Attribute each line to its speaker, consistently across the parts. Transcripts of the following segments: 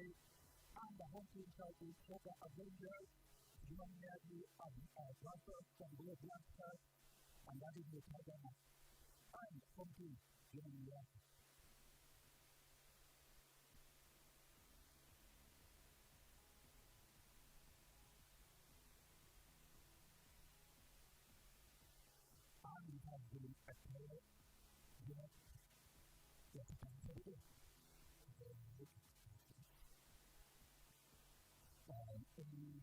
Speaker 1: and the home team shall be Sugar Avengers. Jumanyaji Blasters from Blue Blasters, and that is the Tagana. And home team, Jumanyaji. And we have been a player, yes, yes, any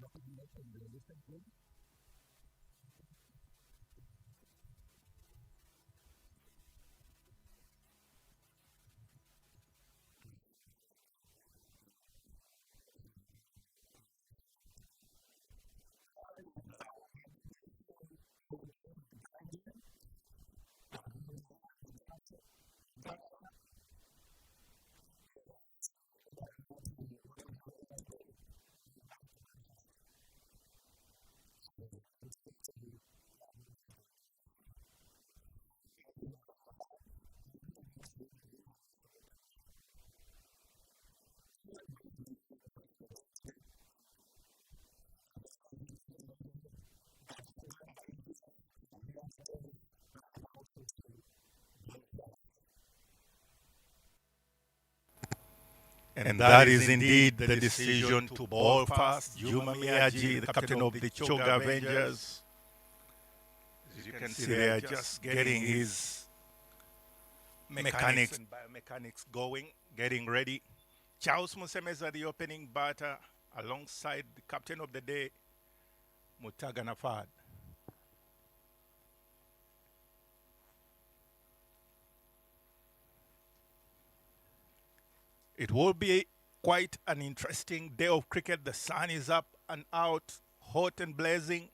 Speaker 1: recognition the recently.
Speaker 2: And that is indeed the decision to ball fast. Juma Miyaji, the captain of the Choga Avengers, as you can see there, just getting his mechanics and biomechanics going, getting ready. Charles Musemeza, the opening batter, alongside the captain of the day, Mutaga Nafad. It will be quite an interesting day of cricket. The sun is up and out, hot and blazing.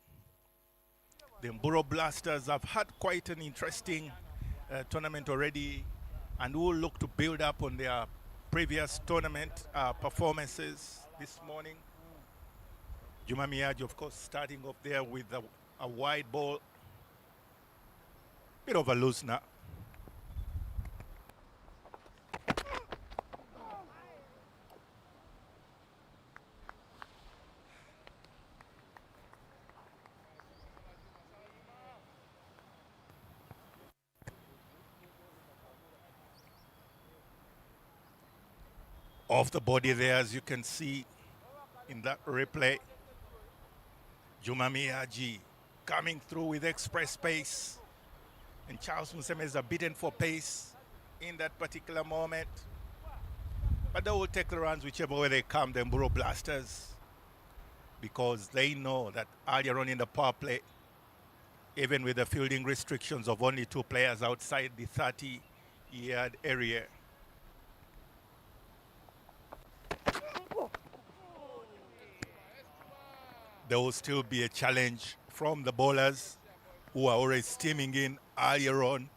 Speaker 2: The Mburo Blasters have had quite an interesting tournament already and will look to build up on their previous tournament performances this morning. Juma Miyaji, of course, starting off there with a wide ball. Bit of a loosener. Off the body there, as you can see in that replay. Juma Miyaji coming through with express pace. And Charles Musemeza beaten for pace in that particular moment. But they will take the runs whichever way they come, the Mburo Blasters, because they know that earlier on in the power play, even with the fielding restrictions of only 2 players outside the 30-yard area, there will still be a challenge from the bowlers who are already steaming in earlier on.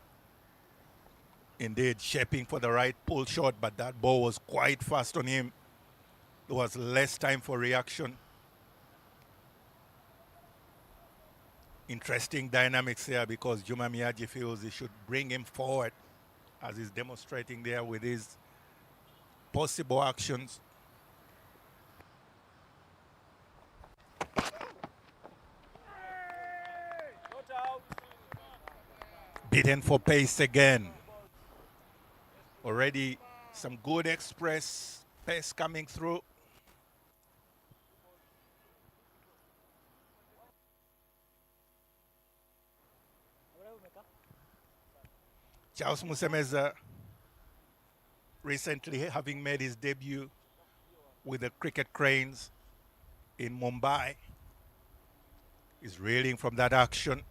Speaker 2: Indeed, shaping for the right pull shot, but that ball was quite fast on him. There was less time for reaction. Interesting dynamics here because Juma Miyaji feels he should bring him forward, as he's demonstrating there with his possible actions. Beaten for pace again. Already some good express pace coming through. Charles Musemeza, recently having made his debut with the Cricket Cranes in Mumbai, is reeling from that action.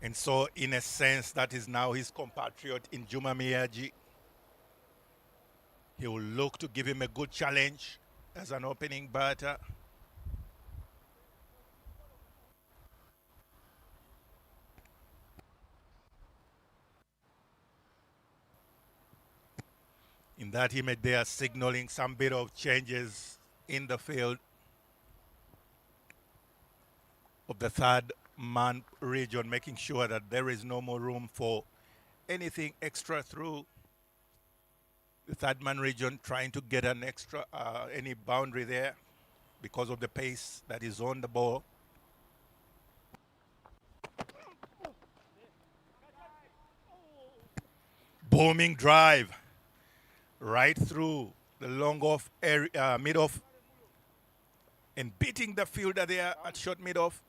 Speaker 2: And so, in a sense, that is now his compatriot in Juma Miyaji. He will look to give him a good challenge as an opening batter. In that image, they are signaling some bit of changes in the field of the third man region, making sure that there is no more room for anything extra through the third man region, trying to get an extra, any boundary there because of the pace that is on the ball. Booming drive right through the long off area, mid off, and beating the fielder there at short mid off.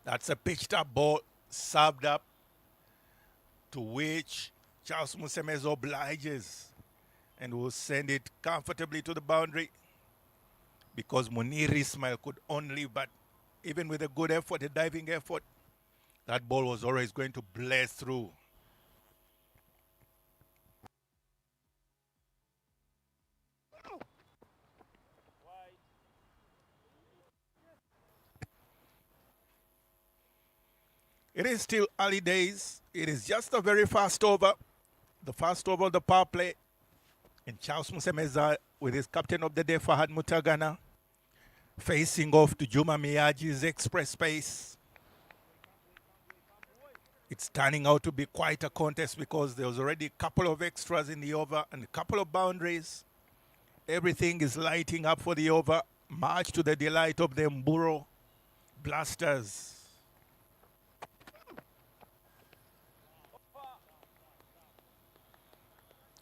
Speaker 2: That's a pitched up ball, served up, to which Charles Musemez obliges and will send it comfortably to the boundary because Munir Ismail could only, but even with a good effort, a diving effort, that ball was always going to blaze through. It is still early days. It is just a very fast over. The first over of the power play. And Charles Musemeza with his captain of the day, Fahad Mutagana, facing off to Juma Miyaji's express pace. It's turning out to be quite a contest because there was already a couple of extras in the over and a couple of boundaries. Everything is lighting up for the over, much to the delight of the Mburo Blasters.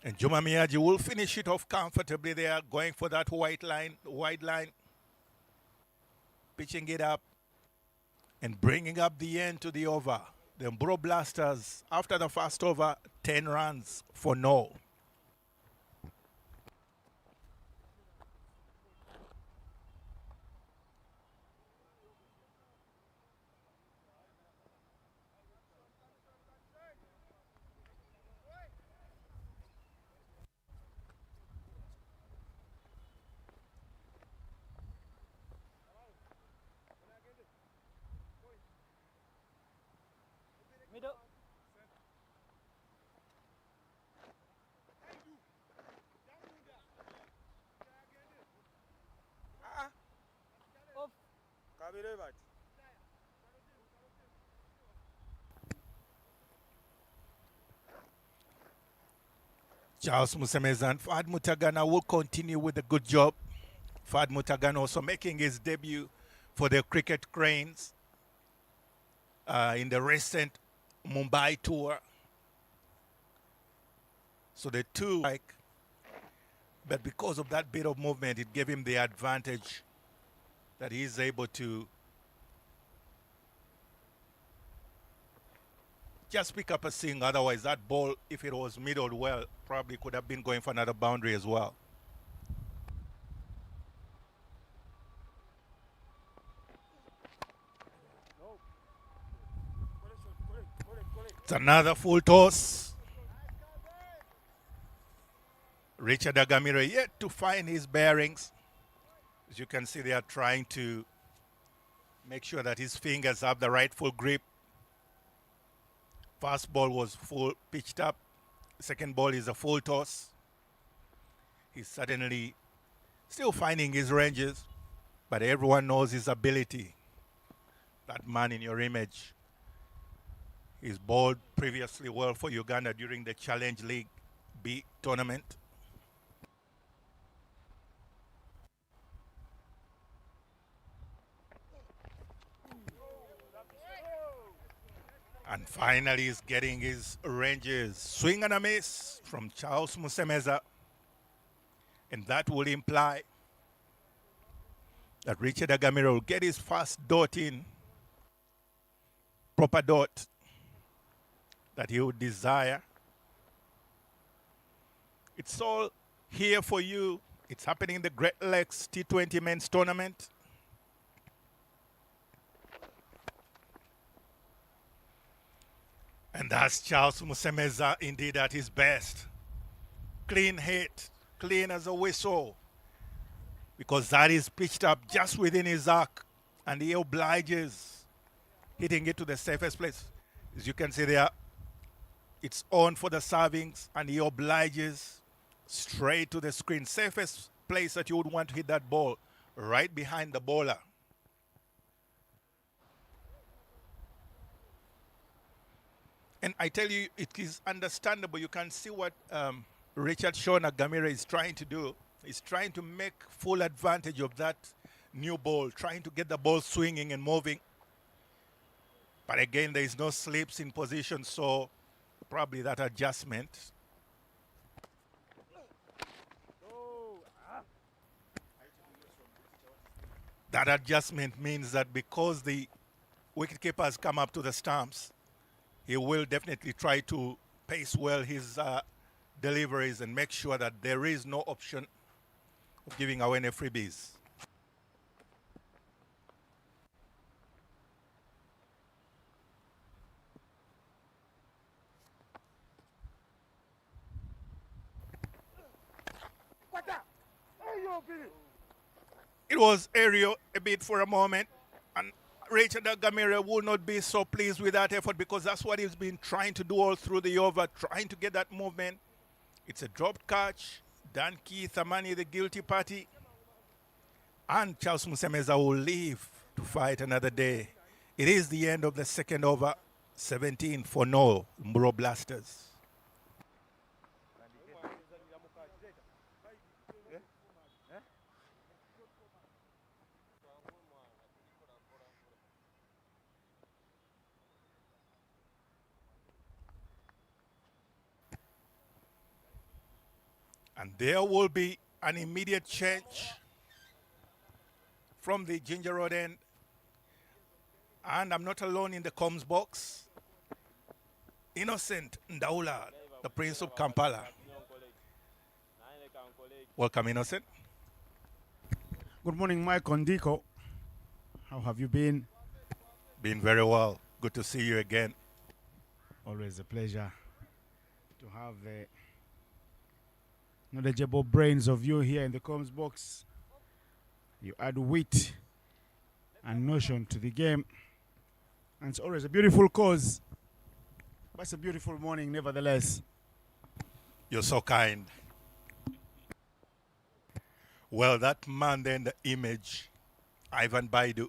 Speaker 2: And Juma Miyaji will finish it off comfortably there, going for that wide line, pitching it up and bringing up the end to the over. The Mburo Blasters, after the first over, 10 runs for no.
Speaker 3: Middle. Off.
Speaker 2: Charles Musemeza and Fahad Mutagana will continue with a good job. Fahad Mutagana also making his debut for the Cricket Cranes in the recent Mumbai tour. So the two, but because of that bit of movement, it gave him the advantage that he's able to just pick up a swing. Otherwise, that ball, if it was middled well, probably could have been going for another boundary as well. It's another full toss. Richard Agamire yet to find his bearings. As you can see, they are trying to make sure that his fingers have the rightful grip. First ball was full pitched up. Second ball is a full toss. He's certainly still finding his ranges, but everyone knows his ability. That man in your image. He's bowled previously well for Uganda during the Challenge League B tournament. And finally, he's getting his ranges. Swing and a miss from Charles Musemeza. And that will imply that Richard Agamire will get his first dot in. Proper dot that he would desire. It's all here for you. It's happening in the Great Lakes T20 Men's Tournament. And that's Charles Musemeza indeed at his best. Clean hit, clean as a whistle. Because that is pitched up just within his arc. And he obliges hitting it to the safest place. As you can see there, it's on for the servings, and he obliges straight to the screen. Safest place that you would want to hit that ball, right behind the bowler. And I tell you, it is understandable. You can see what Richard Shona Gamira is trying to do. He's trying to make full advantage of that new ball, trying to get the ball swinging and moving. But again, there is no slips in position, so probably that adjustment. That adjustment means that because the wicketkeeper has come up to the stumps, he will definitely try to pace well his deliveries and make sure that there is no option of giving away any freebies. It was aerial a bit for a moment, and Richard Gamira will not be so pleased with that effort because that's what he's been trying to do all through the over, trying to get that movement. It's a dropped catch. Dan Keith Amani, the guilty party. And Charles Musemeza will leave to fight another day. It is the end of the second over, 17 for no Mburo Blasters. And there will be an immediate change from the Ginger Road end. And I'm not alone in the comms box. Innocent Ndaula, the Prince of Kampala. Welcome, Innocent.
Speaker 4: Good morning, Mike Ondiko. How have you been?
Speaker 2: Been very well. Good to see you again.
Speaker 4: Always a pleasure to have the knowledgeable brains of you here in the comms box. You add wit and notion to the game. And it's always a beautiful cause. But it's a beautiful morning, nevertheless.
Speaker 2: You're so kind. Well, that man then, the image, Ivan Baidu,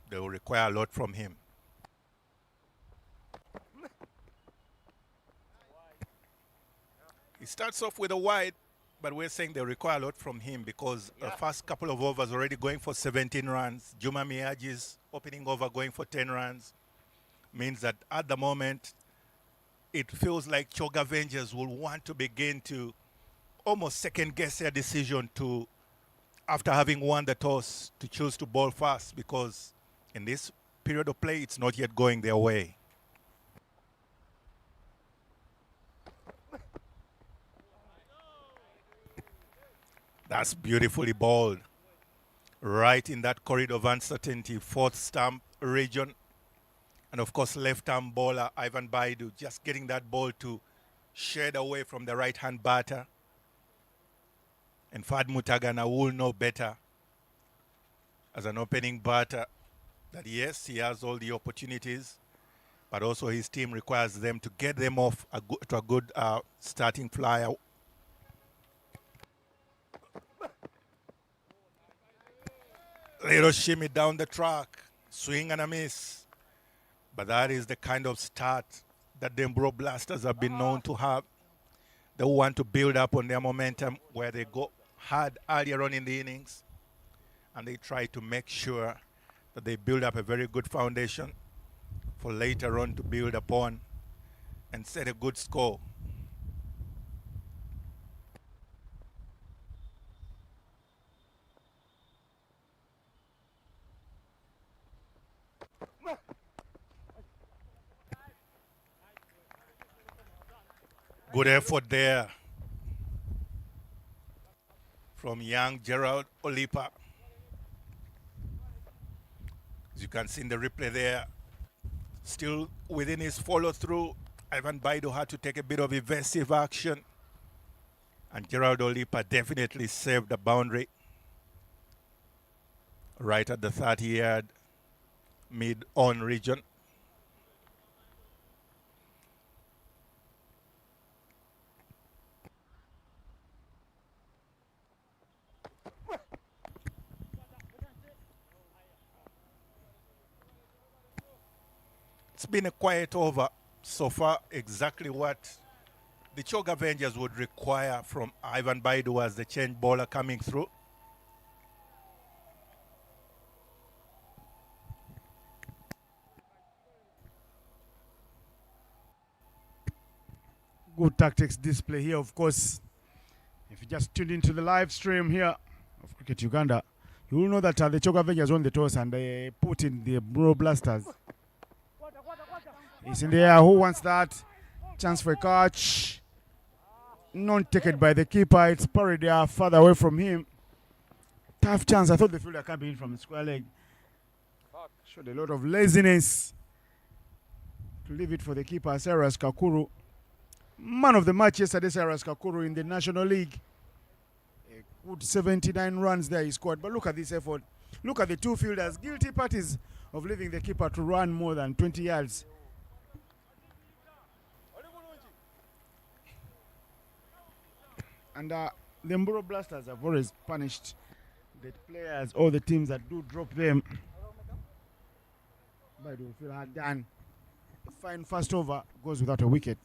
Speaker 2: they will require a lot from him. He starts off with a wide, but we're saying they require a lot from him because the first couple of overs already going for 17 runs. Juma Miyagi's opening over going for 10 runs. Means that at the moment, it feels like Choga Avengers will want to begin to almost second guess their decision to, after having won the toss, to choose to bowl fast because in this period of play, it's not yet going their way. That's beautifully bowled. Right in that corridor of uncertainty, fourth stump region. And of course, left-arm bowler Ivan Baidu just getting that ball to shed away from the right-hand batter. And Fad Mutagana will know better as an opening batter that yes, he has all the opportunities, but also his team requires them to get them off to a good starting flyer. Little shimmy down the track, swing and a miss. But that is the kind of start that the Mburo Blasters have been known to have. They want to build up on their momentum where they go hard earlier on in the innings. And they try to make sure that they build up a very good foundation for later on to build upon and set a good score. Good effort there from young Gerald Olipa. As you can see in the replay there, still within his follow-through, Ivan Baidu had to take a bit of evasive action. And Gerald Olipa definitely saved the boundary right at the 30-yard mid-on region. It's been a quiet over so far exactly what the Choga Avengers would require from Ivan Baidu as the change bowler coming through.
Speaker 4: Good tactics display here, of course. If you just tuned into the live stream here of Cricket Uganda, you will know that the Choga Avengers won the toss and they put in the Bro Blasters. He's in the air. Who wants that? Chance for a catch. Not taken by the keeper. It's parried there further away from him. Tough chance. I thought the fielder coming in from the square leg. Showed a lot of laziness to leave it for the keeper, Cyrus Kakuru. Man of the match yesterday, Cyrus Kakuru in the National League. A good 79 runs there he scored. But look at this effort. Look at the two fielders. Guilty parties of leaving the keeper to run more than 20 yards. And the Mburo Blasters have always punished the players or the teams that do drop them. But they feel hard done. A fine first over goes without a wicket.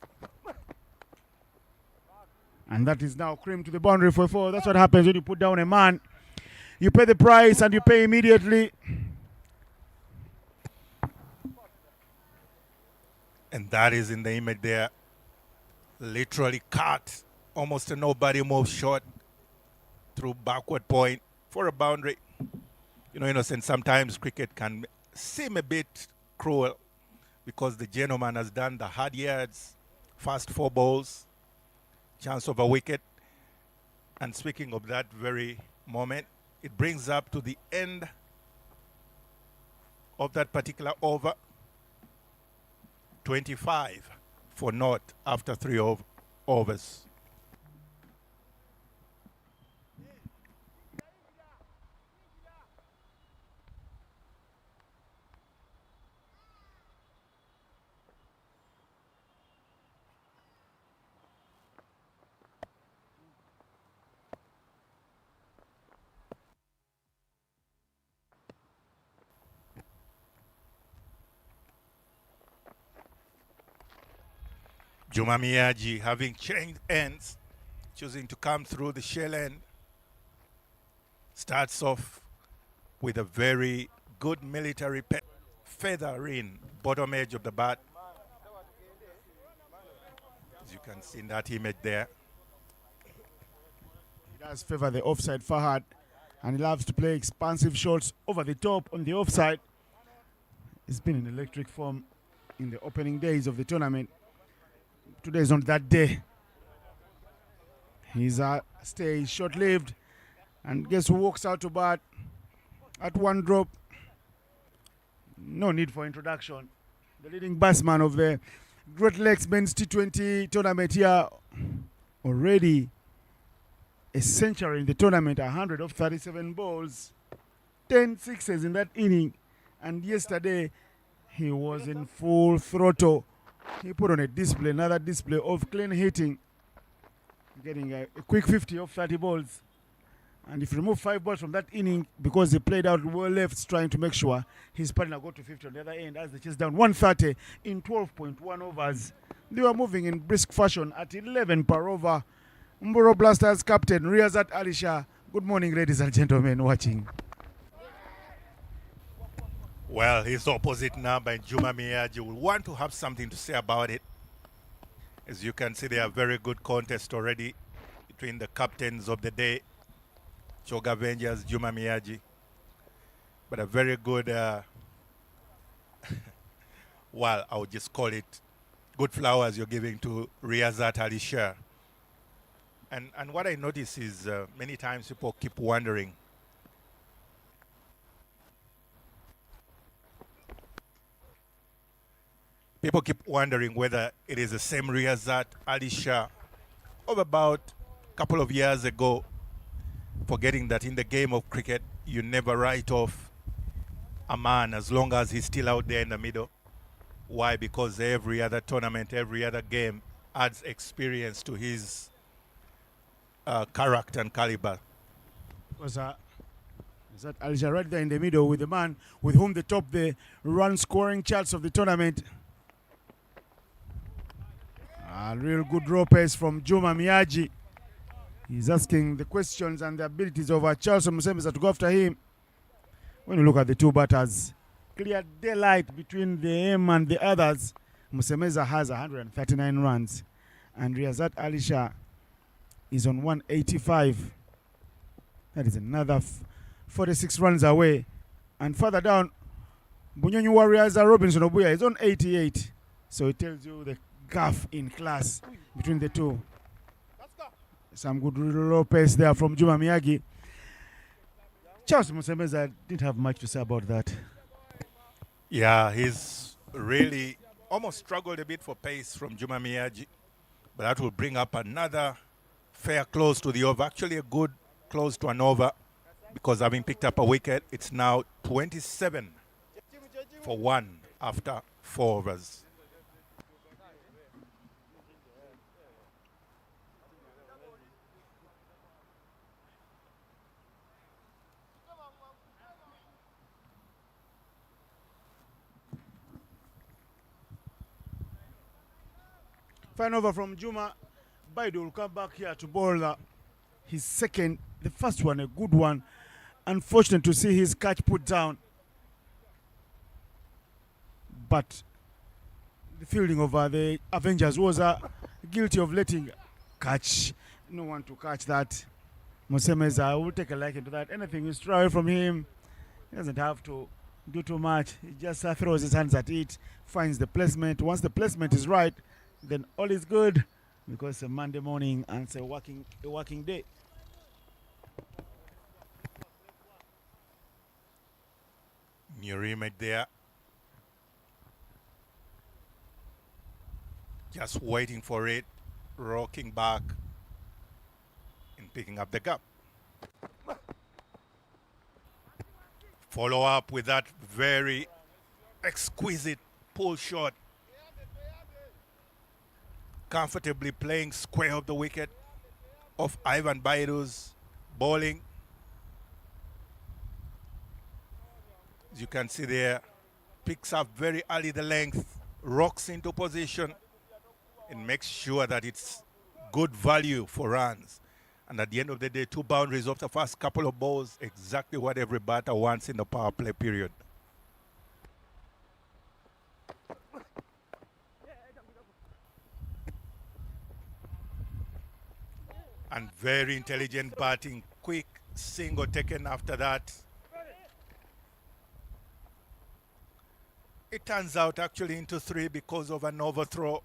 Speaker 4: And that is now cream to the boundary for 4. That's what happens when you put down a man. You pay the price and you pay immediately.
Speaker 2: And that is in the image there. Literally cut. Almost a nobody move shot through backward point for a boundary. You know, Innocent, sometimes cricket can seem a bit cruel because the gentleman has done the hard yards, fast 4 balls, chance of a wicket. And speaking of that very moment, it brings up to the end of that particular over. 25 for naught after 3 overs. Juma Miyaji having changed ends, choosing to come through the shell end. Starts off with a very good military feather in bottom edge of the bat. As you can see in that image there.
Speaker 4: He does favor the offside Fahad, and he loves to play expansive shots over the top on the offside. He's been in electric form in the opening days of the tournament. Today is not that day. His stay is short-lived, and guess who walks out to bat at 1 drop? No need for introduction. The leading batsman of the Great Lakes Men's T20 tournament here, already a century in the tournament, 100 of 37 balls, 10 sixes in that inning, and yesterday he was in full throttle. He put on a display, another display of clean hitting, getting a quick 50 of 30 balls. And if you remove 5 balls from that inning, because he played out well lefts trying to make sure his partner got to 50 on the other end as they chase down 130 in 12.1 overs. They were moving in brisk fashion at 11 per over. Mburo Blasters captain Riyazat Alisha. Good morning, ladies and gentlemen watching.
Speaker 2: Well, his opposite number, Juma Miyaji, will want to have something to say about it. As you can see, there are very good contest already between the captains of the day, Choga Avengers, Juma Miyaji. But a very good, well, I would just call it good flowers you're giving to Riyazat Alisha. And what I notice is many times people keep wondering, whether it is the same Riyazat Alisha of about a couple of years ago, forgetting that in the game of cricket, you never write off a man as long as he's still out there in the middle. Why? Because every other tournament, every other game adds experience to his character and caliber.
Speaker 4: Was that Alisha right there in the middle with the man with whom they top the run scoring charts of the tournament. A real good raw pace from Juma Miyaji. He's asking the questions and the abilities of Charles Musembeza to go after him. When you look at the two batters, clear daylight between them and the others. Musembeza has 139 runs and Riyazat Alisha is on 185. That is another 46 runs away. And further down, Bunyonyi Warriors Robinson Obuya is on 88. So it tells you the gap in class between the two. Some good low pace there from Juma Miyagi. Charles Musembeza didn't have much to say about that.
Speaker 2: Yeah, he's really almost struggled a bit for pace from Juma Miyagi. But that will bring up another fair close to the over. Actually a good close to an over, because having picked up a wicket, it's now 27 for 1 after 4 overs.
Speaker 4: Fine over from Juma. Baidu will come back here to bowl his second. The first one, a good one. Unfortunate to see his catch put down. But the fielding of the Avengers was guilty of letting catch. No one to catch that. Musembeza will take a liking to that. Anything you stray away from him, he doesn't have to do too much. He just throws his hands at it, finds the placement. Once the placement is right, then all is good, because it's a Monday morning and it's a working day.
Speaker 2: New remake there. Just waiting for it, rocking back and picking up the gap. Follow up with that very exquisite pull shot. Comfortably playing square of the wicket of Ivan Baidu's bowling. As you can see there, picks up very early the length, rocks into position, and makes sure that it's good value for runs. And at the end of the day, 2 boundaries off the first couple of balls, exactly what every batter wants in the power play period. And very intelligent batting, quick single taken after that. It turns out actually into 3 because of an overthrow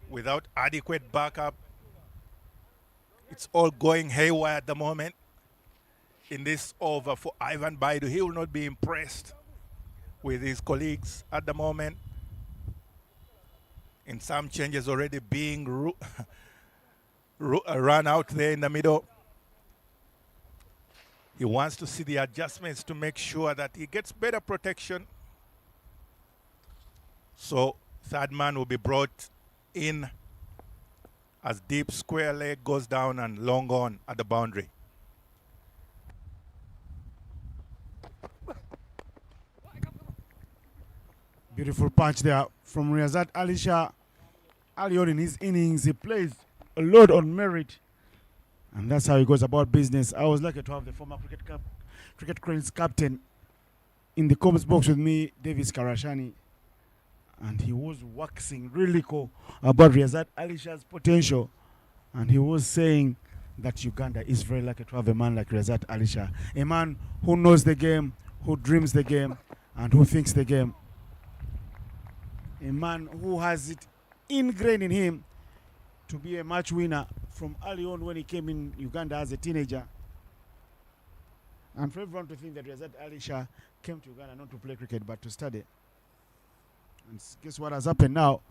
Speaker 2: without adequate backup. It's all going haywire at the moment in this over for Ivan Baidu. He will not be impressed with his colleagues at the moment. In some changes already being run out there in the middle. He wants to see the adjustments to make sure that he gets better protection. So third man will be brought in as deep square leg goes down and long on at the boundary.
Speaker 4: Beautiful punch there from Riyazat Alisha. Early on in his innings, he plays a lot on merit, and that's how he goes about business. I was lucky to have the former Cricket Cranes captain in the comments box with me, Davis Karashani, and he was waxing really cool about Riyazat Alisha's potential, and he was saying that Uganda is very lucky to have a man like Riyazat Alisha, a man who knows the game, who dreams the game, and who thinks the game, a man who has it ingrained in him to be a match winner from early on when he came in Uganda as a teenager. And for everyone to think that Riyazat Alisha came to Uganda not to play cricket but to study. And guess what has happened now?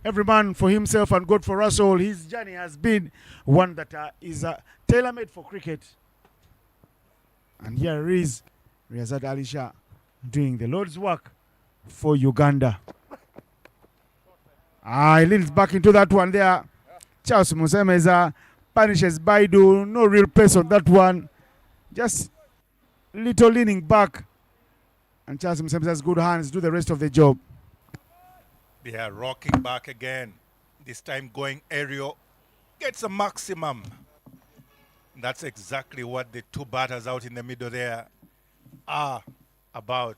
Speaker 4: Every man for himself and God for us all. His journey has been one that is tailor-made for cricket. And here is Riyazat Alisha doing the Lord's work for Uganda. He leans back into that one there. Charles Musembeza punishes Baidu. No real pace on that one. Just little leaning back. And Charles Musembeza's good hands do the rest of the job.
Speaker 2: They are rocking back again. This time going aerial. Gets a maximum. That's exactly what the two batters out in the middle there are about.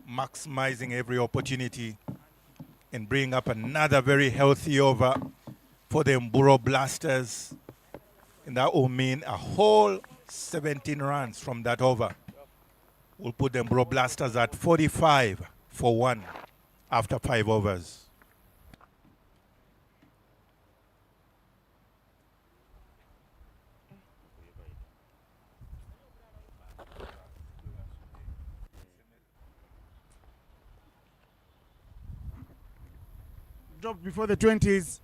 Speaker 2: Maximizing every opportunity and bring up another very healthy over for the Mburo Blasters. And that will mean a whole 17 runs from that over. We'll put the Mburo Blasters at 45 for 1 after 5 overs.
Speaker 4: Dropped before the 20s.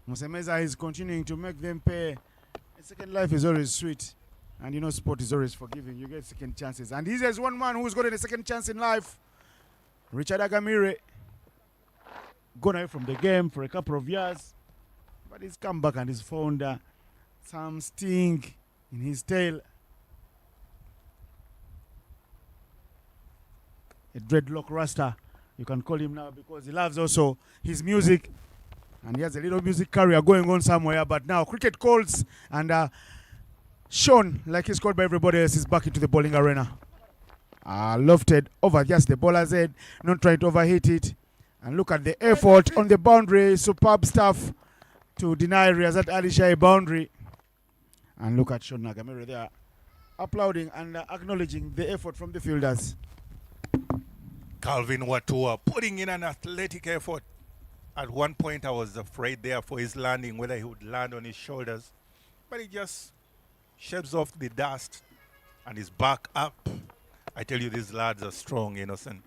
Speaker 4: Musemeza is continuing to make them pay. A second life is always sweet. And you know, sport is always forgiving. You get second chances. And here's one man who's gotten a second chance in life. Richard Agamire. Gone away from the game for a couple of years. But he's come back and he's found some sting in his tail. A dreadlock rasta. You can call him now because he loves also his music. And he has a little music career going on somewhere. But now cricket calls and Sean, like he's called by everybody else, is back into the bowling arena. Lofted over just the bowler's head, not trying to overhit it. And look at the effort on the boundary. Superb stuff to deny Riyazat Ali Shah a boundary. And look at Sean Nagamere there, applauding and acknowledging the effort from the fielders.
Speaker 2: Calvin Watua putting in an athletic effort. At one point I was afraid there for his landing, whether he would land on his shoulders. But he just sheds off the dust and is back up. I tell you, these lads are strong, Innocent.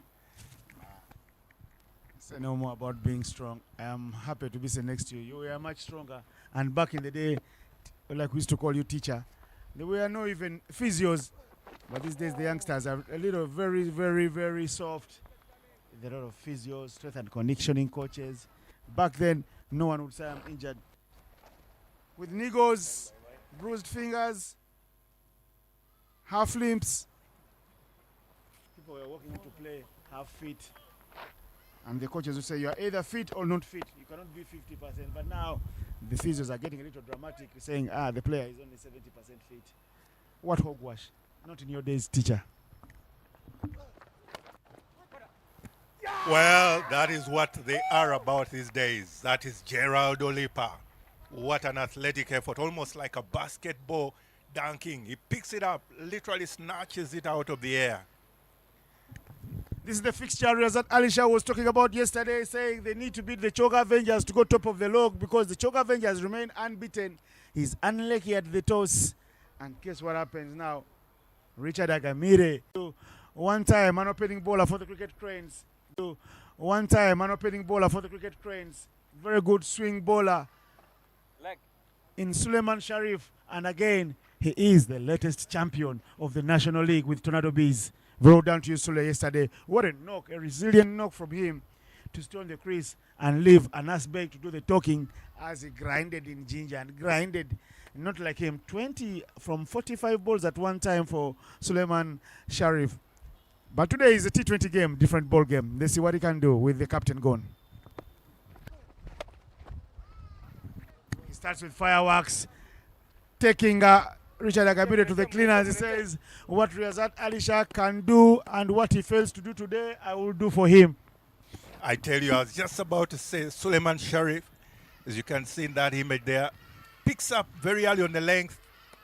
Speaker 4: Say no more about being strong. I am happy to be sitting next to you. You were much stronger. And back in the day, like we used to call you teacher, there were no even physios. But these days the youngsters are a little very, very, very soft. There are a lot of physios, strength and conditioning coaches. Back then, no one would say I'm injured. With niggles, bruised fingers, half limbs. People were walking into play half fit. And the coaches would say you are either fit or not fit. You cannot be 50%. But now the physios are getting a little dramatic, saying, the player is only 70% fit. What hogwash? Not in your days, teacher.
Speaker 2: Well, that is what they are about these days. That is Gerald Olipa. What an athletic effort, almost like a basketball dunking. He picks it up, literally snatches it out of the air.
Speaker 4: This is the fixture that Alisha was talking about yesterday, saying they need to beat the Choga Avengers to go top of the log because the Choga Avengers remain unbeaten. He's unlucky at the toss. And guess what happens now? Richard Agamire. One time, an opening bowler for the Cricket Cranes. One time, an opening bowler for the Cricket Cranes. Very good swing bowler in Suleiman Sharif. And again, he is the latest champion of the National League with Tornado Bees. Very down to you, Sule, yesterday. What a knock, a resilient knock from him to stay on the crease and leave Anas Beg to do the talking as he grinded in ginger and grinded. Not like him. 20 from 45 balls at one time for Suleiman Sharif. But today is a T20 game, different ball game. Let's see what he can do with the captain gone. He starts with fireworks, taking Richard Agabire to the cleaners. He says, what Riyazat Ali Shah can do and what he fails to do today, I will do for him.
Speaker 2: I tell you, I was just about to say Suleiman Sharif, as you can see in that image there, picks up very early on the length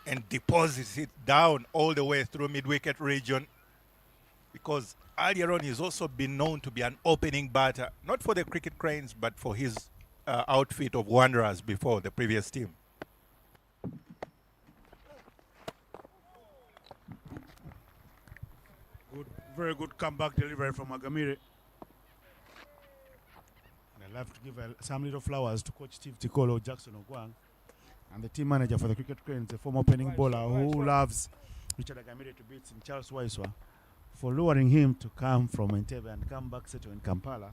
Speaker 2: and deposits it down all the way through mid-wicket region, because earlier on he's also been known to be an opening batter, not for the Cricket Cranes, but for his outfit of Wanderers before the previous team.
Speaker 4: Good, very good comeback delivery from Agamire. And I'd love to give some little flowers to Coach Steve Tikolo, Jackson Ogwang, and the team manager for the Cricket Cranes, the former opening bowler who loves Richard Agamire to beat him, Charles Waiswa, for luring him to come from Entebbe and come back settle in Kampala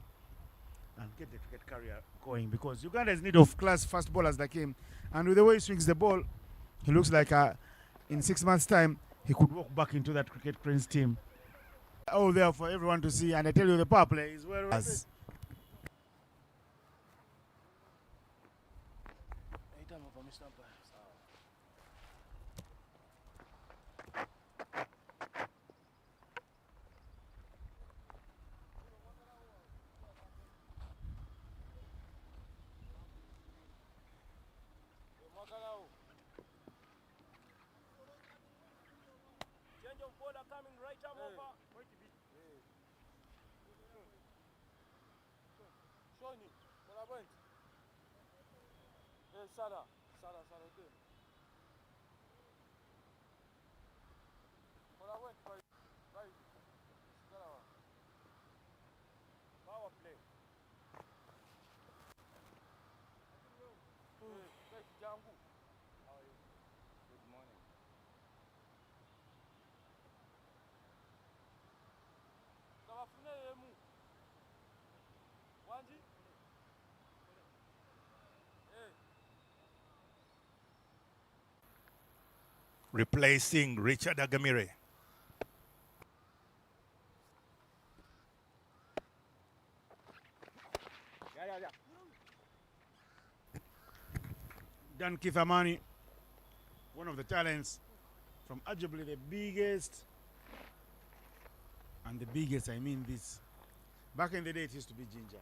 Speaker 4: and get the cricket career going, because Uganda is in need of class fast bowlers like him. And with the way he swings the ball, he looks like in 6 months' time he could walk back into that Cricket Cranes team. All there for everyone to see, and I tell you, the power play is well.
Speaker 3: change of border coming right arm over. Shoni, what happened? Sada, okay. What happened? Right. Power play. Jangu. How are you? Good morning. Wanji?
Speaker 2: Replacing Richard Agamire.
Speaker 4: Dan Kithamani, one of the talents from arguably the biggest, and the biggest, I mean this. Back in the day, it used to be Ginger.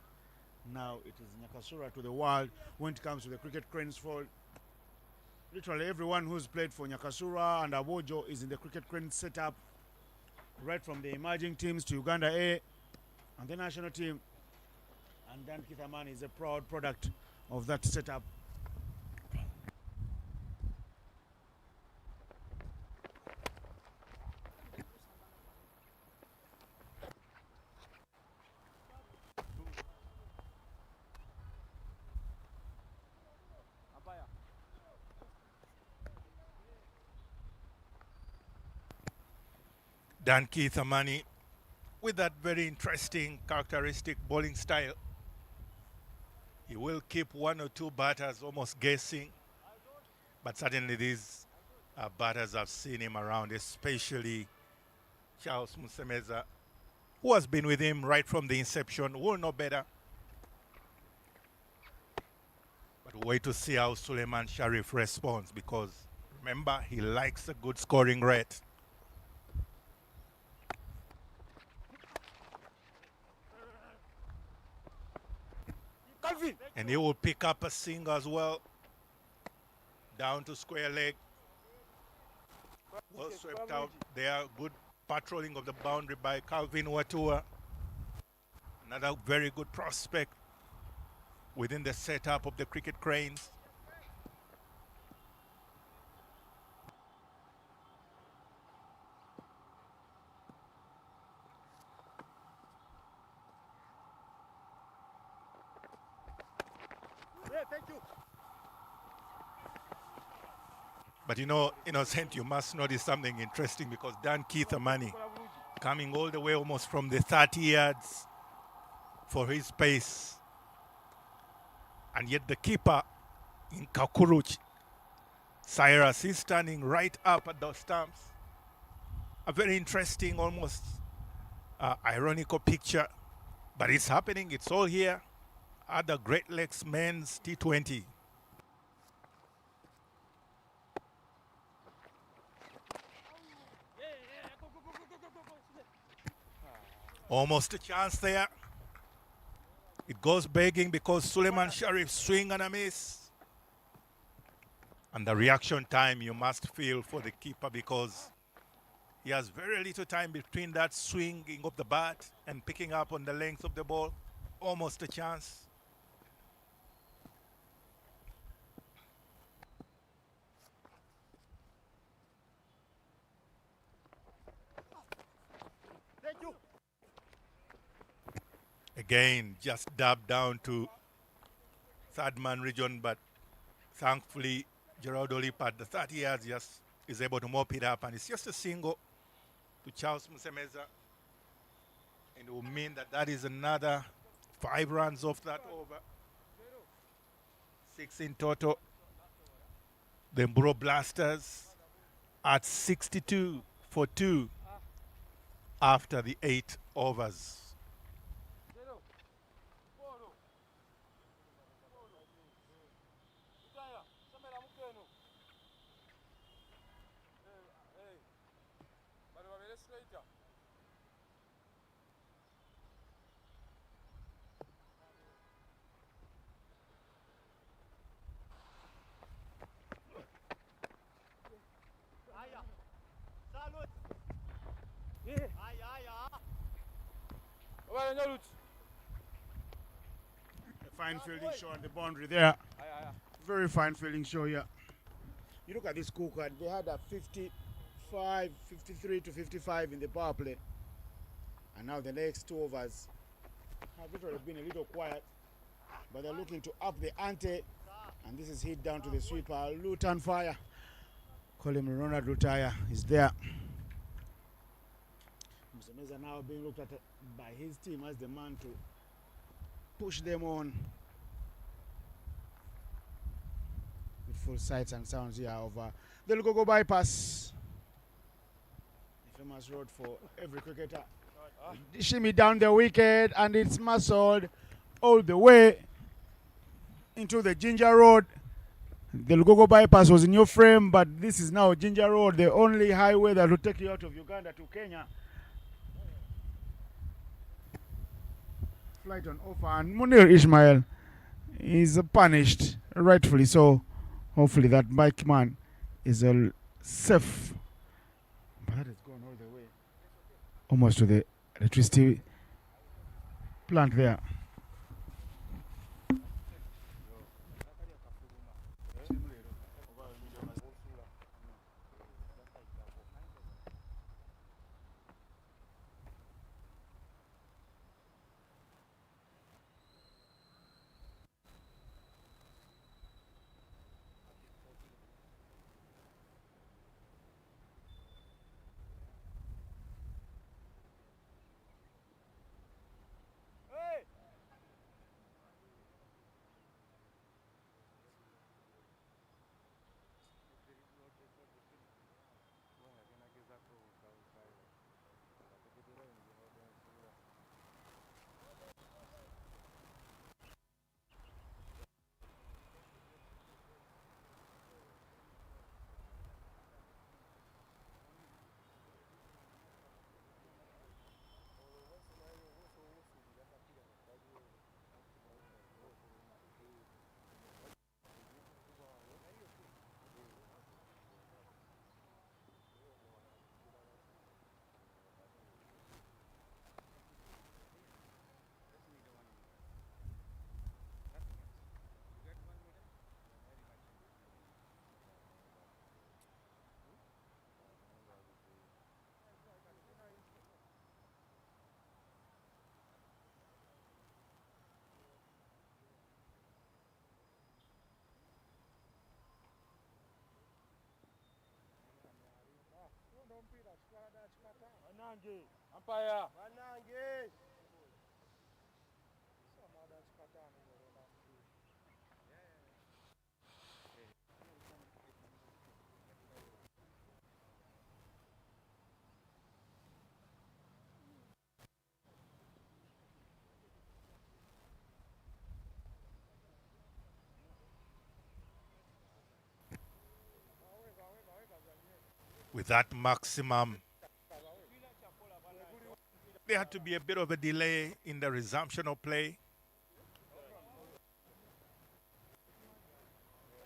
Speaker 4: Now it is Nyakasura to the world when it comes to the cricket cranes fold. Literally everyone who's played for Nyakasura and Abojo is in the cricket crane setup, right from the emerging teams to Uganda A and the national team. And Dan Kithamani is a proud product of that setup.
Speaker 2: Dan Kithamani with that very interesting characteristic bowling style. He will keep one or two batters almost guessing, but certainly these batters have seen him around, especially Charles Musemeza, who has been with him right from the inception, will know better. But wait to see how Suleiman Sharif responds, because remember, he likes a good scoring rate. And he will pick up a single as well. Down to square leg. Well swept out there. Good patrolling of the boundary by Calvin Watua. Another very good prospect within the setup of the cricket cranes.
Speaker 3: Thank you.
Speaker 2: But you know, Innocent, you must notice something interesting, because Dan Kithamani coming all the way almost from the 30 yards for his pace. And yet the keeper in Kakuruch, Cyrus, is standing right up at those stumps. A very interesting, almost ironical picture. But it's happening, it's all here at the Great Lakes Men's T20. Almost a chance there. It goes begging because Suleiman Sharif swing and a miss. And the reaction time you must feel for the keeper, because he has very little time between that swinging of the bat and picking up on the length of the ball. Almost a chance.
Speaker 3: Thank you.
Speaker 2: Again, just dabbed down to third man region, but thankfully Gerald Olipa at the 30 yards just is able to mop it up, and it's just a single to Charles Musemeza, and it will mean that that is another 5 runs off that over. 6 in total. The Mburo Blasters at 62 for 2 after the 8 overs.
Speaker 4: A fine fielding show on the boundary there. Very fine fielding show here. You look at this scorecard, they had a 55, 53 to 55 in the power play. And now the next 2 overs have literally been a little quiet. But they're looking to up the ante. And this is hit down to the sweeper. Luton Fire. Call him Ronald Lutaya. Is there. Msemeza now being looked at by his team as the man to push them on. With full sights and sounds here over the Lugogo bypass. The famous road for every cricketer. Shimmy down the wicket and it's muscled all the way into the Ginger Road. The Lugogo bypass was in your frame, but this is now Ginger Road, the only highway that will take you out of Uganda to Kenya. Flight on offer, and Munir Ismail is punished, rightfully so. Hopefully that bike man is safe. But that has gone all the way almost to the electricity plant there.
Speaker 2: With that maximum, there had to be a bit of a delay in the resumption of play.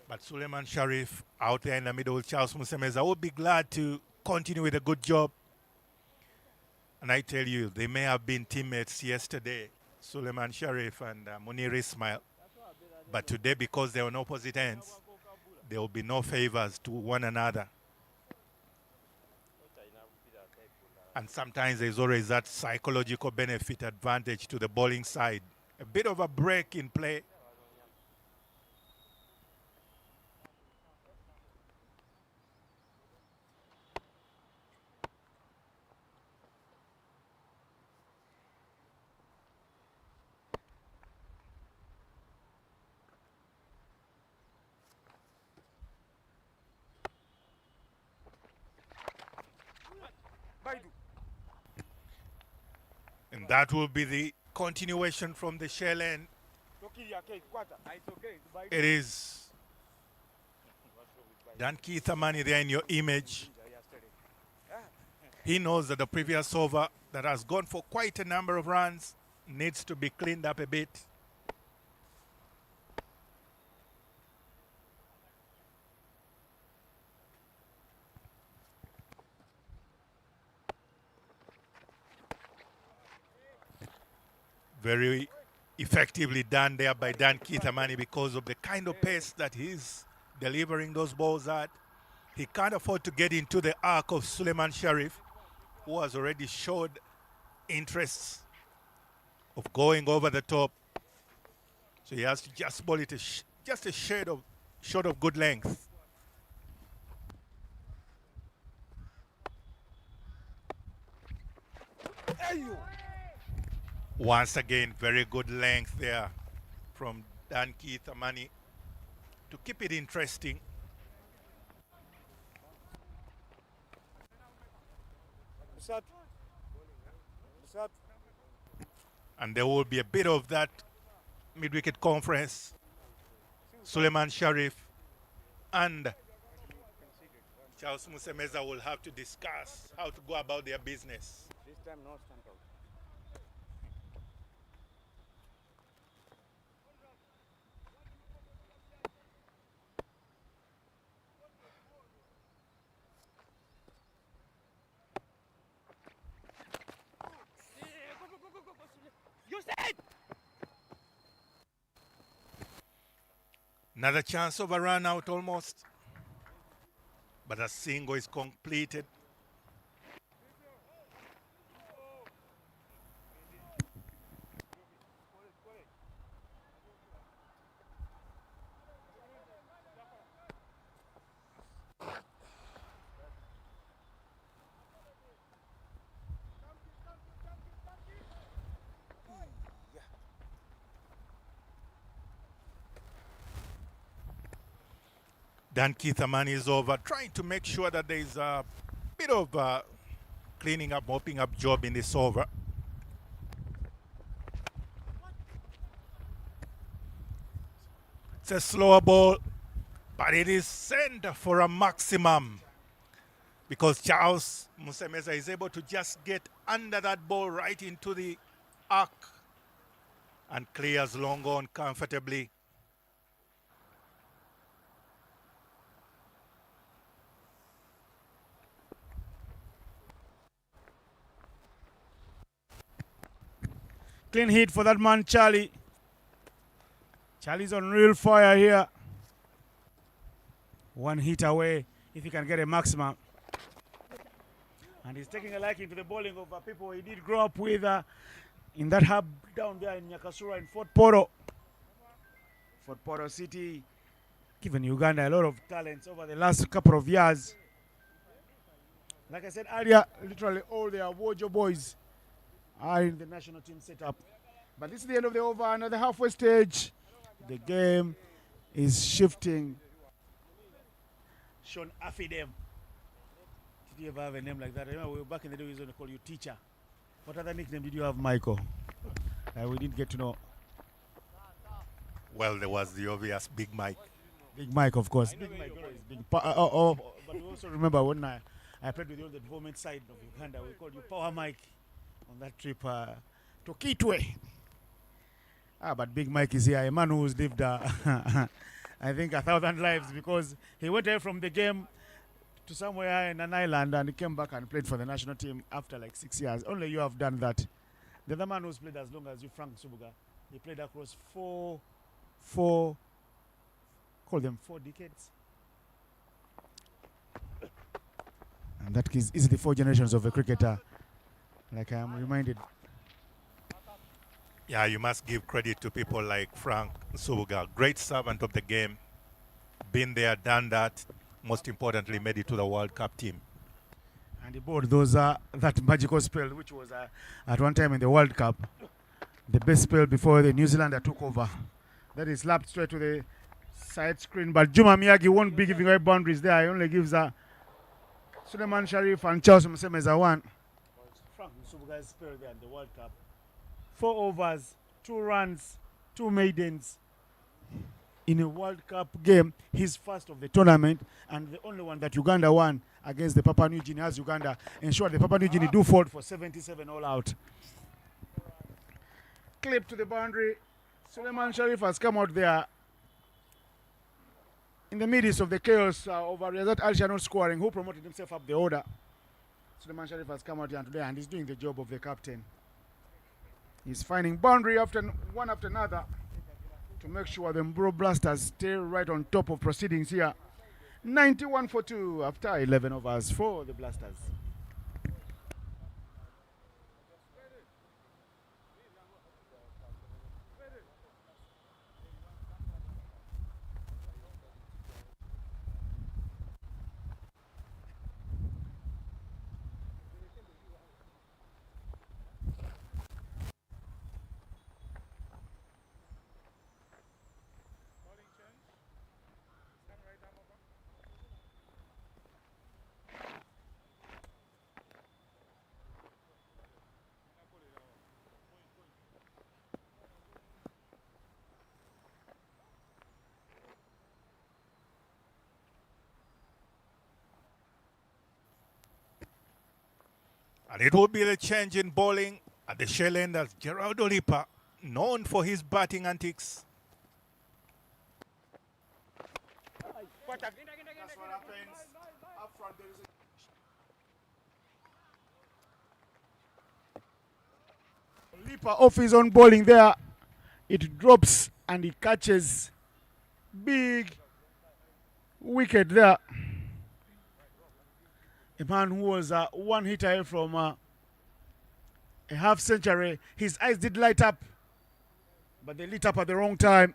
Speaker 2: But Suleiman Sharif out there in the middle, Charles Musemeza would be glad to continue with a good job. And I tell you, they may have been teammates yesterday, Suleiman Sharif and Munir Ismail. But today, because they're on opposite ends, there will be no favors to one another. And sometimes there's always that psychological benefit advantage to the bowling side. A bit of a break in play. And that will be the continuation from the shell end. It is Dan Keith Amani there in your image. He knows that the previous over that has gone for quite a number of runs needs to be cleaned up a bit. Very effectively done there by Dan Keithamani because of the kind of pace that he's delivering those balls at. He can't afford to get into the arc of Suleiman Sharif, who has already showed interests of going over the top. So he has to just ball it just a shade of short of good length. Once again, very good length there from Dan Keithamani to keep it interesting. And there will be a bit of that mid-wicket conference. Suleiman Sharif and Charles Musemeza will have to discuss how to go about their business.
Speaker 3: This time not stand out.
Speaker 2: Another chance of a run out almost. But a single is completed. Dan Keithamani is over, trying to make sure that there is a bit of cleaning up, mopping up job in this over. It's a slower ball, but it is sent for a maximum because Charles Musemeza is able to just get under that ball right into the arc and clears long on comfortably.
Speaker 4: Clean hit for that man, Charlie. Charlie's on real fire here. One hit away if he can get a maximum. And he's taking a liking to the bowling of people he did grow up with in that hub down there in Nyakasura in Fort Portal. Fort Portal City, given Uganda a lot of talents over the last couple of years. Like I said earlier, literally all the Awojo boys are in the national team setup. But this is the end of the over, another halfway stage. The game is shifting. Sean Affidem. Did you ever have a name like that? I remember we were back in the day we used to call you teacher. What other nickname did you have, Michael? We didn't get to know.
Speaker 2: Well, there was the obvious Big Mike.
Speaker 4: Big Mike, of course. Big Mike always big. But we also remember when I played with you on the development side of Uganda, we called you Power Mike on that trip to Kitwe. But Big Mike is here, a man who's lived, I think, 1,000 lives because he went away from the game to somewhere in an island and he came back and played for the national team after like 6 years. Only you have done that. The other man who's played as long as you, Frank Subuga, he played across four decades. And that is easily 4 generations of a cricketer. Like I am reminded.
Speaker 2: Yeah, you must give credit to people like Frank Subuga, great servant of the game, been there, done that, most importantly made it to the World Cup team.
Speaker 4: And he bowled those that magical spell, which was at one time in the World Cup, the best spell before the New Zealander took over. That is slapped straight to the side screen, but Juma Miyagi won't be giving away boundaries there. He only gives Suleiman Sharif and Charles Musemeza one. Frank Subuga's spell there in the World Cup. 4 overs, 2 runs, 2 maidens in a World Cup game, his first of the tournament, and the only one that Uganda won against the Papua New Guinea, as Uganda ensured the Papua New Guinea do forward for 77 all out. Clip to the boundary. Suleiman Sharif has come out there in the midst of the chaos over Riyazat Al not scoring, who promoted himself up the order. Suleiman Sharif has come out here today and he's doing the job of the captain. He's finding boundary one after another to make sure the Mburo Blasters stay right on top of proceedings here. 91 for 2 after 11 overs for the Blasters.
Speaker 2: And it will be the change in bowling at the shell end as Gerald Olipa, known for his batting antics.
Speaker 4: That's what happens. Up front, there is Olipa off his own bowling there. It drops and he catches big wicket there. A man who was one hit away from a half century. His eyes did light up, but they lit up at the wrong time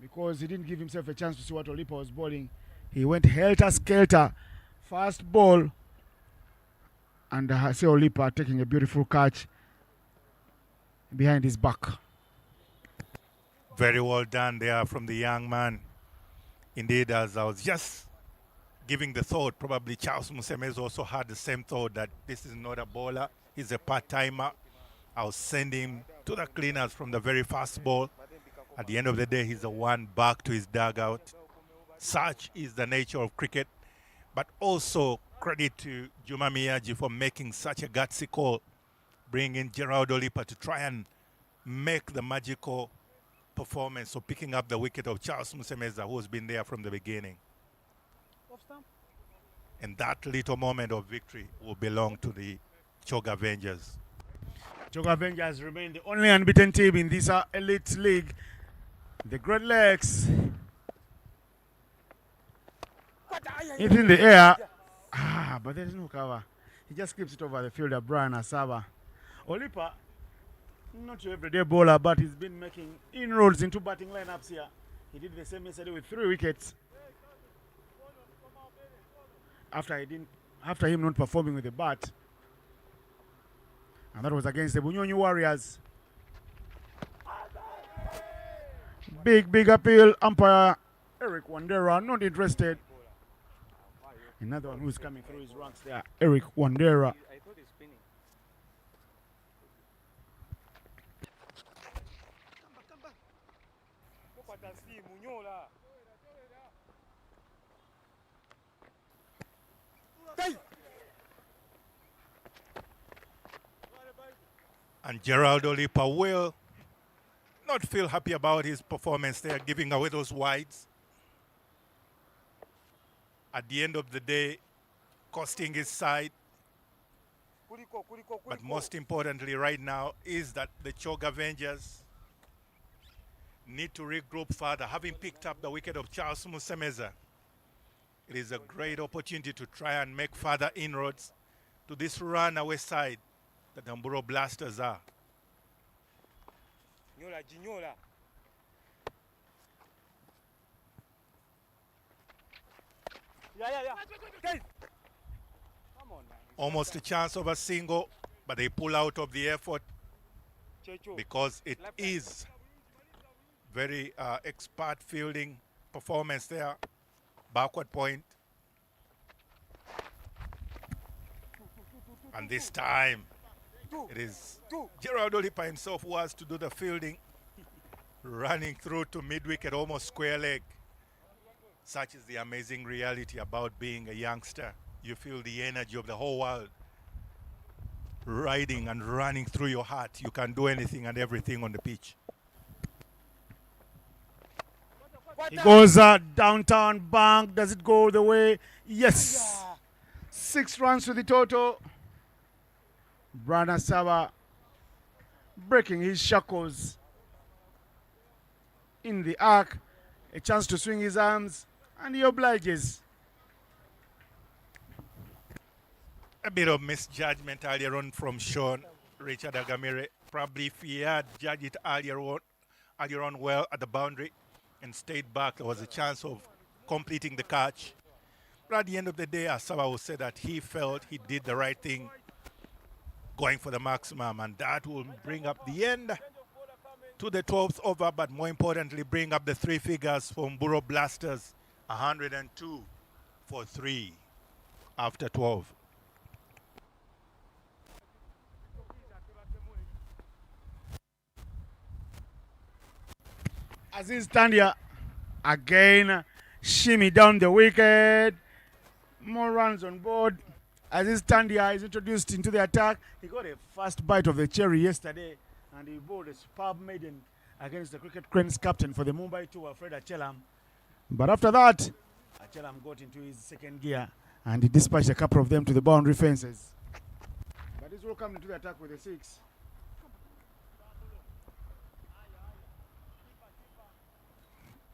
Speaker 4: because he didn't give himself a chance to see what Olipa was bowling. He went helter-skelter, fast ball, and I see Olipa taking a beautiful catch behind his back.
Speaker 2: Very well done there from the young man. Indeed, as I was just giving the thought, probably Charles Musemez also had the same thought that this is not a bowler, he's a part-timer. I'll send him to the cleaners from the very first ball. At the end of the day, he's the one back to his dugout. Such is the nature of cricket. But also credit to Juma Miyaji for making such a gutsy call, bringing Gerald Olipa to try and make the magical performance of picking up the wicket of Charles Musemeza, who's been there from the beginning. And that little moment of victory will belong to the Choga Avengers.
Speaker 4: Choga Avengers remain the only unbeaten team in this elite league. The Great Lakes. It's in the air. But there is no cover. He just keeps it over the fielder, Brian Asaba. Olipa, not your everyday bowler, but he's been making inroads into batting lineups here. He did the same yesterday with 3 wickets. After him not performing with the bat. And that was against the Bunyonyi Warriors. Big appeal. Umpire Eric Wandera not interested. Another one who's coming through his ranks there, Eric Wandera.
Speaker 3: I thought he's spinning. Come back.
Speaker 2: And Gerald Olipa will not feel happy about his performance there, giving away those wides. At the end of the day, costing his side. But most importantly right now is that the Choga Avengers need to regroup further. Having picked up the wicket of Charles Musemeza, it is a great opportunity to try and make further inroads to this runaway side that the Mburo Blasters are.
Speaker 3: Come on, man.
Speaker 2: Almost a chance of a single, but they pull out of the effort because it is very expert fielding performance there. Backward point. And this time, it is Gerald Olipa himself who has to do the fielding, running through to mid-wicket, almost square leg. Such is the amazing reality about being a youngster. You feel the energy of the whole world riding and running through your heart. You can do anything and everything on the pitch.
Speaker 4: He goes downtown bank. Does it go the way? Yes. 6 runs to the total. Brana Saba breaking his shackles in the arc, a chance to swing his arms, and he obliges.
Speaker 2: A bit of misjudgment earlier on from Sean Richard Agamire. Probably if he had judged it earlier on well at the boundary and stayed back, there was a chance of completing the catch. But at the end of the day, Asawa will say that he felt he did the right thing going for the maximum, and that will bring up the end to the 12th over, but more importantly, bring up the three figures from Buro Blasters, 102 for 3 after 12.
Speaker 4: Aziz Tandia again shimmy down the wicket. More runs on board. Aziz Tandia is introduced into the attack. He got a first bite of the cherry yesterday, and he bowled a superb maiden against the Cricket Cranes captain for the Mumbai tour, Fred Achelam. But after that, Achelam got into his second gear and he dispatched a couple of them to the boundary fences. But this will come into the attack with a 6.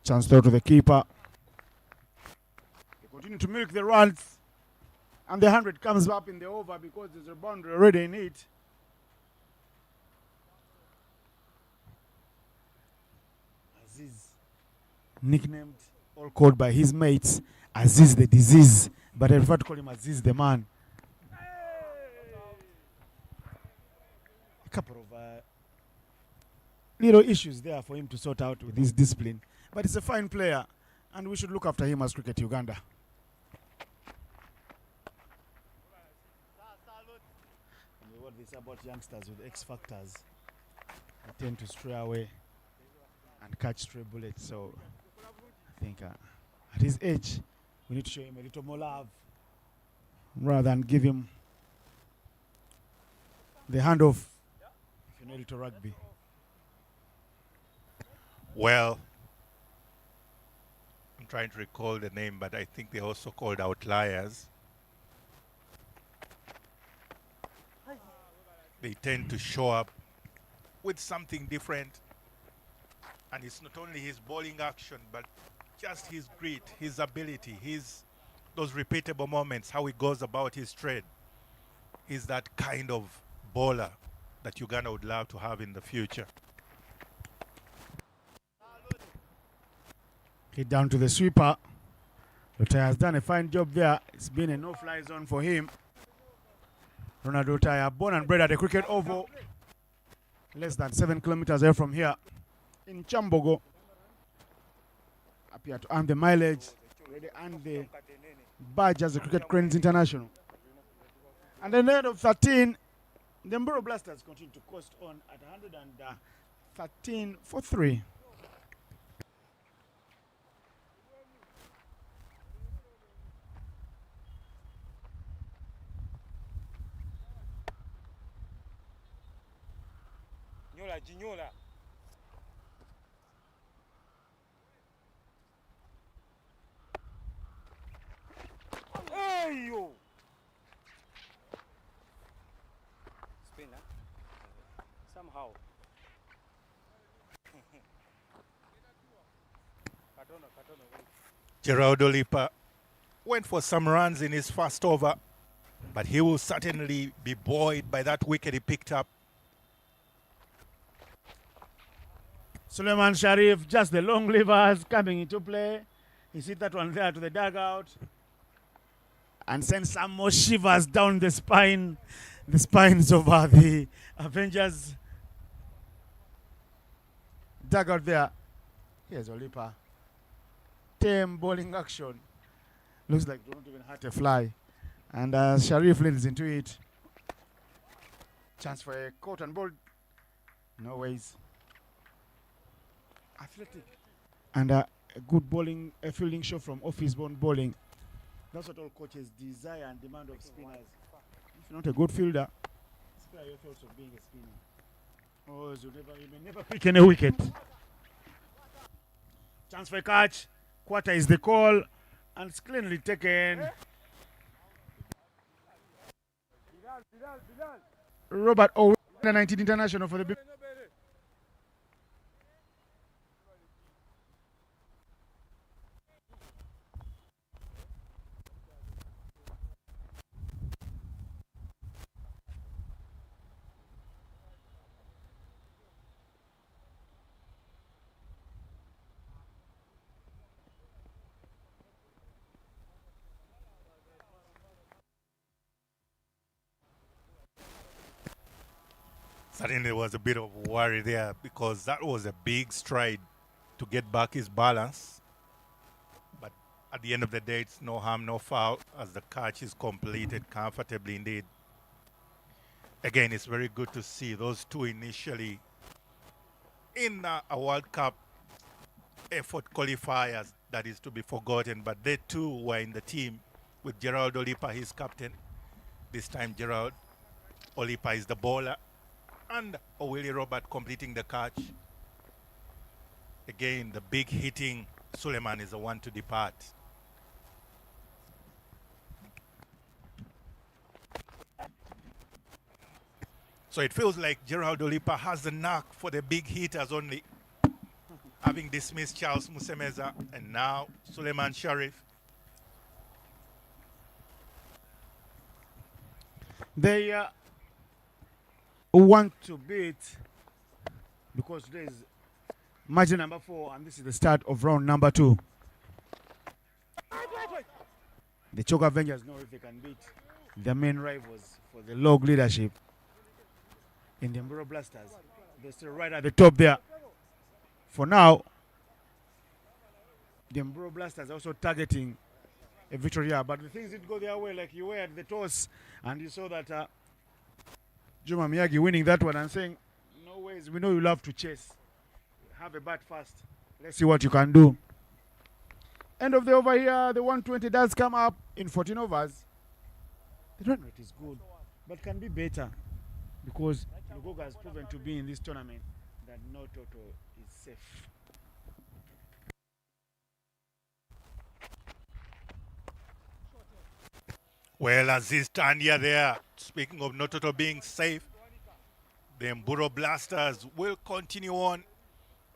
Speaker 4: Chance throw to the keeper. They continue to milk the runs, and the 100 comes up in the over because there's a boundary already in it. Aziz, nicknamed or called by his mates Aziz the disease, but I prefer to call him Aziz the man. A couple of little issues there for him to sort out with his discipline. But he's a fine player, and we should look after him as Cricket Uganda. And what they say about youngsters with X factors, they tend to stray away and catch stray bullets. So I think at his age, we need to show him a little more love rather than give him the handoff, if you know little rugby.
Speaker 2: Well, I'm trying to recall the name, but I think they're also called outliers. They tend to show up with something different. And it's not only his bowling action, but just his grit, his ability, those repeatable moments, how he goes about his trade. He's that kind of bowler that Uganda would love to have in the future.
Speaker 4: Hit down to the sweeper. Lotaya has done a fine job there. It's been a no-fly zone for him. Ronald Lotaya, born and bred at the Cricket Oval, less than 7 kilometers away from here in Chambogo. Appear to earn the mileage, already earned the badge as the Cricket Cranes International. And then at of 13, the Mburo Blasters continue to coast on at 113 for 3.
Speaker 3: Jinyola. Hey yo. Spinner. Somehow.
Speaker 2: Geraldo Lipa went for some runs in his first over, but he will certainly be buoyed by that wicket he picked up.
Speaker 4: Suleiman Sharif, just the long levers coming into play. He hit that one there to the dugout and sent some more shivers down the spines of the Avengers dugout there. Here's Olipa. Tame bowling action. Looks like they don't even hurt a fly. And Sharif leans into it. Chance for a caught and bowled. No ways. Athletic. And a good bowling, a fielding show from off-his-bone bowling. That's what all coaches desire and demand of spinners. If you're not a good fielder, spare your thoughts of being a spinner. Oh, you may never pick any wicket. Chance for a catch. Quarter is the call. And it's cleanly taken. Robert Owen The 19 international for the
Speaker 2: Certainly there was a bit of worry there because that was a big stride to get back his balance. But at the end of the day, it's no harm, no foul as the catch is completed comfortably indeed. Again, it's very good to see those two initially in a World Cup effort qualifiers that is to be forgotten, but they too were in the team with Gerald Olipa, his captain. This time Gerald Olipa is the bowler and Willie Robert completing the catch. Again, the big hitting Suleiman is the one to depart. So it feels like Gerald Olipa has the knack for the big hitters only, having dismissed Charles Musemeza and now Suleiman Sharif.
Speaker 4: They want to beat because today is match number 4 and this is the start of round number 2. The Choke Avengers know if they can beat their main rivals for the log leadership in the Mburo Blasters. They're still right at the top there. For now, the Mburo Blasters are also targeting a victory here, but the things didn't go their way. Like you were at the toss and you saw that Juma Miyagi winning that one and saying, no ways, we know you love to chase. Have a bat fast. Let's see what you can do. End of the over here, the 120 does come up in 14 overs. The run rate is good, but can be better because Lugogo has proven to be in this tournament that no total is safe.
Speaker 2: Well, Aziz Tanya there, speaking of Nototo being safe, the Mburo Blasters will continue on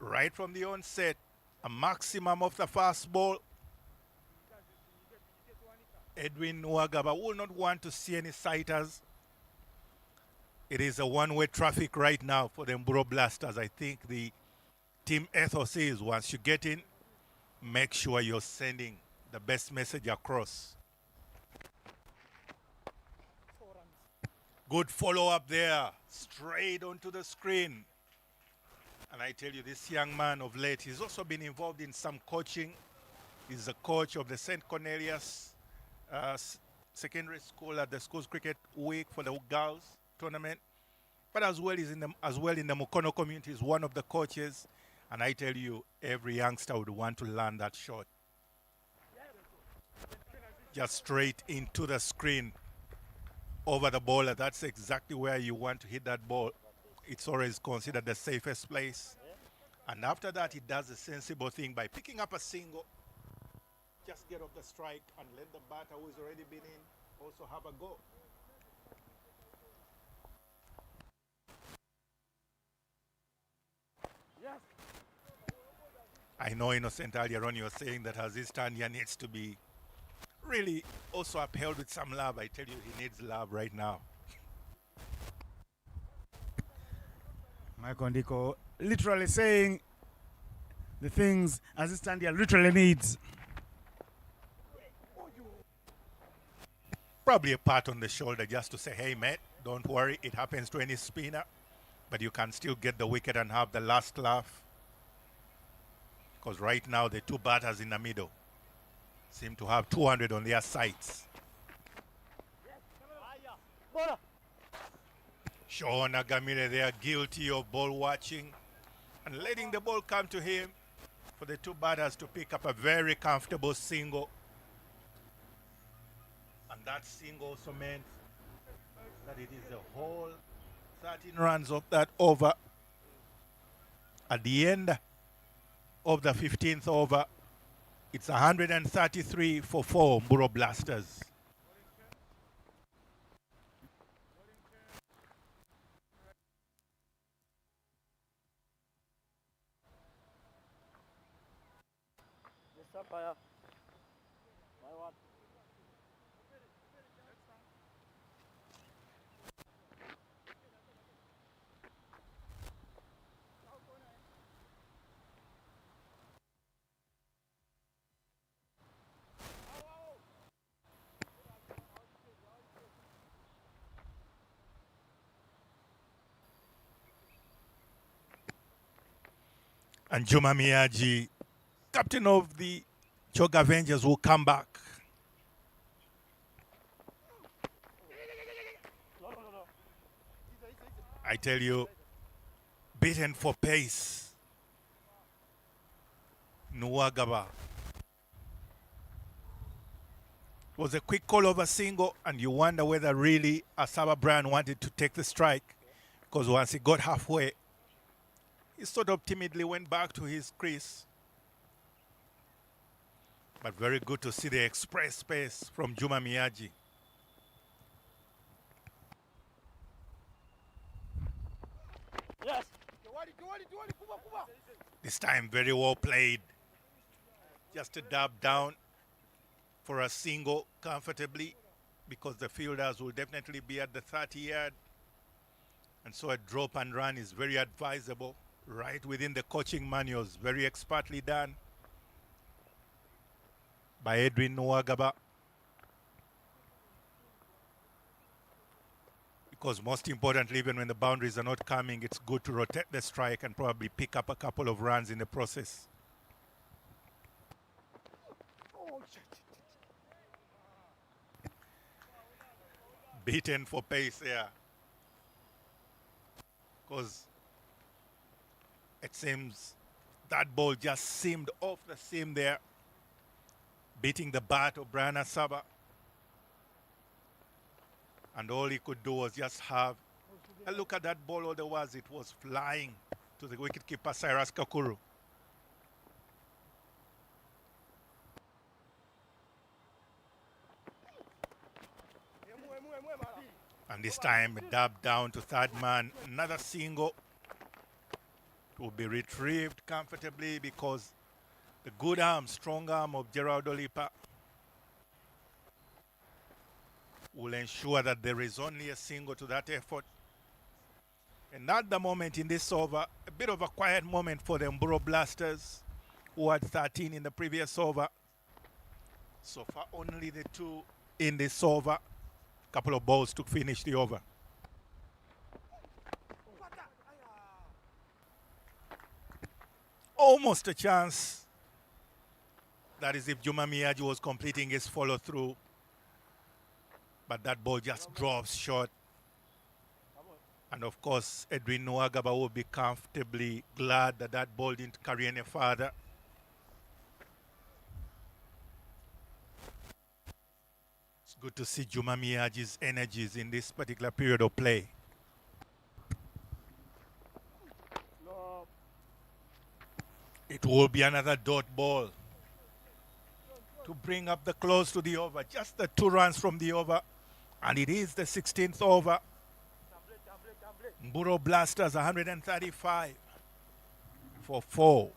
Speaker 2: right from the onset. A maximum of the fast ball. Edwin Nwagaba will not want to see any sighters. It is a one-way traffic right now for the Mburo Blasters. I think the team ethos is once you get in, make sure you're sending the best message across. Good follow-up there, straight onto the screen. And I tell you, this young man of late, he's also been involved in some coaching. He's the coach of the St. Cornelius Secondary School at the Schools Cricket Week for the girls tournament. But as well in the Mukono community, he's one of the coaches. And I tell you, every youngster would want to learn that shot. Just straight into the screen. Over the bowler, that's exactly where you want to hit that ball. It's always considered the safest place. And after that, he does a sensible thing by picking up a single. Just get off the strike and let the batter who's already been in also have a go.
Speaker 3: Yes.
Speaker 2: I know, Innocent, earlier on you were saying that Aziz Tanya needs to be really also upheld with some love. I tell you, he needs love right now.
Speaker 4: Michael Ndiko literally saying the things Aziz Tanya literally needs.
Speaker 2: Probably a pat on the shoulder just to say, hey, mate, don't worry. It happens to any spinner. But you can still get the wicket and have the last laugh. Because right now, the two batters in the middle seem to have 200 on their sights. Sean Agamile, they are guilty of ball watching and letting the ball come to him for the two batters to pick up a very comfortable single. And that single also meant that it is the whole 13 runs of that over. At the end of the 15th over, it's 133 for 4 Mburo Blasters.
Speaker 3: umpire. My one.
Speaker 2: And Juma Miyaji, captain of the Chog Avengers, will come back.
Speaker 3: No, no, no, no.
Speaker 2: I tell you, beaten for pace. Nuwagaba. It was a quick call over single, and you wonder whether really Asaba Bryan wanted to take the strike, because once he got halfway, he sort of timidly went back to his crease. But very good to see the express pace from Juma Miyaji.
Speaker 3: Yes.
Speaker 2: This time very well played. Just a dab down for a single comfortably, because the fielders will definitely be at the 30-yard. And so a drop and run is very advisable, right within the coaching manuals, very expertly done by Edwin Nwagaba. Because most importantly, even when the boundaries are not coming, it's good to rotate the strike and probably pick up a couple of runs in the process. Beaten for pace there. Because it seems that ball just seemed off the seam there, beating the bat of Brian Asaba. And all he could do was just have a look at that ball. Otherwise, it was flying to the wicketkeeper, Cyrus Kakuru. And this time, a dab down to third man. Another single will be retrieved comfortably, because the good arm, strong arm of Gerald Olipa will ensure that there is only a single to that effort. And at the moment in this over, a bit of a quiet moment for the Mburo Blasters, who had 13 in the previous over. So far, only the 2 in this over. A couple of balls to finish the over. Almost a chance. That is if Juma Miyaji was completing his follow-through. But that ball just drops short. And of course, Edwin Nwagaba will be comfortably glad that that ball didn't carry any further. It's good to see Juma Miyaji's energies in this particular period of play.
Speaker 3: No.
Speaker 2: It will be another dot ball to bring up the close to the over. Just the 2 runs from the over. And it is the 16th over. Mburo Blasters 135 for 4.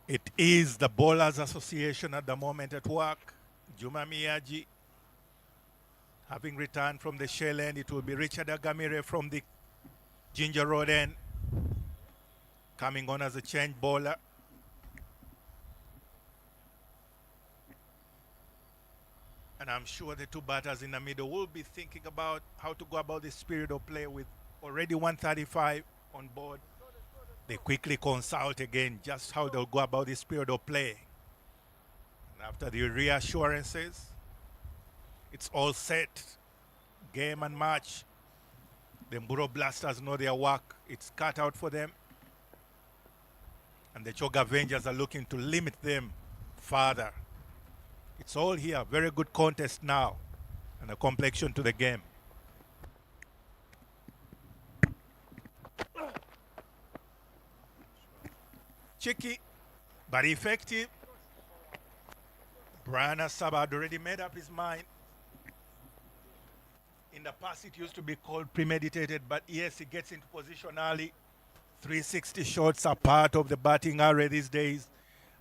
Speaker 2: It is the Bowlers Association at the moment at work. Juma Miyaji, having returned from the Shell end, it will be Richard Agamire from the Ginger Road end, coming on as a change bowler. And I'm sure the 2 batters in the middle will be thinking about how to go about this period of play with already 135 on board. They quickly consult again just how they'll go about this period of play. And after the reassurances, it's all set. Game and match. The Mburo Blasters know their work. It's cut out for them. And the Chog Avengers are looking to limit them further It's all here. Very good contest now. And a complexion to the game. Cheeky, but effective. Brian Asaba had already made up his mind. In the past, it used to be called premeditated, but yes, he gets into position early. 360 shots are part of the batting array these days,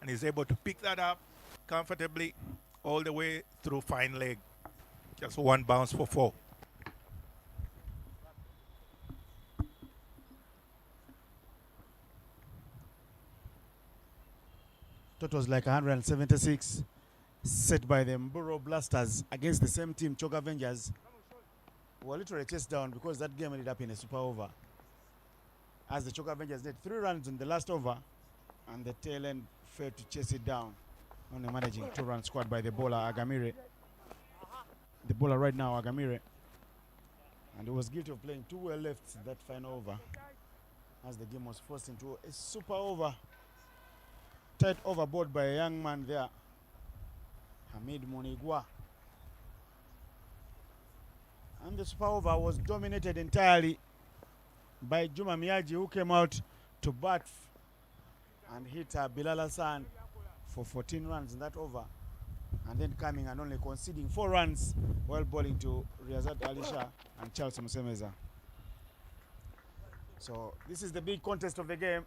Speaker 2: and he's able to pick that up comfortably all the way through fine leg. Just one bounce for 4.
Speaker 4: That was like 176 set by the Mburo Blasters against the same team, Choke Avengers. Were literally chased down because that game ended up in a super over. As the Choke Avengers did 3 runs in the last over, and the tail end failed to chase it down. Only managing 2-run squad by the bowler Agamire. The bowler right now, Agamire. And he was guilty of playing too well left that final over, as the game was forced into a super over. Tight overboard by a young man there, Hamid Monigwa. And the super over was dominated entirely by Juma Miyaji, who came out to bat and hit Bilal Hassan for 14 runs in that over, and then coming and only conceding 4 runs while bowling to Riyazat Alisha and Charles Musemeza. So this is the big contest of the game,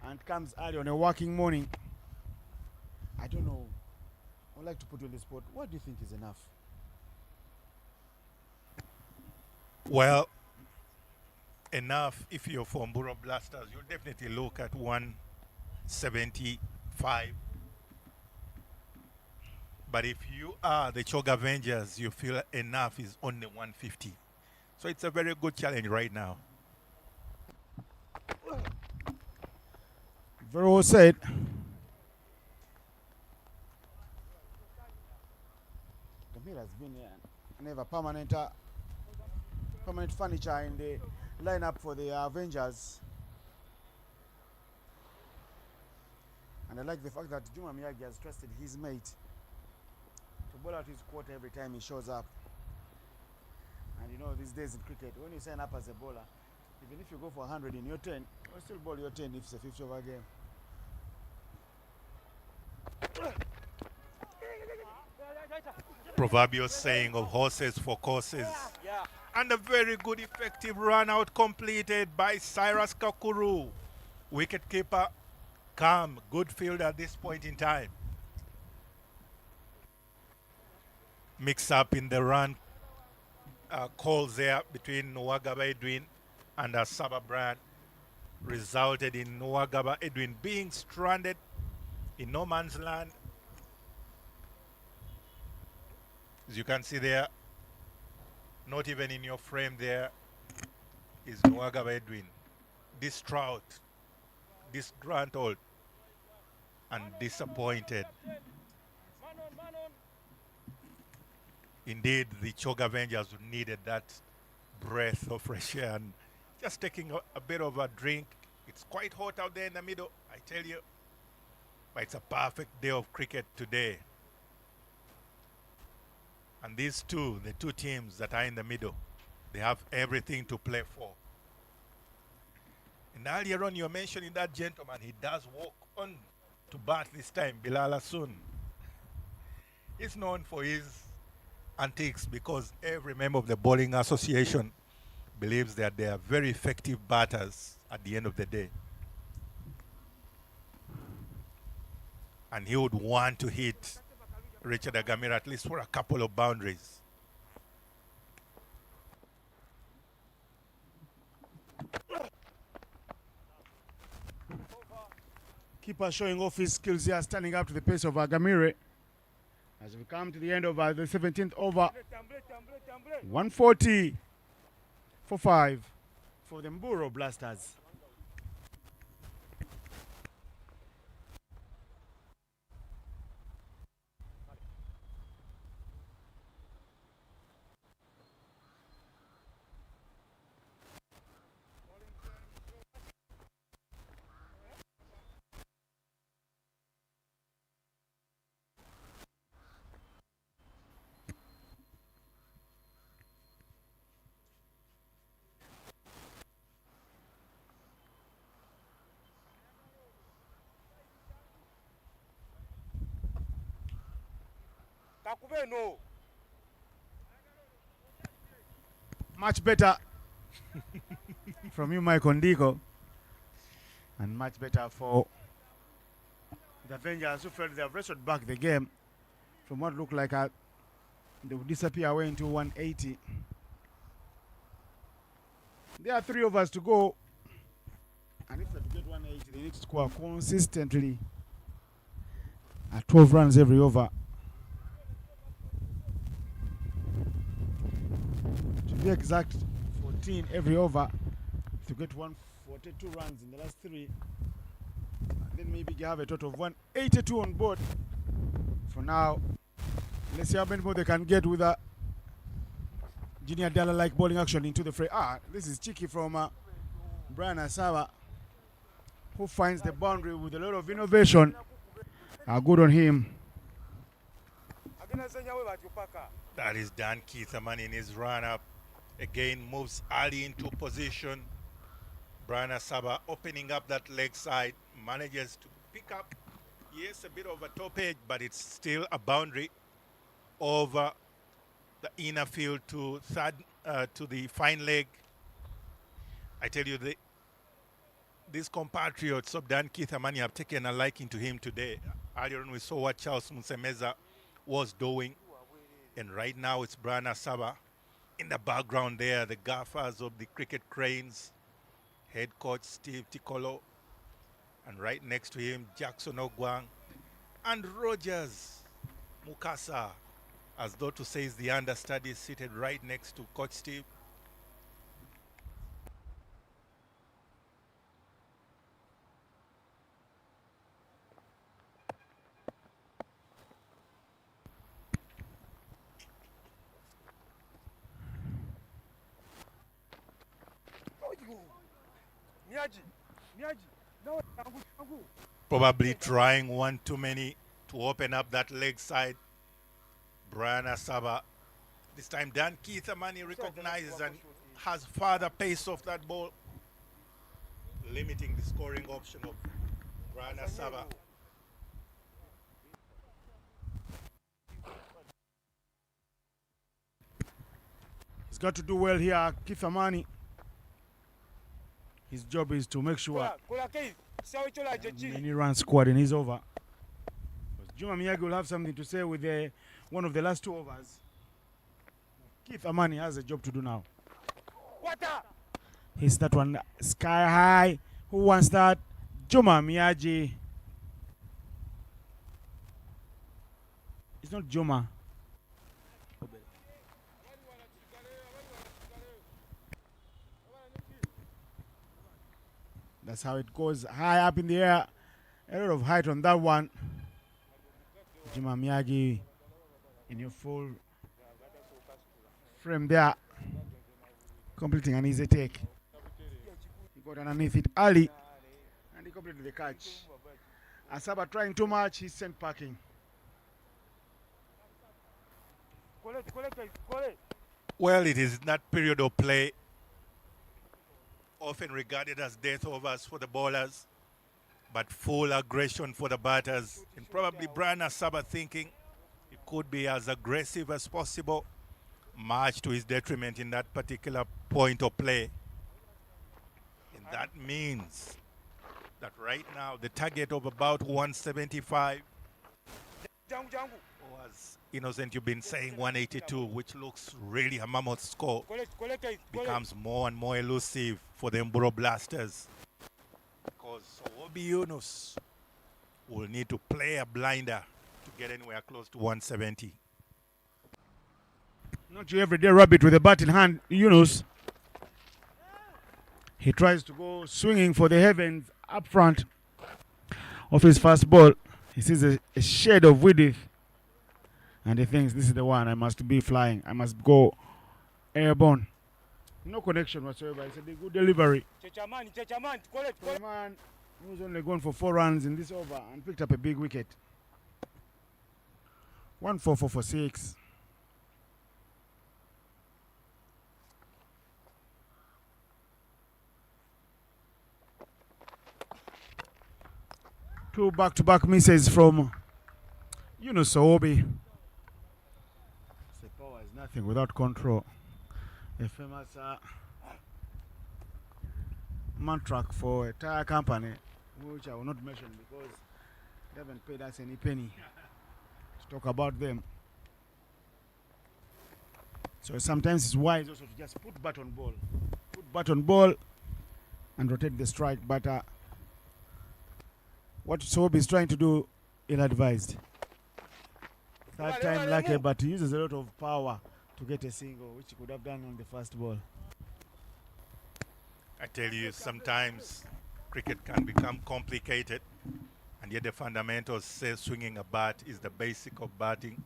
Speaker 4: and comes early on a working morning. I don't know. I would like to put you on the spot. What do you think is enough?
Speaker 2: Well, enough if you're from Mburo Blasters. You definitely look at 175. But if you are the Choke Avengers, you feel enough is only 150. So it's a very good challenge right now.
Speaker 4: Very well said. Gamira has been never permanent furniture in the lineup for the Avengers. And I like the fact that Juma Miyagi has trusted his mate to bowl out his quarter every time he shows up. And you know, these days in cricket, when you sign up as a bowler, even if you go for 100 in your 10, you'll still bowl your 10 if it's a 50 over game.
Speaker 2: Proverbial saying of horses for courses. And a very good effective run out completed by Cyrus Kakuru. Wicketkeeper, calm, good field at this point in time. Mix up in the run calls there between Nwagaba Edwin and Asaba Brand resulted in Nwagaba Edwin being stranded in no man's land. As you can see there, not even in your frame there, is Nwagaba Edwin. Distraught, disgruntled, and disappointed. Indeed, the Choke Avengers needed that breath of fresh air and just taking a bit of a drink. It's quite hot out there in the middle, I tell you. But it's a perfect day of cricket today. And these two, the two teams that are in the middle, they have everything to play for. And earlier on, you were mentioning that gentleman. He does walk on to bat this time, Bilal Hassan. He's known for his antics because every member of the Bowling Association believes that they are very effective batters at the end of the day. And he would want to hit Richard Agamira at least for a couple of boundaries.
Speaker 4: Keeper showing off his skills here, standing up to the pace of Agamire. As we come to the end of the 17th over, 140 for 5 for the Mburo Blasters.
Speaker 3: Kakube no.
Speaker 4: Much better from you, Mike Ondiko. And much better for the Avengers, who felt they have wrestled back the game from what looked like they would disappear away into 180. There are 3 overs to go. And if they get 180, they need to score consistently at 12 runs every over. To be exact, 14 every over to get 142 runs in the last 3. And then maybe you have a total of 182 on board. For now, let's see how many more they can get with a Junior Dalla-like bowling action into the fray. This is cheeky from Brian Asaba, who finds the boundary with a lot of innovation. Good on him.
Speaker 2: That is Dan Keitherman in his run-up. Again, moves early into position. Brian Asaba opening up that leg side, manages to pick up, yes, a bit of a top edge, but it's still a boundary over the inner field to the fine leg. I tell you, these compatriots of Dan Keitherman have taken a liking to him today. Earlier on, we saw what Charles Musemeza was doing, and right now it's Brian Asaba. In the background there, the gaffers of the cricket cranes, head coach Steve Tikolo, and right next to him, Jackson Ogwang, and Rogers Mukasa, as though to say is the understudy, seated right next to Coach Steve. Probably trying one too many to open up that leg side. Brian Asaba. This time Dan Keitherman recognizes and has further pace off that ball, limiting the scoring option of Brian Asaba.
Speaker 4: He's got to do well here, Keitherman. His job is to make sure many runs scored in his over. Juma Miyagi will have something to say with one of the last 2 overs. Keitherman has a job to do now. He's that one sky high. Who wants that? Juma Miyagi. It's not Juma. That's how it goes. High up in the air. A lot of height on that one. Juma Miyagi in your full frame there. Completing an easy take. He got underneath it early and he completed the catch. Asaba trying too much, he's sent packing.
Speaker 2: Well, it is that period of play often regarded as death overs for the bowlers, but full aggression for the batters. And probably Brian Asaba thinking it could be as aggressive as possible, much to his detriment in that particular point of play. And that means that right now the target of about 175 was, Innocent, you've been saying 182, which looks really a mammoth score, becomes more and more elusive for the Mburo Blasters, because Obi Yunus will need to play a blinder to get anywhere close to 170.
Speaker 4: Not your everyday rabbit with a bat in hand, Yunus. He tries to go swinging for the heavens up front of his fast ball. He sees a shade of width and he thinks, this is the one I must be flying. I must go airborne. No connection whatsoever. It's a good delivery. The man who's only gone for 4 runs in this over and picked up a big wicket. 1-4-4 for 6. Two back-to-back misses from Yunus Obi. Nothing without control. A famous mantra for a tire company, which I will not mention because they haven't paid us any penny to talk about them. So sometimes it's wise also to just put button ball and rotate the strike. But what Sobe is trying to do, ill-advised. Third time lucky, but he uses a lot of power to get a single, which he could have done on the first ball.
Speaker 2: I tell you, sometimes cricket can become complicated, and yet the fundamentals say swinging a bat is the basic of batting.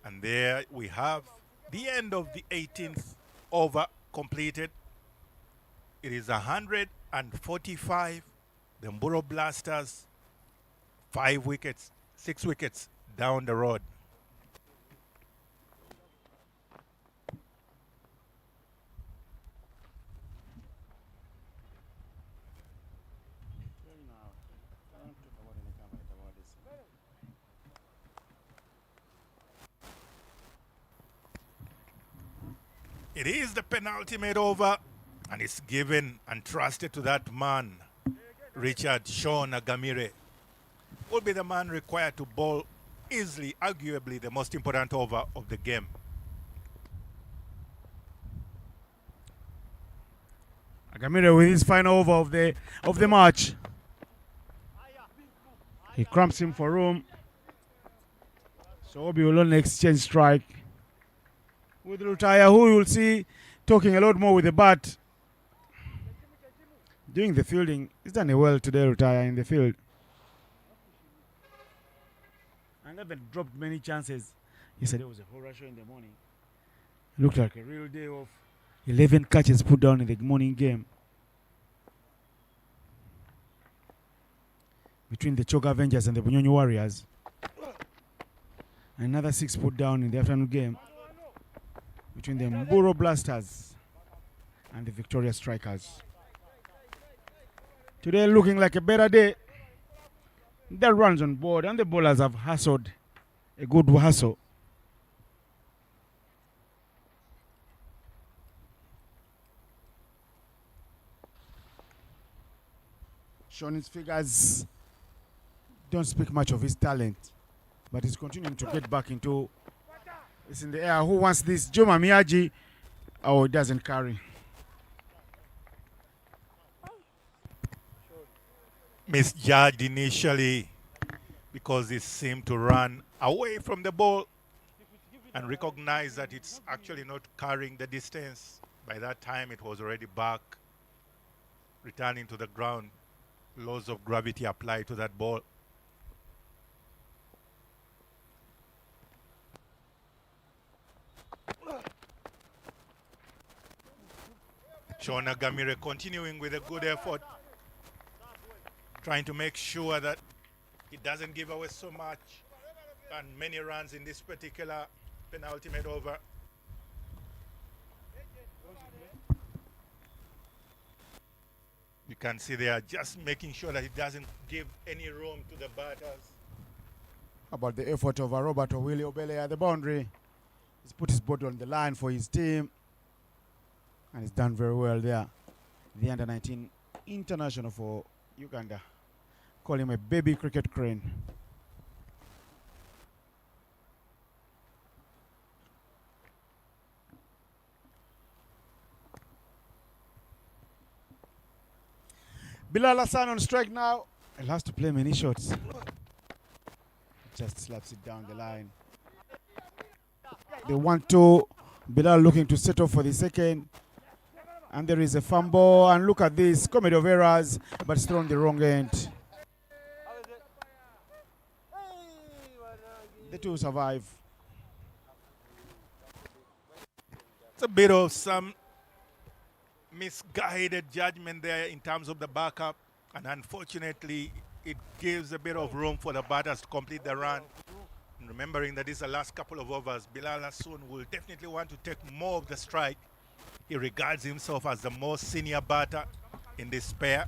Speaker 2: And there we have the end of the 18th over completed. It is 145. The Mburo Blasters, 5 wickets, 6 wickets down the road. It is the penultimate over, and it's given and trusted to that man, Richard Sean Agamire. Will be the man required to bowl easily, arguably the most important over of the game.
Speaker 4: Agamire with his final over of the match. He cramps him for room. So Obi will only exchange strike with Lutaya, who you will see talking a lot more with the bat. Doing the fielding, he's done well today, Lutaya, in the field. And haven't dropped many chances. Yesterday was a horror show in the morning. It looked like a real day of 11 catches put down in the morning game. Between the Choke Avengers and the Bunyonyi Warriors. Another 6 put down in the afternoon game between the Mburo Blasters and the Victoria Strikers. Today looking like a better day. The runs on board and the bowlers have hustled a good hustle. Sean's figures don't speak much of his talent, but he's continuing to get back into. It's in the air. Who wants this? Juma Miyaji. Oh, it doesn't carry.
Speaker 2: Misjudged initially because it seemed to run away from the ball and recognized that it's actually not carrying the distance. By that time, it was already back, returning to the ground. Laws of gravity apply to that ball. Sean Agamire continuing with a good effort, trying to make sure that he doesn't give away so much and many runs in this particular penultimate over. You can see they are just making sure that he doesn't give any room to the batters.
Speaker 4: How about the effort of Roberto Willie Obele at the boundary? He's put his body on the line for his team. And he's done very well there. The under-19 international for Uganda. Call him a baby cricket crane. Bilal Hassan on strike now. He'll have to play many shots. Just slaps it down the line. They want to. Bilal looking to settle for the second. And there is a fumble. And look at this. Comedy of errors. But it's thrown the wrong end. The two survive.
Speaker 2: It's a bit of some misguided judgment there in terms of the backup. And unfortunately, it gives a bit of room for the batters to complete the run. And remembering that this is the last couple of overs, Bilal Hassan will definitely want to take more of the strike. He regards himself as the most senior batter in this pair.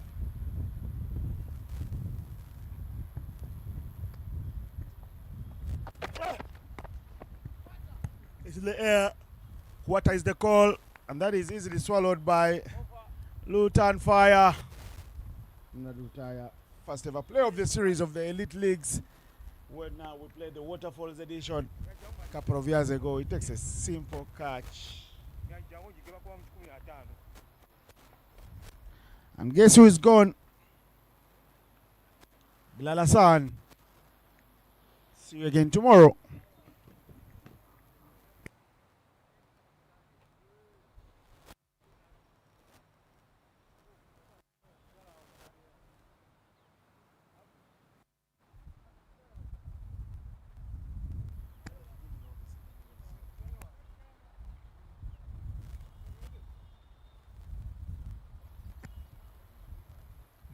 Speaker 4: This in the air. What is the call? And that is easily swallowed by Luton Fire. First ever play of the series of the Elite Leagues. When now we played the Waterfalls edition a couple of years ago. It takes a simple catch. And guess who is gone? Bilal Hassan. See you again tomorrow.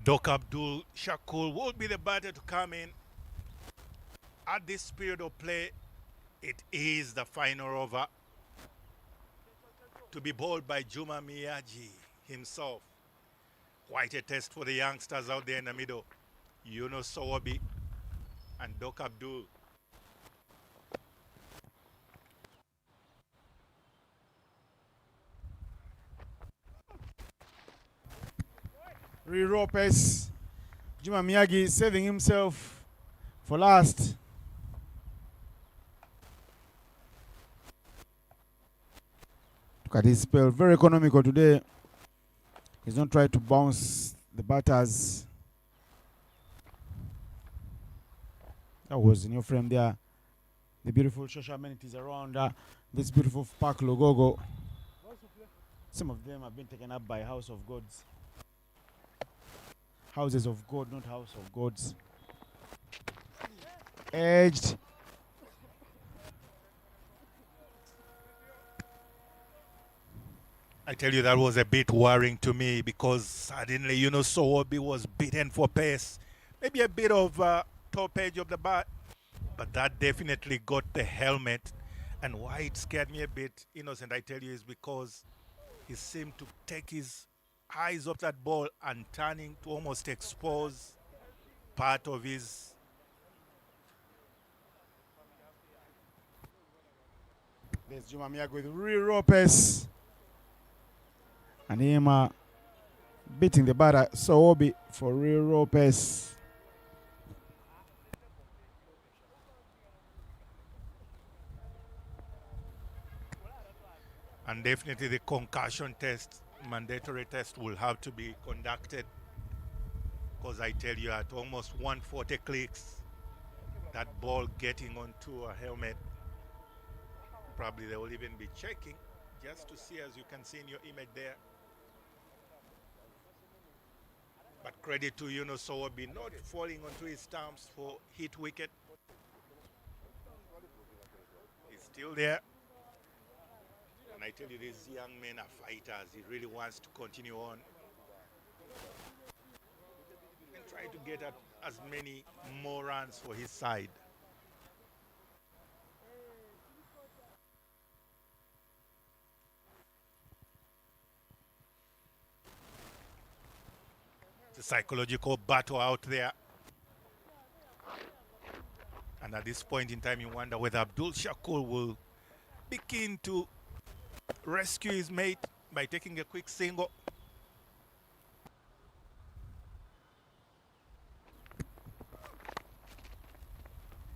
Speaker 2: Doc Abdul Shakur will be the batter to come in. At this period of play, it is the final over to be bowled by Juma Miyaji himself. Quite a test for the youngsters out there in the middle. Yunus Sowabi and Doc Abdul.
Speaker 4: Ropes. Juma Miyagi saving himself for last. Look at his spell. Very economical today. He's not trying to bounce the batters. That was in your frame there. The beautiful social amenities around this beautiful park Lugogo. Some of them have been taken up by House of Gods. Houses of God, not House of Gods. Edged.
Speaker 2: I tell you, that was a bit worrying to me because suddenly, Sowabi was beaten for pace. Maybe a bit of top edge of the bat, but that definitely got the helmet. And why it scared me a bit, Innocent, I tell you, is because he seemed to take his eyes off that ball and turning to almost expose part of his.
Speaker 4: There's Juma Miyagi with Ropes. And him beating the batter Sowabi for Ropes.
Speaker 2: And definitely the concussion test, mandatory test, will have to be conducted. Because I tell you, at almost 140 clicks, that ball getting onto a helmet, probably they will even be checking just to see, as you can see in your image there. But credit to Sowabi not falling onto his stumps for hit wicket. He's still there. And I tell you, these young men are fighters. He really wants to continue on and try to get at as many more runs for his side. It's a psychological battle out there. And at this point in time, you wonder whether Abdul Shakur will be keen to rescue his mate by taking a quick single.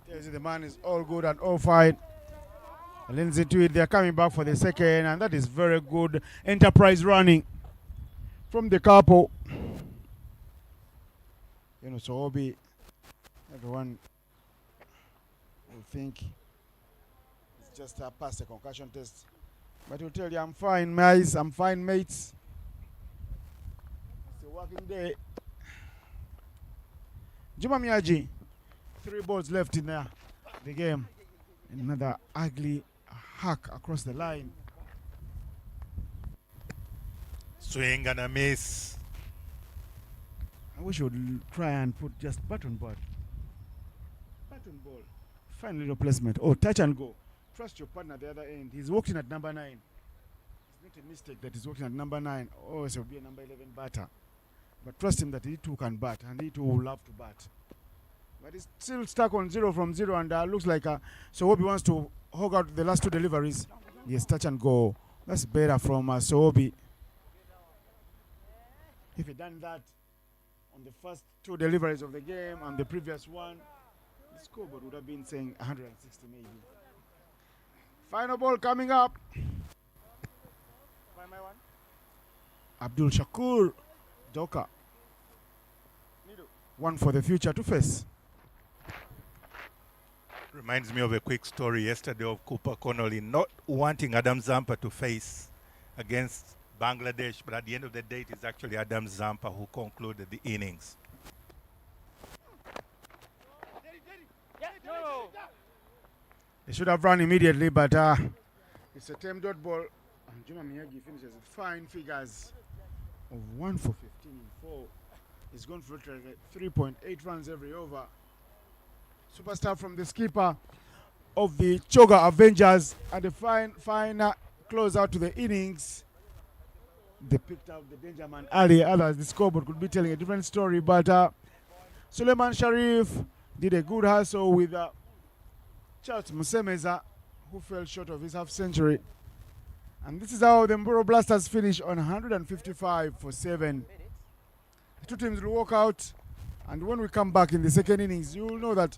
Speaker 4: Tells you the man is all good and all fine. Lindsay to it, they're coming back for the second, and that is very good enterprise running from the couple. Sowabi, everyone will think it's just past the concussion test. But he'll tell you, I'm fine, mates. I'm fine, mates. It's a working day. Juma Miyaji, 3 balls left in the game. Another ugly hack across the line.
Speaker 2: Swing and a miss.
Speaker 4: I wish you would try and put just button ball. Button ball. Fine little placement. Oh, touch and go. Trust your partner at the other end. He's walking at number 9. It's not a mistake that he's walking at number 9. Oh, it will be a number 11 batter. But trust him that he too can bat, and he too will love to bat. But it's still stuck on 0 from 0, and looks like Sohobi wants to hog out the last two deliveries. Yes, touch and go. That's better from Sohobi. If he done that on the first two deliveries of the game and the previous one, the scoreboard would have been saying 160 maybe. Final ball coming up. Abdul Shakur Doka. One for the future to face.
Speaker 2: Reminds me of a quick story yesterday of Cooper Connolly not wanting Adam Zampa to face against Bangladesh, but at the end of the day, it is actually Adam Zampa who concluded the innings.
Speaker 4: They should have run immediately, but it's a 10 dot ball. And Juma Miyagi finishes with fine figures of 1 for 15 in 4. He's gone for 3.8 runs every over. Superstar from the skipper of the Choga Avengers, and a fine close out to the innings. They picked out the danger man early. Others, the scoreboard could be telling a different story, but Suleiman Sharif did a good hustle with Charles Musemeza, who fell short of his half century. And this is how the Mburo Blasters finish on 155 for 7. The two teams will walk out, and when we come back in the second innings, you will know that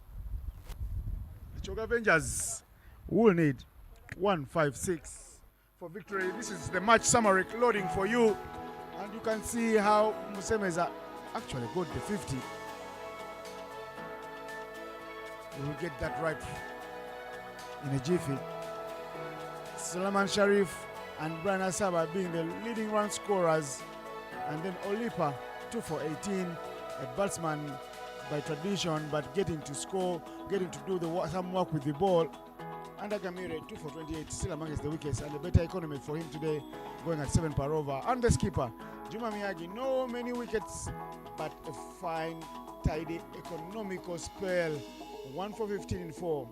Speaker 4: the Choga Avengers will need 156 for victory. This is the match summary loading for you, and you can see how Musemeza actually got the 50. We will get that right in a jiffy. Suleiman Sharif and Brian Asaba being the leading run scorers, and then Olipa 2 for 18, a batsman by tradition, but getting to score, getting to do some work with the ball. And Agamire 2 for 28, still amongst the wickets, and a better economy for him today, going at 7 per over. And the skipper Juma Miyagi, no many wickets, but a fine, tidy, economical spell. 1 for 15 in 4.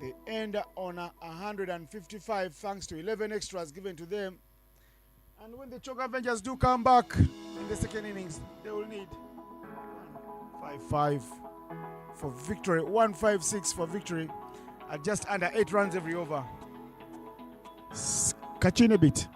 Speaker 4: They end on 155 thanks to 11 extras given to them. And when the Choga Avengers do come back in the second innings, they will need 155 for victory, 156 for victory, at just under 8 runs every over. Catching a bit.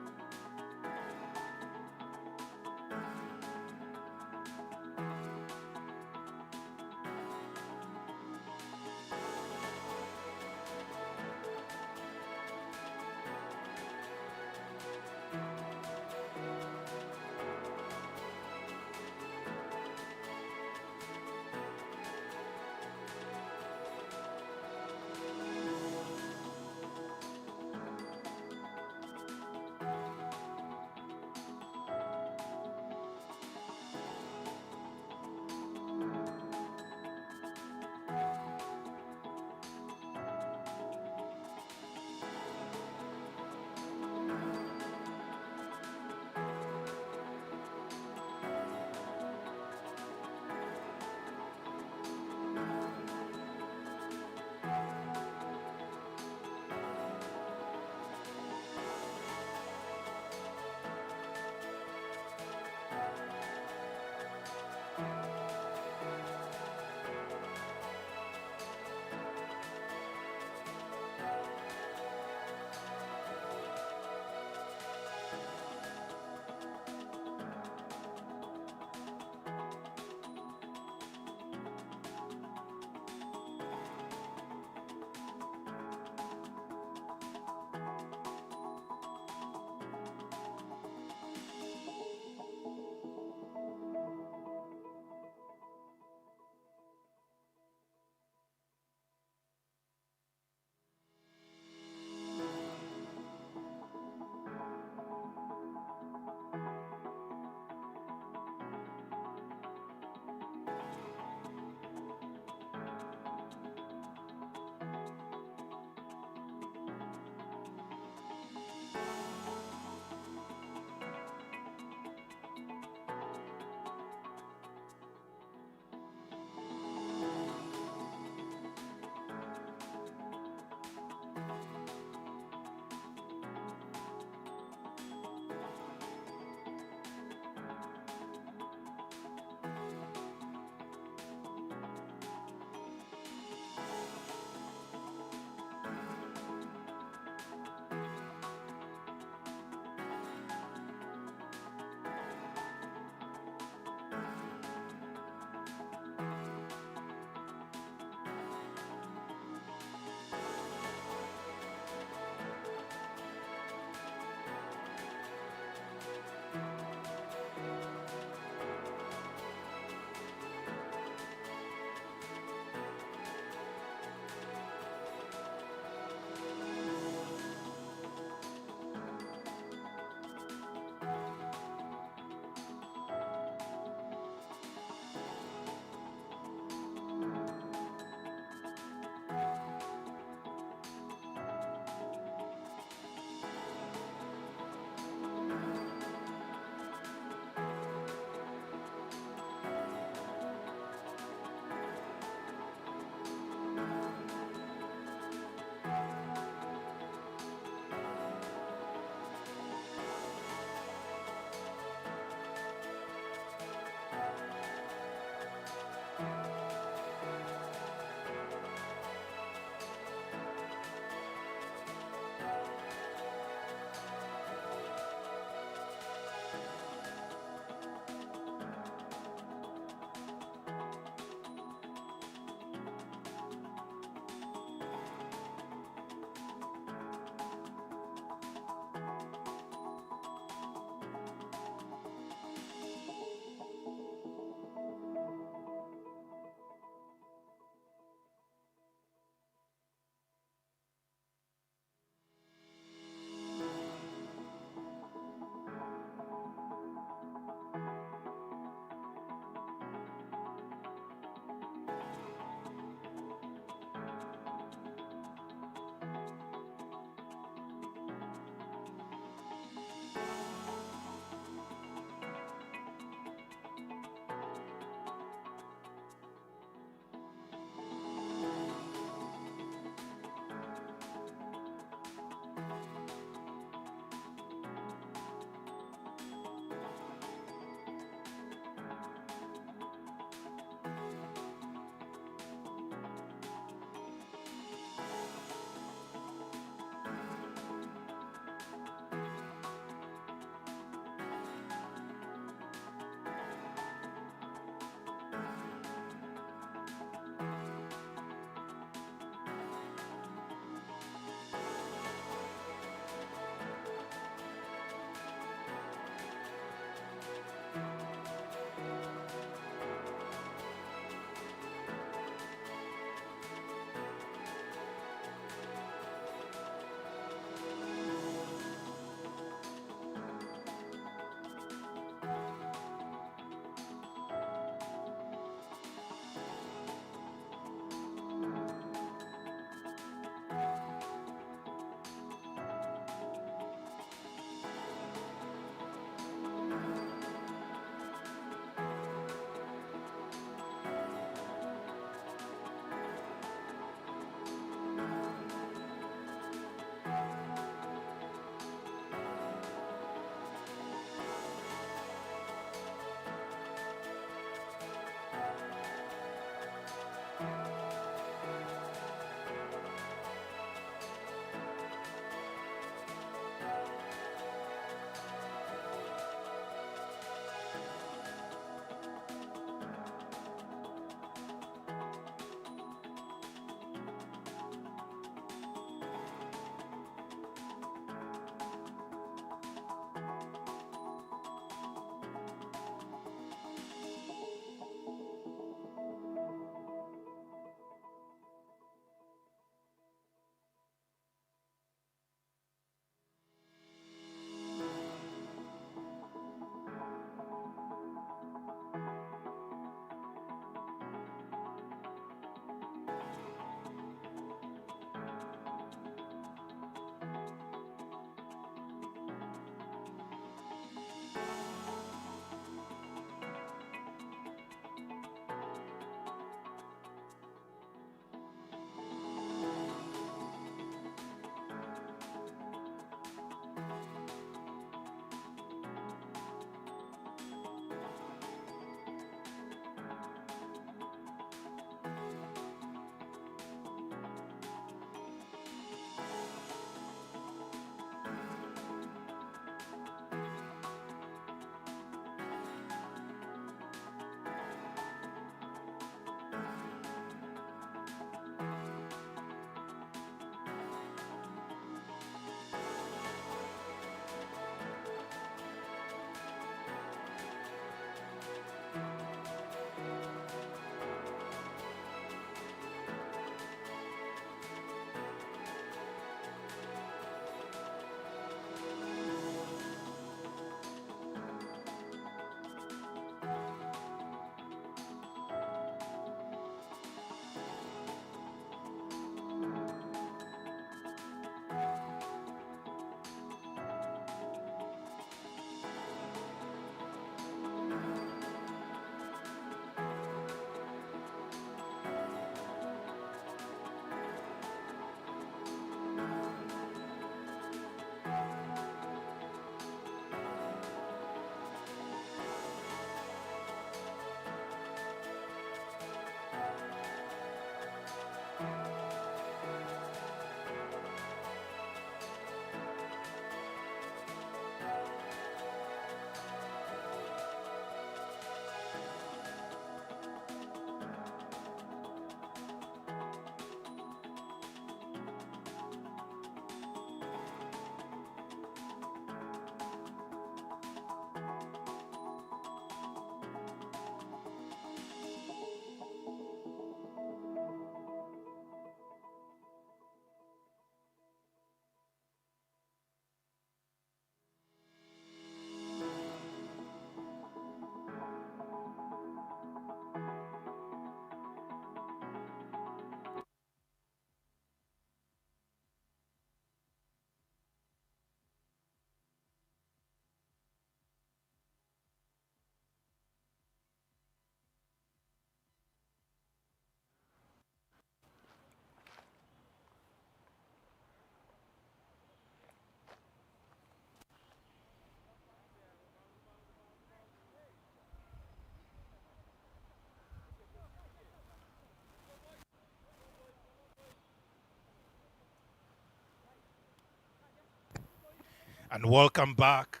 Speaker 2: And welcome back.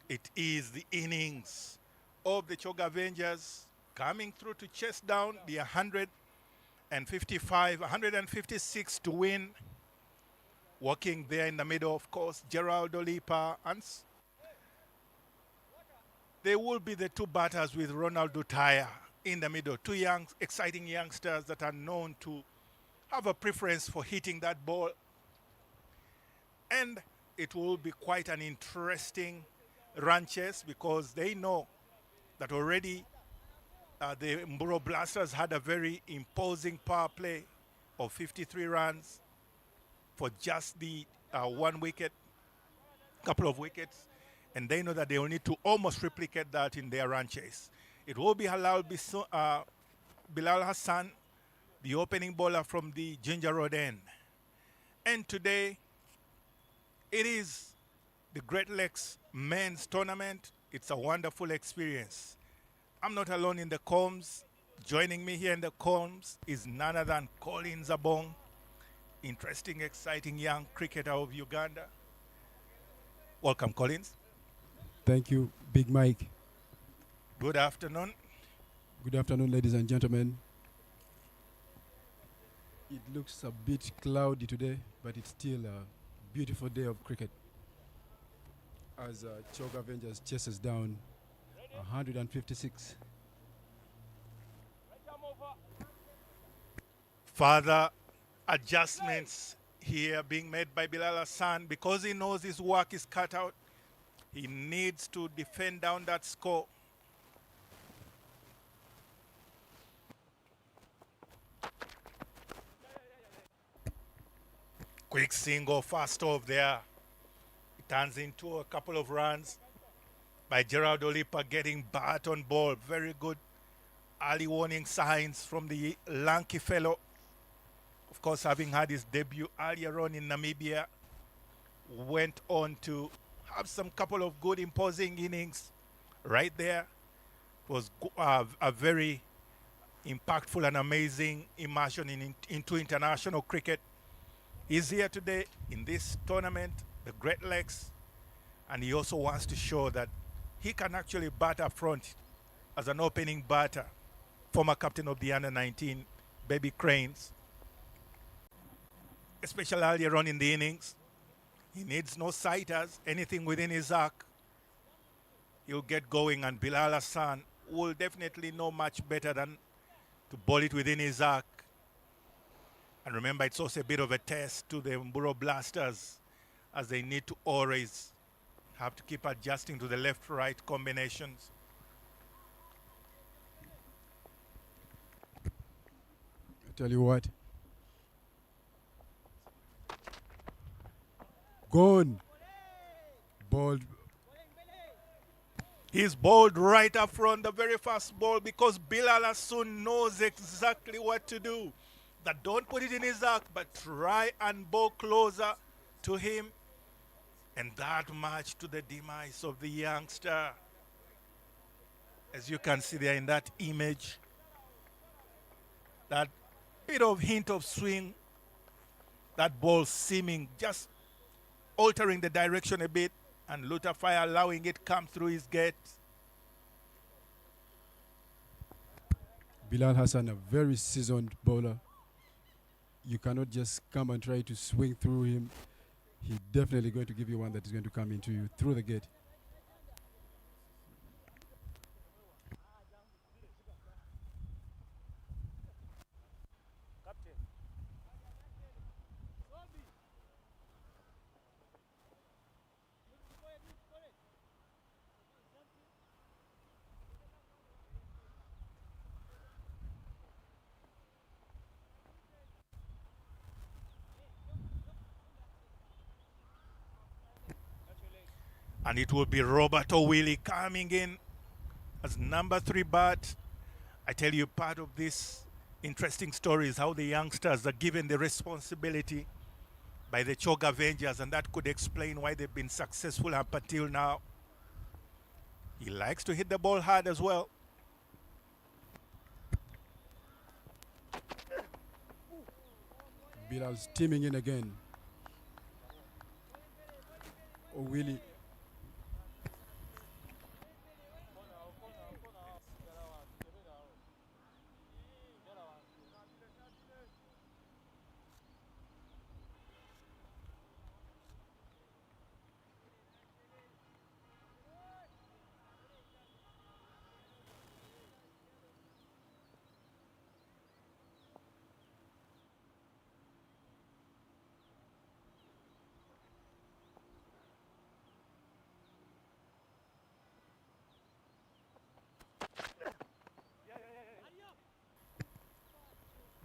Speaker 2: It is the innings of the Choga Avengers coming through to chase down the 155, 156 to win. Walking there in the middle, of course, Gerald Olipa. And they will be the two batters with Ronald Dutaya in the middle. Two young, exciting youngsters that are known to have a preference for hitting that ball. And it will be quite an interesting run chase because they know that already the Mburo Blasters had a very imposing power play of 53 runs for just the one wicket, couple of wickets, and they know that they will need to almost replicate that in their run chase. It will be Bilal Hassan, the opening bowler from the Ginger Road end. And today, it is the Great Lakes Men's Tournament. It's a wonderful experience. I'm not alone in the comms. Joining me here in the comms is none other than Colin Zabong, interesting, exciting young cricketer of Uganda. Welcome, Collins.
Speaker 5: Thank you, Big Mike.
Speaker 2: Good afternoon.
Speaker 5: Good afternoon, ladies and gentlemen. It looks a bit cloudy today, but it's still a beautiful day of cricket as Choga Avengers chases down 156.
Speaker 2: Further adjustments here being made by Bilal Hassan because he knows his work is cut out. He needs to defend down that score. Quick single, fast off there. It turns into a couple of runs by Gerald Olipa getting bat on ball. Very good early warning signs from the lanky fellow. Of course, having had his debut earlier on in Namibia, went on to have some couple of good imposing innings right there. It was a very impactful and amazing immersion into international cricket. He's here today in this tournament, the Great Lakes, and he also wants to show that he can actually bat up front as an opening batter. Former captain of the under-19 Baby Cranes. Especially earlier on in the innings, he needs no sighters, anything within his arc. He'll get going, and Bilal Hassan will definitely know much better than to bowl it within his arc. And remember, it's also a bit of a test to the Mburo Blasters as they need to always have to keep adjusting to the left-right combinations.
Speaker 5: I tell you what. Gone. Balled.
Speaker 2: He's bowled right up front, the very first ball, because Bilal Hassan knows exactly what to do. That don't put it in his arc, but try and bowl closer to him. And that much to the demise of the youngster. As you can see there in that image, that bit of hint of swing, that ball seeming just altering the direction a bit, and Lutafire allowing it come through his gate.
Speaker 5: Bilal Hassan, a very seasoned bowler. You cannot just come and try to swing through him. He's definitely going to give you one that is going to come into you through the gate.
Speaker 2: And it will be Roberto Willie coming in as number 3 bat. I tell you, part of this interesting story is how the youngsters are given the responsibility by the Choga Avengers, and that could explain why they've been successful up until now. He likes to hit the ball hard as well.
Speaker 5: Bilal's teaming in again. Willie.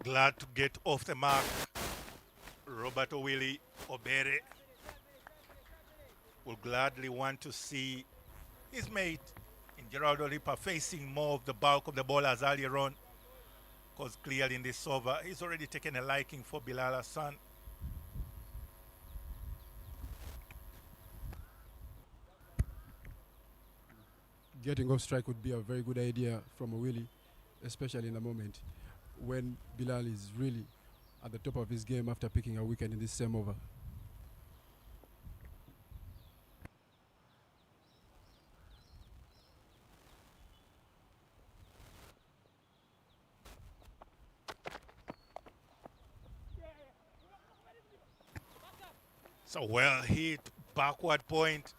Speaker 2: Glad to get off the mark. Roberto Willie Obere will gladly want to see his mate in Geraldo Lipa facing more of the bulk of the ball as earlier on, because clearly in this over, he's already taken a liking for Bilal Hassan.
Speaker 5: Getting off strike would be a very good idea from a Willie, especially in a moment when Bilal is really at the top of his game after picking a wicket in this same over.
Speaker 2: So well hit, backward point.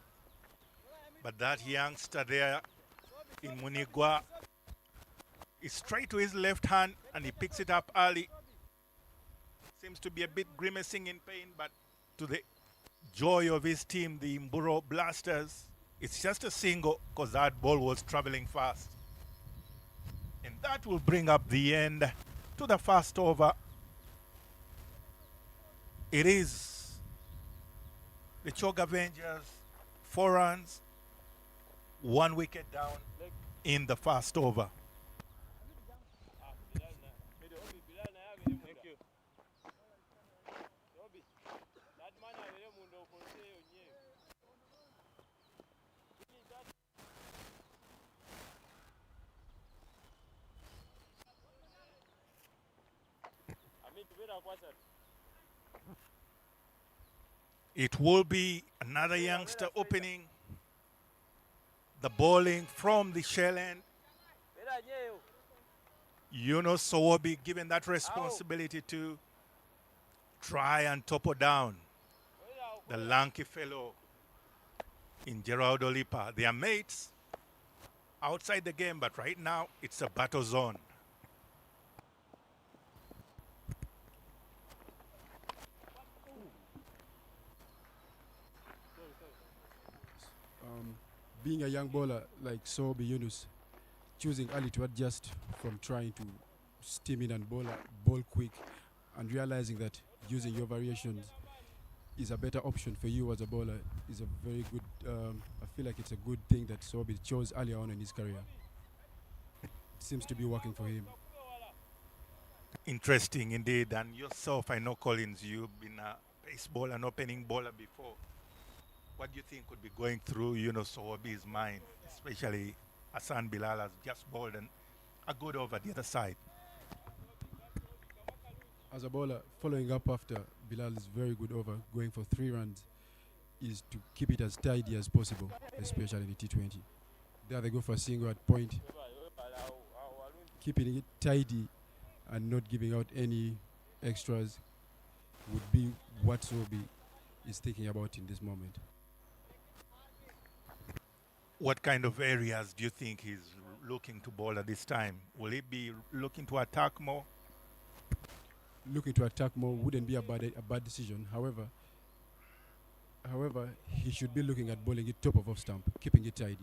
Speaker 2: But that youngster there in Munigwa is straight to his left hand and he picks it up early. Seems to be a bit grimacing in pain, but to the joy of his team, the Mburo Blasters, it's just a single because that ball was traveling fast. And that will bring up the end to the first over. It is the Chog Avengers, 4 runs, 1 wicket down in the first over. It will be another youngster opening the bowling from the shell end. Yunus Sowobi given that responsibility to try and topple down the lanky fellow in Geraldo Lipa. They are mates outside the game, but right now it's a battle zone.
Speaker 5: Being a young bowler like Sobi Yunus, choosing early to adjust from trying to steam in and bowl quick, and realizing that using your variations is a better option for you as a bowler is a very good, I feel like it's a good thing that Sobi chose earlier on in his career. It seems to be working for him.
Speaker 2: Interesting indeed. And yourself, I know, Collins, you've been a pace bowler, an opening bowler before. What do you think could be going through Yunus Sowobi's mind, especially Hassan Bilal has just bowled and a good over the other side?
Speaker 5: As a bowler, following up after Bilal's very good over, going for 3 runs, is to keep it as tidy as possible, especially in the T20. There they go for a single at point. Keeping it tidy and not giving out any extras would be what Sobi is thinking about in this moment.
Speaker 2: What kind of areas do you think he's looking to bowl at this time? Will he be looking to attack more?
Speaker 5: Looking to attack more wouldn't be a bad decision. However, he should be looking at bowling it top of off stump, keeping it tidy.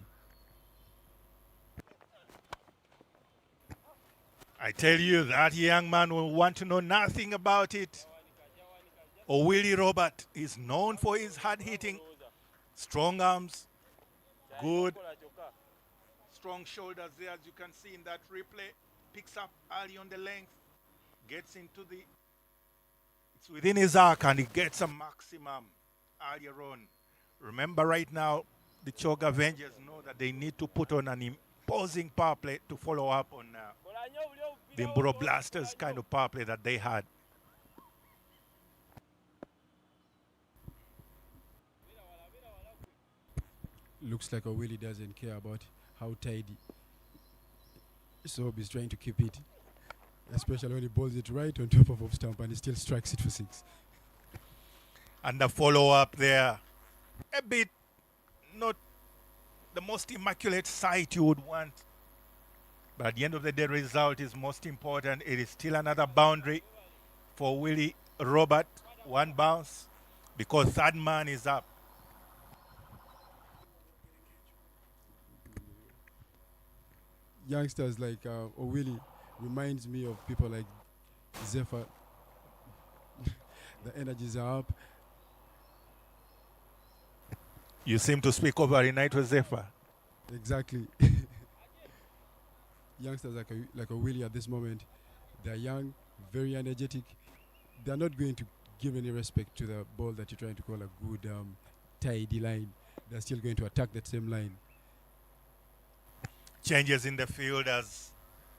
Speaker 2: I tell you, that young man will want to know nothing about it. Willie Robert is known for his hard hitting, strong arms, good, strong shoulders there, as you can see in that replay. Picks up early on the length, gets into it's within his arc, and he gets a maximum earlier on. Remember, right now, the Chog Avengers know that they need to put on an imposing power play to follow up on the Mburo Blasters kind of power play that they had.
Speaker 5: Looks like Willie doesn't care about how tidy Sob is trying to keep it, especially when he balls it right on top of off stump and he still strikes it for 6.
Speaker 2: And the follow-up there, a bit not the most immaculate sight you would want. But at the end of the day, result is most important. It is still another boundary for Willie Robert. One bounce because third man is up.
Speaker 5: Youngsters like Willie reminds me of people like Zephyr. The energies are up.
Speaker 2: You seem to speak over a night with Zephyr.
Speaker 5: Exactly. Youngsters like a Willie at this moment, they're young, very energetic. They're not going to give any respect to the ball that you're trying to call a good tidy line. They're still going to attack that same line.
Speaker 2: Changes in the field as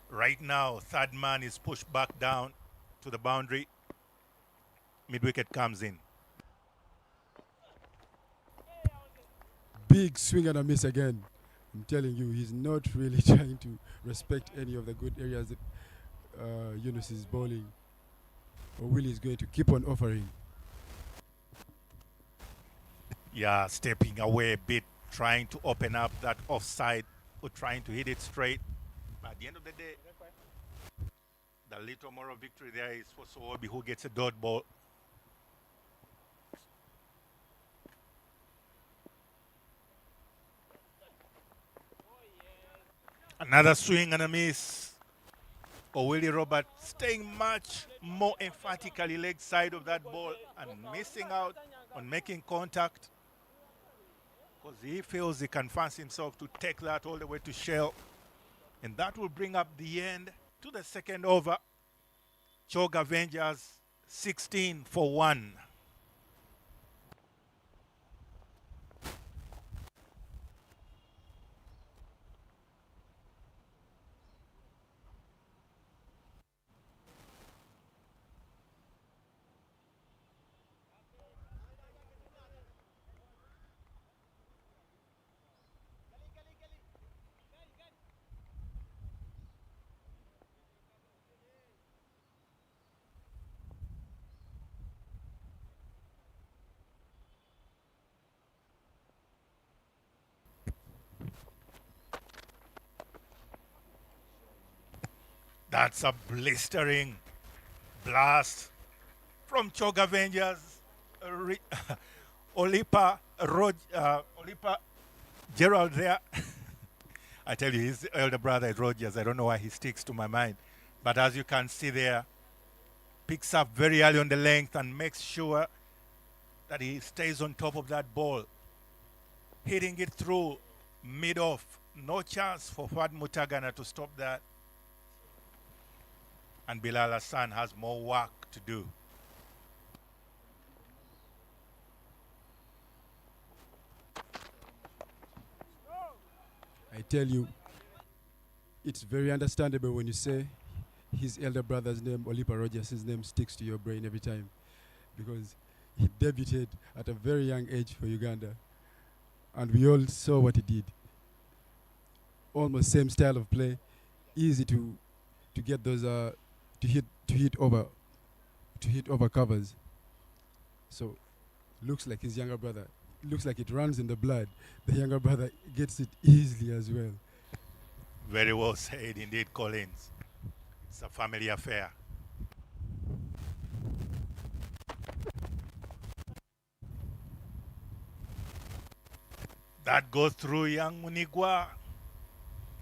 Speaker 2: right now third man is pushed back down to the boundary. Mid-wicket comes in.
Speaker 5: Big swing and a miss again. I'm telling you, he's not really trying to respect any of the good areas that Yunus is bowling. Or Willie is going to keep on offering.
Speaker 2: Yeah, stepping away a bit, trying to open up that offside or trying to hit it straight. But at the end of the day, the little moral victory there is for Sowobi, who gets a dot ball. Another swing and a miss. Willie Robert staying much more emphatically leg side of that ball and missing out on making contact because he feels he can fancy himself to take that all the way to shell. And that will bring up the end to the second over. Chog Avengers 16 for 1. That's a blistering blast from Chog Avengers. Olipa Gerald there. I tell you, his elder brother is Rogers. I don't know why he sticks to my mind. But as you can see there, picks up very early on the length and makes sure that he stays on top of that ball. Hitting it through mid-off. No chance for Fad Mutagana to stop that. And Bilal Hassan has more work to do.
Speaker 5: I tell you, it's very understandable when you say his elder brother's name, Olipa Rogers, his name sticks to your brain every time because he debuted at a very young age for Uganda. And we all saw what he did. Almost same style of play, easy to get those to hit over covers. So looks like his younger brother. Looks like it runs in the blood. The younger brother gets it easily as well.
Speaker 2: Very well said indeed, Collins. It's a family affair. That goes through young Munigwa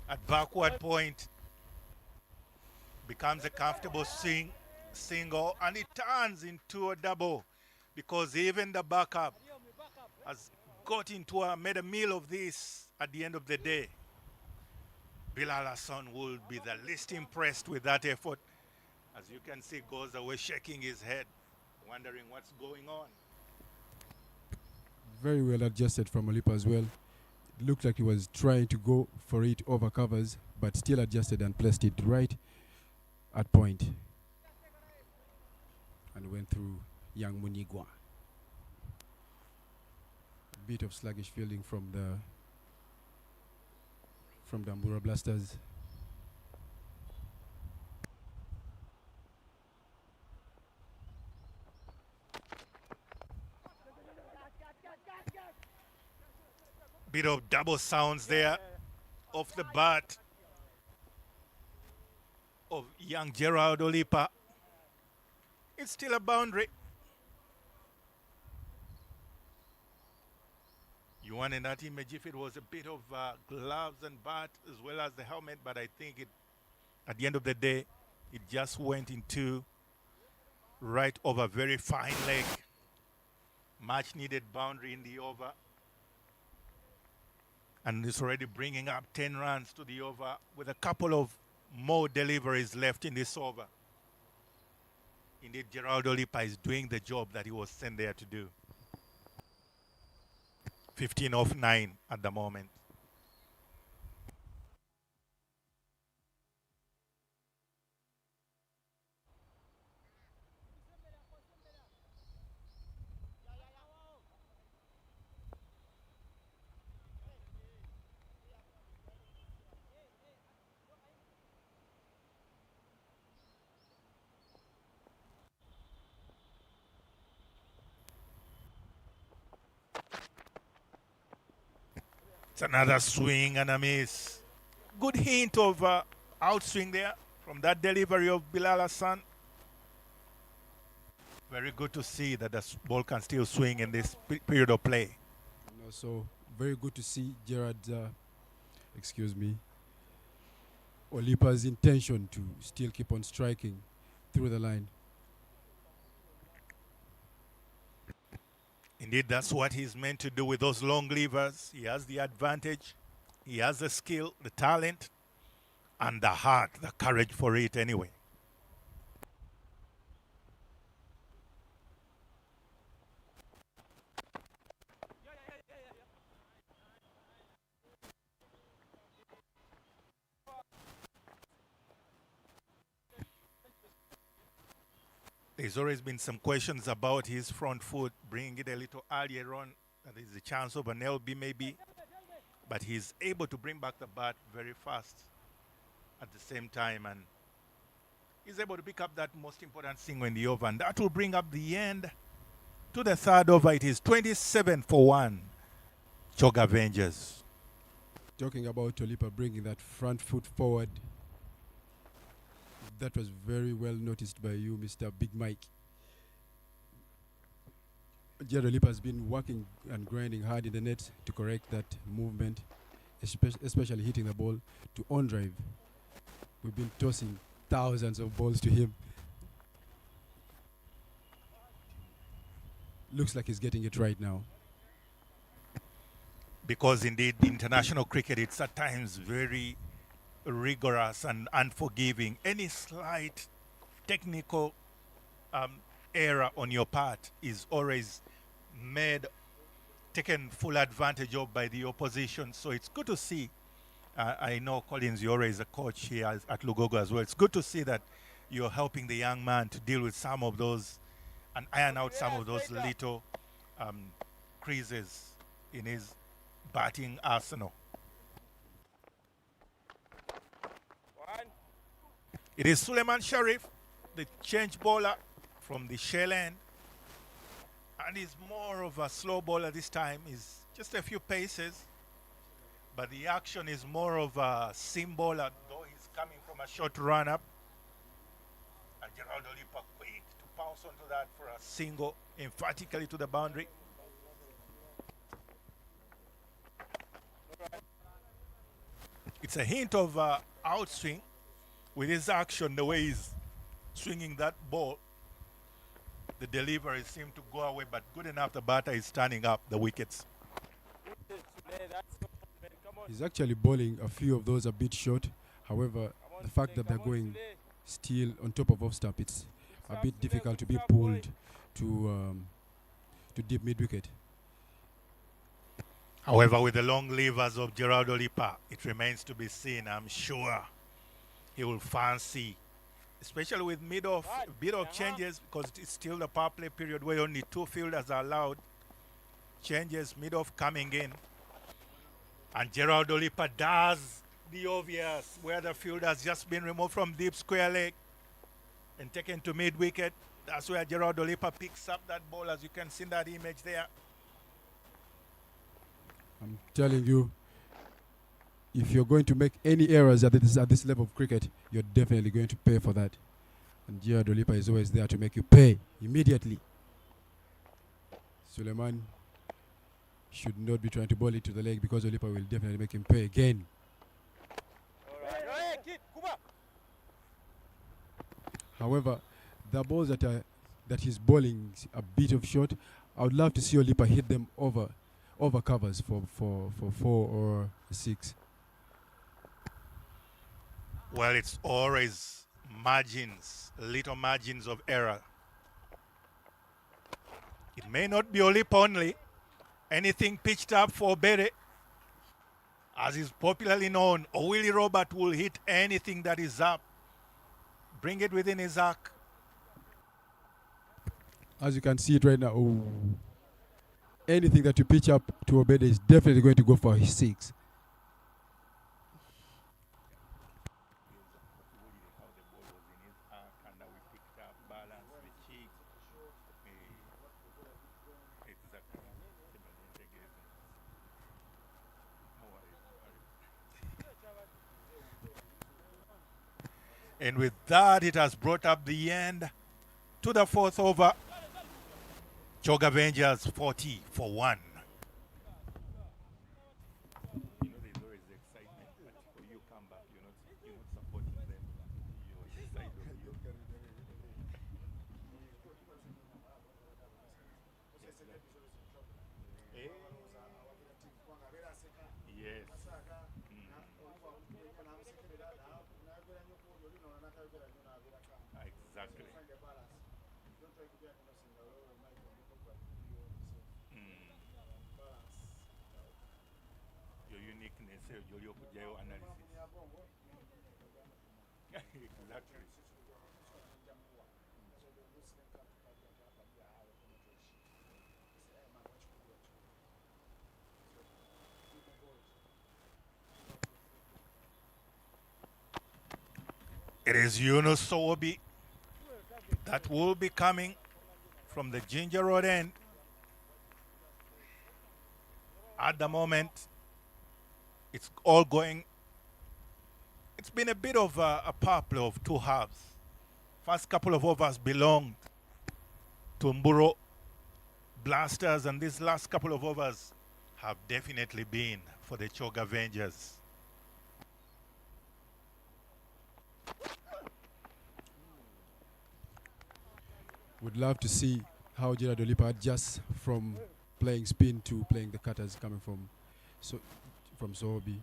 Speaker 2: at backward point. Becomes a comfortable single, and it turns into a double because even the backup has made a meal of this at the end of the day. Bilal Hassan will be the least impressed with that effort. As you can see, goes away shaking his head, wondering what's going on.
Speaker 5: Very well adjusted from Olipa as well. It looked like he was trying to go for it over covers, but still adjusted and placed it right at point. And went through young Munigwa. Bit of sluggish fielding from the from Dambura Blasters.
Speaker 2: Bit of double sounds there off the bat of young Gerald Olipa. It's still a boundary. You want in that image if it was a bit of gloves and bat as well as the helmet, but I think it, at the end of the day, it just went into right over very fine leg. Much needed boundary in the over. And it's already bringing up 10 runs to the over with a couple of more deliveries left in this over. Indeed, Gerald Olipa is doing the job that he was sent there to do. 15 off 9 at the moment. It's another swing and a miss. Good hint of outswing there from that delivery of Bilal Hassan. Very good to see that the ball can still swing in this period of play.
Speaker 5: And also very good to see Gerard, Olipa's intention to still keep on striking through the line.
Speaker 2: Indeed, that's what he's meant to do with those long levers. He has the advantage. He has the skill, the talent, and the heart, the courage for it anyway. There's always been some questions about his front foot, bringing it a little earlier on. That is the chance of an LB maybe. But he's able to bring back the bat very fast at the same time. And he's able to pick up that most important single in the over. And that will bring up the end to the third over. It is 27 for 1. Chog Avengers.
Speaker 5: Talking about Olipa bringing that front foot forward, that was very well noticed by you, Mr. Big Mike. Gerald Olipa has been working and grinding hard in the net to correct that movement, especially hitting the ball to on drive. We've been tossing thousands of balls to him. Looks like he's getting it right now.
Speaker 2: Because indeed, international cricket, it's at times very rigorous and unforgiving. Any slight technical error on your part is always taken full advantage of by the opposition. So it's good to see. I know, Collins, you're always a coach here at Lugogo as well. It's good to see that you're helping the young man to deal with some of those and iron out some of those little creases in his batting arsenal. It is Suleiman Sharif, the change bowler from the shell end. And he's more of a slow bowler this time. He's just a few paces. But the action is more of a seam bowler, though he's coming from a short run-up. And Gerald Olipa quick to pounce onto that for a single, emphatically to the boundary. It's a hint of outswing. With his action, the way he's swinging that ball, the delivery seemed to go away, but good enough the batter is standing up the wickets.
Speaker 5: He's actually bowling a few of those a bit short. However, the fact that they're going still on top of off stump, it's a bit difficult to be pulled to deep mid wicket.
Speaker 2: However, with the long levers of Gerald Olipa, it remains to be seen. I'm sure he will fancy, especially with mid-off, bit of changes, because it's still the power play period where only 2 fielders are allowed. Changes, mid-off coming in. And Gerald Olipa does the obvious, where the field has just been removed from deep square leg and taken to mid wicket. That's where Gerard Olipa picks up that ball, as you can see in that image there.
Speaker 5: I'm telling you, if you're going to make any errors at this level of cricket, you're definitely going to pay for that. And Gerard Olipa is always there to make you pay immediately. Suleiman should not be trying to ball it to the leg, because Olipa will definitely make him pay again. However, the balls that he's bowling is a bit of short. I would love to see Olipa hit them over covers for 4 or 6.
Speaker 2: Well, it's always margins, little margins of error. It may not be Olipa only. Anything pitched up for Bere, as is popularly known, or Willie Robert will hit anything that is up. Bring it within his arc.
Speaker 5: As you can see it right now, anything that you pitch up to Obede is definitely going to go for his 6.
Speaker 2: And with that, it has brought up the end to the 4th over. Chog Avengers 40 for 1. You know, there's always excitement, but when you come back, you're not supporting them. You're inside of you. Yes. Exactly. Your uniqueness, your analysis. Exactly. It is Yunus Sowobi that will be coming from the Ginger Road end. At the moment, it's all going. It's been a bit of a power play of 2 halves. First couple of overs belonged to Mburo Blasters, and these last couple of overs have definitely been for the Chog Avengers.
Speaker 5: Would love to see how Gerard Olipa adjusts from playing spin to playing the cutters coming from Sohobi.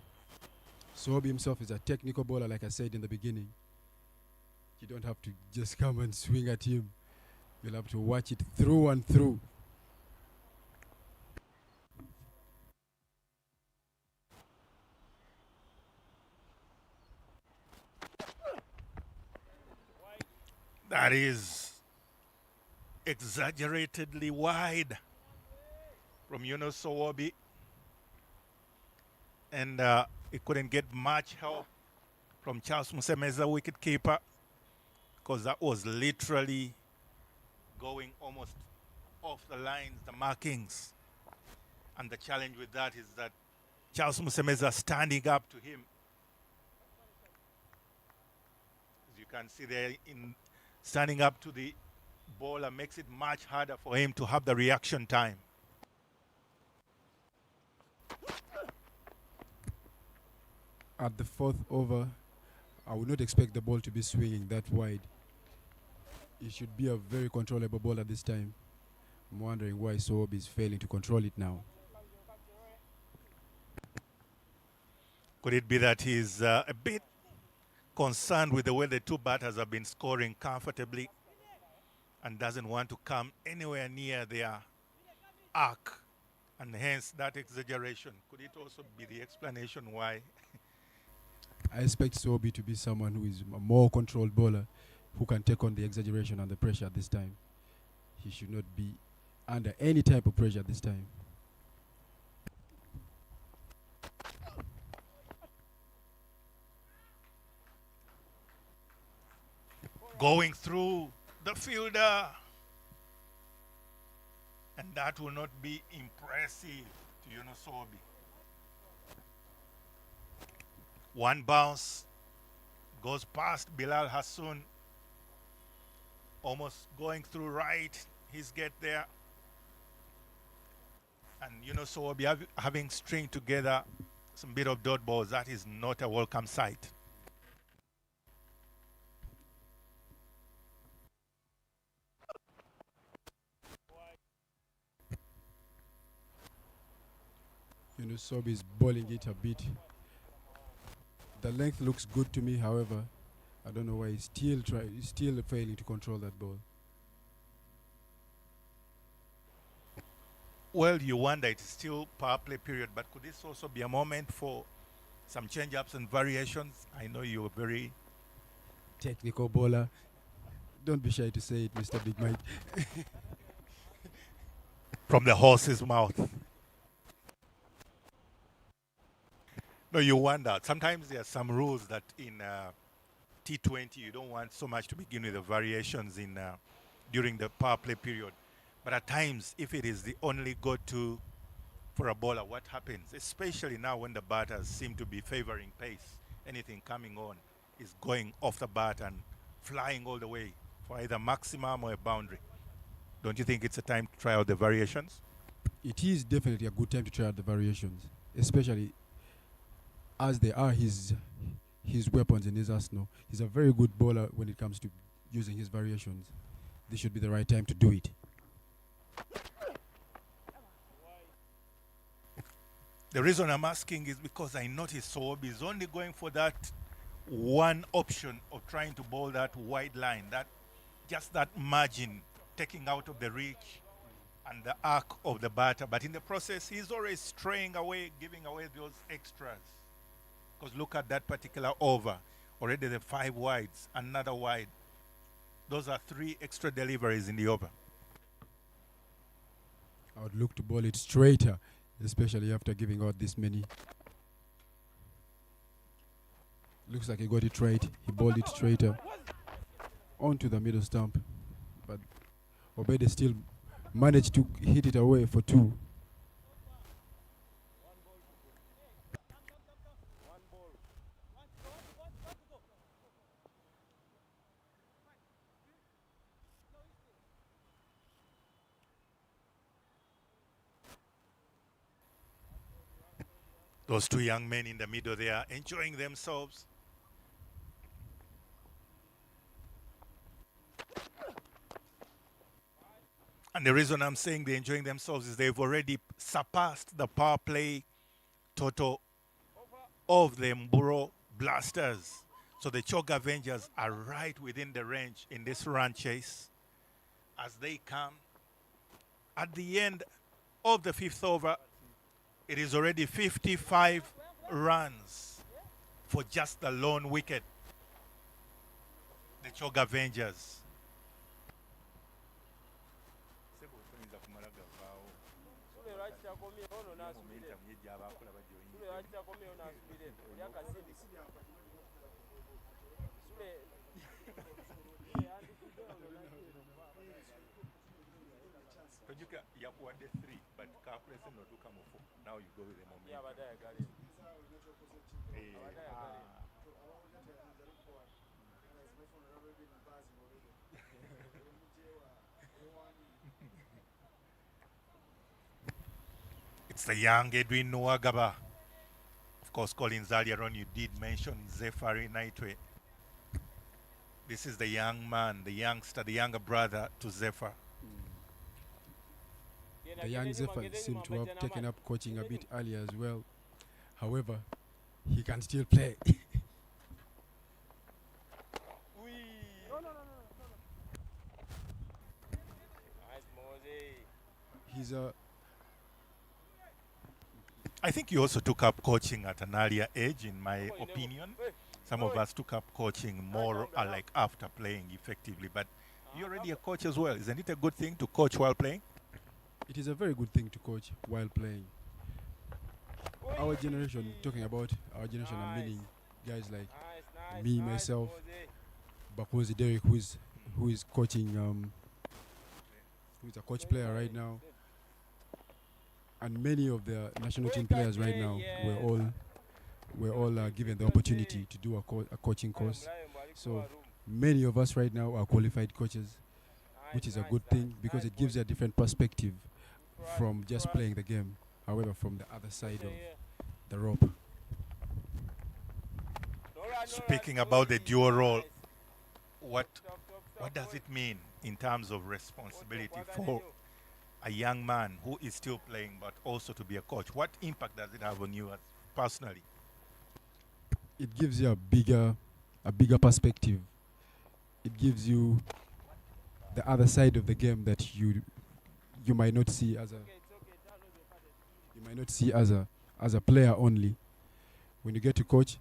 Speaker 5: Sohobi himself is a technical bowler, like I said in the beginning. You don't have to just come and swing at him. You'll have to watch it through and through.
Speaker 2: That is exaggeratedly wide from Yunus Sowobi. And he couldn't get much help from Charles Musemeza, wicketkeeper, because that was literally going almost off the lines, the markings. And the challenge with that is that Charles Musemeza standing up to him. As you can see there, in standing up to the bowler makes it much harder for him to have the reaction time.
Speaker 5: At the 4th over, I would not expect the ball to be swinging that wide. It should be a very controllable ball at this time. I'm wondering why Sohobi is failing to control it now.
Speaker 2: Could it be that he's a bit concerned with the way the 2 batters have been scoring comfortably and doesn't want to come anywhere near their arc, and hence that exaggeration? Could it also be the explanation why?
Speaker 5: I expect Sohobi to be someone who is a more controlled bowler, who can take on the exaggeration and the pressure at this time. He should not be under any type of pressure at this time.
Speaker 2: Going through the fielder. And that will not be impressive to Yunusobi. One bounce goes past Bilal Hassoun, almost going through right. He's get there. And Yunusobi having string together some bit of dot balls, that is not a welcome sight.
Speaker 5: Sobi is bowling it a bit. The length looks good to me, however, I don't know why he's still failing to control that ball.
Speaker 2: Well, you wonder it's still power play period, but could this also be a moment for some change-ups and variations? I know you're very
Speaker 5: Technical bowler. Don't be shy to say it, Mr. Big Mike.
Speaker 2: from the horse's mouth. No, you wonder. Sometimes there are some rules that in T20 you don't want so much to begin with the variations in during the power play period. But at times, if it is the only go-to for a bowler, what happens? Especially now when the batters seem to be favoring pace. Anything coming on is going off the bat and flying all the way for either maximum or a boundary. Don't you think it's a time to try out the variations?
Speaker 5: It is definitely a good time to try out the variations, especially as they are his weapons in his arsenal. He's a very good bowler when it comes to using his variations. This should be the right time to do it.
Speaker 2: The reason I'm asking is because I noticed Sowobi is only going for that one option of trying to bowl that wide line, that just that margin, taking out of the reach and the arc of the batter. But in the process, he's always straying away, giving away those extras. Because look at that particular over. Already the 5 wides, another wide. Those are 3 extra deliveries in the over.
Speaker 5: I would look to bowl it straighter, especially after giving out this many. Looks like he got it right. He bowled it straighter onto the middle stump. But Obede still managed to hit it away for 2.
Speaker 2: Those 2 young men in the middle, they are enjoying themselves. And the reason I'm saying they're enjoying themselves is they've already surpassed the power play total of the Mburo Blasters. So the Chog Avengers are right within the range in this run chase as they come. At the end of the 5th over, it is already 55 runs for just the lone wicket. The Chog Avengers. Now you go with the momentum. It's the young Edwin Nwagaba. Of course, Collins, earlier on you did mention Zefari Naitwe. This is the young man, the youngster, the younger brother to Zephyr.
Speaker 5: The young Zephyr seemed to have taken up coaching a bit earlier as well. However, he can still play. He's a.
Speaker 2: I think you also took up coaching at an earlier age, in my opinion. Some of us took up coaching more like after playing effectively, but you're already a coach as well. Isn't it a good thing to coach while playing?
Speaker 5: It is a very good thing to coach while playing. Our generation, talking about our generation, I'm meaning guys like me, myself, Bakosi Derek, who is coaching, who's a coach player right now, and many of the national team players right now were all given the opportunity to do a coaching course. So many of us right now are qualified coaches, which is a good thing because it gives you a different perspective from just playing the game. However, from the other side of the rope.
Speaker 2: Speaking about the dual role, what does it mean in terms of responsibility for a young man who is still playing but also to be a coach? What impact does it have on you personally?
Speaker 5: It gives you a bigger perspective. It gives you the other side of the game that you might not see as a player only. When you get to coach,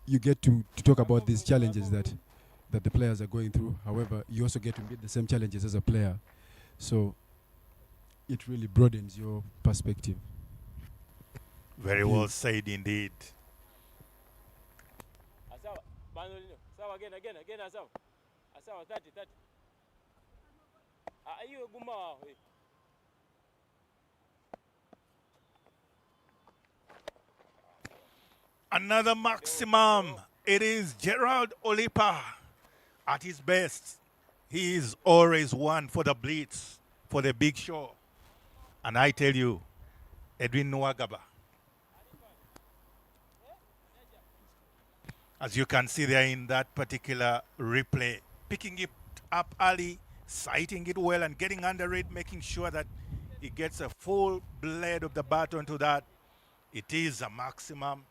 Speaker 5: you get to talk about these challenges that the players are going through. However, you also get to meet the same challenges as a player. So it really broadens your perspective.
Speaker 2: Very well said indeed.
Speaker 3: Again, Asawa, 30. Are you a Guma?
Speaker 2: Another maximum. It is Gerald Olipa at his best. He is always one for the blitz, for the big show. And I tell you, Edwin Nwagaba, as you can see there in that particular replay, picking it up early, sighting it well and getting under it, making sure that he gets a full blade of the bat onto that. It is a maximum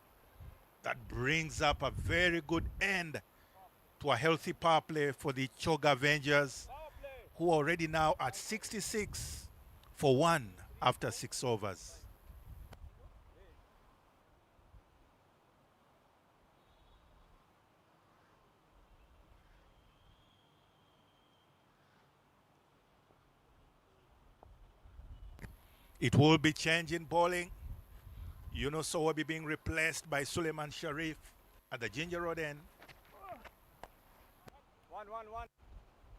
Speaker 2: that brings up a very good end to a healthy power play for the Choga Avengers, who are already now at 66 for 1 after 6 overs. It will be changing bowling. Yunus Sowabi being replaced by Suleiman Sharif at the Ginger Road end.
Speaker 3: 1.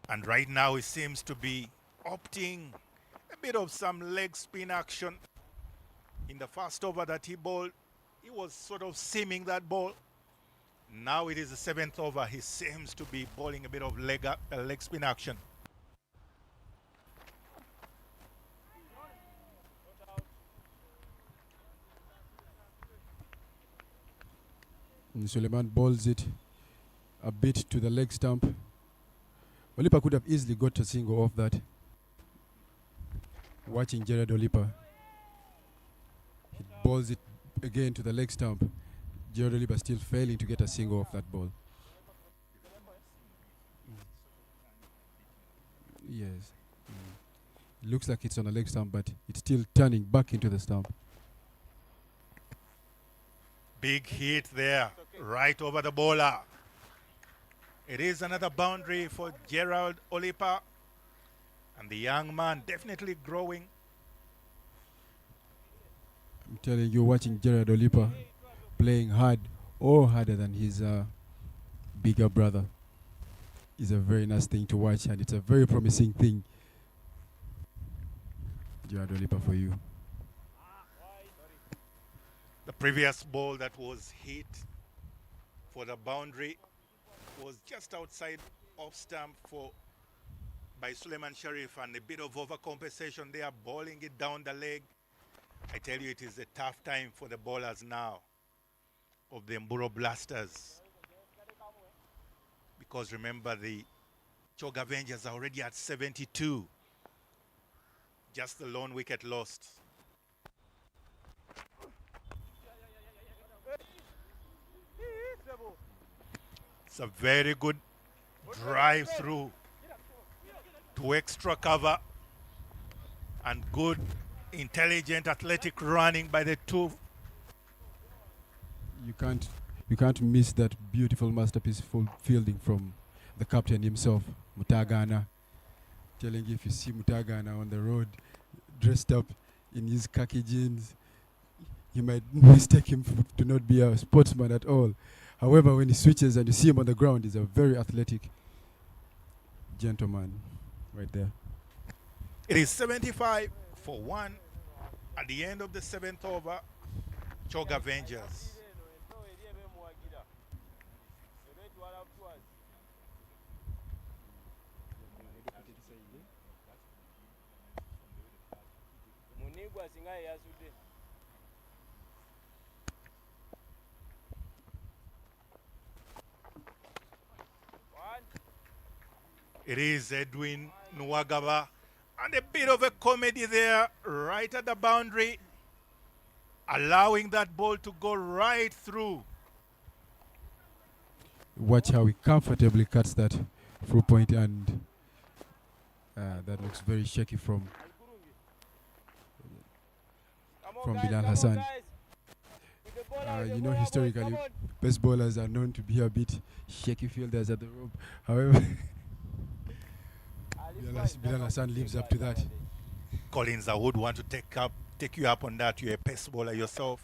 Speaker 2: And right now he seems to be opting a bit of some leg spin action. In the first over that he bowled, he was sort of seaming that ball. Now it is the 7th over. He seems to be bowling a bit of leg spin action.
Speaker 5: Suleiman bowls it a bit to the leg stump. Olipa could have easily got a single off that. Watching Gerard Olipa, he bowls it again to the leg stump. Gerard Olipa still failing to get a single off that ball. Yes. Looks like it's on a leg stump, but it's still turning back into the stump.
Speaker 2: Big hit there, right over the bowler. It is another boundary for Gerald Olipa. And the young man definitely growing.
Speaker 5: I'm telling you, watching Gerard Olipa playing hard or harder than his bigger brother is a very nice thing to watch, and it's a very promising thing. Gerard Olipa for you.
Speaker 2: The previous ball that was hit for the boundary was just outside off stump by Suleiman Sharif, and a bit of overcompensation there, bowling it down the leg. I tell you, it is a tough time for the bowlers now of the Mburo Blasters. Because remember, the Choga Avengers are already at 72. Just the lone wicket lost. It's a very good drive through to extra cover, and good, intelligent, athletic running by the two.
Speaker 5: You can't miss that beautiful masterpiece fielding from the captain himself, Mutagana. Telling you, if you see Mutagana on the road, dressed up in his khaki jeans, you might mistake him to not be a sportsman at all. However, when he switches and you see him on the ground, he's a very athletic gentleman right there.
Speaker 2: It is 75-1 at the end of the 7th over. Chog Avengers. It is Edwin Nwagaba. And a bit of a comedy there, right at the boundary, allowing that ball to go right through.
Speaker 5: Watch how he comfortably cuts that through point, and that looks very shaky from Bilal Hassan. Historically, best bowlers are known to be a bit shaky fielders at the rope. However, Bilal Hassan lives up to that.
Speaker 2: Collins, I would want to take you up on that. You're a pace bowler yourself.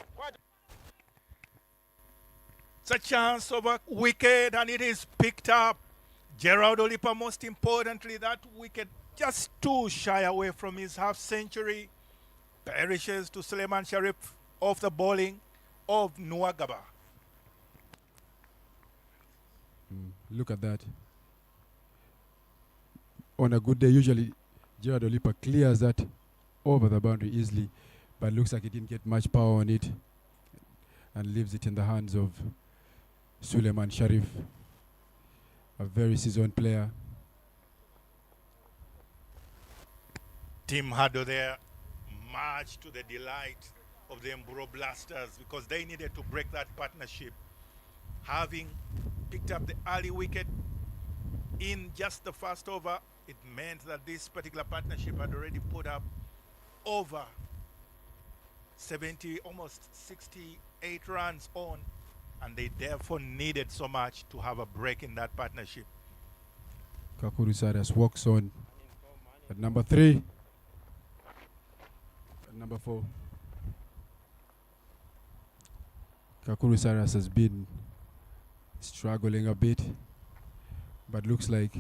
Speaker 2: It's a chance of a wicket, and it is picked up. Gerald Olipa, most importantly, that wicket just too shy away from his half century. Perishes to Suleiman Sharif off the bowling of Nwagaba.
Speaker 5: Look at that. On a good day, usually Gerard Olipa clears that over the boundary easily, but looks like he didn't get much power on it and leaves it in the hands of Suleiman Sharif, a very seasoned player.
Speaker 2: Team Hado there, much to the delight of the Mburo Blasters, because they needed to break that partnership. Having picked up the early wicket in just the first over, it meant that this particular partnership had already put up over 70, almost 68 runs on, and they therefore needed so much to have a break in that partnership.
Speaker 5: Kakuru Saras walks on at number 3. At number 4. Kakuru Saras has been struggling a bit, but looks like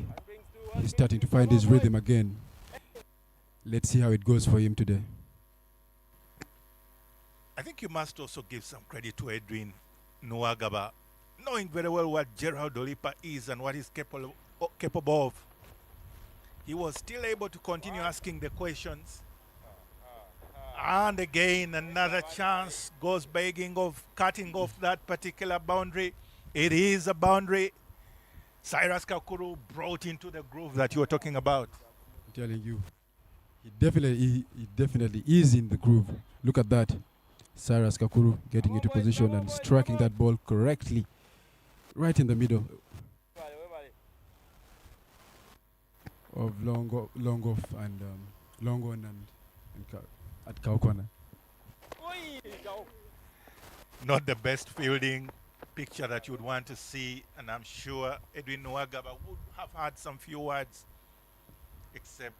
Speaker 5: he's starting to find his rhythm again. Let's see how it goes for him today.
Speaker 2: I think you must also give some credit to Edwin Nwagaba, knowing very well what Gerald Olipa is and what he's capable of. He was still able to continue asking the questions. And again, another chance goes begging of cutting off that particular boundary. It is a boundary Cyrus Kakuru brought into the groove that you were talking about.
Speaker 5: I'm telling you, he definitely is in the groove. Look at that. Cyrus Kakuru getting into position and striking that ball correctly, right in the middle of long off and long on and at Kaukwana.
Speaker 2: Not the best fielding picture that you would want to see, and I'm sure Edwin Nwagaba would have had some few words, except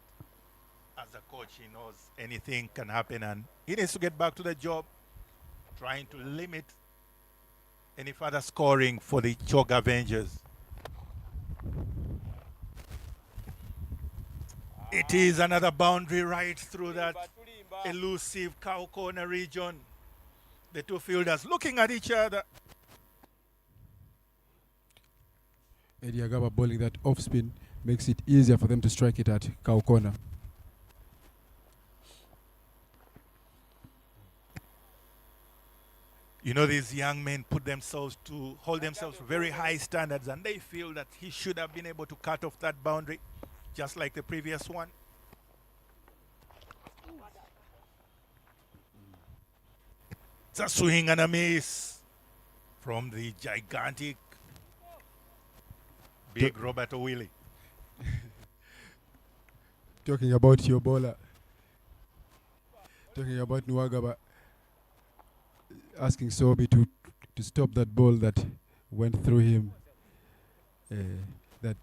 Speaker 2: as a coach he knows anything can happen and he needs to get back to the job, trying to limit any further scoring for the Chog Avengers. It is another boundary right through that elusive cow corner region. The two fielders looking at each other.
Speaker 5: Eddie Agaba bowling that off spin makes it easier for them to strike it at cow corner.
Speaker 2: You know, these young men hold themselves to very high standards, and they feel that he should have been able to cut off that boundary, just like the previous one. It's a swing and a miss from the gigantic big Robert O'Willie.
Speaker 5: Talking about your bowler, talking about Nwagaba, asking Sobi to stop that ball that went through him. That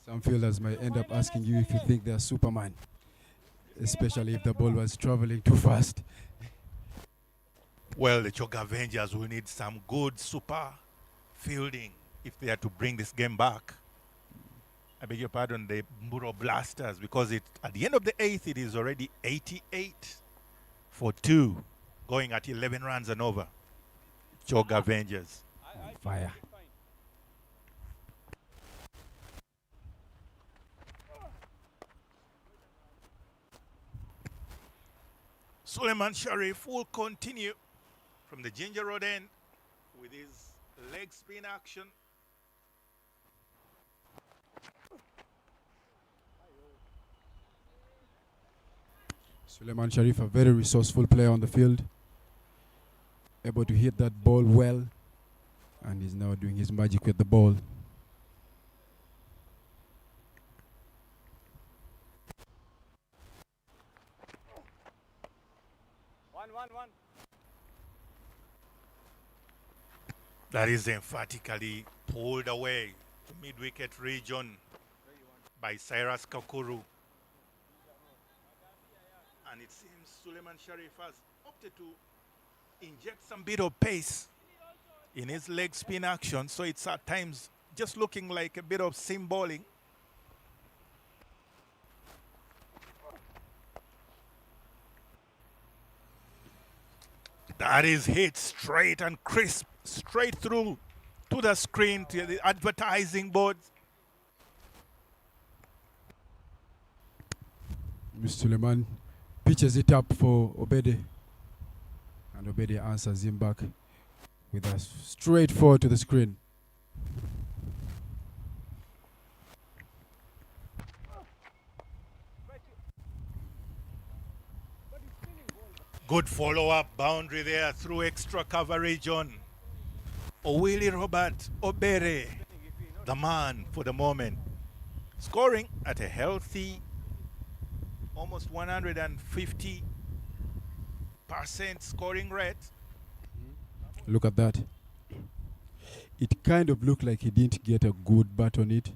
Speaker 5: some fielders might end up asking you if you think they're Superman, especially if the ball was traveling too fast.
Speaker 2: Well, the Choga Avengers will need some good super fielding if they are to bring this game back. I beg your pardon, the Mburo Blasters, because at the end of the eighth, it is already 88-2, going at 11 runs and over. Choga Avengers.
Speaker 5: Fire.
Speaker 2: Suleiman Sharif will continue from the Ginger Road end with his leg spin action.
Speaker 5: Suleiman Sharif, a very resourceful player on the field, able to hit that ball well, and he's now doing his magic with the ball.
Speaker 3: One.
Speaker 2: That is emphatically pulled away to mid-wicket region by Cyrus Kakuru. And it seems Suleiman Sharif has opted to inject some bit of pace in his leg spin action, so it's at times just looking like a bit of seam bowling. That is hit straight and crisp, straight through to the screen, to the advertising board.
Speaker 5: Mr. Suleiman pitches it up for Obede, and Obede answers him back with a straight forward to the screen.
Speaker 2: Good follow-up boundary there through extra coverage on Owili Robert Obere, the man for the moment, scoring at a healthy almost 150% scoring rate.
Speaker 5: Look at that. It kind of looked like he didn't get a good bat on it.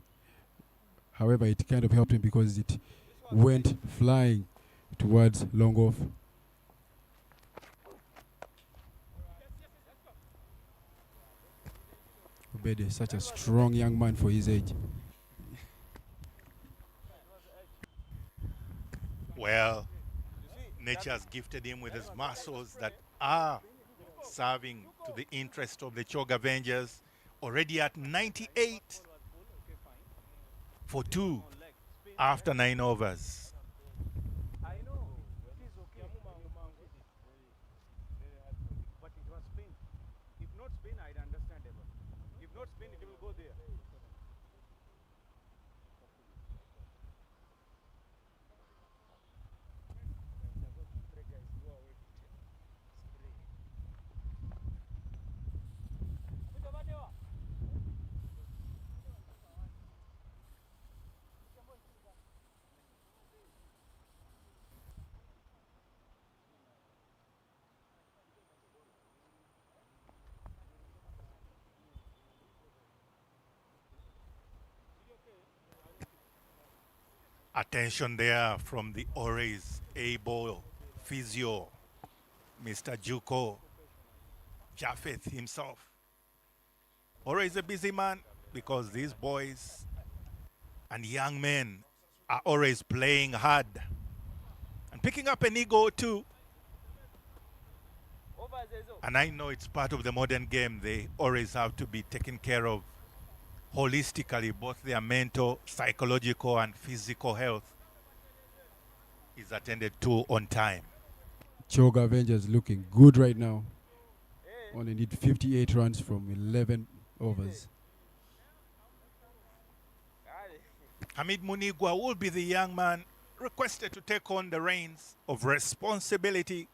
Speaker 5: However, it kind of helped him because it went flying towards long off. Obede, such a strong young man for his age.
Speaker 2: Well, nature has gifted him with his muscles that are serving to the interest of the Choga Avengers. Already at 98-2 after 9 overs.
Speaker 3: I know. It is okay. But it was spin. If not spin, I'd understand it. If not spin, it will go there.
Speaker 2: Attention there from the Ore's able physio, Mr. Juko Japheth himself. Ore is a busy man because these boys and young men are always playing hard and picking up an ego too. And I know it's part of the modern game. They always have to be taken care of holistically, both their mental, psychological, and physical health is attended to on time.
Speaker 5: Choga Avengers looking good right now. Only need 58 runs from 11 overs.
Speaker 2: Hamid Munigwa will be the young man requested to take on the reins of responsibility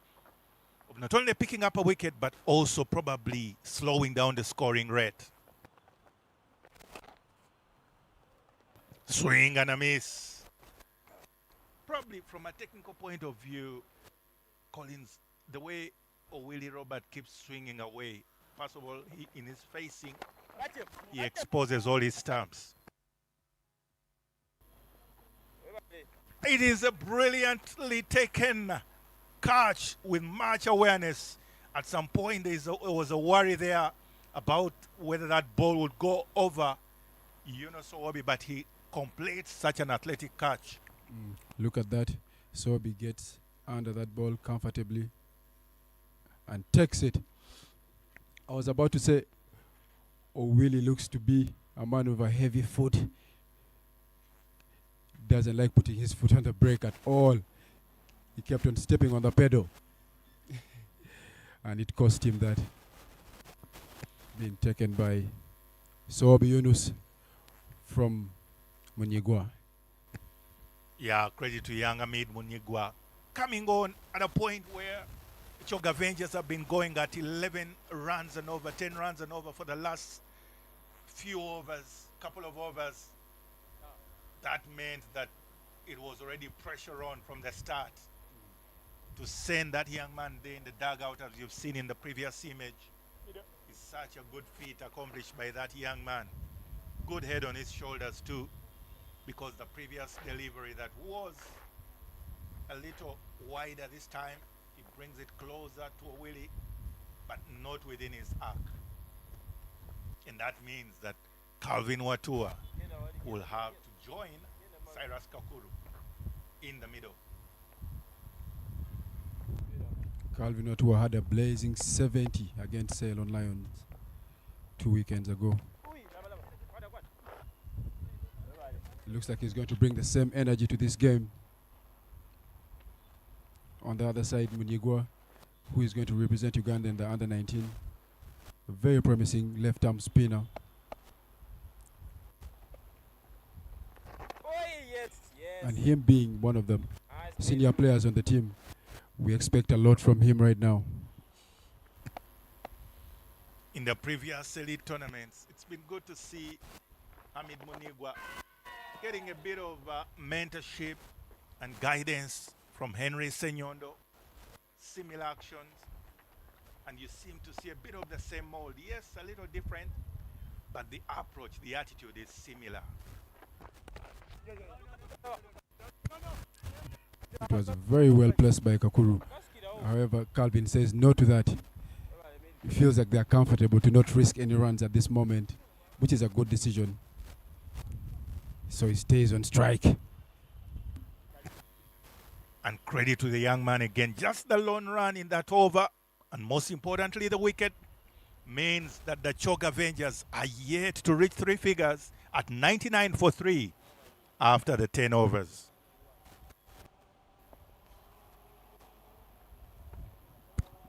Speaker 2: of not only picking up a wicket, but also probably slowing down the scoring rate. Swing and a miss. Probably from a technical point of view, Collins, the way Owili Robert keeps swinging away, first of all, in his facing, he exposes all his stumps. It is a brilliantly taken catch with much awareness At some point, there was a worry there about whether that ball would go over Yunus Obi, but he completes such an athletic catch.
Speaker 5: Look at that. Sobi gets under that ball comfortably and takes it. I was about to say, Willie looks to be a man with a heavy foot. Doesn't like putting his foot on the brake at all. He kept on stepping on the pedal. And it cost him that. Being taken by Sobi Yunus from Munyigwa.
Speaker 2: Yeah, credit to young Amid Munyigwa. Coming on at a point where Choga Avengers have been going at 11 runs and over, 10 runs and over for the last few overs, couple of overs. That meant that it was already pressure on from the start to send that young man there in the dugout, as you've seen in the previous image. It's such a good feat accomplished by that young man. Good head on his shoulders too, because the previous delivery that was a little wider this time, he brings it closer to a Willie, but not within his arc. And that means that Calvin Watua will have to join Cyrus Kakuru in the middle.
Speaker 5: Calvin Otua had a blazing 70 against Ceylon Lions 2 weekends ago. It looks like he's going to bring the same energy to this game. On the other side, Munyigwa, who is going to represent Uganda in the under-19. A very promising left-arm spinner. And him being one of the senior players on the team, we expect a lot from him right now.
Speaker 2: In the previous elite tournaments, it's been good to see Hamid Munigwa getting a bit of mentorship and guidance from Henry Senyondo, similar actions, and you seem to see a bit of the same mold. Yes, a little different, but the approach, the attitude is similar.
Speaker 5: It was very well placed by Kakuru. However, Calvin says no to that. He feels like they are comfortable to not risk any runs at this moment, which is a good decision. So he stays on strike.
Speaker 2: And credit to the young man again. Just the lone run in that over, and most importantly, the wicket, means that the Choga Avengers are yet to reach three figures at 99 for 3 after the 10 overs.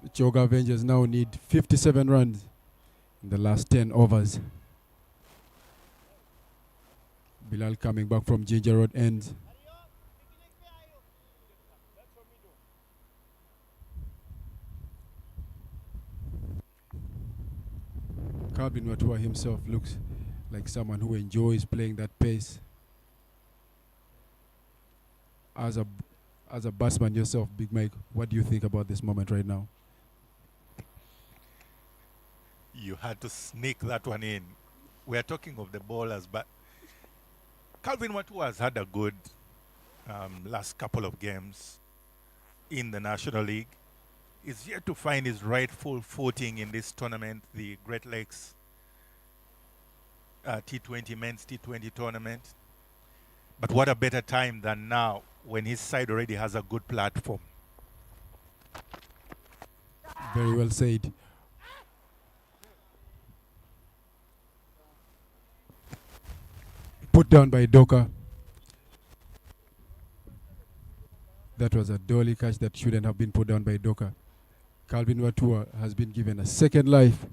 Speaker 5: The Choga Avengers now need 57 runs in the last 10 overs. Bilal coming back from Ginger Road ends. Calvin Watua himself looks like someone who enjoys playing that pace. As a batsman yourself, Big Mike, what do you think about this moment right now?
Speaker 2: You had to sneak that one in. We are talking of the bowlers, but Calvin Watua has had a good last couple of games in the National League. He's yet to find his rightful footing in this tournament, the Great Lakes T20 men's T20 tournament. But what a better time than now when his side already has a good platform.
Speaker 5: Very well said. Put down by Doka. That was a dolly catch that shouldn't have been put down by Doka. Calvin Watua has been given a second life.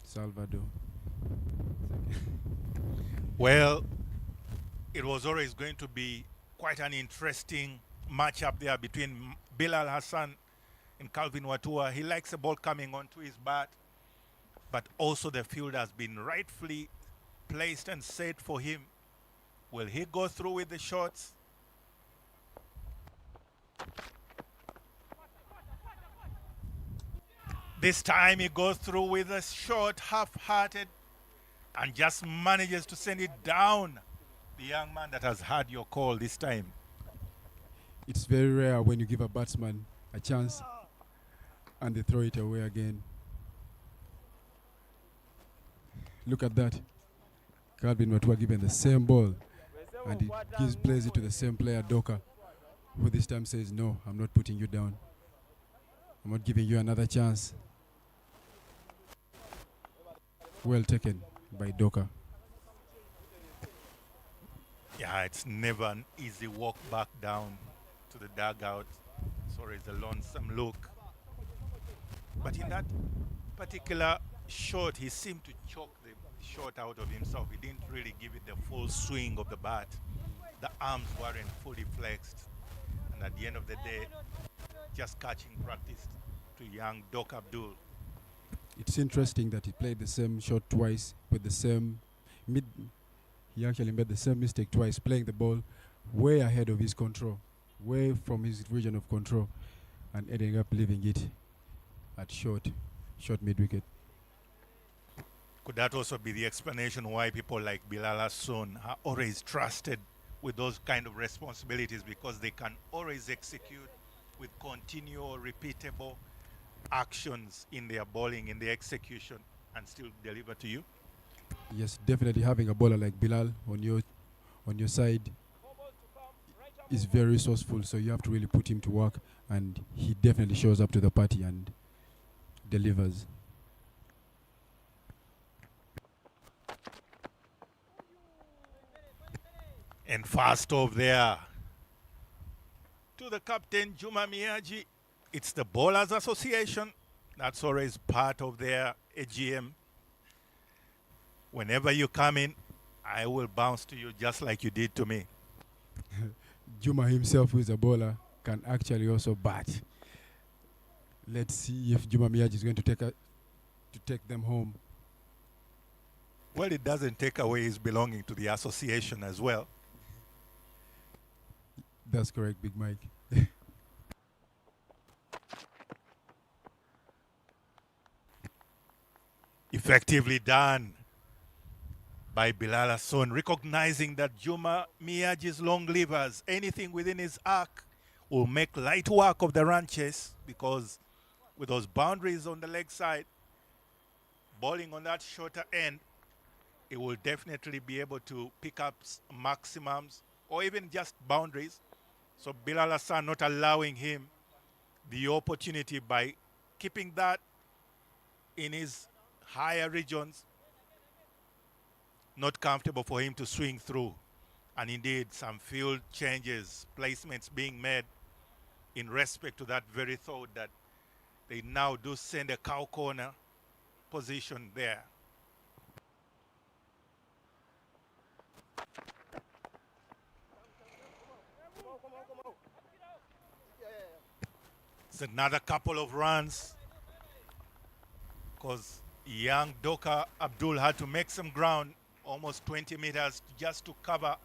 Speaker 5: Salvador.
Speaker 2: Well, it was always going to be quite an interesting matchup there between Bilal Hassan and Calvin Watua. He likes the ball coming onto his bat, but also the field has been rightfully placed and set for him. Will he go through with the shots? This time he goes through with a shot, half-hearted, and just manages to send it down. The young man that has had your call this time.
Speaker 5: It's very rare when you give a batsman a chance And they throw it away again. Look at that. Calvin Matua given the same ball, and he plays it to the same player, Doka, who this time says, no, I'm not putting you down. I'm not giving you another chance. Well taken by Doka.
Speaker 2: Yeah, it's never an easy walk back down to the dugout. Sorry, it's a lonesome look. But in that particular shot, he seemed to choke the shot out of himself. He didn't really give it the full swing of the bat. The arms weren't fully flexed. And at the end of the day, just catching practice to young Doc Abdul.
Speaker 5: It's interesting that he played the same shot twice with the same mid. He actually made the same mistake twice, playing the ball way ahead of his control, way from his region of control, and ending up leaving it at short mid wicket.
Speaker 2: Could that also be the explanation why people like Bilal Hassan are always trusted with those kind of responsibilities, because they can always execute with continual, repeatable actions in their bowling, in their execution, and still deliver to you?
Speaker 5: Yes, definitely having a bowler like Bilal on your side is very resourceful, so you have to really put him to work, and he definitely shows up to the party and delivers.
Speaker 2: And fast off there to the captain, Juma Miyaji. It's the Bowlers Association. That's always part of their AGM. Whenever you come in, I will bounce to you just like you did to me.
Speaker 5: Juma himself, who is a bowler, can actually also bat. Let's see if Juma Miyaji is going to take them home.
Speaker 2: Well, it doesn't take away his belonging to the association as well.
Speaker 5: That's correct, Big Mike.
Speaker 2: Effectively done by Bilal Hassan, recognizing that Juma Miyaji's long levers, anything within his arc, will make light work of the run chase, because with those boundaries on the leg side, bowling on that shorter end, it will definitely be able to pick up maximums or even just boundaries. So Bilal Hassan not allowing him the opportunity by keeping that in his higher regions, not comfortable for him to swing through. And indeed, some field changes, placements being made in respect to that very thought that they now do send a cow corner position there. It's another couple of runs, because young Doka Abdul had to make some ground, almost 20 meters, just to cover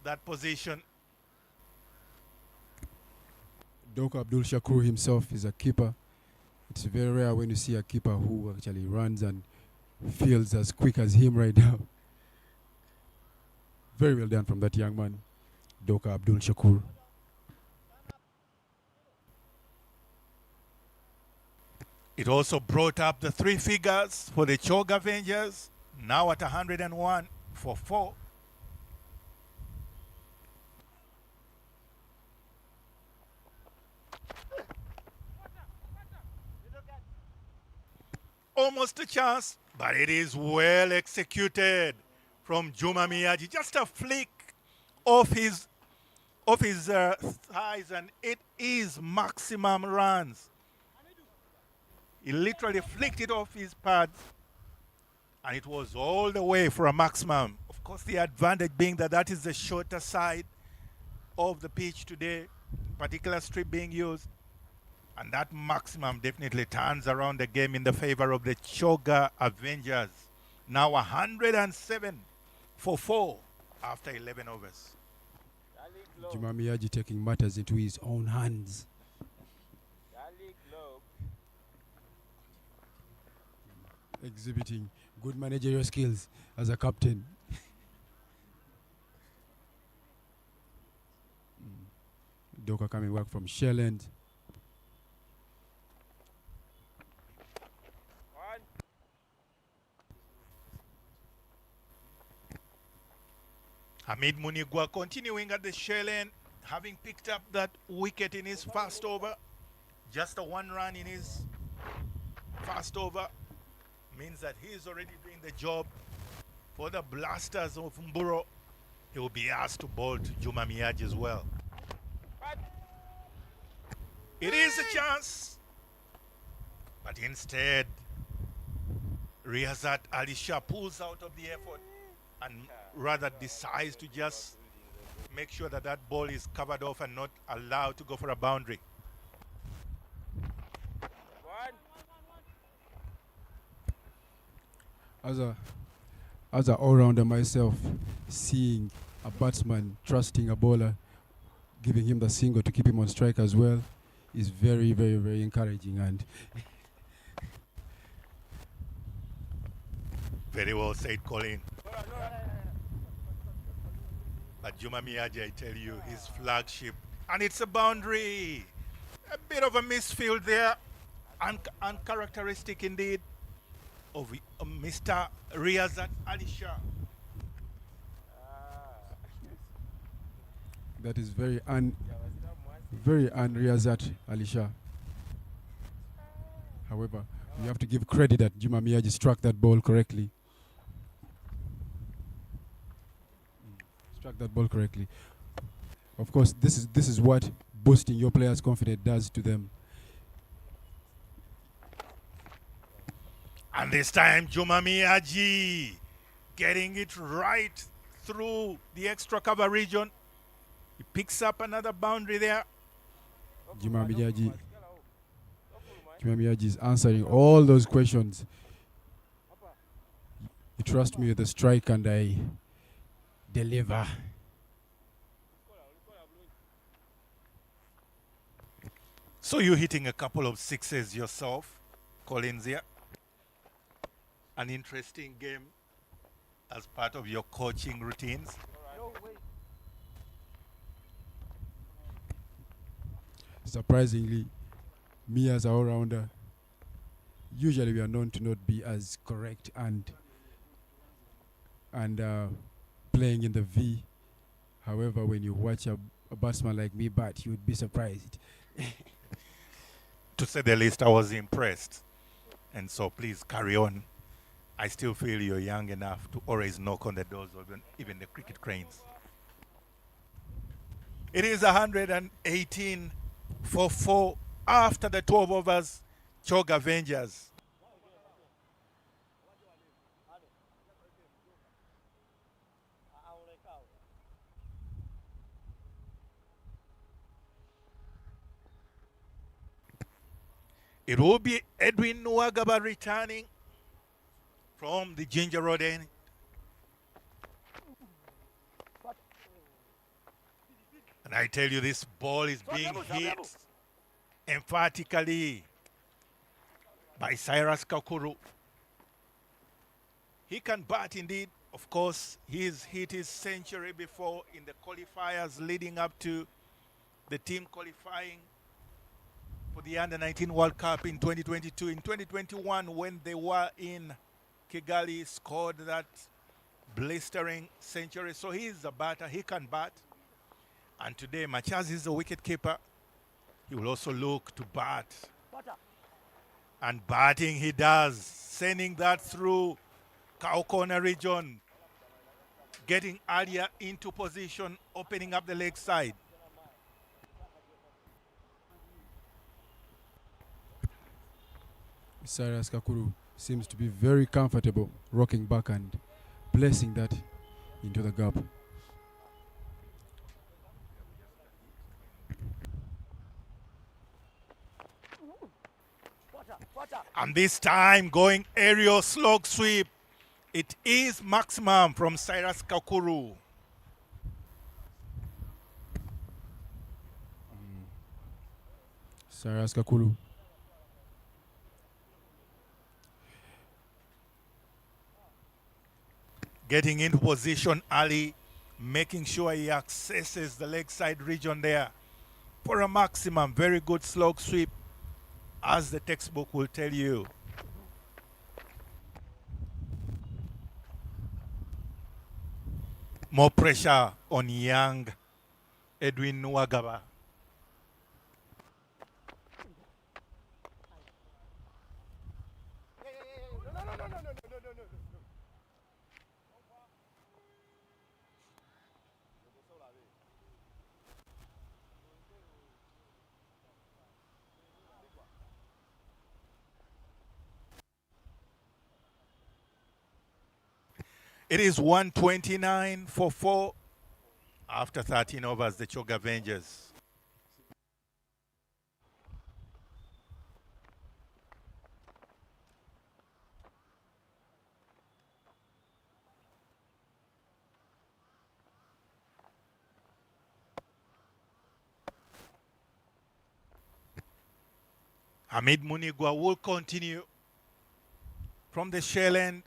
Speaker 2: that position.
Speaker 5: Doka Abdul Shakur himself is a keeper. It's very rare when you see a keeper who actually runs and feels as quick as him right now. Very well done from that young man, Doka Abdul Shakur.
Speaker 2: It also brought up the three figures for the Chog Avengers, now at 101 for 4. Almost a chance, but it is well executed from Juma Miyaji. Just a flick of his thighs, and it is maximum runs. He literally flicked it off his pads, and it was all the way for a maximum. Of course, the advantage being that that is the shorter side of the pitch today, particular strip being used. And that maximum definitely turns around the game in the favor of the Choga Avengers. Now 107 for 4 after 11 overs.
Speaker 5: Juma Miyaji taking matters into his own hands. Exhibiting good managerial skills as a captain. Doka coming back from Shell End.
Speaker 2: Hamid Munigwa continuing at the shell end, having picked up that wicket in his first over. Just a one run in his first over means that he is already doing the job for the Blasters of Mburo. He will be asked to bowl to Juma Miyaji as well. It is a chance, but instead, Riyazat Ali Shah pulls out of the effort and rather decides to just make sure that that ball is covered off and not allowed to go for a boundary.
Speaker 5: As an all-rounder myself, seeing a batsman trusting a bowler, giving him the single to keep him on strike as well, is very, very, very encouraging. And
Speaker 2: very well said, Colin. But Juma Miyaji, I tell you, his flagship, and it's a boundary. A bit of a misfield there, uncharacteristic indeed of Mr. Riyazat Ali Shah.
Speaker 5: that is very un-Riyazat Ali Shah. However, we have to give credit that Juma Miyaji struck that ball correctly. Of course, this is what boosting your players' confidence does to them.
Speaker 2: And this time, Juma Miyaji getting it right through the extra cover region. He picks up another boundary there.
Speaker 5: Juma Miyaji is answering all those questions. You trust me with the strike and I deliver.
Speaker 2: So you're hitting a couple of sixes yourself, Collins here. An interesting game as part of your coaching routines.
Speaker 5: Surprisingly, me as an all-rounder, usually we are known to not be as correct and playing in the V. However, when you watch a batsman like me bat, you would be surprised.
Speaker 2: To say the least, I was impressed. And so please carry on. I still feel you're young enough to always knock on the doors of even the cricket cranes. It is 118 for 4 after the 12 overs. Chog Avengers. It will be Edwin Nwagaba returning from the Ginger Road end. And I tell you, this ball is being hit emphatically by Cyrus Kakuru. He can bat indeed. Of course, he's hit his century before in the qualifiers leading up to the team qualifying for the Under-19 World Cup in 2022. In 2021, when they were in Kigali, scored that blistering century. So he's a batter. He can bat. And today, much as he's a wicketkeeper, he will also look to bat. And batting he does, sending that through cow corner region, getting earlier into position, opening up the leg side.
Speaker 5: Cyrus Kakuru seems to be very comfortable rocking back and placing that into the gap.
Speaker 2: And this time going aerial slog sweep. It is maximum from Cyrus Kakuru.
Speaker 5: Cyrus Kakuru.
Speaker 2: Getting into position early, making sure he accesses the leg side region there for a maximum. Very good slog sweep, as the textbook will tell you. More pressure on young Edwin Nwagaba. It is 129 for 4 after 13 overs, the Chog Avengers. Hamid Munigwa will continue from the shell end.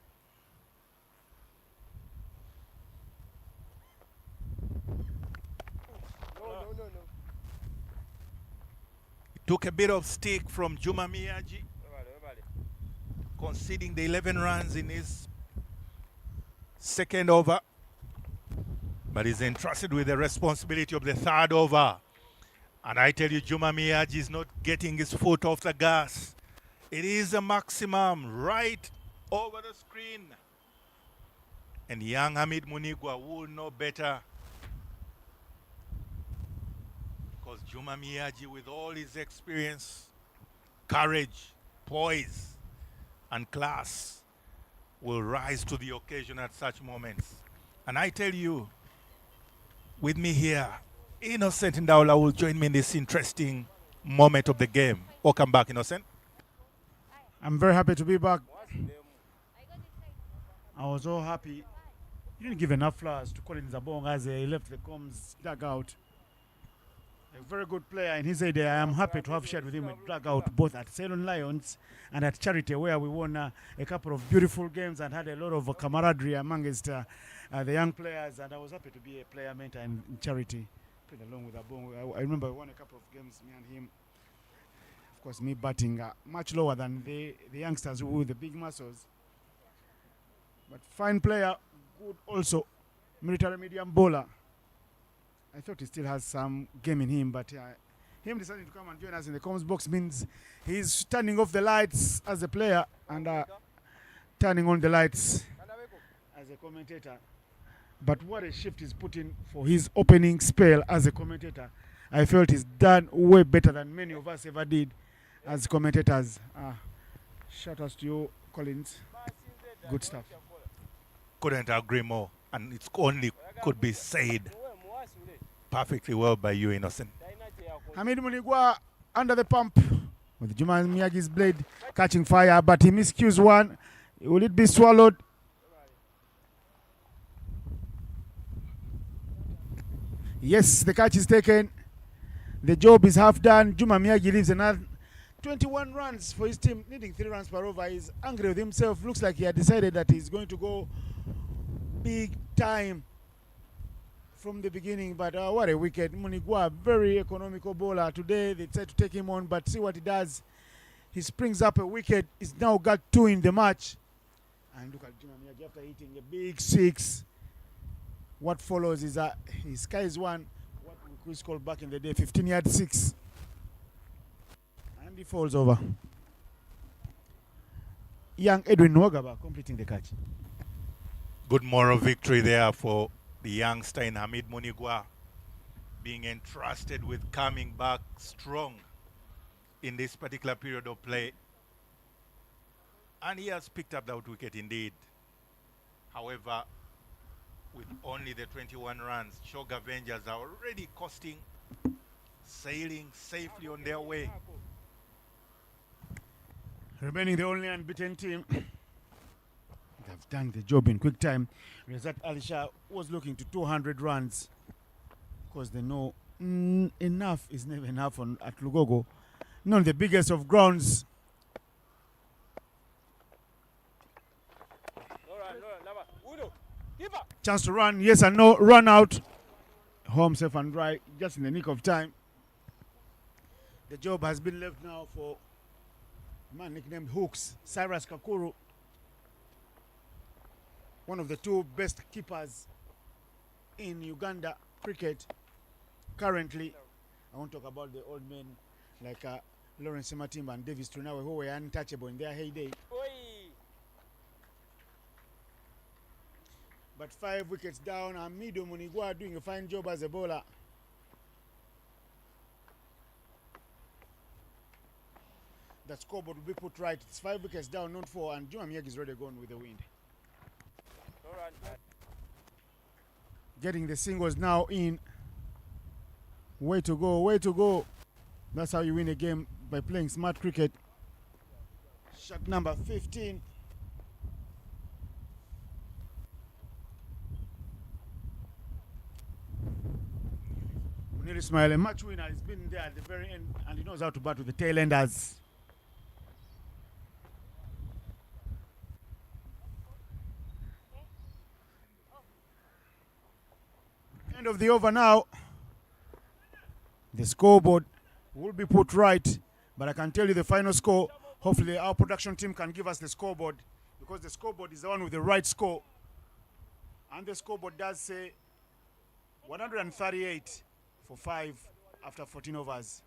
Speaker 2: Took a bit of stick from Juma Miyaji, conceding the 11 runs in his second over. But he's entrusted with the responsibility of the third over. And I tell you, Juma Miyaji is not getting his foot off the gas. It is a maximum right over the screen. And young Hamid Munigwa will know better. Because Juma Miyaji, with all his experience, courage, poise, and class, will rise to the occasion at such moments. And I tell you, with me here, Innocent Ndaula will join me in this interesting moment of the game. Welcome back, Innocent.
Speaker 4: I'm very happy to be back. I was so happy. You didn't give enough flowers to Colin Zabong as he left the comms dugout. A very good player, and he said, I am happy to have shared with him a dugout both at Ceylon Lions and at Charity, where we won a couple of beautiful games and had a lot of camaraderie amongst the young players. And I was happy to be a player mentor in Charity, played along with Abong. I remember we won a couple of games, me and him. Of course, me batting much lower than the youngsters who were the big muscles. But fine player, good also, military medium bowler. I thought he still has some game in him, but him deciding to come and join us in the comms box means he's turning off the lights as a player and turning on the lights as a commentator. But what a shift he's put in for his opening spell as a commentator. I felt he's done way better than many of us ever did as commentators. Shout out to you, Collins. Good stuff.
Speaker 2: Couldn't agree more. And it's only could be said perfectly well by you, Innocent.
Speaker 4: Hamid Munigwa under the pump with Juma Miyagi's blade catching fire, but he miscues one. Will it be swallowed? Yes, the catch is taken. The job is half done. Juma Miyagi leaves another 21 runs for his team, needing 3 runs per over. He's angry with himself. Looks like he had decided that he's going to go big time from the beginning, but what a wicket. Munigwa, very economical bowler. Today they tried to take him on, but see what he does. He springs up a wicket. He's now got 2 in the match. And look at Juma Miyagi after hitting a big 6. What follows is he skies one, what we called back in the day 15-yard 6. And he falls over. Young Edwin Nwagaba completing the catch.
Speaker 2: Good moral victory there for the youngster in Hamid Munigwa, being entrusted with coming back strong in this particular period of play. And he has picked up that wicket indeed. However, with only the 21 runs, Chog Avengers are already coasting, sailing safely on their way.
Speaker 4: Remaining the only unbeaten team. They've done the job in quick time. Rezat Ali Shah was looking to 200 runs because they know enough is never enough at Lugogo. Not the biggest of grounds. Chance to run, yes and no, run out. Home safe and dry, just in the nick of time. The job has been left now for a man nicknamed Hooks, Cyrus Kakuru. One of the 2 best keepers in Uganda cricket currently. I won't talk about the old men like Lawrence Matimba and Davis Tunawe, who were untouchable in their heyday. But 5 wickets down, and Mido Munigwa doing a fine job as a bowler. The scoreboard will be put right. It's 5 wickets down, not 4, and Juma Miyagi is already gone with the wind. Getting the singles now in. Way to go, way to go. That's how you win a game, by playing smart cricket. Shot number 15. Munir Ismail, a match winner, has been there at the very end, and he knows how to bat with the tail enders. End of the over now. The scoreboard will be put right, but I can tell you the final score. Hopefully our production team can give us the scoreboard, because the scoreboard is the one with the right score. And the scoreboard does say 138 for 5 after 14 overs.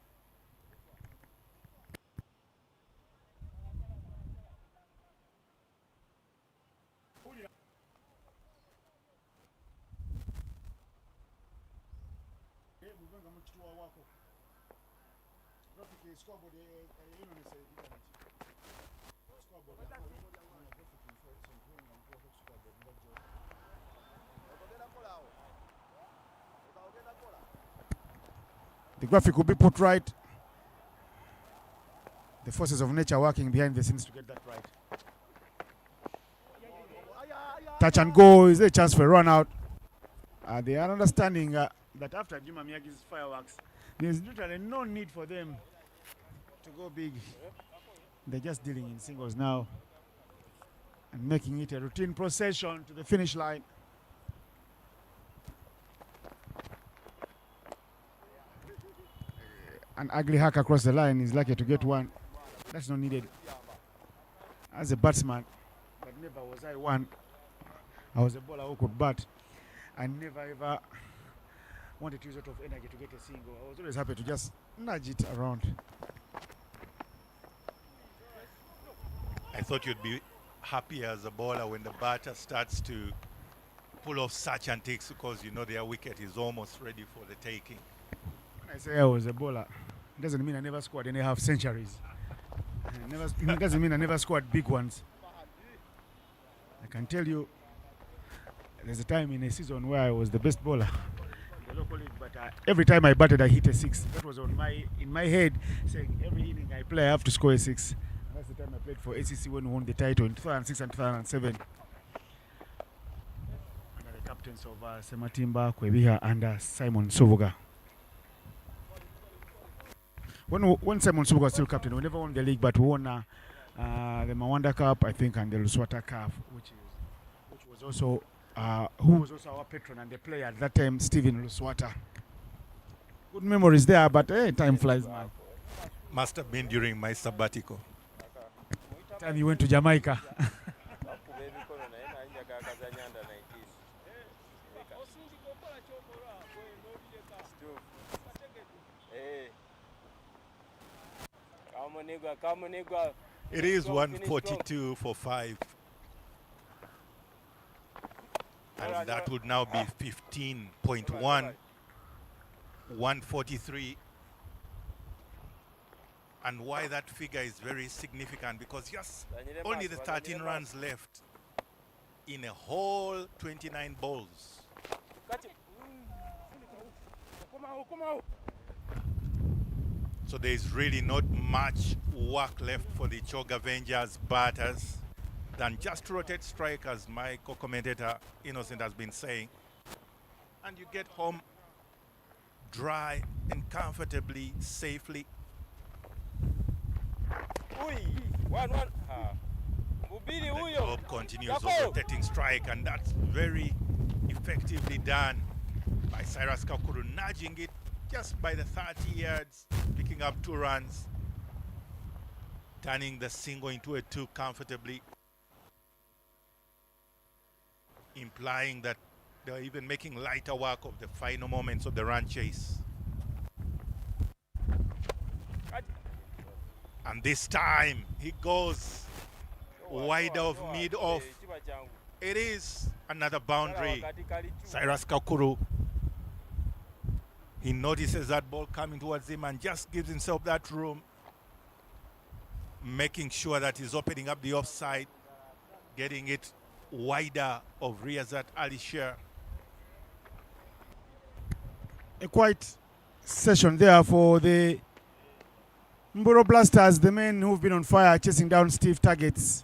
Speaker 4: The graphic will be put right. The forces of nature working behind the scenes to get that right. Touch and go. Is there a chance for a run out? They are understanding that after Juma Miyagi's fireworks, there's literally no need for them to go big. They're just dealing in singles now and making it a routine procession to the finish line. An ugly hack across the line is lucky to get one. That's not needed. As a batsman, but never was I one. I was a bowler who could bat. I never ever wanted to use a lot of energy to get a single. I was always happy to just nudge it around.
Speaker 2: I thought you'd be happy as a bowler when the batter starts to pull off such antics, because you know their wicket is almost ready for the taking.
Speaker 4: When I say I was a bowler, it doesn't mean I never scored any half centuries. It doesn't mean I never scored big ones. I can tell you, there's a time in a season where I was the best bowler in the local league, but every time I batted, I hit a 6. That was in my head, saying every inning I play, I have to score a 6. And that's the time I played for ACC when we won the title in 2006 and 2007. Under the captains of Sematimba, Kwebiha, and Simon Sovoga. When Simon Sovoga was still captain, we never won the league, but we won the Mawanda Cup, I think, and the Luswata Cup, which was also who was also our patron and the player at that time, Stephen Luswata. Good memories there, but time flies, man.
Speaker 2: Must have been during my sabbatical.
Speaker 4: Time you went to Jamaica.
Speaker 2: It is 142 for 5. And that would now be 15.1, 143. And why that figure is very significant, because yes, only the 13 runs left in a whole 29 balls. So there's really not much work left for the Choga Avengers batters than just rotate strike, as my co-commentator Innocent has been saying. And you get home dry and comfortably, safely. The job continues of rotating strike, and that's very effectively done by Cyrus Kakuru, nudging it just by the 30 yards, picking up 2 runs, turning the single into a 2 comfortably, implying that They're even making lighter work of the final moments of the run chase. And this time he goes wide of mid off. It is another boundary. Cyrus Kakuru. He notices that ball coming towards him and just gives himself that room, making sure that he's opening up the offside, getting it wider of Riyazat Ali Sher.
Speaker 4: A quiet session there for the Mburo Blasters, the men who've been on fire chasing down stiff targets.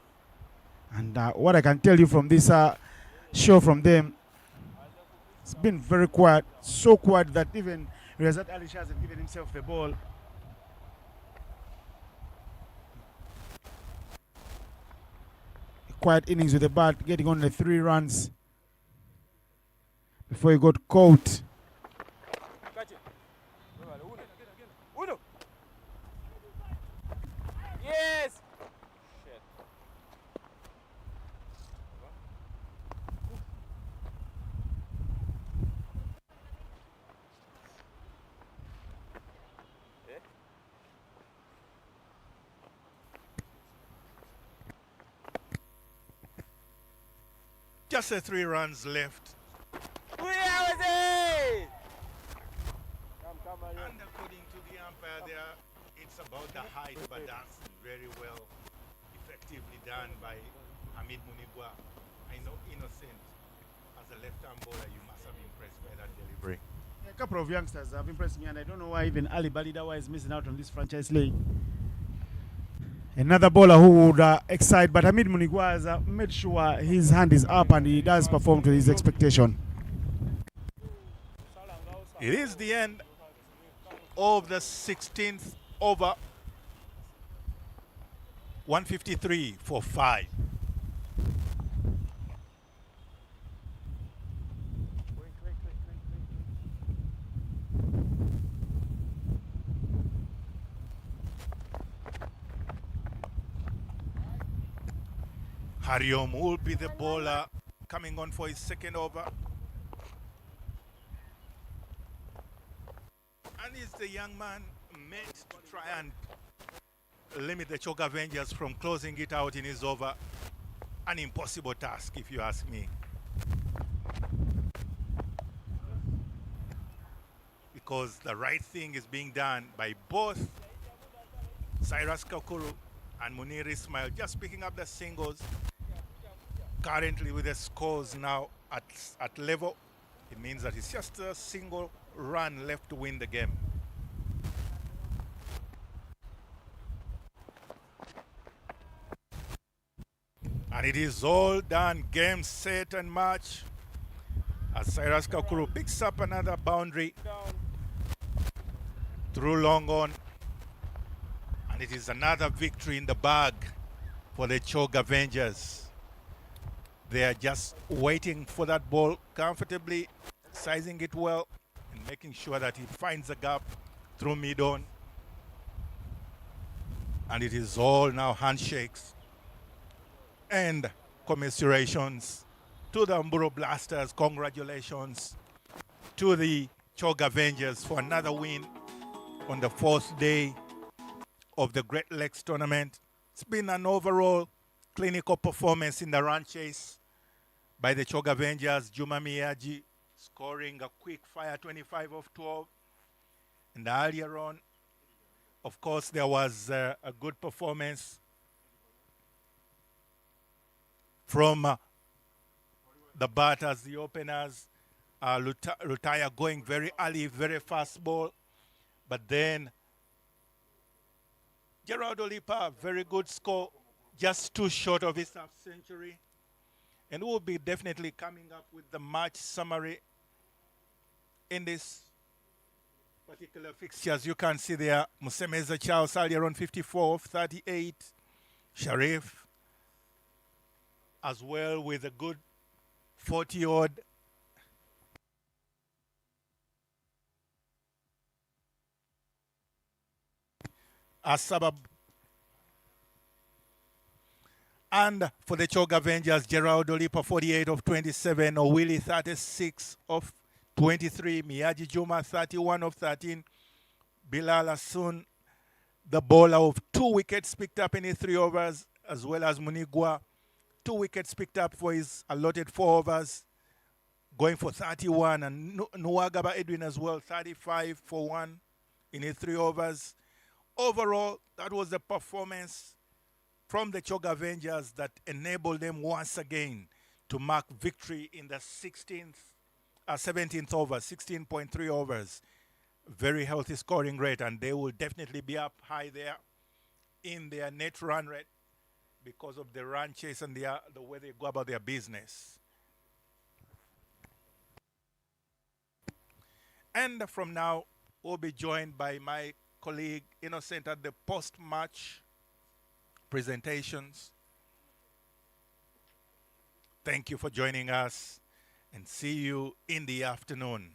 Speaker 4: And what I can tell you from this show from them, it's been very quiet, so quiet that even Riyazat Ali Shah hasn't given himself the ball. A quiet innings with the bat, getting on the 3 runs before he got caught.
Speaker 3: Yes. Shit.
Speaker 2: Just 3 runs left.
Speaker 3: Come,
Speaker 2: And according to the umpire there, it's about the height, but that's very well, effectively done by Hamid Munigwa. I know Innocent, as a left-arm bowler, you must have been impressed by that delivery.
Speaker 4: A couple of youngsters have impressed me, and I don't know why even Ali Balidawa is missing out on this franchise league. Another bowler who would excite, but Hamid Munigwa has made sure his hand is up and he does perform to his expectation.
Speaker 2: It is the end of the 16th over. 153 for 5. Hariom will be the bowler coming on for his second over. And is the young man meant to try and limit the Choke Avengers from closing it out in his over? An impossible task, if you ask me. Because the right thing is being done by both Cyrus Kakuru and Munir Ismail, just picking up the singles. Currently with the scores now at level, it means that it's just a single run left to win the game. And it is all done, game, set, and match. As Cyrus Kakuru picks up another boundary through long on. And it is another victory in the bag for the Choke Avengers. They are just waiting for that ball comfortably, sizing it well, and making sure that he finds a gap through mid-on. And it is all now handshakes and commiserations to the Mburo Blasters. Congratulations to the Choke Avengers for another win on the 4th day of the Great Lakes tournament. It's been an overall clinical performance in the run chase by the Choke Avengers. Juma Miyaji scoring a quick fire 25 of 12. And earlier on, of course, there was a good performance from the batters, the openers. Lutaya going very early, very fast ball. But then Gerald Olipa, very good score, just too short of his half century. And we'll be definitely coming up with the match summary in this particular fixture. As you can see there, Musemeza Charles earlier on 54 of 38. Sharif as well with a good 40-odd. Asabab. And for the Chog Avengers, Gerald Olipa 48 of 27, Owili 36 of 23, Miyaji Juma 31 of 13, Bilal Asun, the bowler of 2 wickets picked up in his 3 overs, as well as Munigwa, 2 wickets picked up for his allotted 4 overs, going for 31, and Nuwagaba Edwin as well, 35 for 1 in his 3 overs. Overall, that was the performance from the Chog Avengers that enabled them once again to mark victory in the 17th over, 16.3 overs. Very healthy scoring rate, and they will definitely be up high there in their net run rate because of the run chase and the way they go about their business. And from now, we'll be joined by my colleague Innocent at the post-match presentations. Thank you for joining us, and see you in the afternoon.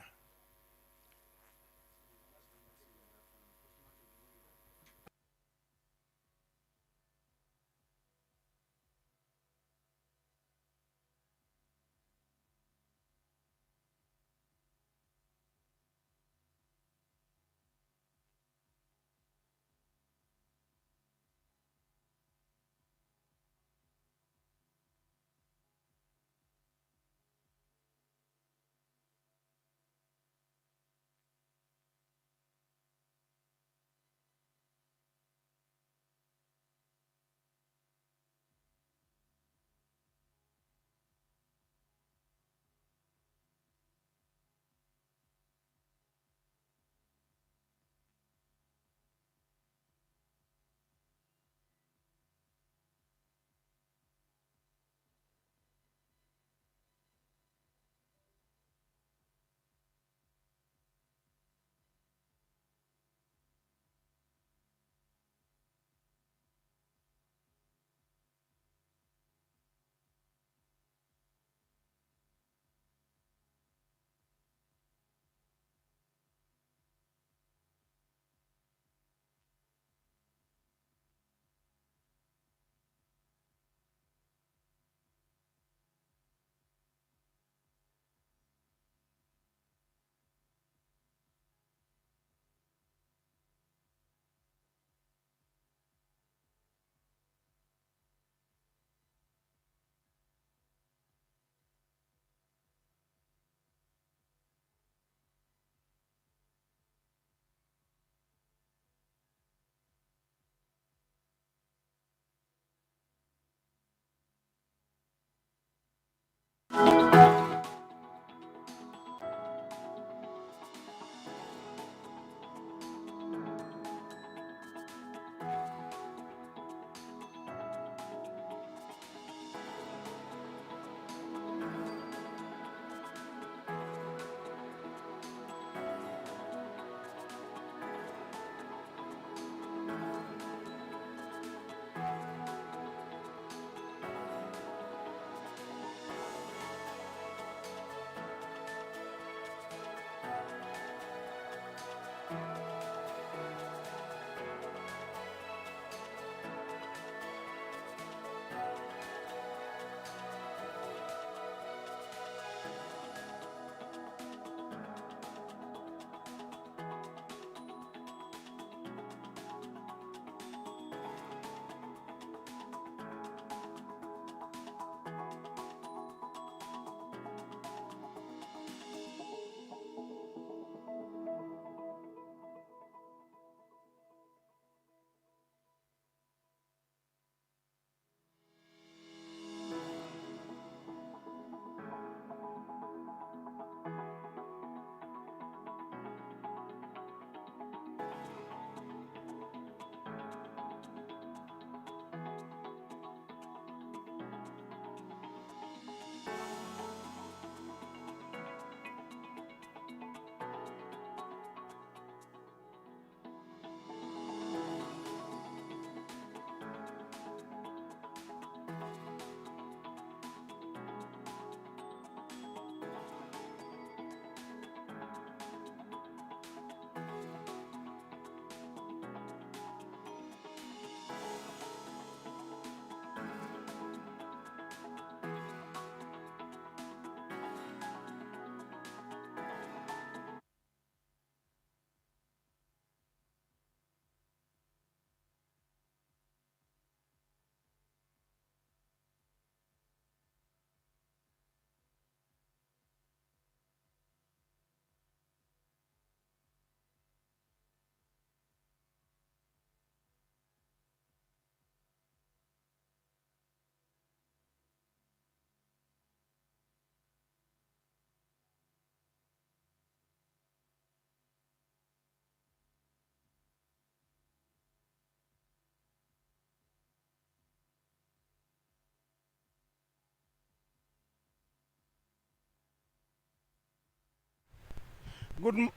Speaker 4: Good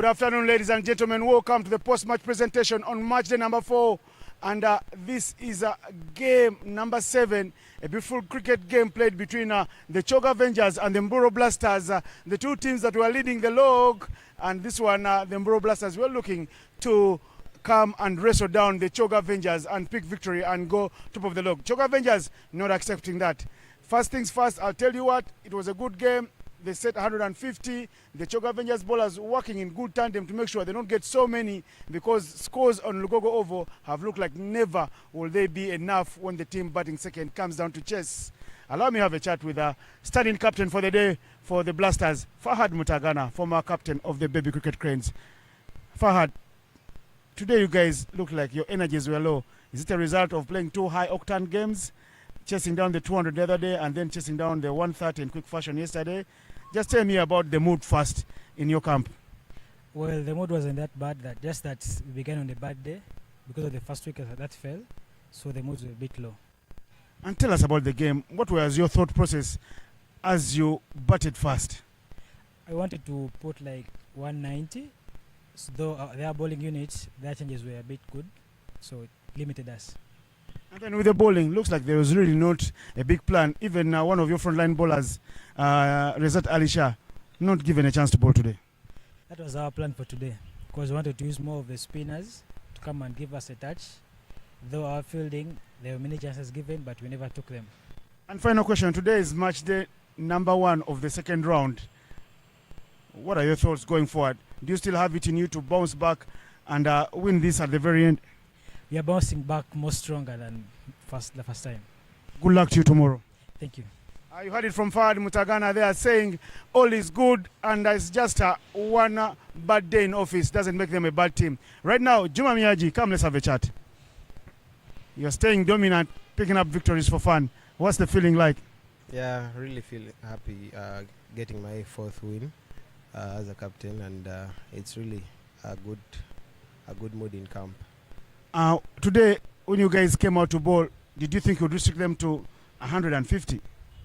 Speaker 4: afternoon, ladies and gentlemen. Welcome to the post-match presentation on match day number 4. And this is game number 7, a beautiful cricket game played between the Choga Avengers and the Mburo Blasters, the two teams that were leading the log. And this one, the Mburo Blasters, were looking to come and wrestle down the Choga Avengers and pick victory and go top of the log. Choga Avengers not accepting that. First things first, I'll tell you what, it was a good game. They set 150. The Choga Avengers bowlers working in good tandem to make sure they don't get so many, because scores on Lugogo Oval have looked like never will they be enough when the team batting second comes down to chess. Allow me to have a chat with a standing captain for the day for the Blasters, Fahad Mutagana, former captain of the Baby Cricket Cranes. Fahad, today you guys look like your energies were low. Is it a result of playing two high-octane games, chasing down the 200 the other day and then chasing down the 130 in quick fashion yesterday? Just tell me about the mood first in your camp.
Speaker 6: Well, the mood wasn't that bad. That we began on a bad day because of the first wicket that fell, so the mood was a bit low.
Speaker 4: And tell us about the game. What was your thought process as you batted first?
Speaker 6: I wanted to put like 190, so though their bowling units, their changes were a bit good, so it limited us.
Speaker 4: And then with the bowling, looks like there was really not a big plan. Even one of your frontline bowlers, Rezat Ali Shah, not given a chance to bowl today.
Speaker 6: That was our plan for today, because we wanted to use more of the spinners to come and give us a touch. Though our fielding, there were many chances given, but we never took them.
Speaker 4: And final question, today is match day number 1 of the second round. What are your thoughts going forward? Do you still have it in you to bounce back and win this at the very end?
Speaker 6: We are bouncing back more stronger than the first time.
Speaker 4: Good luck to you tomorrow.
Speaker 6: Thank you.
Speaker 4: You heard it from Fahad Mutagana there saying all is good and it's just one bad day in office doesn't make them a bad team. Right now, Juma Miyaji, come let's have a chat. You're staying dominant, picking up victories for fun. What's the feeling like?
Speaker 7: Yeah, really feel happy getting my 4th win as a captain, and it's really a good mood in camp.
Speaker 4: Today, when you guys came out to bowl, did you think you'd restrict them to 150?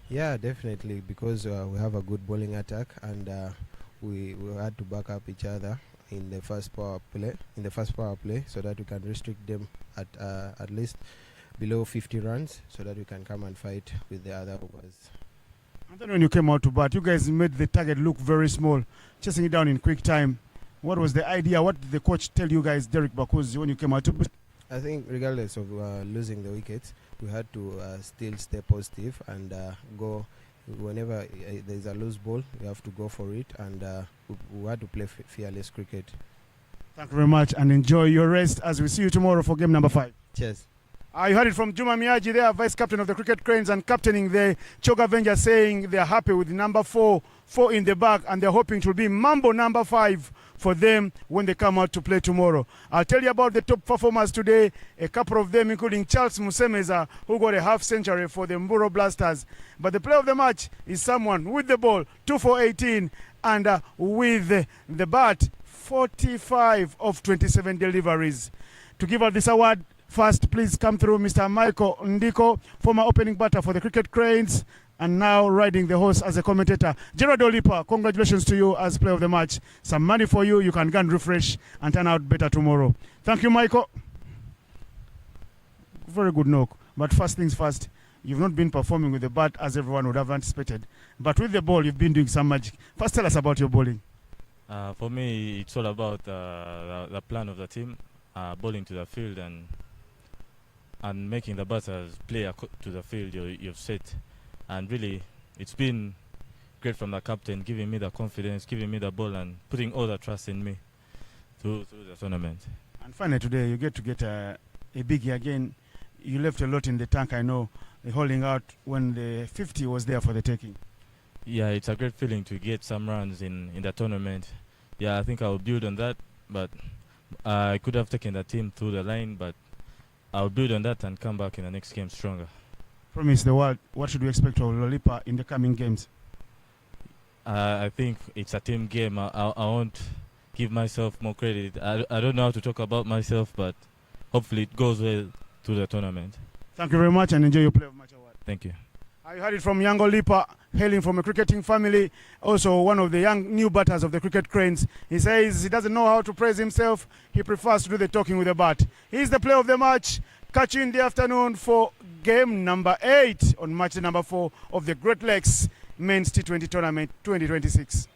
Speaker 7: Yeah, definitely, because we have a good bowling attack, and we had to back up each other in the first power play, so that we can restrict them at least below 50 runs, so that we can come and fight with the other overs.
Speaker 4: And then when you came out to bat, you guys made the target look very small, chasing it down in quick time. What was the idea? What did the coach tell you guys, Derek Bakuzi, when you came out to bat?
Speaker 7: I think regardless of losing the wickets, we had to still stay positive and go whenever there's a loose ball, we have to go for it, and we had to play fearless cricket.
Speaker 4: Thank you very much and enjoy your rest as we see you tomorrow for game number 5.
Speaker 7: Cheers.
Speaker 4: You heard it from Juma Miyaji there, vice captain of the Cricket Cranes and captaining the Choga Avengers, saying they're happy with number 4 in the back, and they're hoping it will be Mambo number 5 for them when they come out to play tomorrow. I'll tell you about the top performers today, a couple of them including Charles Musemeza, who got a half century for the Mburo Blasters. But the player of the match is someone with the ball, 2 for 18, and with the bat, 45 of 27 deliveries. To give out this award, first, please come through Mr. Michael Ndiko, former opening batter for the Cricket Cranes, and now riding the horse as a commentator. Gerard Olipa, congratulations to you as player of the match. Some money for you. You can go and refresh and turn out better tomorrow. Thank you, Michael. Very good knock. But first things first, you've not been performing with the bat as everyone would have anticipated. But with the ball, you've been doing some magic. First, tell us about your bowling.
Speaker 8: For me, it's all about the plan of the team, bowling to the field and making the batters play to the field you've set. And really, it's been great from the captain, giving me the confidence, giving me the ball, and putting all the trust in me through the tournament.
Speaker 4: And finally today, you get a biggie again. You left a lot in the tank, I know, holding out when the 50 was there for the taking.
Speaker 8: Yeah, it's a great feeling to get some runs in the tournament. Yeah, I think I'll build on that, but I could have taken the team through the line, but I'll build on that and come back in the next game stronger.
Speaker 4: Promise the world, what should we expect of Lolipa in the coming games?
Speaker 8: I think it's a team game. I won't give myself more credit. I don't know how to talk about myself, but hopefully it goes well through the tournament.
Speaker 4: Thank you very much and enjoy your play of match award.
Speaker 8: Thank you.
Speaker 4: I heard it from Yango Lipa, hailing from a cricketing family, also one of the young new batters of the cricket cranes. He says he doesn't know how to praise himself. He prefers to do the talking with the bat. He's the player of the match. Catch you in the afternoon for game number 8 on match number 4 of the Great Lakes Men's T20 Tournament 2026.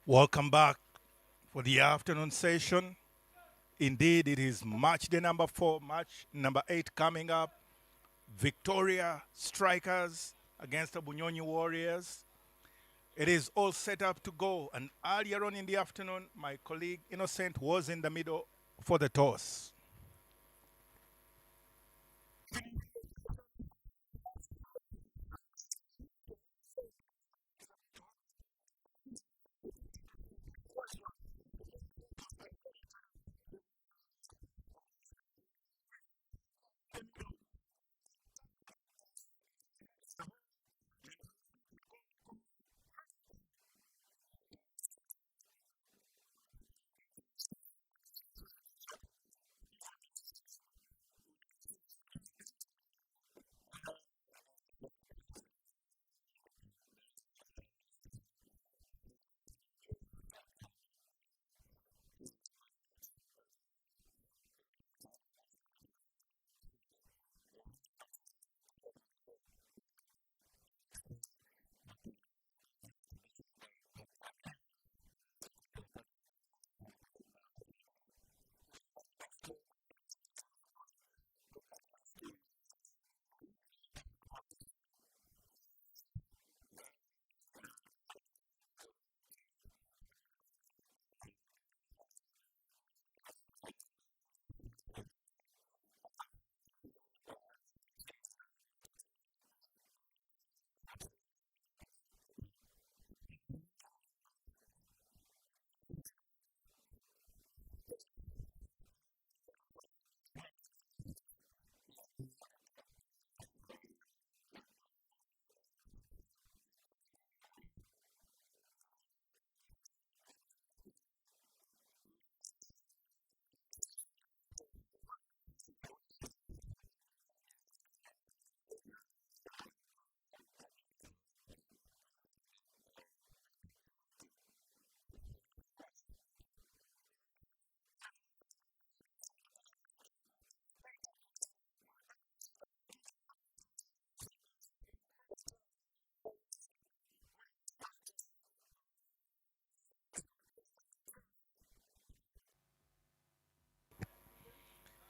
Speaker 2: Welcome back for the afternoon session. Indeed, it is match day number 4, match number 8 coming up. Victoria Strikers against the Bunyonyi Warriors. It is all set up to go. And earlier on in the afternoon, my colleague Innocent was in the middle for the toss.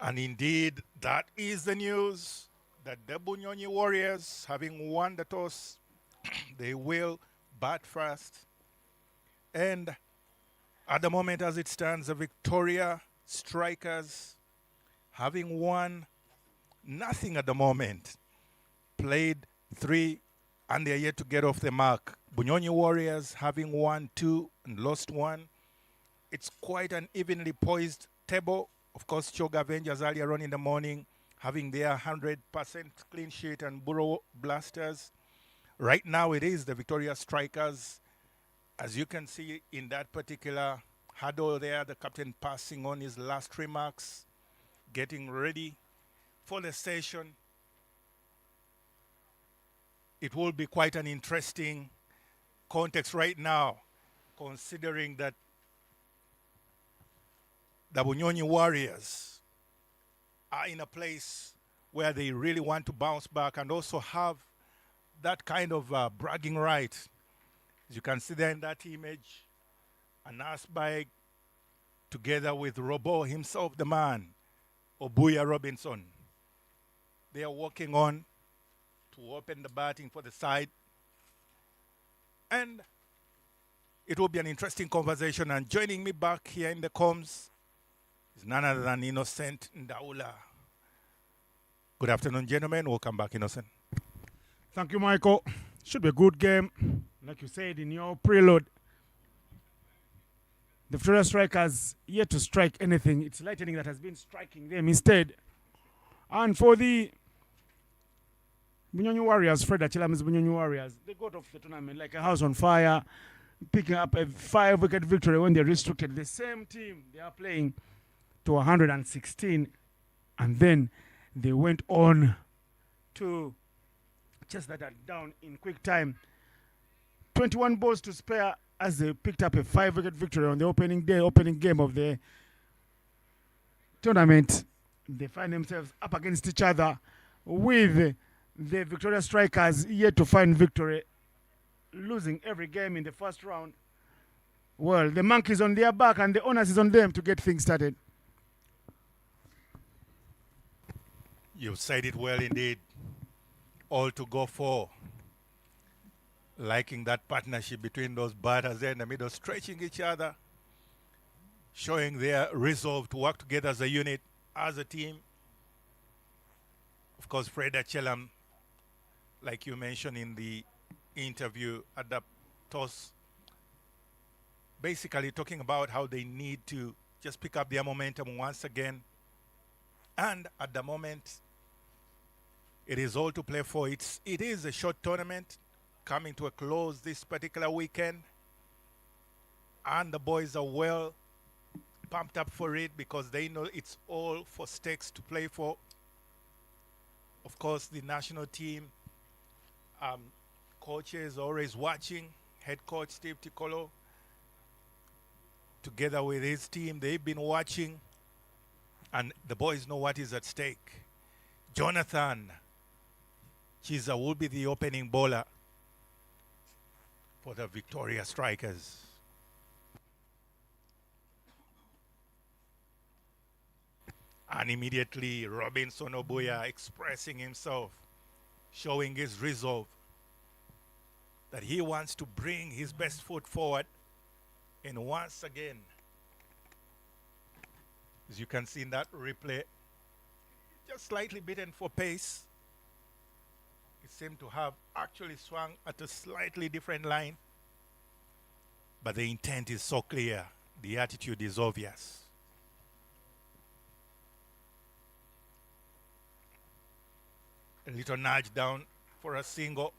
Speaker 2: And indeed, that is the news that the Bunyonyi Warriors, having won the toss, they will bat first. And at the moment, as it stands, the Victoria Strikers, having won nothing at the moment, played 3, and they're yet to get off the mark. Bunyonyi Warriors, having won 2 and lost 1. It's quite an evenly poised table. Of course, Choga Avengers earlier on in the morning, having their 100% clean sheet, and Buro Blasters. Right now, it is the Victoria Strikers. As you can see in that particular huddle there, the captain passing on his last remarks, getting ready for the session. It will be quite an interesting context right now, considering that the Bunyonyi Warriors are in a place where they really want to bounce back and also have that kind of bragging right. As you can see there in that image, an Asbag together with Robo himself, the man, Obuya Robinson. They are working on to open the batting for the side. And it will be an interesting conversation. And joining me back here in the comms is none other than Innocent Ndaula. Good afternoon, gentlemen. Welcome back, Innocent.
Speaker 4: Thank you, Michael. Should be a good game. Like you said in your preload, the Victoria Strikers yet to strike anything. It's Lightning that has been striking them instead. And for the Bunyonyi Warriors, Fred Achilam's Bunyonyi Warriors, they got off the tournament like a house on fire, picking up a 5-wicket victory when they restricted the same team they are playing to 116. And then they went on to chase that down in quick time. 21 balls to spare as they picked up a 5-wicket victory on the opening game of the tournament. They find themselves up against each other with the Victoria Strikers yet to find victory, losing every game in the first round, Well, the monkey's on their back and the onus is on them to get things started.
Speaker 2: You said it well indeed. All to go for. Liking that partnership between those batters there in the middle, stretching each other, showing their resolve to work together as a unit, as a team. Of course, Fred Achelam, like you mentioned in the interview at the toss, basically talking about how they need to just pick up their momentum once again. And at the moment, it is all to play for. It is a short tournament coming to a close this particular weekend. And the boys are well pumped up for it because they know it's all for stakes to play for. Of course, the national team coaches always watching. Head coach Steve Ticolo, together with his team, they've been watching, and the boys know what is at stake. Jonathan Chiza will be the opening bowler for the Victoria Strikers. And immediately Robinson Obuya expressing himself, showing his resolve that he wants to bring his best foot forward. And once again, as you can see in that replay, just slightly beaten for pace. It seemed to have actually swung at a slightly different line. But the intent is so clear. The attitude is obvious. A little nudge down for a single.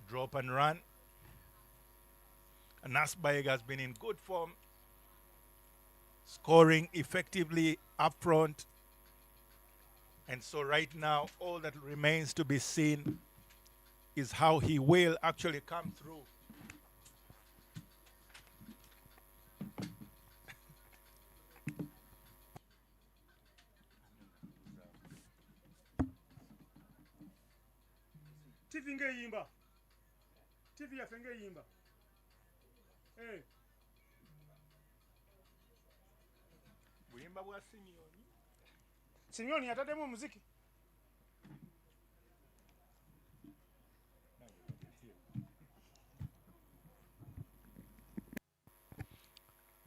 Speaker 2: Drop and run. And Nasbaig has been in good form, scoring effectively up front. And so right now, all that remains to be seen is how he will actually come through.
Speaker 4: Hey. Simeoni atademo muziki.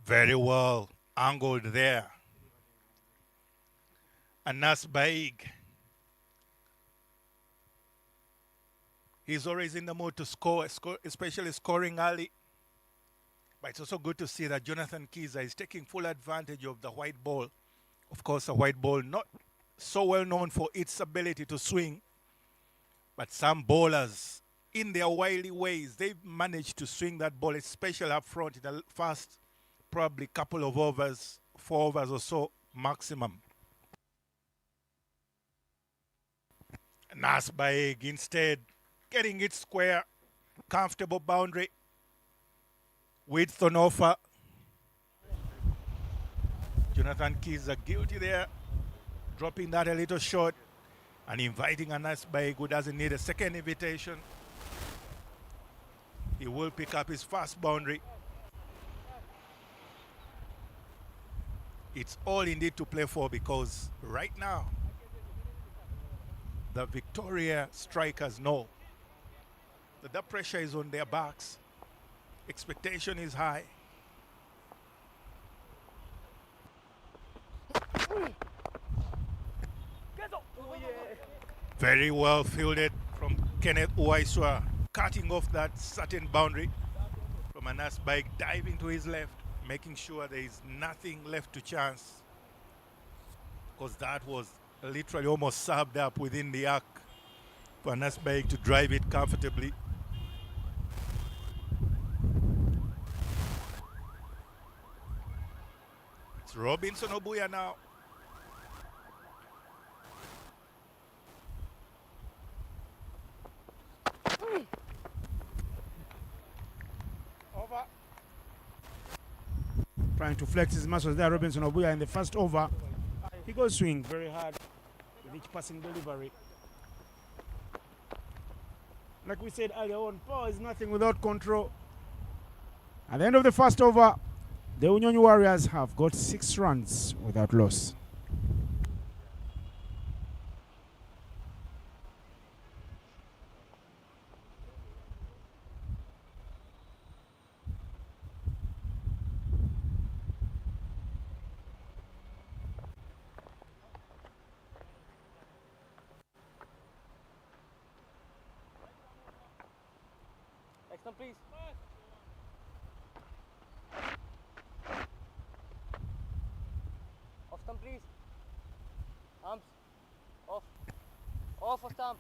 Speaker 2: Very well angled there. Anas Baig. He's always in the mood to score, especially scoring early. But it's also good to see that Jonathan Kiza is taking full advantage of the white ball. Of course, a white ball not so well known for its ability to swing. But some bowlers, in their wily ways, they've managed to swing that ball, especially up front in the first probably couple of overs, 4 overs or so maximum. Nasbaig instead getting it square, comfortable boundary. Width on offer. Jonathan Kiza guilty there, dropping that a little short and inviting Anas Baig, who doesn't need a second invitation. He will pick up his first boundary. It's all indeed to play for because right now, the Victoria Strikers know that the pressure is on their backs. Expectation is high. Very well fielded from Kenneth Uwaiswa, cutting off that certain boundary from Anas Baig, diving to his left, making sure there is nothing left to chance, because that was literally almost subbed up within the arc for Anas Baig to drive it comfortably. It's Robinson Obuya now.
Speaker 4: Over. Trying to flex his muscles there, Robinson Obuya in the first over. He goes swing very hard with each passing delivery. Like we said earlier on, power is nothing without control. At the end of the first over, the Unyonyi Warriors have got 6 runs without loss.
Speaker 3: Next one, please. Off stump, please. Arms. Off. Off for stump.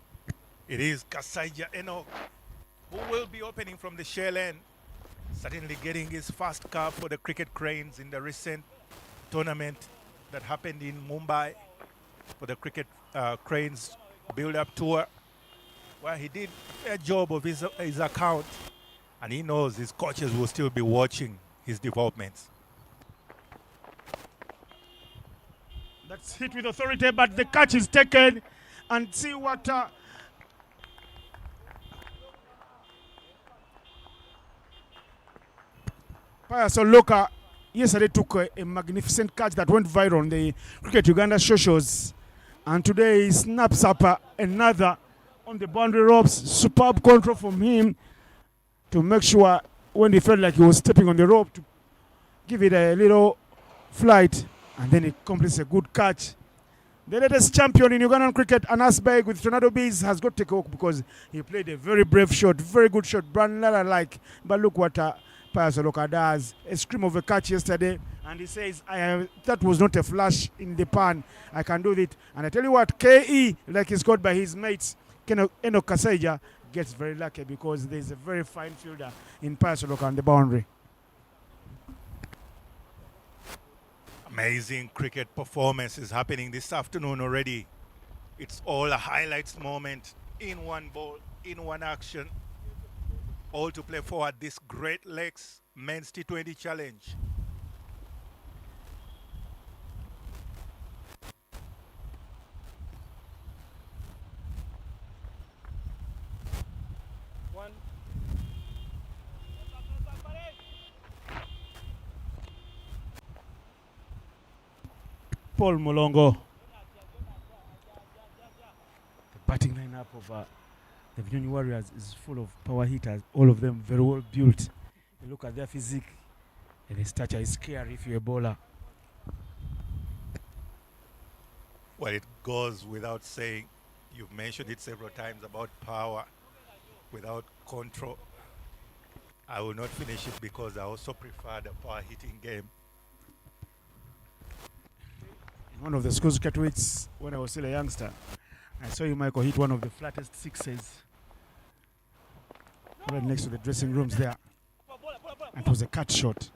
Speaker 2: It is Kasaija Enoch who will be opening from the shell end, certainly getting his first cap for the Cricket Cranes in the recent tournament that happened in Mumbai for the Cricket Cranes build-up tour, where he did a job of his account, and he knows his coaches will still be watching his developments.
Speaker 4: That's hit with authority, but the catch is taken. And see what Pius Oloka yesterday took a magnificent catch that went viral on the Cricket Uganda socials. And today he snaps up another on the boundary ropes. Superb control from him to make sure when he felt like he was stepping on the rope to give it a little flight. And then he completes a good catch. The latest champion in Ugandan cricket, Anas Baig with Tornado Bees, has got to take a walk because he played a very brave shot, very good shot, Brandon Lara-like. But look what Pius Oloka does. A scream of a catch yesterday, and he says, that was not a flash in the pan. I can do it. And I tell you what, KE, like he's got by his mates, Enoch Kasaija, gets very lucky because there's a very fine fielder in Pius Oloka on the boundary.
Speaker 2: Amazing cricket performance is happening this afternoon already. It's all a highlights moment in one ball, in one action. All to play for at this Great Lakes Men's T20 Challenge.
Speaker 3: One.
Speaker 4: Paul Molongo. The batting lineup of the Unyonyi Warriors is full of power hitters, all of them very well built. You look at their physique, and the stature is scary if you're a bowler.
Speaker 2: Well, it goes without saying. You've mentioned it several times about power without control. I will not finish it because I also prefer the power hitting game.
Speaker 4: In one of the school cricket weeks, when I was still a youngster, I saw you, Michael, hit one of the flattest sixes right next to the dressing rooms there. And it was a cut shot.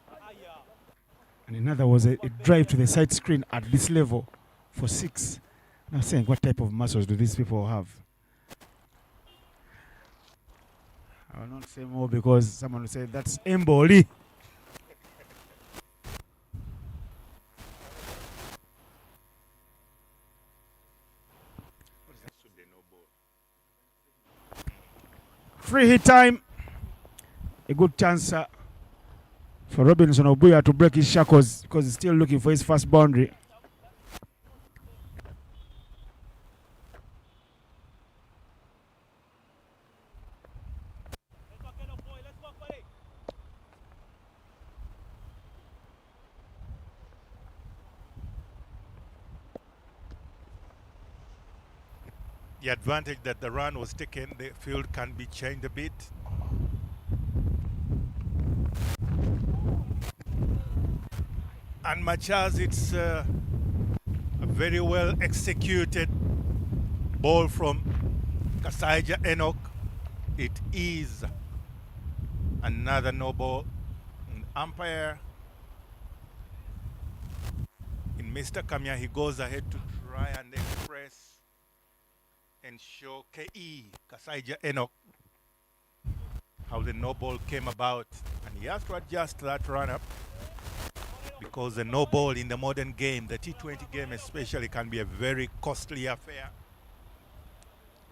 Speaker 4: And another was a drive to the side screen at this level for 6. Now saying, what type of muscles do these people have? I will not say more because someone will say that's Mboli. Free hit time. A good chance for Robinson Obuya to break his shackles because he's still looking for his first boundary.
Speaker 2: The advantage that the run was taken, the field can be changed a bit. And much as it's a very well executed ball from Kasaija Enoch, it is another no ball. An umpire in Mr. Kamya, he goes ahead to try and express and show KE, Kasaija Enoch, how the no ball came about. And he has to adjust that run-up because the no ball in the modern game, the T20 game especially, can be a very costly affair.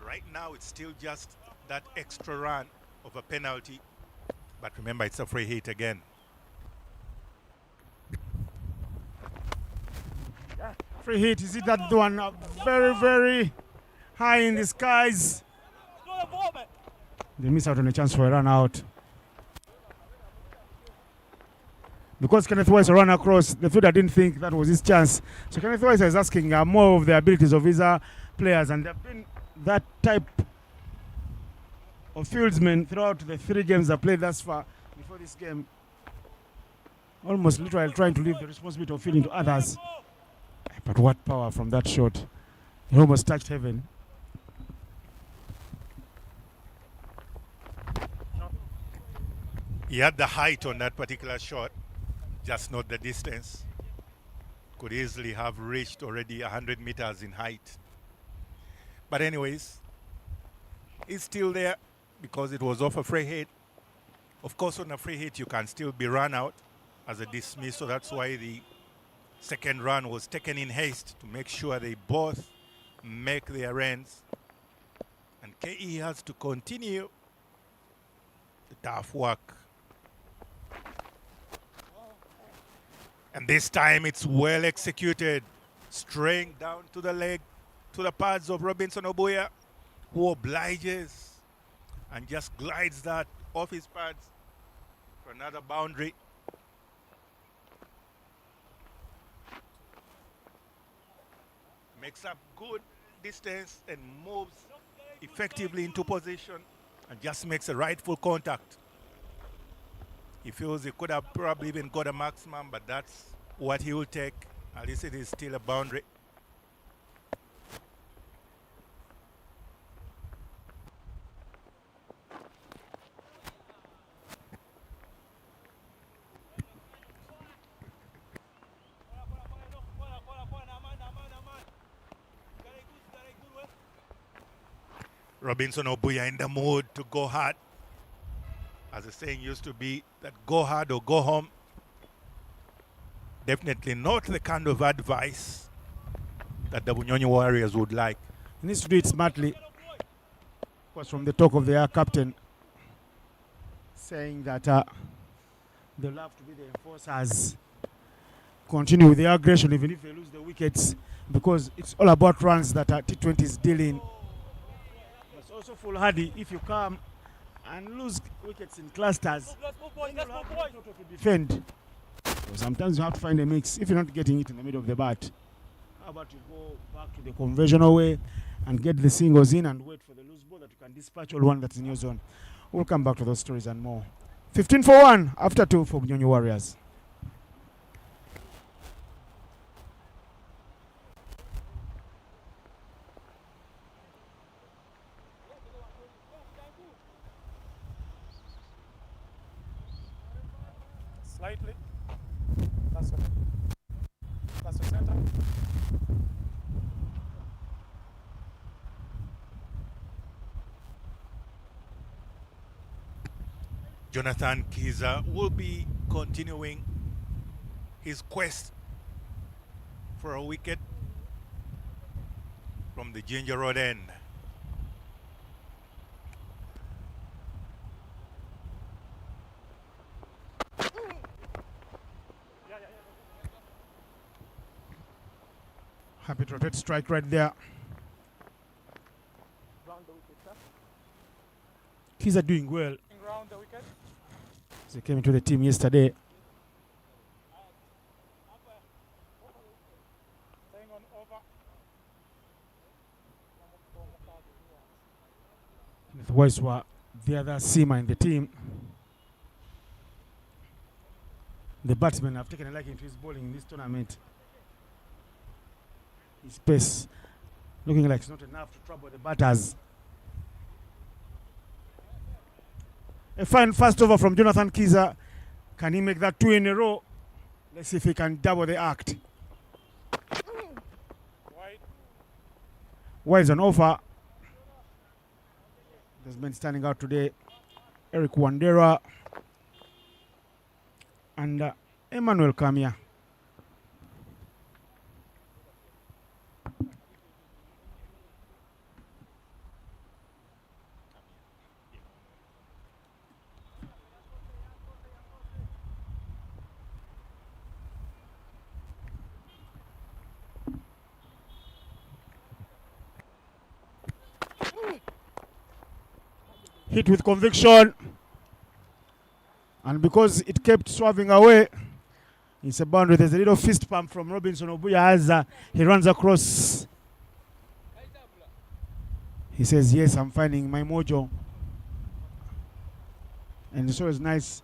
Speaker 2: Right now, it's still just that extra run of a penalty. But remember, it's a free hit again.
Speaker 4: Free hit. Is it that one? Very, very high in the skies. They miss out on a chance for a run out. Because Kenneth Weiss ran across, the fielder didn't think that was his chance. So Kenneth Weiss is asking more of the abilities of his players, and they've been that type of fieldsmen throughout the 3 games they played thus far before this game. Almost literally trying to leave the responsibility of fielding to others. But what power from that shot. He almost touched heaven.
Speaker 2: He had the height on that particular shot, just not the distance. Could easily have reached already 100 meters in height. But anyways, it's still there because it was off a free hit. Of course, on a free hit, you can still be run out as a dismiss, so that's why the second run was taken in haste to make sure they both make their ends. And KE has to continue the tough work. And this time it's well executed. Straying down to the leg, to the pads of Robinson Obuya, who obliges and just glides that off his pads for another boundary. Makes up good distance and moves effectively into position and just makes a rightful contact. He feels he could have probably even got a maximum, but that's what he will take. At least it is still a boundary. Robinson Obuya in the mood to go hard. As the saying used to be, that go hard or go home. Definitely not the kind of advice that the Bunyonyi Warriors would like.
Speaker 4: He needs to do it smartly. Of course, from the talk of their captain, saying that they'll have to be the enforcers. Continue with the aggression even if they lose the wickets, because it's all about runs that T20 is dealing. It's also foolhardy if you come and lose wickets in clusters. Then you'll have to defend. So sometimes you have to find a mix. If you're not getting it in the middle of the bat, how about you go back to the conventional way and get the singles in and wait for the loose ball that you can dispatch all one that's in your zone. We'll come back to those stories and more. 15 for 1 after 2 for Bunyonyi Warriors.
Speaker 9: Slightly. That's okay. That's the center.
Speaker 2: Jonathan Kiza will be continuing his quest for a wicket from the Ginger Road end.
Speaker 4: Happy to rotate strike right there.
Speaker 9: Round the wicket, sir.
Speaker 4: Kids are doing well.
Speaker 9: Round the wicket.
Speaker 4: They came into the team yesterday.
Speaker 9: Staying on over.
Speaker 4: The boys were the other seamer in the team. The batsmen have taken a liking to his bowling in this tournament. His pace looking like it's not enough to trouble the batters. A fine fast over from Jonathan Kiza. Can he make that 2 in a row? Let's see if he can double the act. Wide's an offer. There's been standing out today. Eric Wandera and Emmanuel Kamia. hit with conviction. And because it kept swerving away, it's a boundary. There's a little fist pump from Robinson Obuya as he runs across. He says, yes, I'm finding my mojo. And it's always nice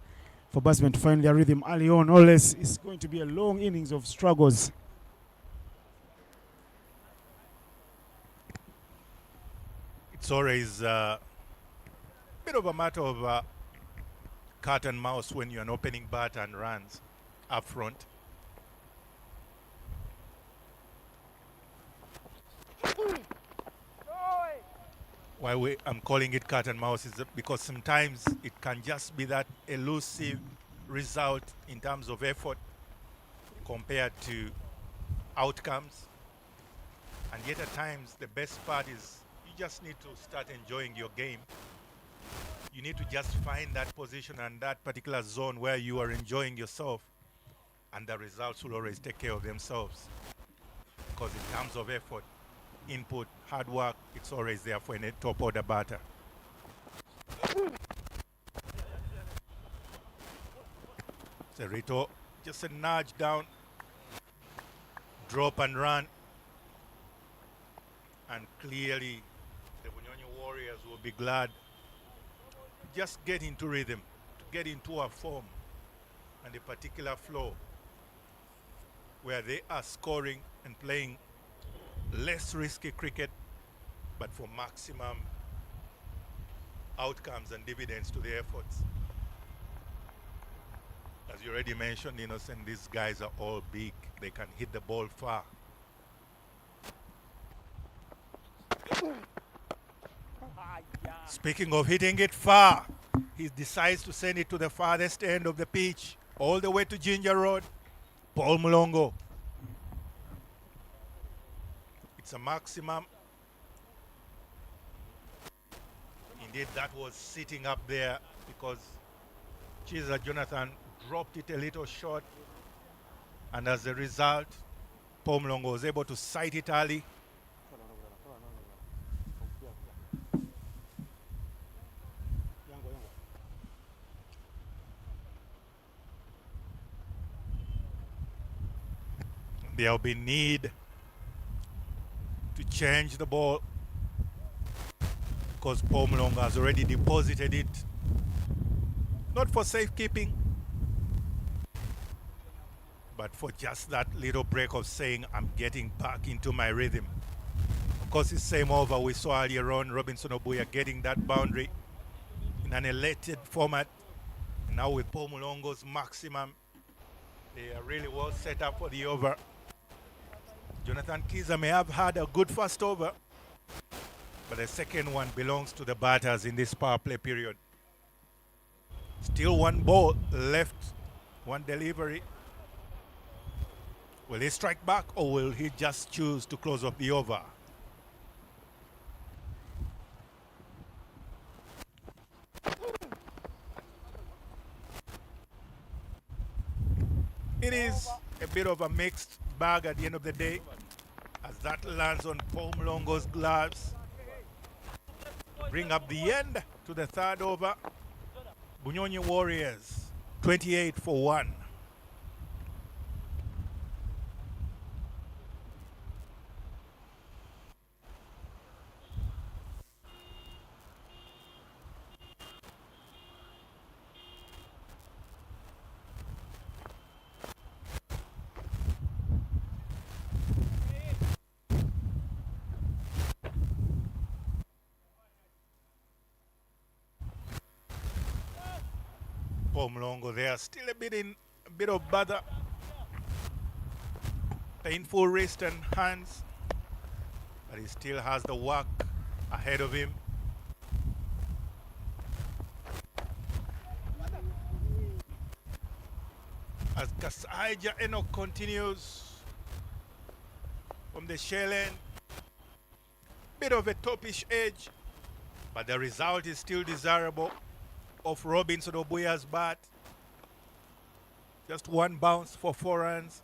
Speaker 4: for batsmen to find their rhythm early on. Or less, it's going to be a long innings of struggles.
Speaker 2: It's always a bit of a matter of cat and mouse when you're an opening batter and runs up front. Why I'm calling it cat and mouse is because sometimes it can just be that elusive result in terms of effort compared to outcomes. And yet at times the best part is you just need to start enjoying your game. You need to just find that position and that particular zone where you are enjoying yourself, and the results will always take care of themselves. Because in terms of effort, input, hard work, it's always there for a top order batter. Cerrito, just a nudge down, drop and run. And clearly, the Bunyonyi Warriors will be glad to just get into rhythm, to get into a form and a particular flow where they are scoring and playing less risky cricket, but for maximum outcomes and dividends to their efforts. As you already mentioned, Innocent, these guys are all big. They can hit the ball far. Speaking of hitting it far, he decides to send it to the farthest end of the pitch, all the way to Ginger Road. Paul Mulongo. It's a maximum. Indeed, that was sitting up there because Chiza Jonathan dropped it a little short. And as a result, Paul Mulongo was able to sight it early. There will be need to change the ball because Paul Mulongo has already deposited it. Not for safekeeping, but for just that little break of saying, I'm getting back into my rhythm. Of course, it's same over. We saw earlier on Robinson Obuya getting that boundary in an elated format. Now with Paul Mulongo's maximum, they are really well set up for the over. Jonathan Kiza may have had a good first over, but the second one belongs to the batters in this power play period. Still one ball left, one delivery. Will he strike back or will he just choose to close off the over? It is a bit of a mixed bag at the end of the day as that lands on Paul Mulongo's gloves. Bring up the end to the third over. Bunyonyi Warriors 28 for 1. Paul Mulongo there, still a bit of bother. Painful wrist and hands, but he still has the work ahead of him. As Kasaija Enoch continues from the shell end, bit of a topish edge, but the result is still desirable. Of Robinson Obuya's bat. Just one bounce for 4 runs.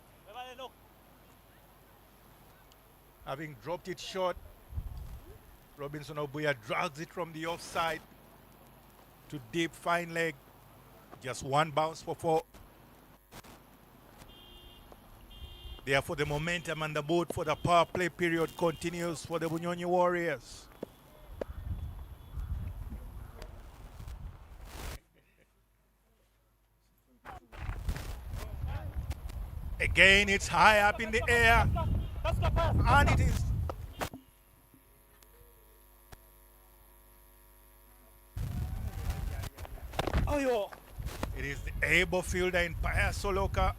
Speaker 2: Having dropped it short, Robinson Obuya drags it from the offside. to deep fine leg. Just one bounce for 4. Therefore, the momentum and the boat for the power play period continues for the Bunyonyi Warriors. Again, it's high up in the air. And it is. It is the able fielder in Paya Soloka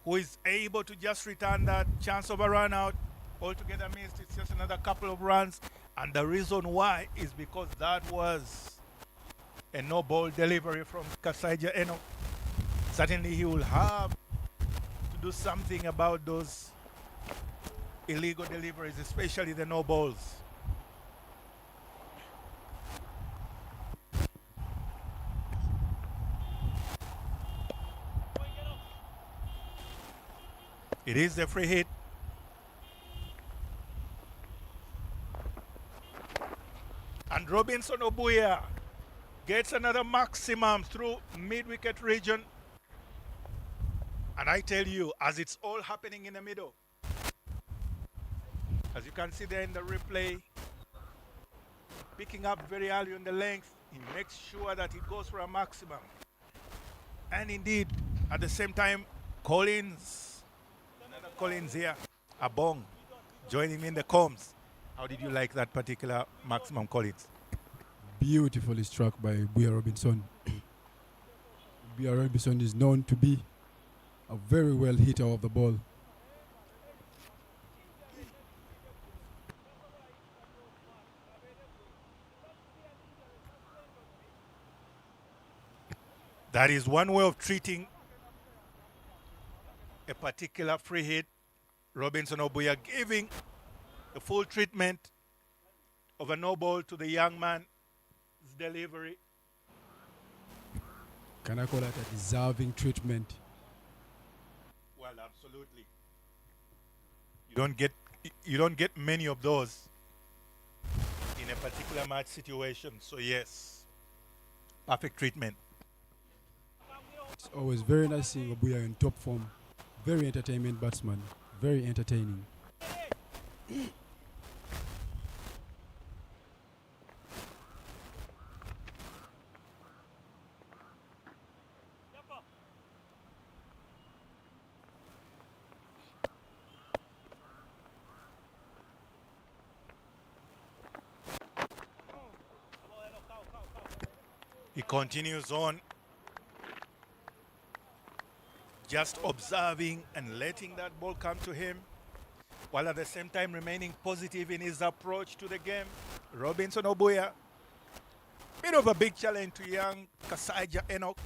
Speaker 2: who is able to just return that chance of a run out. Altogether missed. It's just another couple of runs. And the reason why is because that was a no ball delivery from Kasaija Eno. Certainly he will have to do something about those illegal deliveries, especially the no balls. It is the free hit. And Robinson Obuya gets another maximum through mid-wicket region. And I tell you, as it's all happening in the middle, as you can see there in the replay, picking up very early on the length, he makes sure that it goes for a maximum. And indeed, at the same time, Collins here, Abong, joining me in the comms. How did you like that particular maximum, Collins?
Speaker 5: Beautifully struck by Buya Robinson. Buya Robinson is known to be a very well hitter of the ball.
Speaker 2: That is one way of treating a particular free hit. Robinson Obuya giving the full treatment of a no ball to the young man's delivery.
Speaker 5: Can I call that a deserving treatment?
Speaker 2: Well, absolutely. You don't get many of those in a particular match situation. So yes, perfect treatment.
Speaker 5: It's always very nice seeing Obuya in top form. Very entertainment batsman. Very entertaining.
Speaker 2: He continues on, just observing and letting that ball come to him, while at the same time remaining positive in his approach to the game. Robinson Obuya, bit of a big challenge to young Kasaija Enoch,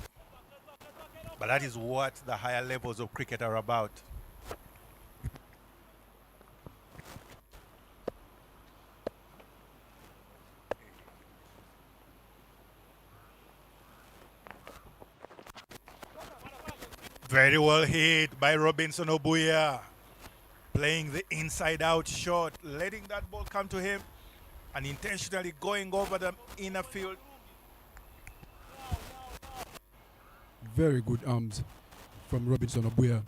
Speaker 2: but that is what the higher levels of cricket are about. Very well hit by Robinson Obuya, playing the inside-out shot, letting that ball come to him and intentionally going over the inner field.
Speaker 5: Very good arms from Robinson Obuya.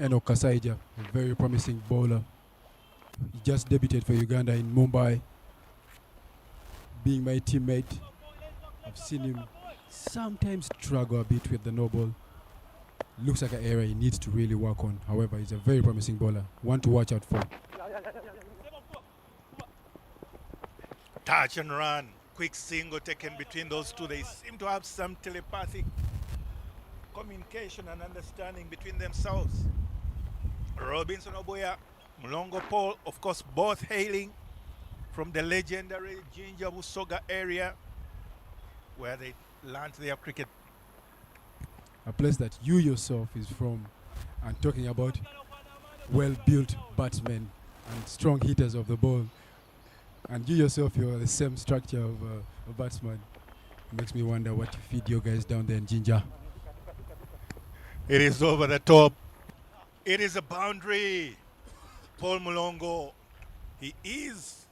Speaker 5: Enoch Kasaija, a very promising bowler. He just debuted for Uganda in Mumbai. Being my teammate, I've seen him sometimes struggle a bit with the no ball. Looks like an area he needs to really work on. However, he's a very promising bowler. One to watch out for.
Speaker 2: Touch and run. Quick single taken between those two. They seem to have some telepathic communication and understanding between themselves. Robinson Obuya, Mlongo Paul, of course, both hailing from the legendary Jinja Busoga area where they learned their cricket.
Speaker 5: A place that you yourself is from, and talking about well-built batsmen and strong hitters of the ball. And you yourself, you're the same structure of a batsman. It makes me wonder what you feed your guys down there in Jinja.
Speaker 2: It is over the top. It is a boundary. Paul Mulongo He is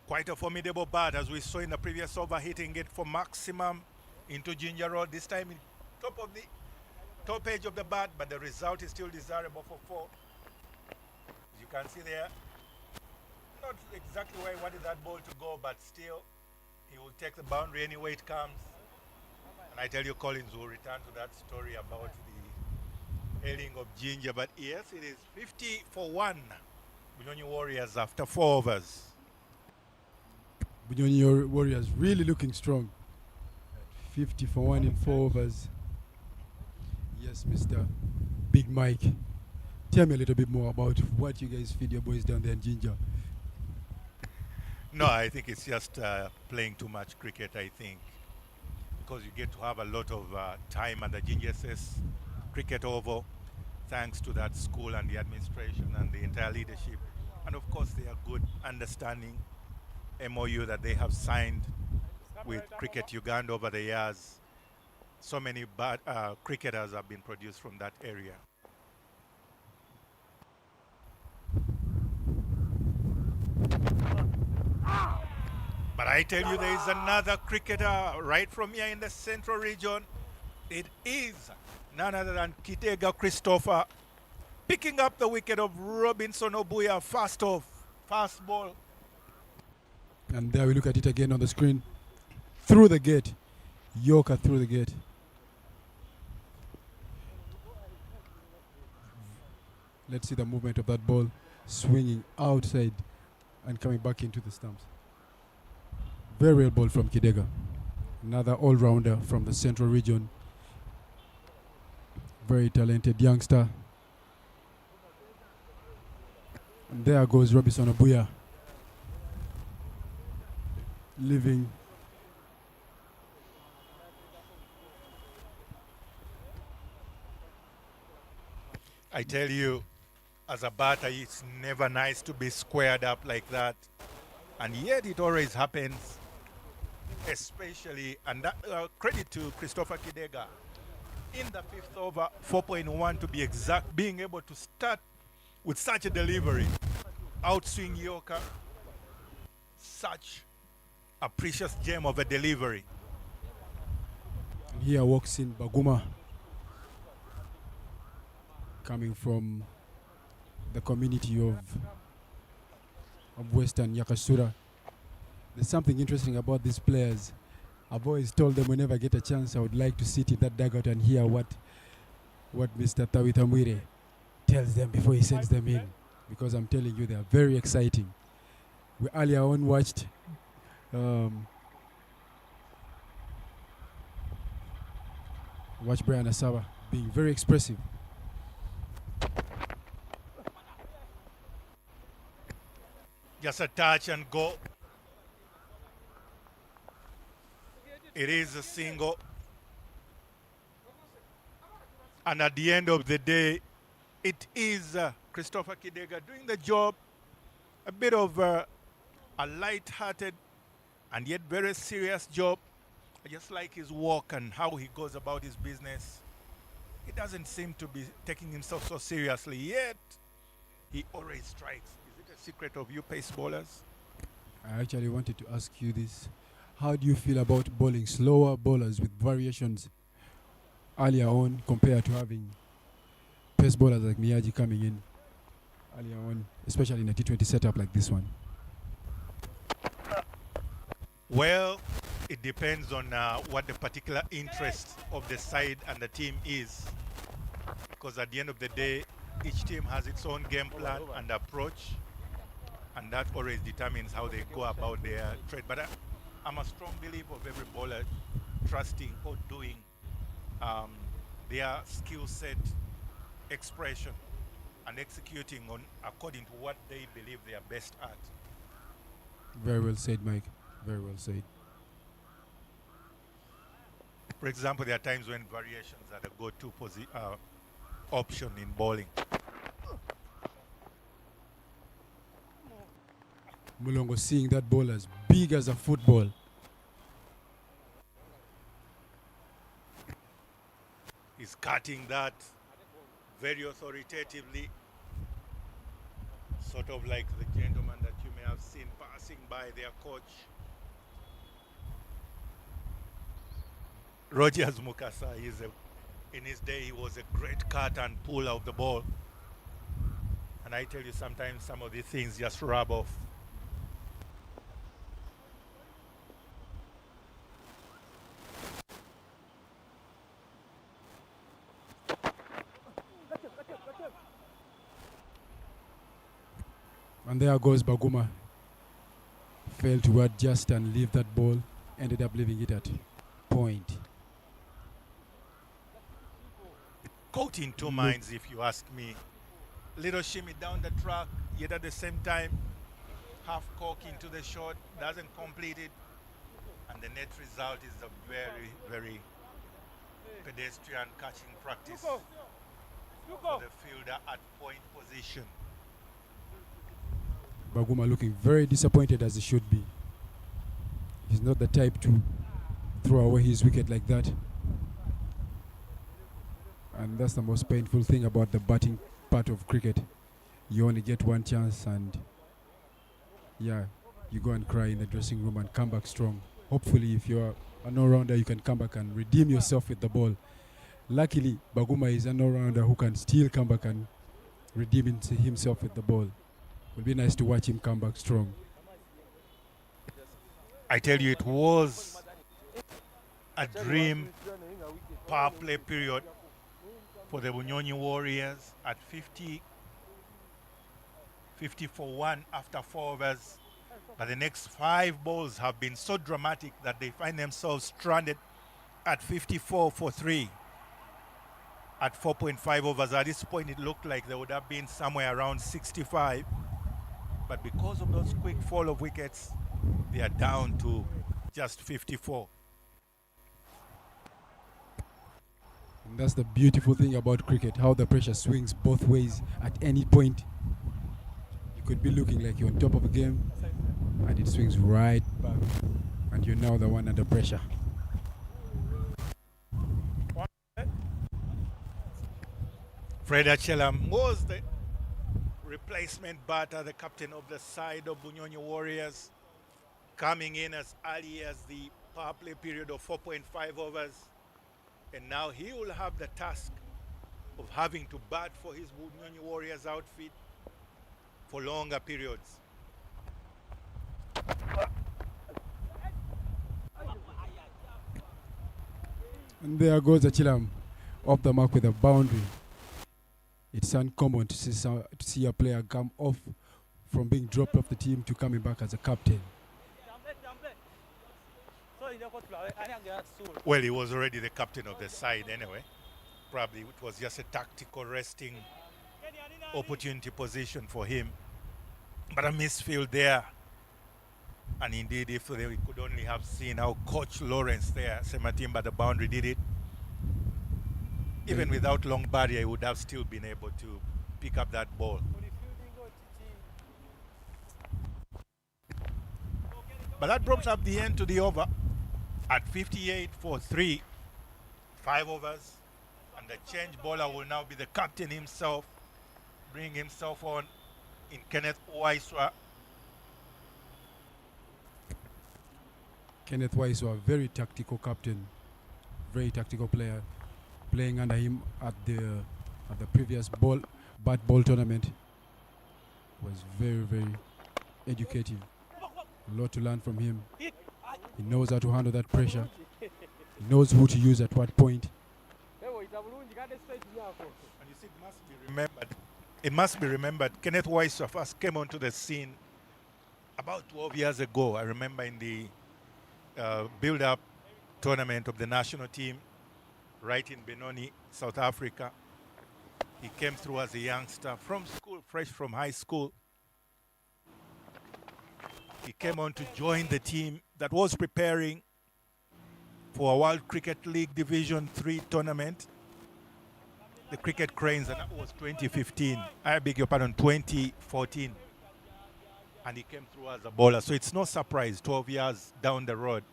Speaker 2: quite a formidable bat, as we saw in the previous over, hitting it for maximum into Ginger Road. This time in top of the top edge of the bat, but the result is still desirable for 4. As you can see there, not exactly where he wanted that ball to go, but still he will take the boundary any way it comes. And I tell you, Collins will return to that story about the ailing of Ginger. But yes, it is 50 for 1. Bunyonyi Warriors after 4 overs.
Speaker 5: Bunyonyi Warriors really looking strong. 50 for 1 in 4 overs. Yes, Mr. Big Mike. Tell me a little bit more about what you guys feed your boys down there in Ginger.
Speaker 2: No, I think it's just playing too much cricket, I think. Because you get to have a lot of time at the Ginger SS Cricket Oval, thanks to that school and the administration and the entire leadership. And of course, their good understanding MOU that they have signed with Cricket Uganda over the years. So many cricketers have been produced from that area. But I tell you, there is another cricketer right from here in the central region. It is none other than Kitega Christopher, picking up the wicket of Robinson Obuya, fast off, fast ball.
Speaker 5: And there we look at it again on the screen. Through the gate. Yorker through the gate. Let's see the movement of that ball swinging outside and coming back into the stumps. Very real ball from Kidega. Another all-rounder from the central region. Very talented youngster. And there goes Robinson Obuya. Living.
Speaker 2: I tell you, as a batter, it's never nice to be squared up like that. And yet it always happens, especially, and that, credit to Christopher Kidega. In the 5th over, 4.1 to be exact, being able to start with such a delivery, outswing Yorker, such a precious gem of a delivery.
Speaker 5: And here walks in Baguma, coming from the community of Western Yakasura. There's something interesting about these players. I've always told them whenever I get a chance, I would like to sit in that dugout and hear what Mr. Tawita Mwire tells them before he sends them in. Because I'm telling you, they are very exciting. We earlier on watched Brian Asawa being very expressive.
Speaker 2: Just a touch and go. It is a single. And at the end of the day, it is Christopher Kidega doing the job. A bit of a light-hearted and yet very serious job. I just like his walk and how he goes about his business. He doesn't seem to be taking himself so seriously, yet he always strikes. Is it a secret of you pace bowlers?
Speaker 5: I actually wanted to ask you this. How do you feel about bowling slower bowlers with variations earlier on compared to having pace bowlers like Miyagi coming in earlier on, especially in a T20 setup like this one?
Speaker 2: Well, it depends on what the particular interest of the side and the team is. Because at the end of the day, each team has its own game plan and approach, and that always determines how they go about their trade. But I'm a strong believer of every bowler trusting or doing their skill set, expression, and executing on according to what they believe they are best at.
Speaker 5: Very well said, Mike. Very well said.
Speaker 2: For example, there are times when variations are the go-to option in bowling.
Speaker 5: Mulongo seeing that ball as big as a football.
Speaker 2: He's cutting that very authoritatively. Sort of like the gentleman that you may have seen passing by their coach. Rogers Mukasa in his day, he was a great cut and puller of the ball. And I tell you, sometimes some of these things just rub off.
Speaker 5: And there goes Baguma. Failed to adjust and leave that ball. Ended up leaving it at point.
Speaker 2: Caught in two minds, if you ask me. Little shimmy down the track, yet at the same time, half cock into the shot, doesn't complete it. And the net result is a very, very pedestrian catching practice for the fielder at point position.
Speaker 5: Baguma looking very disappointed, as he should be. He's not the type to throw away his wicket like that. And that's the most painful thing about the batting part of cricket. You only get one chance, and yeah, you go and cry in the dressing room and come back strong. Hopefully, if you're an all-rounder, you can come back and redeem yourself with the ball. Luckily, Baguma is an all-rounder who can still come back and redeem himself with the ball. It would be nice to watch him come back strong.
Speaker 2: I tell you, it was a dream power play period for the Bunyonyi Warriors at 50 for 1 after 4 overs. But the next 5 balls have been so dramatic that they find themselves stranded at 54 for 3 at 4.5 overs. At this point, it looked like they would have been somewhere around 65. But because of those quick fall of wickets, they are down to just 54.
Speaker 5: And that's the beautiful thing about cricket, how the pressure swings both ways at any point. You could be looking like you're on top of a game, and it swings right back, and you're now the one under pressure.
Speaker 2: Fred Achelam was the replacement batter, the captain of the side of Bunyonyi Warriors, coming in as early as the power play period of 4.5 overs. And now he will have the task of having to bat for his Bunyonyi Warriors outfit for longer periods.
Speaker 5: And there goes Achilam off the mark with a boundary. It's uncommon to see a player come off from being dropped off the team to coming back as a captain.
Speaker 2: Well, he was already the captain of the side anyway. Probably it was just a tactical resting opportunity position for him. But a misfield there. And indeed, if we could only have seen how Coach Lawrence there, Sematimba, the boundary did it. Even without long barrier, he would have still been able to pick up that ball. But that brought up the end to the over at 58 for 3, 5 overs. And the change bowler will now be the captain himself, bring himself on in Kenneth Waiswa.
Speaker 5: Kenneth Waiswa, very tactical captain, very tactical player, playing under him at the previous bat ball tournament. Was very, very educative. A lot to learn from him. He knows how to handle that pressure. He knows who to use at what point.
Speaker 2: And you see, it must be remembered, Kenneth Waiswa first came onto the scene about 12 years ago. I remember in the build-up tournament of the national team right in Benoni, South Africa. He came through as a youngster from school, fresh from high school. He came on to join the team that was preparing for a World Cricket League Division 3 tournament, the Cricket Cranes, and that was 2015. I beg your pardon, 2014. And he came through as a bowler. So it's no surprise, 12 years down the road,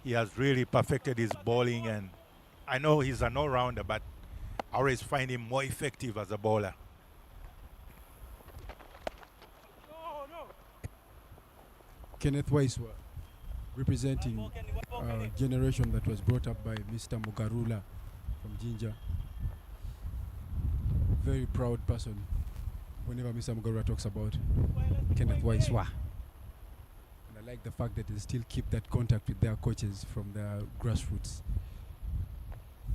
Speaker 2: he has really perfected his bowling. And I know he's an all-rounder, but I always find him more effective as a bowler.
Speaker 5: Kenneth Waiswa, representing a generation that was brought up by Mr. Mugarula from Jinja. Very proud person whenever Mr. Mugarula talks about Kenneth Waiswa. And I like the fact that they still keep that contact with their coaches from their grassroots.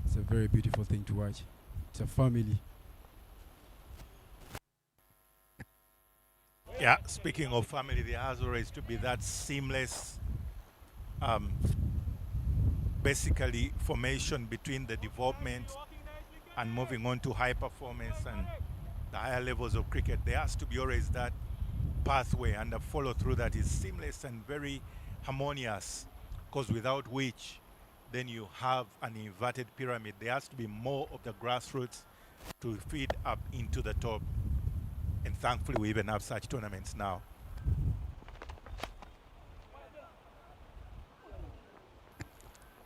Speaker 5: It's a very beautiful thing to watch. It's a family.
Speaker 2: Yeah, speaking of family, there has always to be that seamless, basically, formation between the development and moving on to high performance and the higher levels of cricket. There has to be always that pathway and a follow through that is seamless and very harmonious, because without which then you have an inverted pyramid. There has to be more of the grassroots to feed up into the top. And thankfully, we even have such tournaments now.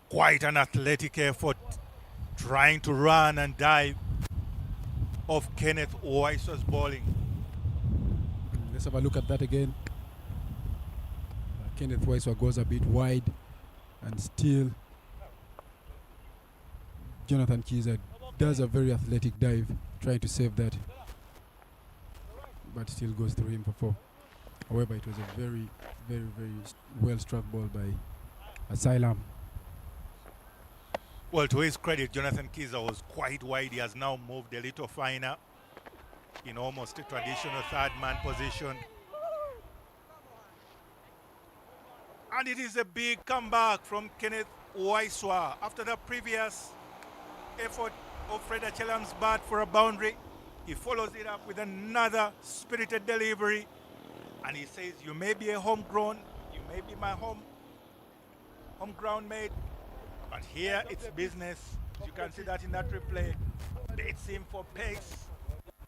Speaker 2: Quite an athletic effort, trying to run and dive off Kenneth Waiswa's bowling.
Speaker 5: Let's have a look at that again. Kenneth Waiswa goes a bit wide, and still Jonathan Kiza does a very athletic dive, trying to save that, but still goes through him for 4. However, it was a very, very, very well struck ball by Asylum.
Speaker 2: Well, to his credit, Jonathan Kiza was quite wide. He has now moved a little finer in almost a traditional third-man position. And it is a big comeback from Kenneth Waiswa. After the previous effort of Fred Achelam's bat for a boundary, he follows it up with another spirited delivery. And he says, you may be a homegrown, you may be my homegrown mate, but here it's business. You can see that in that replay. Beats him for pace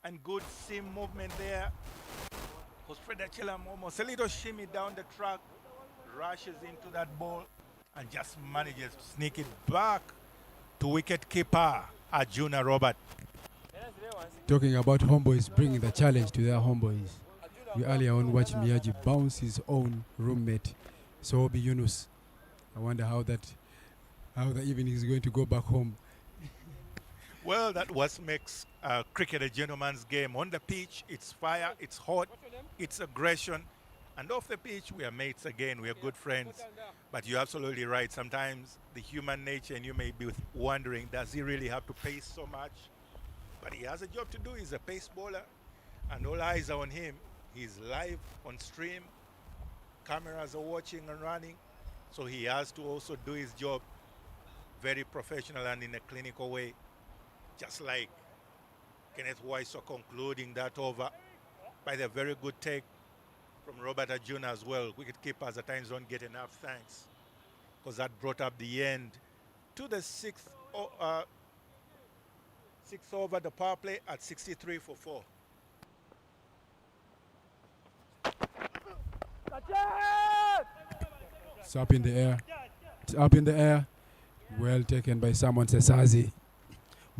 Speaker 2: and good seam movement there. Because Fred Achelam almost a little shimmy down the track, rushes into that ball and just manages to sneak it back to wicket keeper Arjuna Robert.
Speaker 5: Talking about homeboys bringing the challenge to their homeboys. We earlier on watched Miyaji bounce his own roommate, Sohobi Yunus. I wonder how the evening is going to go back home.
Speaker 2: Well, that what makes cricket a gentleman's game. On the pitch, it's fire, it's hot, it's aggression. And off the pitch, we are mates again, we are good friends. But you're absolutely right. Sometimes the human nature, and you may be wondering, does he really have to pace so much? But he has a job to do. He's a pace bowler, and all eyes are on him. He's live on stream. Cameras are watching and running. So he has to also do his job very professional and in a clinical way. Just like Kenneth Waiswa concluding that over by the very good take from Robert Arjuna as well. Wicketkeepers at times don't get enough thanks, because that brought up the end to the sixth over the power play at 63 for 4.
Speaker 5: It's up in the air. It's up in the air. Well taken by Simon Sesazi.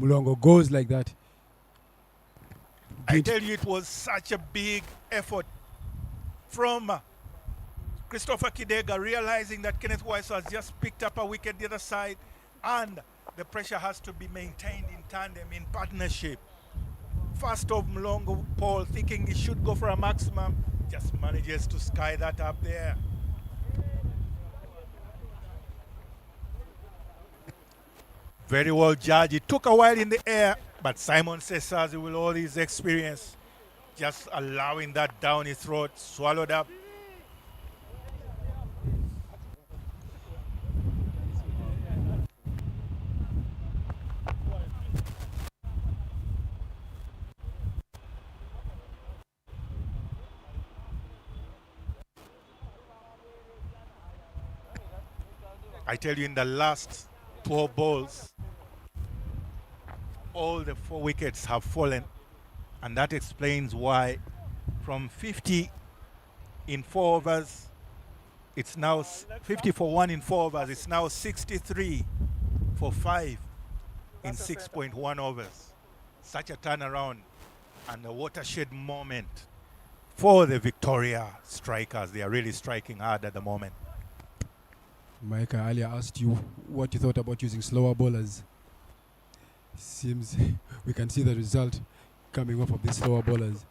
Speaker 5: Mulongo goes like that.
Speaker 2: I tell you, it was such a big effort from Christopher Kidega, realizing that Kenneth Waiswa has just picked up a wicket the other side, and the pressure has to be maintained in tandem, in partnership. First off, Mulongo Paul, thinking he should go for a maximum, just manages to sky that up there. Very well judged. It took a while in the air, but Simon Sesazi, with all his experience, just allowing that down his throat, swallowed up. I tell you, in the last 12 balls, all the 4 wickets have fallen, and that explains why from 50 in 4 overs, it's now 50 for 1 in 4 overs, it's now 63 for 5 in 6.1 overs. Such a turnaround and a watershed moment for the Victoria strikers. They are really striking hard at the moment.
Speaker 5: Mike, I earlier asked you what you thought about using slower bowlers. Seems we can see the result coming off of these slower bowlers.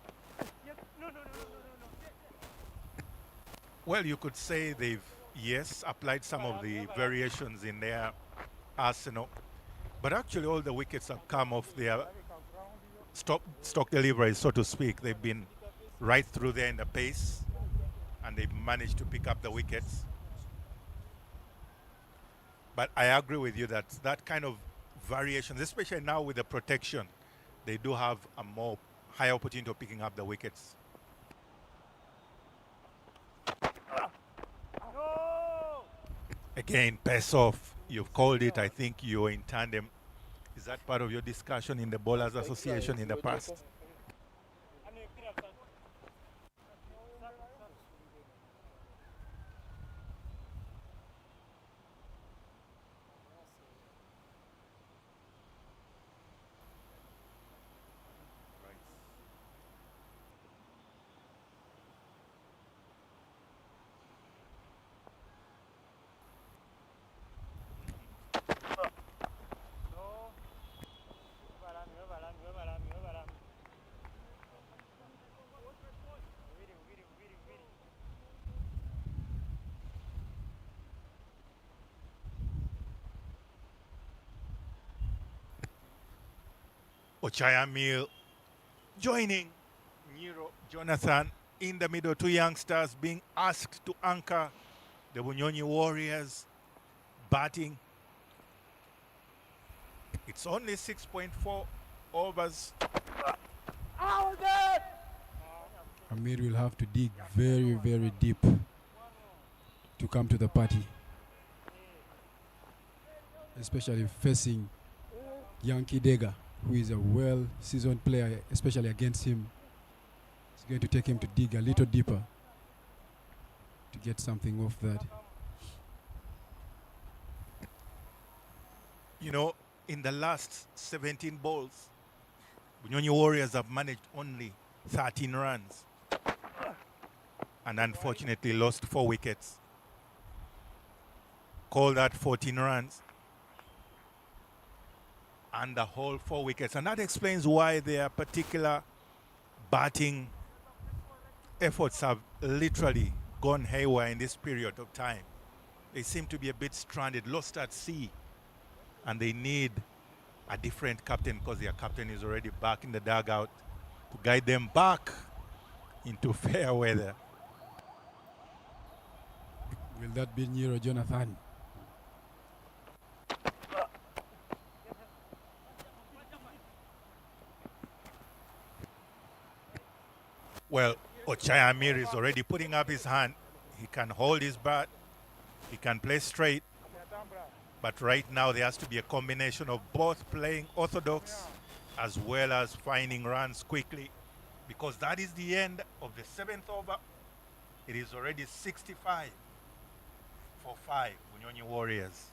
Speaker 2: Well, you could say they've, yes, applied some of the variations in their arsenal, but actually all the wickets have come off their stock delivery, so to speak. They've been right through there in the pace, and they've managed to pick up the wickets. But I agree with you that that kind of variations, especially now with the protection, they do have a more high opportunity of picking up the wickets. Again, pace off. You've called it. I think you're in tandem. Is that part of your discussion in the Bowlers Association in the past? Ochaya Mill joining Nero Jonathan in the middle. Two youngsters being asked to anchor the Bunyonyi Warriors batting. It's only 6.4 overs.
Speaker 5: Amir will have to dig very, very deep to come to the party, especially facing Yankee Dega, who is a well-seasoned player, especially against him. It's going to take him to dig a little deeper to get something off that.
Speaker 2: You know, in the last 17 balls, Bunyonyi Warriors have managed only 13 runs and unfortunately lost 4 wickets. Call that 14 runs and the whole 4 wickets. And that explains why their particular batting efforts have literally gone haywire in this period of time. They seem to be a bit stranded, lost at sea, and they need a different captain because their captain is already back in the dugout to guide them back into fair weather.
Speaker 5: Will that be Nero Jonathan?
Speaker 2: Well, Ochaya Amir is already putting up his hand. He can hold his bat. He can play straight. But right now there has to be a combination of both playing orthodox as well as finding runs quickly, because that is the end of the 7th over. It is already 65 for 5 Bunyonyi Warriors.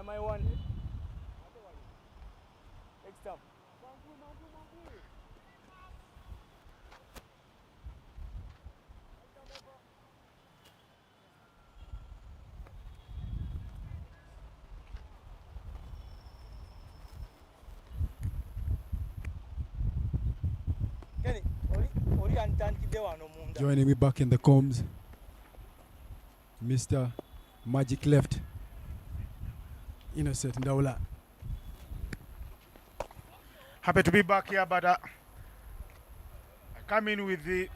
Speaker 3: My one. Next up.
Speaker 5: Joining me back in the combs, Mr. Magic Left, Innocent Ndaula.
Speaker 4: Happy to be back here, but I come in with the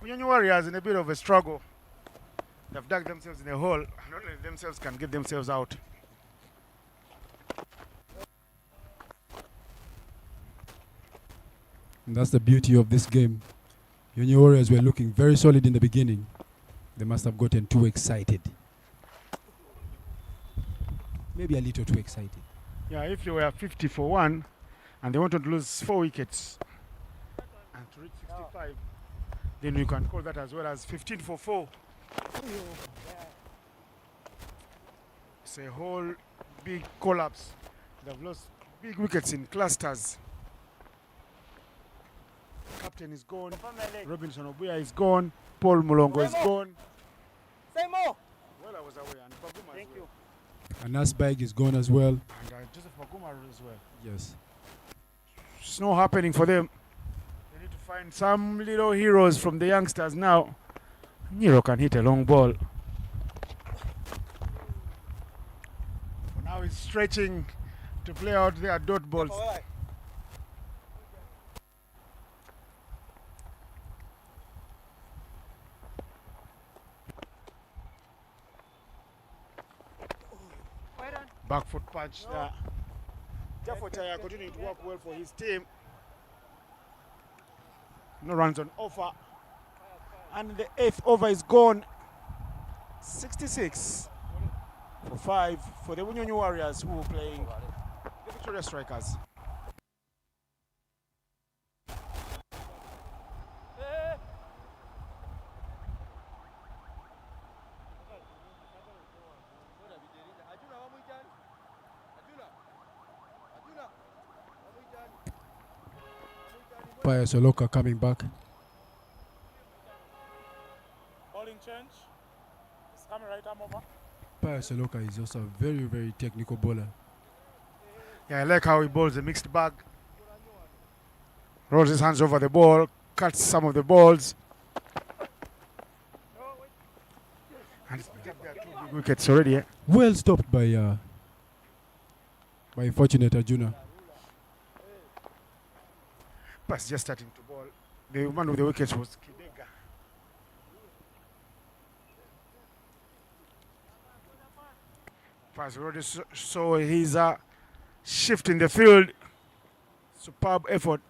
Speaker 4: Bunyonyi Warriors in a bit of a struggle. They've dug themselves in a hole, and only themselves can get themselves out.
Speaker 5: And that's the beauty of this game. Bunyonyi Warriors were looking very solid in the beginning. They must have gotten too excited. Maybe a little too excited.
Speaker 4: Yeah, if they were 50 for 1 and they wanted to lose 4 wickets and to reach 65, then you can call that as well as 15 for 4. It's a whole big collapse. They've lost big wickets in clusters. Captain is gone. Robinson Obuya is gone. Paul Mulongo is gone.
Speaker 9: Say more.
Speaker 4: Well, I was away. And Baguma
Speaker 9: Thank
Speaker 4: as
Speaker 9: you.
Speaker 4: well.
Speaker 5: And Asbag is gone as well.
Speaker 4: And Joseph Baguma as well.
Speaker 5: Yes.
Speaker 4: It's not happening for them. They need to find some little heroes from the youngsters now. Nero can hit a long ball. For now he's stretching to play out their dot balls. Back foot punch there. Jaffa Chaya continuing to work well for his team. No runs on offer. And the 8th over is gone. 66 for 5 for the Bunyonyi Warriors, who are playing the Victoria Strikers.
Speaker 5: Pius Oloka coming back.
Speaker 9: Bowling change. It's coming right arm over.
Speaker 5: Pius Oloka is also a very, very technical bowler.
Speaker 4: Yeah, I like how he bowls a mixed bag. Rolls his hands over the ball, cuts some of the balls. And it's picked up their 2 big wickets already. Eh?
Speaker 5: Well stopped by Fortunate Arjuna.
Speaker 4: Pass just starting to ball. The one with the wickets was Kidega. Pass already saw his shift in the field. Superb effort.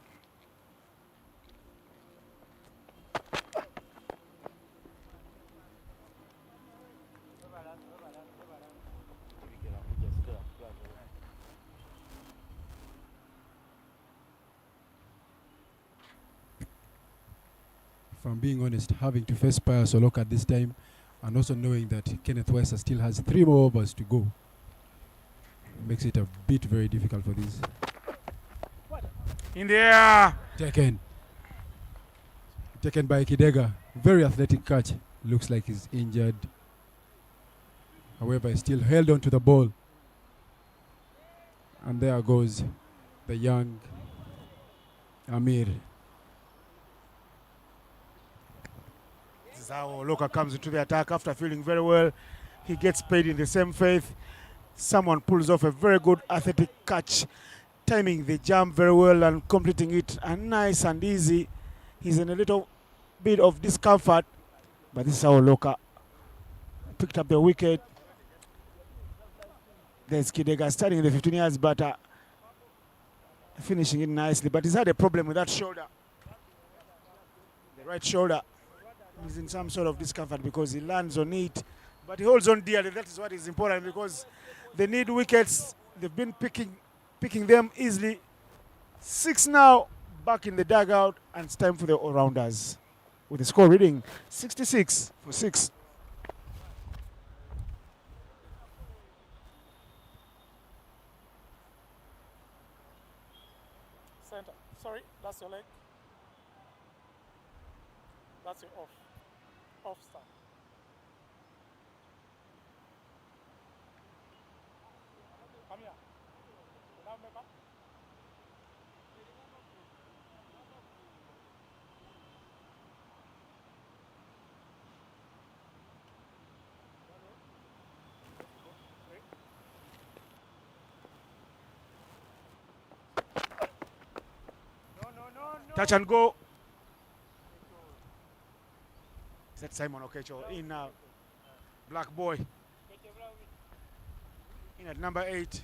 Speaker 5: If I'm being honest, having to face Pius Oloka at this time, and also knowing that Kenneth Wester still has 3 more overs to go, makes it a bit very difficult for these.
Speaker 4: In the air.
Speaker 5: Taken by Kidega. Very athletic catch. Looks like he's injured. However, he still held on to the ball. And there goes the young Amir.
Speaker 4: This is how Oloka comes into the attack after feeling very well. He gets paid in the same faith. Someone pulls off a very good athletic catch, timing the jump very well and completing it and nice and easy. He's in a little bit of discomfort, but this is how Oloka picked up the wicket. There's Kidega starting in the 15 yards, but finishing it nicely. But he's had a problem with that shoulder, the right shoulder. He's in some sort of discomfort because he lands on it, but he holds on dearly. That is what is important because they need wickets. They've been picking them easily. 6 now, back in the dugout, and it's time for the all-rounders. With the score reading 66 for 6.
Speaker 9: Center. Sorry, that's your leg. That's your off. Off start. Come here. Now make up.
Speaker 4: Touch and go. Is that Simon Okecho in Black Boy? In at number 8.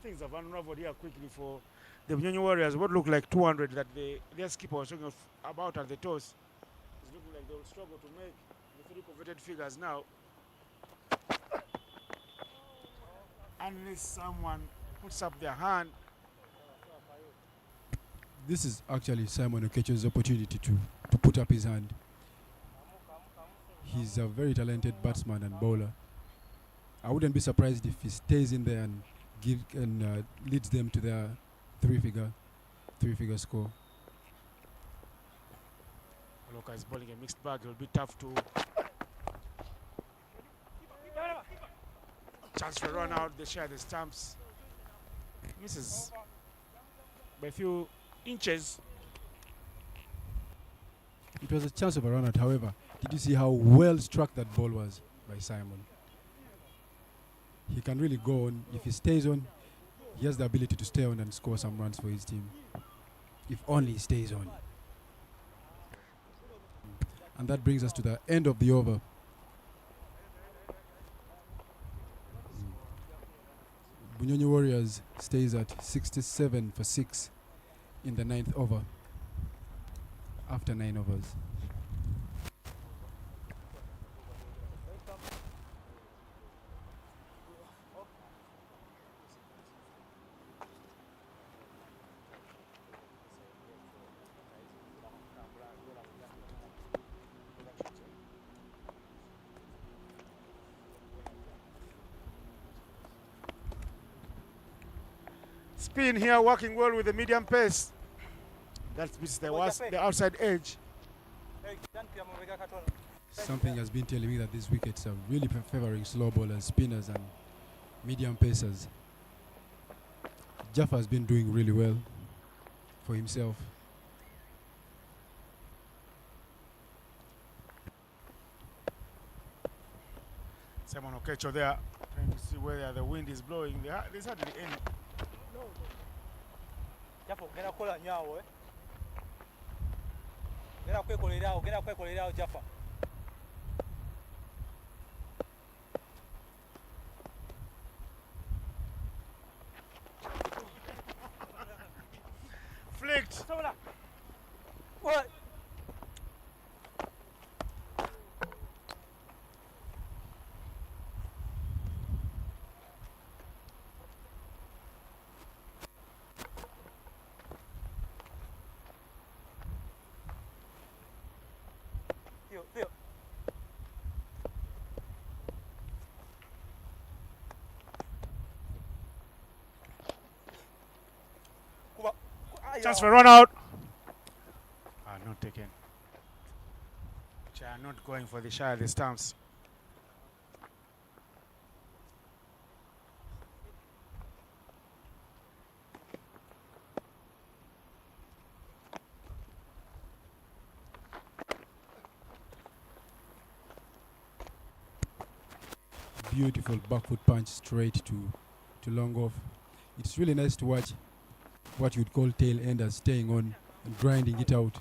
Speaker 4: Things have unraveled here quickly for the Bunyonyi Warriors. What looked like 200 that their skipper was talking about at the toss. It's looking like they will struggle to make the 3 coveted figures now. Unless someone puts up their hand.
Speaker 5: This is actually Simon Okecho's opportunity to put up his hand. He's a very talented batsman and bowler. I wouldn't be surprised if he stays in there and leads them to their three-figure score.
Speaker 4: Oloka is bowling a mixed bag. It will be tough to. Chance for run out. They share the stumps. Misses by a few inches.
Speaker 5: It was a chance of a run out. However, did you see how well struck that ball was by Simon? He can really go on. If he stays on, he has the ability to stay on and score some runs for his team. If only he stays on. And that brings us to the end of the over. Bunyonyi Warriors stays at 67 for 6 in the 9th over after 9 overs.
Speaker 4: Spin here, working well with the medium pace. That means the outside edge.
Speaker 5: Something has been telling me that these wickets are really favoring slow bowlers, spinners and medium pacers. Jaffa has been doing really well for himself.
Speaker 4: Simon Okecho there, trying to see where the wind is blowing. There's hardly any. Flicked.
Speaker 9: What? Theo.
Speaker 4: Chance for run out. Not taken. They are not going for the shy of the stumps.
Speaker 5: Beautiful back foot punch straight to long off. It's really nice to watch what you'd call tail enders staying on and grinding it out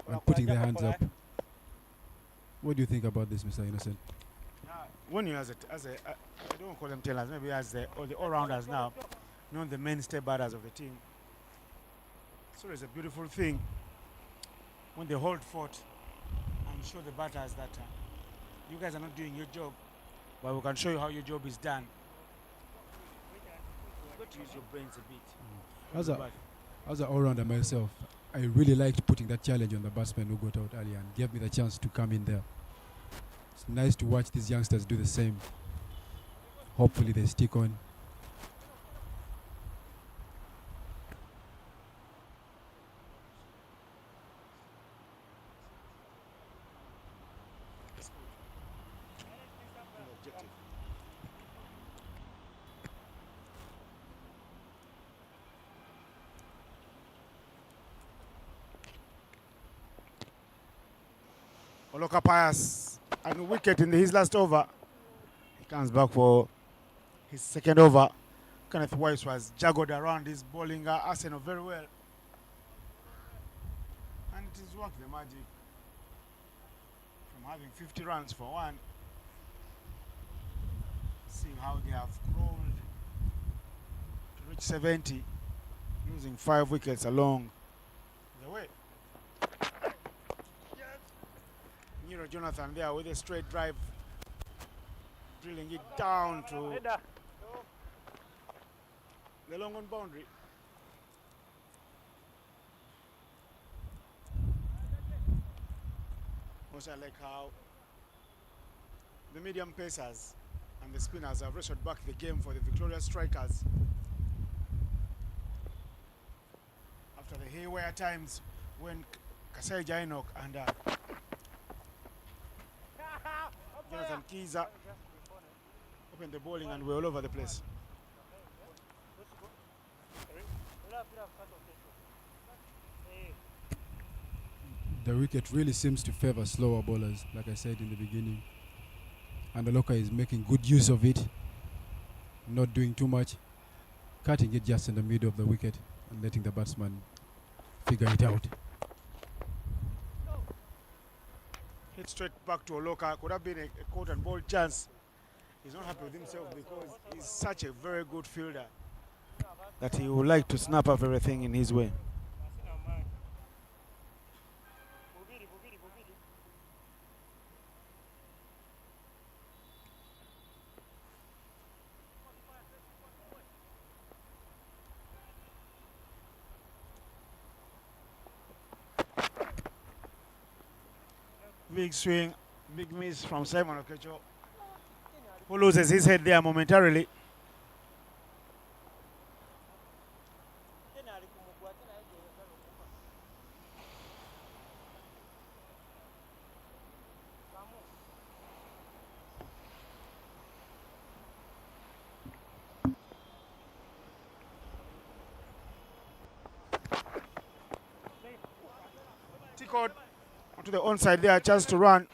Speaker 5: and putting their hands up. What do you think about this, Mr. Innocent?
Speaker 4: When you I don't call them tailers, maybe as the all-rounders now, not the mainstay batters of the team. So it's a beautiful thing when they hold fort and show the batters that you guys are not doing your job, but we can show you how your job is done. You've got to use your brains a bit.
Speaker 5: As an all-rounder myself, I really liked putting that challenge on the batsman who got out earlier and gave me the chance to come in there. It's nice to watch these youngsters do the same. Hopefully they stick on.
Speaker 4: Oloka Pius and a wicket in his last over. He comes back for his second over. Kenneth Weiss was juggled around his bowling arsenal very well. And it has worked the magic. From having 50 runs for one, seeing how they have crawled to reach 70, losing 5 wickets along the way. Nero Jonathan there with a straight drive, drilling it down to the long on boundary. Also, I like how The medium pacers and the spinners have restored back the game for the victorious strikers. After the haywire times when Kasai Jainok and Jonathan Kiza opened the bowling and were all over the place.
Speaker 5: The wicket really seems to favor slower bowlers, like I said in the beginning. And the Loka is making good use of it, not doing too much, cutting it just in the middle of the wicket and letting the batsman figure it out.
Speaker 4: Hit straight back to Oloka. Could have been a caught and ball chance. He's not happy with himself because he's such a very good fielder that he would like to snap up everything in his way. Big swing, big miss from Simon Okecho, who loses his head there momentarily. Tickled onto the onside there, chance to run.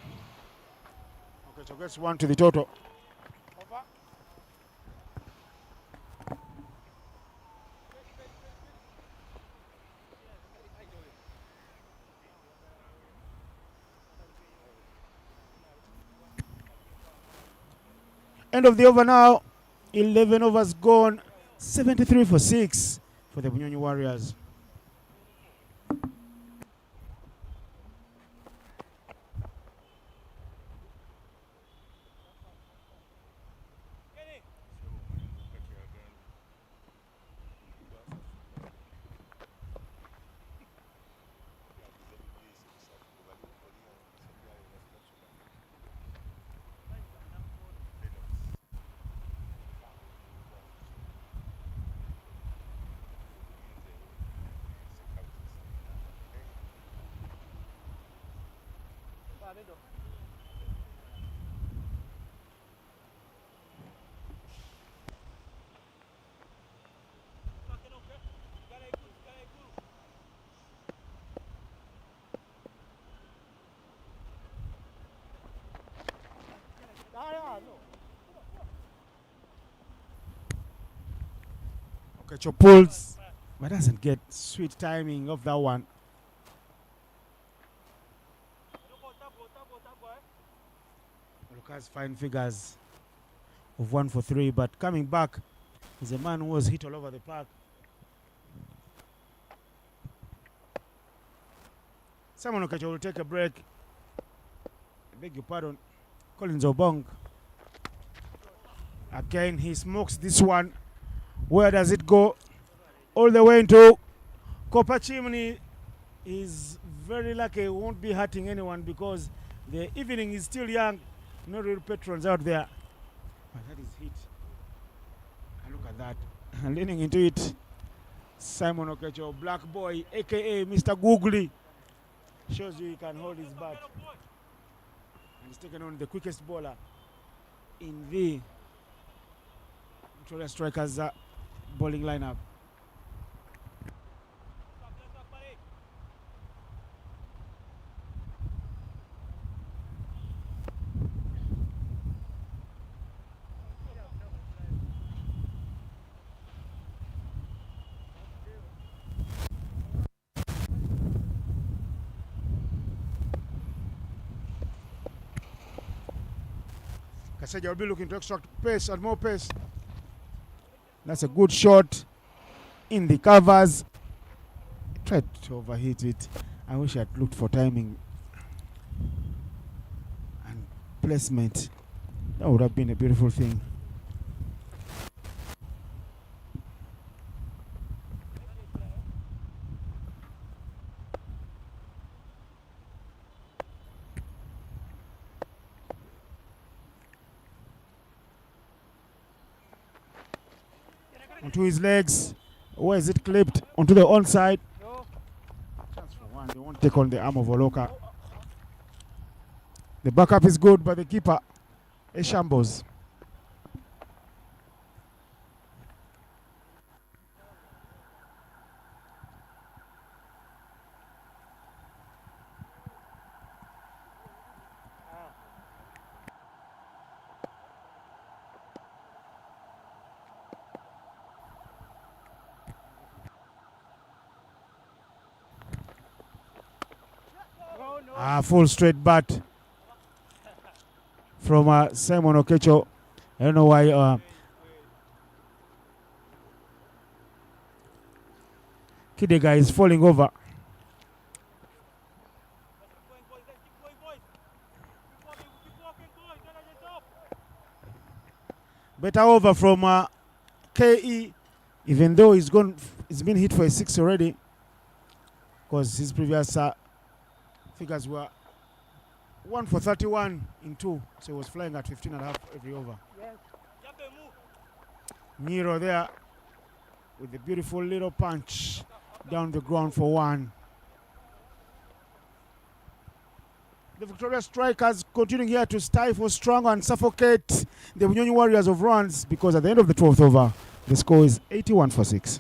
Speaker 4: Okay, so gets one to the total. End of the over now. 11 overs gone. 73 for 6 for the Bunyonyi Warriors. Okay, pulls, but doesn't get sweet timing of that one. Lucas fine figures of 1 for 3, but coming back is a man who was hit all over the park. Simon Okecho will take a break. I beg your pardon. Collins Obong. Again, he smokes this one. Where does it go? All the way into Copper Chimney. Is very lucky he won't be hurting anyone because the evening is still young. No real patrons out there. But that is hit. And look at that. And leaning into it, Simon Okecho, black boy, aka Mr. Googly. Shows you he can hold his bat. And he's taken on the quickest bowler in the Victoria Strikers bowling lineup. Kaseja will be looking to extract pace and more pace. That's a good shot in the covers. Tried to overhit it. I wish I had looked for timing and placement. That would have been a beautiful thing. onto his legs. Where is it clipped? Onto the onside. Chance for one. They won't take on the arm of Oloka. The backup is good, but the keeper is shambles. Full straight bat from Simon Okecho. I don't know why Kidega is falling over. Better over from KE, even though he's been hit for a 6 already, because his previous figures were 1 for 31 in 2, so he was flying at 15.5 every over. Nero there with a beautiful little punch down the ground for 1. The Victoria Strikers continuing here to stifle, strong and suffocate the Bunyonyi Warriors of runs, because at the end of the 12th over, the score is 81 for 6.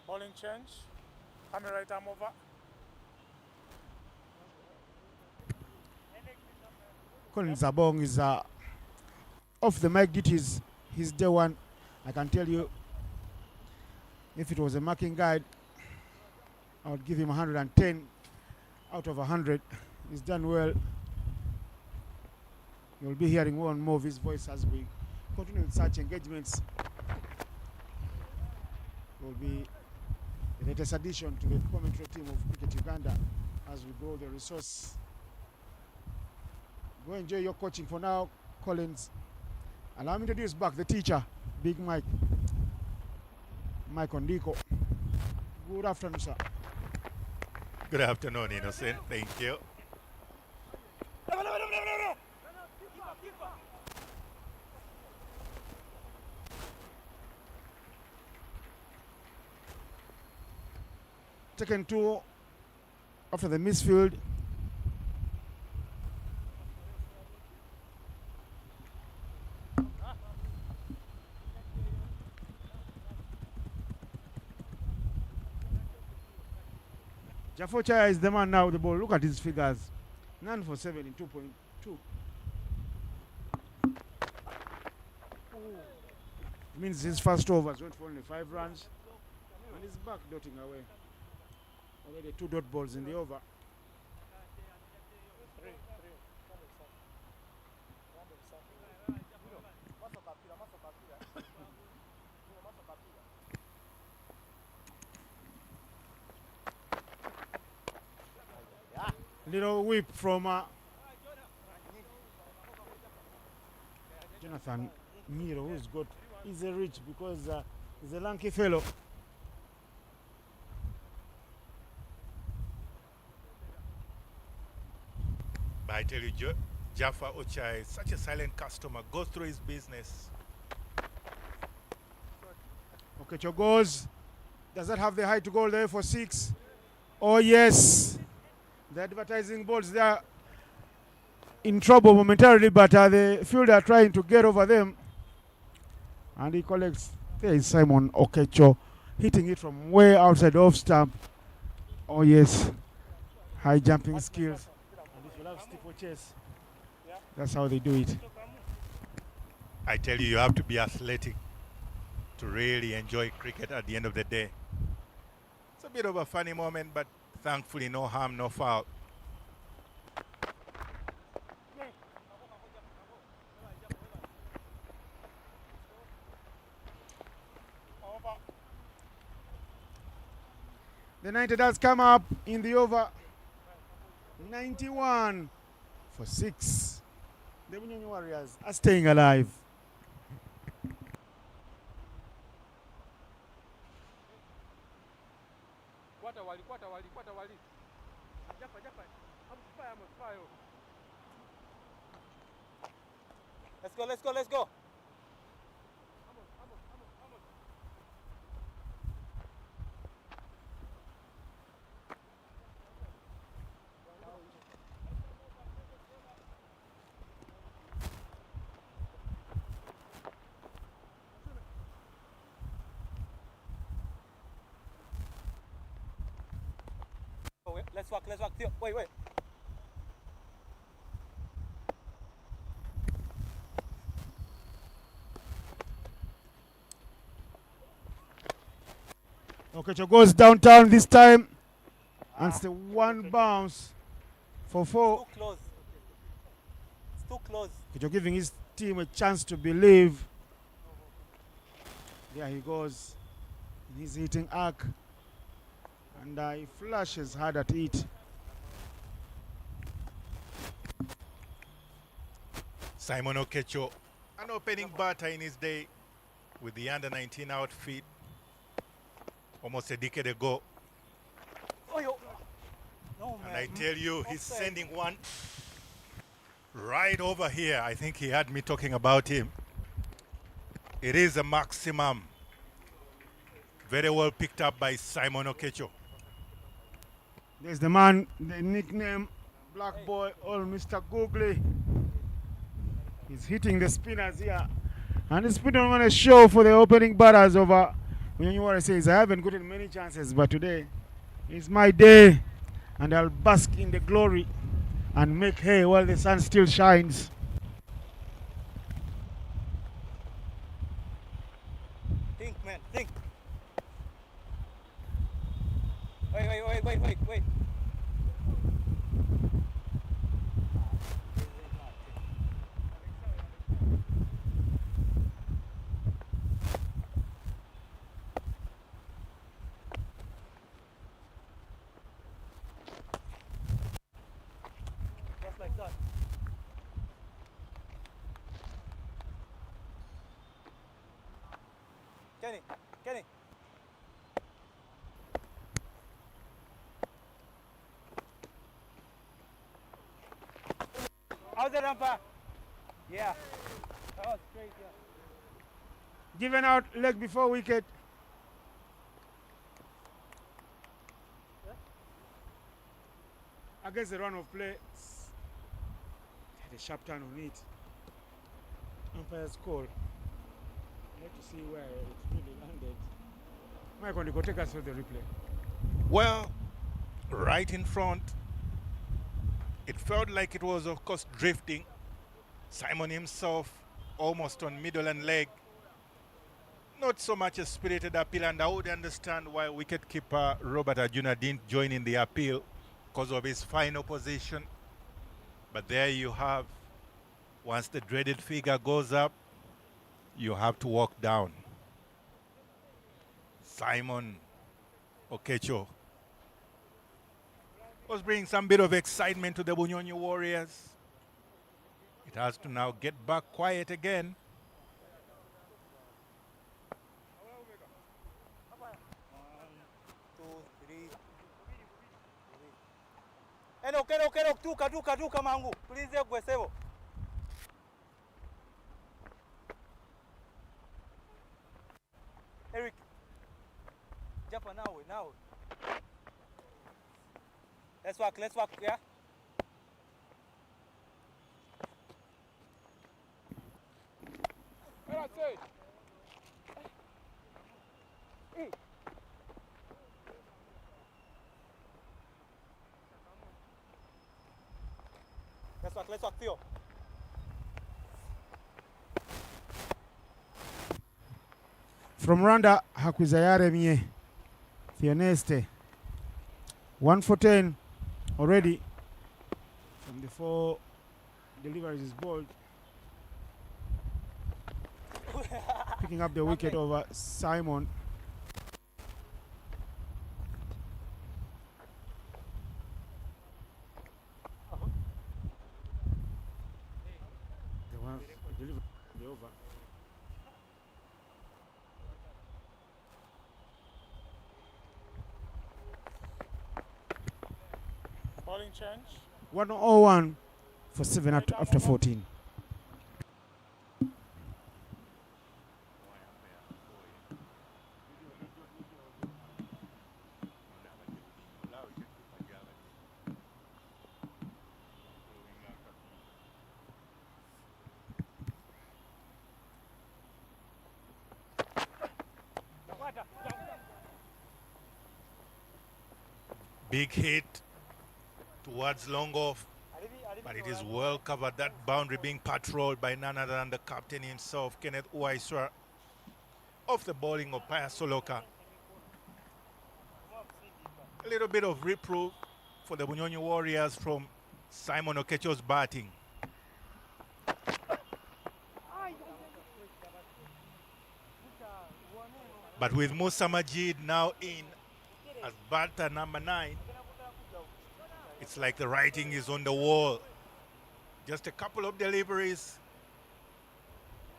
Speaker 9: Bowling change. Coming right arm over.
Speaker 4: Colin Zabong is off the mic duties. His day one. I can tell you, if it was a marking guide, I would give him 110 out of 100. He's done well. You'll be hearing more and more of his voice as we continue with such engagements. Will be the latest addition to the commentary team of Cricket Uganda as we grow the resource. Go enjoy your coaching for now, Collins. Allow me to introduce back the teacher, Big Mike. Mike Ondiko. Good afternoon, sir.
Speaker 2: Good afternoon, Innocent. Thank you.
Speaker 4: Taken 2 after the misfield. Jafocha is the man now with the ball. Look at his figures. 9 for 7 in 2.2. Means his first overs went for only 5 runs. And he's back dotting away. Already 2 dot balls in the over. Little whip from Jonathan Miro, he's a rich because he's a lanky fellow.
Speaker 2: But I tell you, Jaffa Ocha is such a silent customer, goes through his business.
Speaker 4: Okay, goes. Does that have the height to go there for 6? Oh, yes. The advertising boards, they are in trouble momentarily, but the fielder are trying to get over them. And he collects. There is Simon Okecho hitting it from way outside off stump. Oh, yes. High jumping skills. And if you love steeplechase, that's how they do it.
Speaker 2: I tell you, you have to be athletic to really enjoy cricket at the end of the day. It's a bit of a funny moment, but thankfully no harm, no foul.
Speaker 4: The 90 does come up in the over. 91 for 6. The Bunyonyi Warriors are staying alive.
Speaker 3: Quarter wali. Japa. I'm fire. Let's go. Let's walk. Theo, wait.
Speaker 4: Okecho goes downtown this time. And it's the one bounce for 4.
Speaker 3: It's too close.
Speaker 4: Okecho giving his team a chance to believe. There he goes in his hitting arc. And he flashes hard at it.
Speaker 2: Simon Okecho, an opening batter in his day with the under-19 outfit almost a decade ago.
Speaker 3: No,
Speaker 2: And
Speaker 3: man.
Speaker 2: I tell you, he's
Speaker 3: Offside.
Speaker 2: sending one right over here. I think he had me talking about him. It is a maximum. Very well picked up by Simon Okecho.
Speaker 4: There's the man, the nickname Black Boy, old Mr. Googly. He's hitting the spinners here. And the spinner on a show for the opening batters over. When you want to say, I haven't gotten many chances, but today is my day. And I'll bask in the glory and make hay while the sun still shines.
Speaker 3: Think, man, think. Wait. Just like that. Kenny. How's the umpire? Yeah. That was straight, yeah.
Speaker 4: Given out leg before wicket. I guess the run of play had a sharp turn on it. Umpire's call. I have to see where it really landed. Mike, go take us through the replay.
Speaker 2: Well, right in front. It felt like it was, of course, drifting. Simon himself almost on middle and leg. Not so much a spirited appeal, and I would understand why wicketkeeper Robert Arjuna didn't join in the appeal because of his final position. But there you have, once the dreaded figure goes up, you have to walk down. Simon Okecho was bringing some bit of excitement to the Bunyonyi Warriors. It has to now get back quiet again.
Speaker 3: Eno, tuka mangu. Please, gwesevo. Eric. Japa now. Let's walk, yeah? Hey. Let's walk, Theo.
Speaker 4: From Rwanda, Hakwizayare Mie, Theoneste. 1 for 10 already from the 4 deliveries is bowled. Picking up the wicket over Simon. Deliver the over.
Speaker 9: Bowling change.
Speaker 4: 101 for 7 after 14.
Speaker 2: Big hit towards long off, but it is well covered. That boundary being patrolled by none other than the captain himself, Kenneth Uwaiswa, off the bowling of Paya Soloka. A little bit of reproof for the Bunyonyi Warriors from Simon Okecho's batting. But with Musa Majid now in as batter number 9, it's like the writing is on the wall. Just a couple of deliveries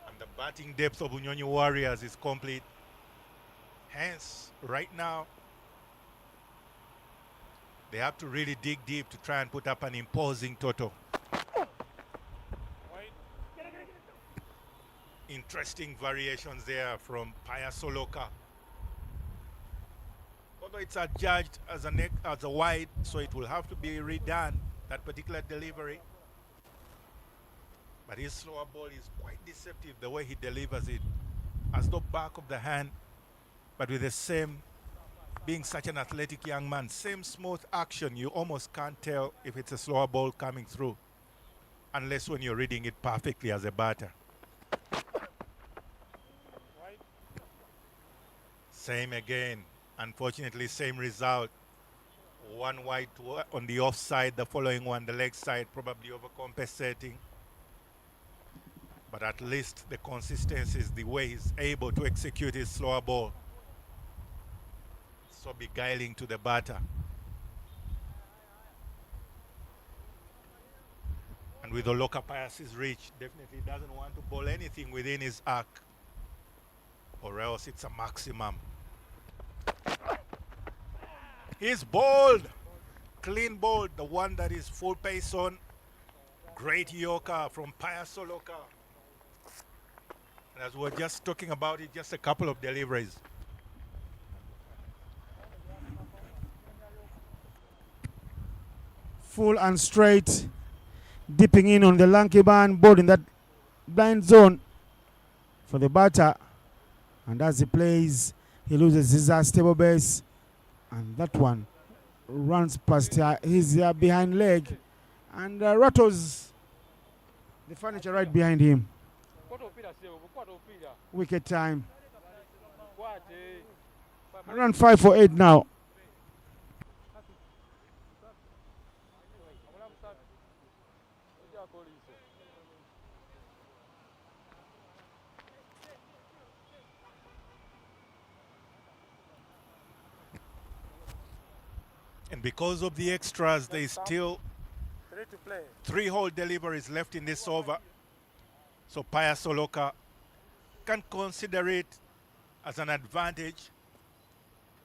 Speaker 2: and the batting depth of Bunyonyi Warriors is complete. Hence, right now, they have to really dig deep to try and put up an imposing total. Interesting variations there from Paya Soloka. Although it's adjudged as a wide, so it will have to be redone, that particular delivery. But his slower ball is quite deceptive, the way he delivers it. As though back of the hand, but with the same, being such an athletic young man, same smooth action, you almost can't tell if it's a slower ball coming through, unless when you're reading it perfectly as a batter. Same again. Unfortunately, same result. One wide on the offside, the following one, the leg side, probably overcompensating. But at least the consistency is the way he's able to execute his slower ball. So beguiling to the batter. And with Oloka Pius's reach, definitely doesn't want to bowl anything within his arc, or else it's a maximum. He's bowled, clean bowled, the one that is full pace on. Great Yorker from Paya Soloka. And as we're just talking about it, just a couple of deliveries.
Speaker 4: Full and straight, dipping in on the lanky band, board in that blind zone for the batter. And as he plays, he loses his stable base. And that one runs past his behind leg and rattles the furniture right behind him. Wicket time. Around 5 for 8 now.
Speaker 2: And because of the extras, there is still 3 whole deliveries left in this over. So Paya Soloka can consider it as an advantage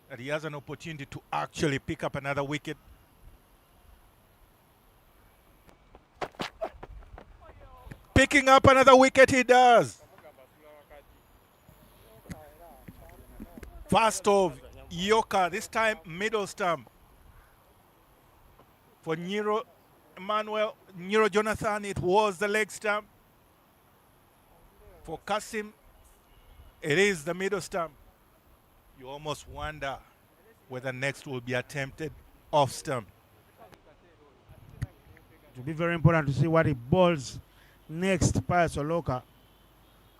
Speaker 2: that he has an opportunity to actually pick up another wicket. Picking up another wicket he does. First of Yorker, this time middle stump. For Nero Jonathan, it was the leg stump. For Kasim, it is the middle stump. You almost wonder whether next will be attempted off stump.
Speaker 4: It will be very important to see what he bowls next. Paya Soloka.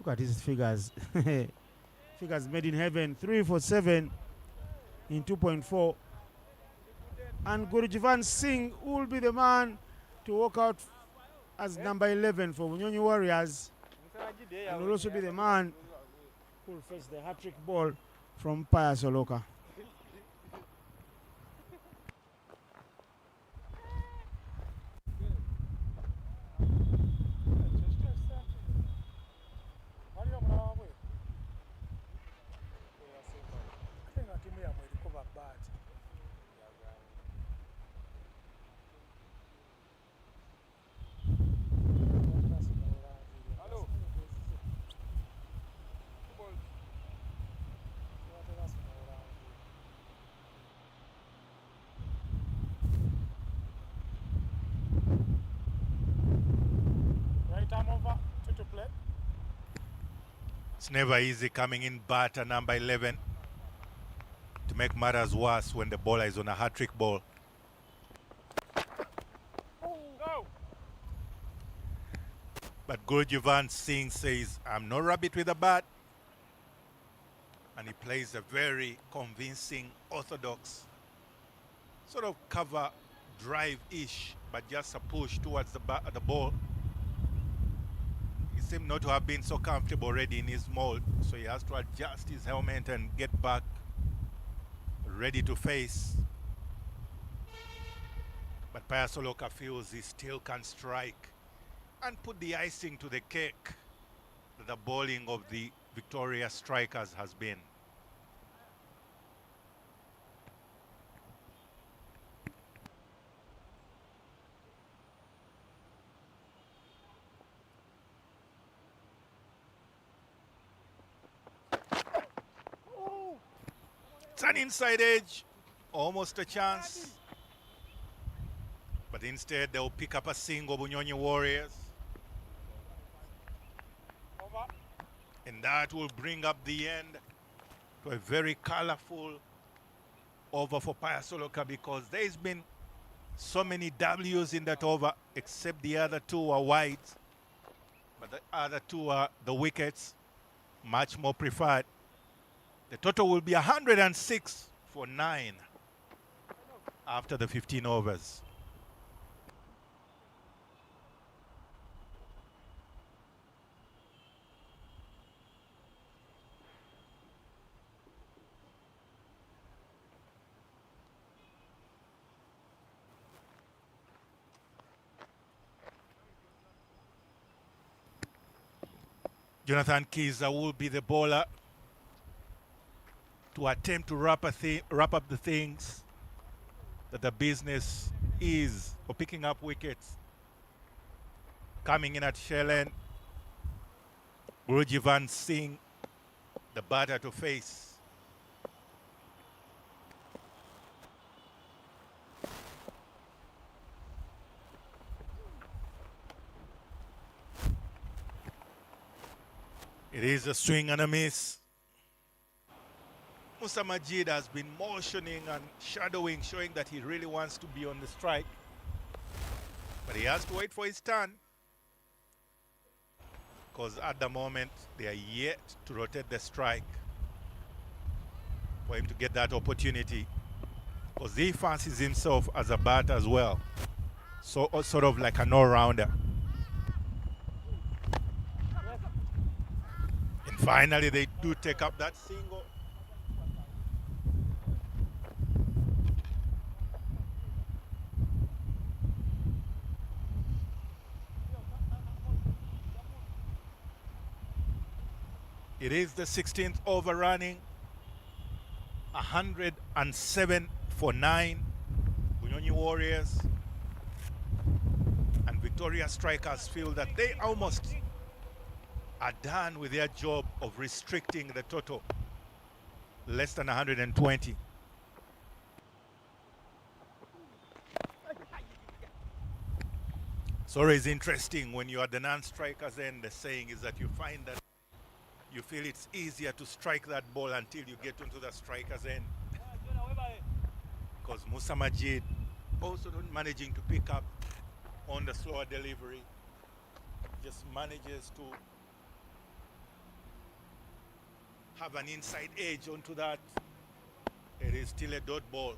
Speaker 4: Look at his figures. Figures made in heaven. 3 for 7 in 2.4. And Gurjivan Singh will be the man to walk out as number 11 for Bunyonyi Warriors. And will also be the man who will face the hat-trick ball from Paya Soloka.
Speaker 2: It's never easy coming in batter number 11 to make matters worse when the bowler is on a hat-trick ball.
Speaker 9: Go.
Speaker 2: But Gurjivan Singh says, I'm no rabbit with a bat. And he plays a very convincing, orthodox, sort of cover drive-ish, but just a push towards the ball. He seemed not to have been so comfortable already in his mold, so he has to adjust his helmet and get back ready to face. But Payasoloka feels he still can strike and put the icing to the cake that the bowling of the Victoria strikers has been. It's an inside edge, almost a chance. But instead they'll pick up a single, Bunyonyi Warriors. And that will bring up the end to a very colorful over for Payasoloka, because there's been so many W's in that over, except the other two are wide. But the other two are the wickets, much more preferred. The total will be 106 for 9 after the 15 overs. Jonathan Kiza will be the bowler to attempt to wrap up the things that the business is for picking up wickets. Coming in at Shellen, Gurjivan Singh, the batter to face. It is a swing and a miss. Musa Majid has been motioning and shadowing, showing that he really wants to be on the strike. But he has to wait for his turn, because at the moment they are yet to rotate the strike for him to get that opportunity, because he fancies himself as a batter as well, so sort of like an all-rounder. And finally they do take up that single. It is the 16th over running, 107 for 9, Bunyonyi Warriors. And Victoria strikers feel that they almost are done with their job of restricting the total less than 120. It's always interesting when you are the non-strikers end. The saying is that you find that you feel it's easier to strike that ball until you get into the striker's end. Because Musa Majid also not managing to pick up on the slower delivery, just manages to have an inside edge onto that. It is still a dot ball.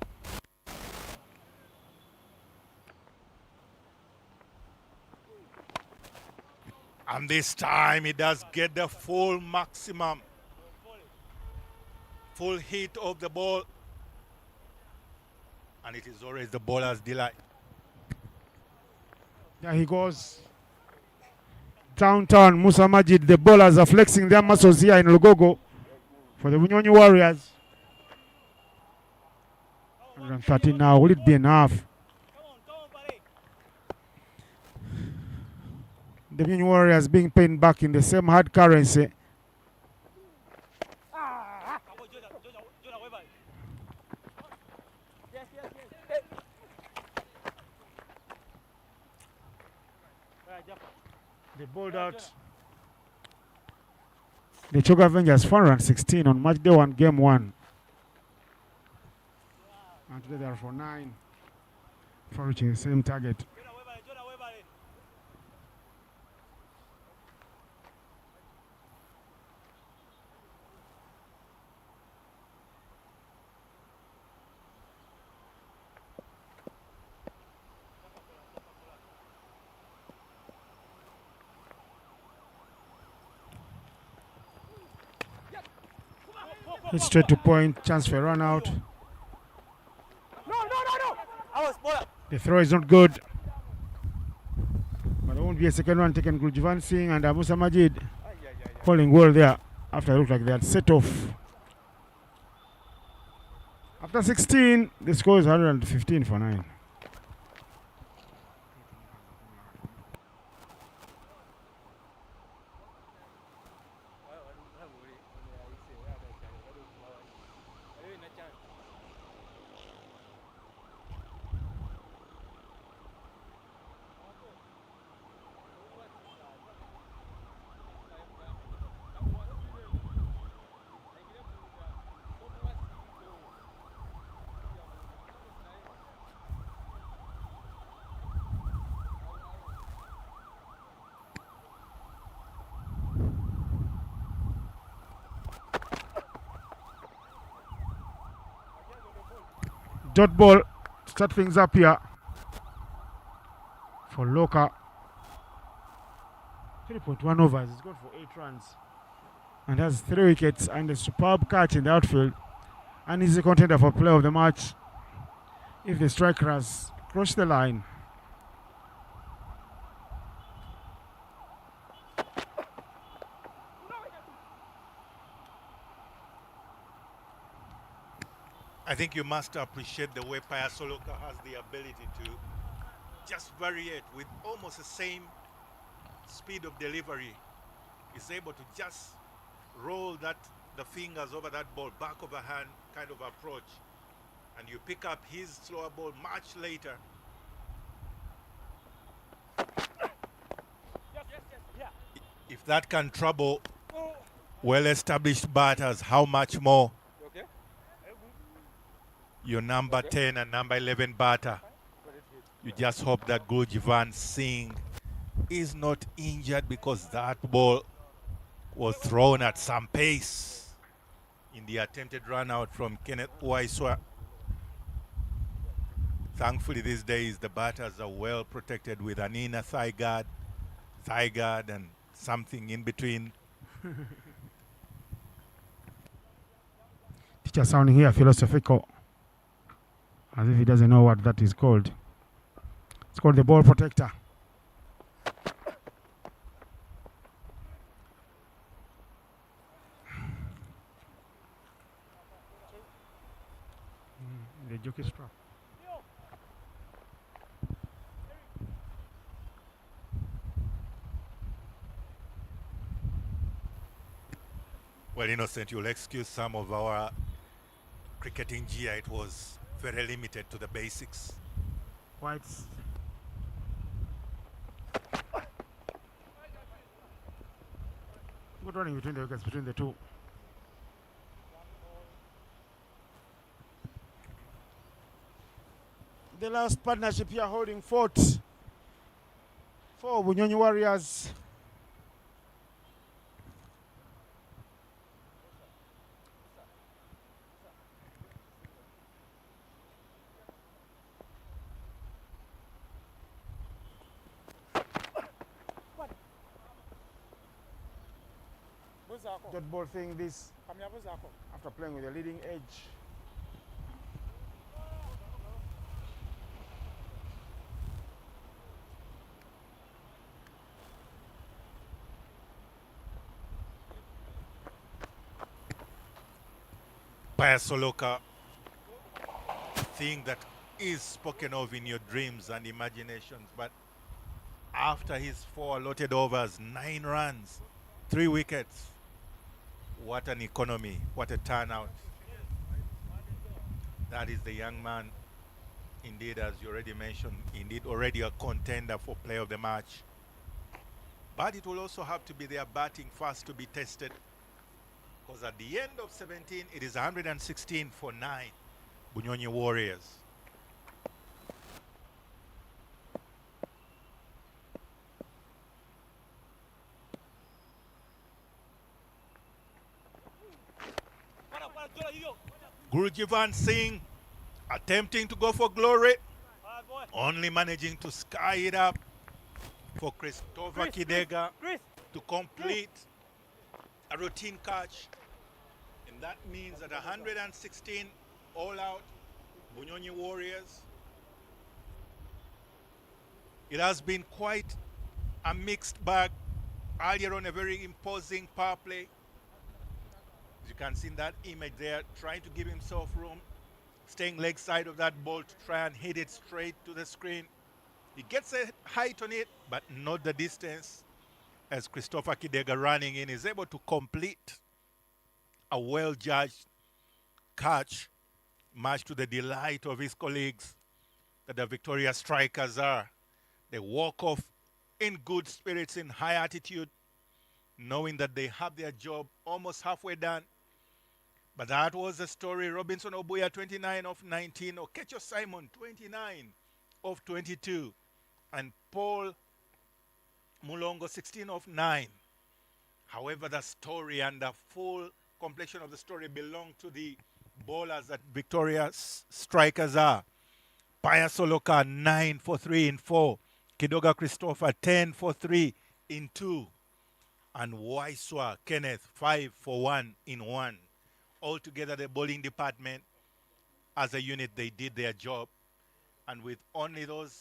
Speaker 2: And this time he does get the full maximum, full hit of the ball. And it is always the bowler's delight.
Speaker 4: There he goes. Downtown, Musa Majid. The bowlers are flexing their muscles here in Lugogo for the Bunyonyi Warriors. 130 now. Will it be enough? The Bunyonyi Warriors being paid back in the same hard currency. The Choga Avengers 416 on match day 1, game 1. And today they are for 9 for reaching the same target. Hit straight to point, chance for a run out. The throw is not good. But there won't be a second one taken. Guljivan Singh and Musa Majid holding well there after it looked like they had set off. After 16, the score is 115 for 9. Dot ball, start things up here for Loka. 3.1 overs, he's gone for 8 runs and has 3 wickets and a superb catch in the outfield, and he's a contender for player of the match if the striker has crossed the line.
Speaker 2: I think you must appreciate the way Payasoloka has the ability to just variate with almost the same speed of delivery. He's able to just roll the fingers over that ball, back of a hand kind of approach, and you pick up his slower ball much later. If that can trouble well-established batters, how much more your number 10 and number 11 batter? You just hope that Guljivan Singh is not injured, because that ball was thrown at some pace in the attempted run out from Kenneth Waiswa. Thankfully these days the batters are well protected with an inner thigh guard, and something in between.
Speaker 4: Teacher sounding here philosophical, as if he doesn't know what that is called. It's called the ball protector. The jockey strap.
Speaker 2: Well, Innocent, you'll excuse some of our cricketing gear. It was very limited to the basics.
Speaker 4: Whites. Good running between the wickets, between the two. The last partnership here holding fort for Bunyonyi Warriors. Dot ball thing this after playing with a leading edge.
Speaker 2: Payasoloka, thing that is spoken of in your dreams and imaginations, but after his 4 allotted overs, 9 runs, 3 wickets, what an economy, what a turnout. That is the young man, indeed, as you already mentioned, indeed already a contender for player of the match. But it will also have to be their batting first to be tested. Because at the end of 17, it is 116 for 9. Bunyonyi Warriors. Gurjivan Singh attempting to go for glory, only managing to sky it up for Christopher Kidega to complete a routine catch. And that means that 116 all out Bunyonyi Warriors. It has been quite a mixed bag. Earlier on, a very imposing power play. As you can see in that image there, trying to give himself room, staying leg side of that ball to try and hit it straight to the screen. He gets a height on it, but not the distance. As Christopher Kidega running in is able to complete a well-judged catch, much to the delight of his colleagues that the Victoria Strikers are. They walk off in good spirits, in high attitude, knowing that they have their job almost halfway done. But that was the story. Robinson Obuya, 29 of 19. Okecho Simon, 29 of 22. And Paul Mulongo, 16 of 9. However, the story and the full completion of the story belong to the bowlers that Victoria Strikers are. Paya Soloka, 9 for 3 in 4. Kidoga Christopher, 10 for 3 in 2. And Waiswa Kenneth, 5 for 1 in 1. Altogether, the bowling department, as a unit, they did their job. And with only those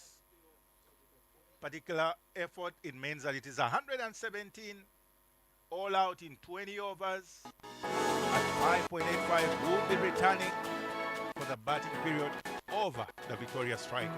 Speaker 2: particular effort, it means that it is 117 all out in 20 overs. At 5.85, will be returning for the batting period over the Victoria Strikers.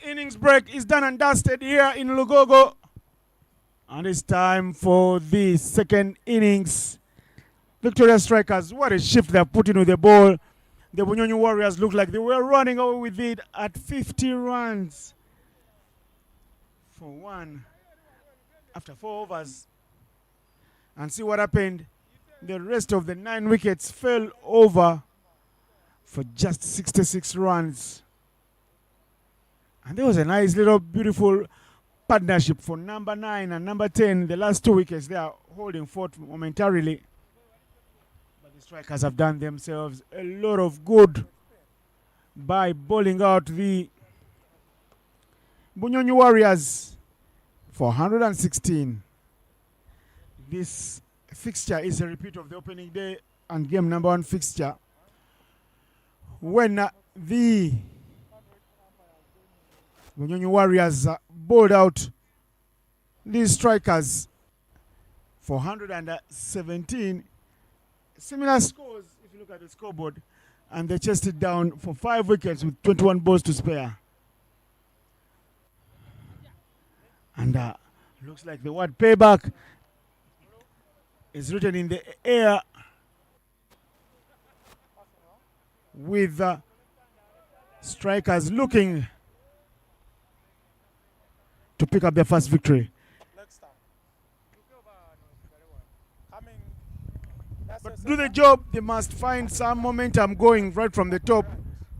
Speaker 4: The innings break is done and dusted here in Lugogo. And it's time for the second innings. Victoria Strikers, what a shift they're putting with the ball. The Bunyonyi Warriors look like they were running away with it at 50 runs for one after 4 overs. And see what happened. The rest of the 9 wickets fell over for just 66 runs. And there was a nice little beautiful partnership for number 9 and number 10. The last 2 wickets they are holding forth momentarily. But the Strikers have done themselves a lot of good by bowling out the Bunyonyi Warriors for 116. This fixture is a repeat of the opening day and game number 1 fixture when the Bunyonyi Warriors bowled out these Strikers for 117. Similar scores if you look at the scoreboard, and they chased it down for 5 wickets with 21 balls to spare. And looks like the word payback is written in the air with Strikers looking to pick up their first victory. But to do the job, they must find some momentum going right from the top.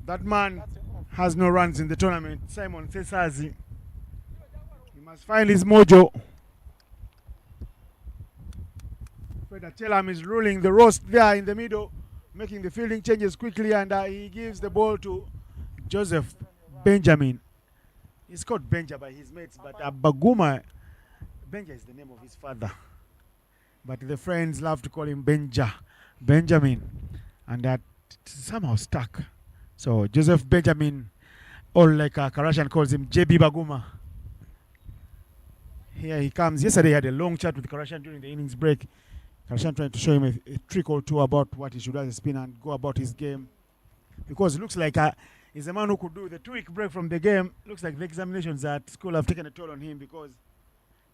Speaker 4: That man has no runs in the tournament. Simon Sesazi. He must find his mojo. Fred Achelam is ruling the roast there in the middle, making the fielding changes quickly, and he gives the ball to Joseph Benjamin. He's called Benja by his mates, but Baguma, Benja is the name of his father. But the friends love to call him Benjamin. And that somehow stuck. So Joseph Benjamin, or like Karashan calls him JB Baguma. Here he comes. Yesterday he had a long chat with Karashan during the innings break. Karashan trying to show him a trick or two about what he should do as a spinner and go about his game. Because it looks like he's a man who could do the 2-week break from the game. Looks like the examinations at school have taken a toll on him because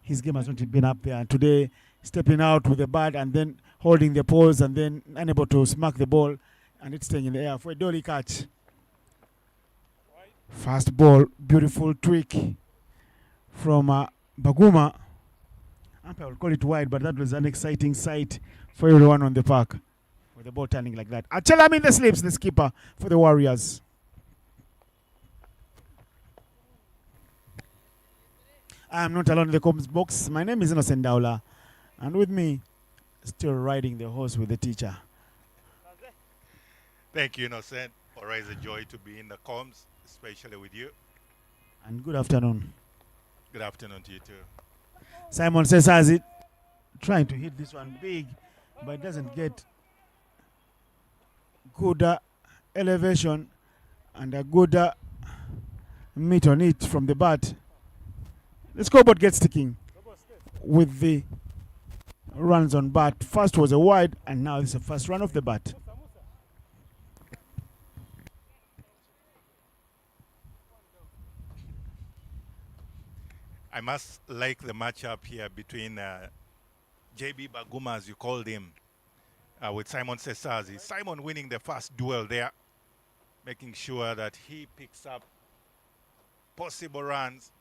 Speaker 4: his game has not been up there. And today, stepping out with the bat and then holding the poles and then unable to smack the ball and it's staying in the air for a dolly catch. Fast ball, beautiful tweak from Baguma. Umpire will call it wide, but that was an exciting sight for everyone on the park with the ball turning like that. Achelam in the slips, the skipper for the Warriors. I am not alone in the comms box. My name is Innocent Daula, and with me, still riding the horse with the teacher.
Speaker 2: Thank you, Innocent. Always a joy to be in the comms, especially with you.
Speaker 4: And good afternoon.
Speaker 2: Good afternoon to you too.
Speaker 4: Simon says has it, trying to hit this one big, but it doesn't get good elevation and a good meat on it from the bat. The scoreboard gets ticking with the runs on bat. First was a wide, and now it's a first run off the bat.
Speaker 2: I must like the matchup here between JB Baguma, as you called him, with Simon Sesazi. Simon winning the first duel there, making sure that he picks up possible runs.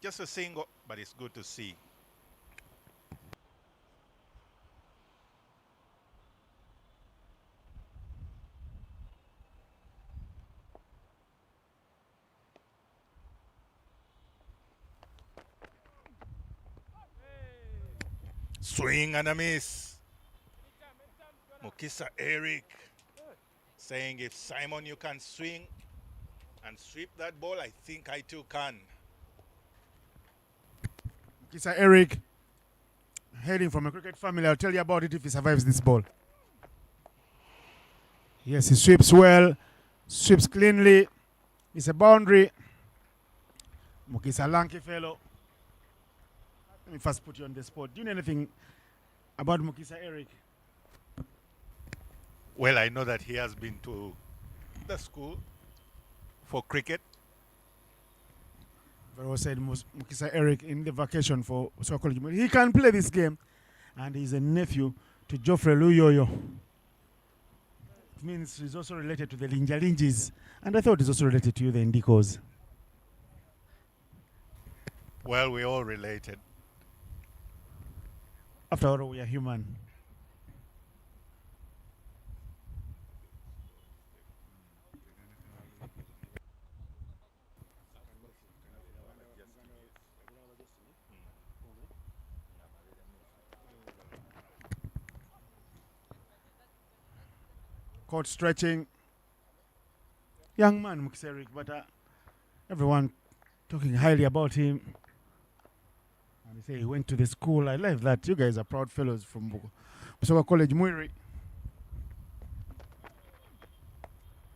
Speaker 2: Just a single, but it's good to see. Swing and a miss. Mukisa Eric saying, if Simon you can swing and sweep that ball, I think I too can.
Speaker 4: Mukisa Eric, hailing from a cricket family. I'll tell you about it if he survives this ball. Yes, he sweeps well, sweeps cleanly. It's a boundary. Mukisa lanky fellow. Let me first put you on the spot. Do you know anything about Mukisa Eric?
Speaker 2: Well, I know that he has been to the school for cricket.
Speaker 4: Very well said, Mukisa Eric in the vacation for Soccer College. He can play this game, and he's a nephew to Geoffrey Luyoyo. It means he's also related to the Linjalingis, and I thought he's also related to you, the Indicos.
Speaker 2: Well, we're all related.
Speaker 4: After all, we are human. Court stretching. Young man, Mukserik, but everyone talking highly about him. And they say he went to the school. I love that. You guys are proud fellows from Busoga College, Muiri.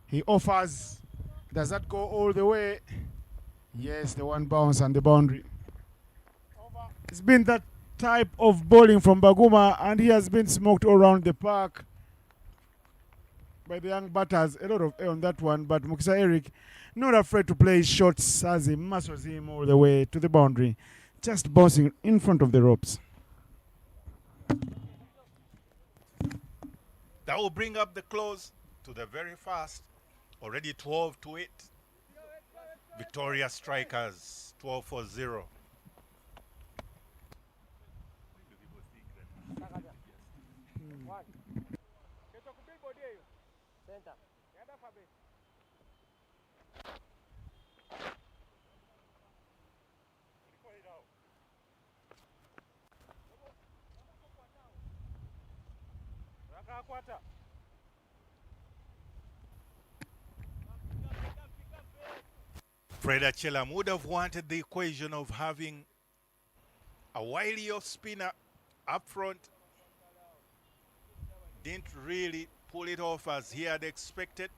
Speaker 4: He offers. Does that go all the way? Yes, the one bounce and the boundary. It's been that type of bowling from Baguma, and he has been smoked all around the park by the young batters. A lot of air on that one, but Mukisa Eric not afraid to play his shots as he muscles him all the way to the boundary, just bouncing in front of the ropes.
Speaker 2: That will bring up the close to the very fast. Already 12-8. Victoria Strikers 12-0. Fred Achelam would have wanted the equation of having a wily off spinner up front. Didn't really pull it off as he had expected,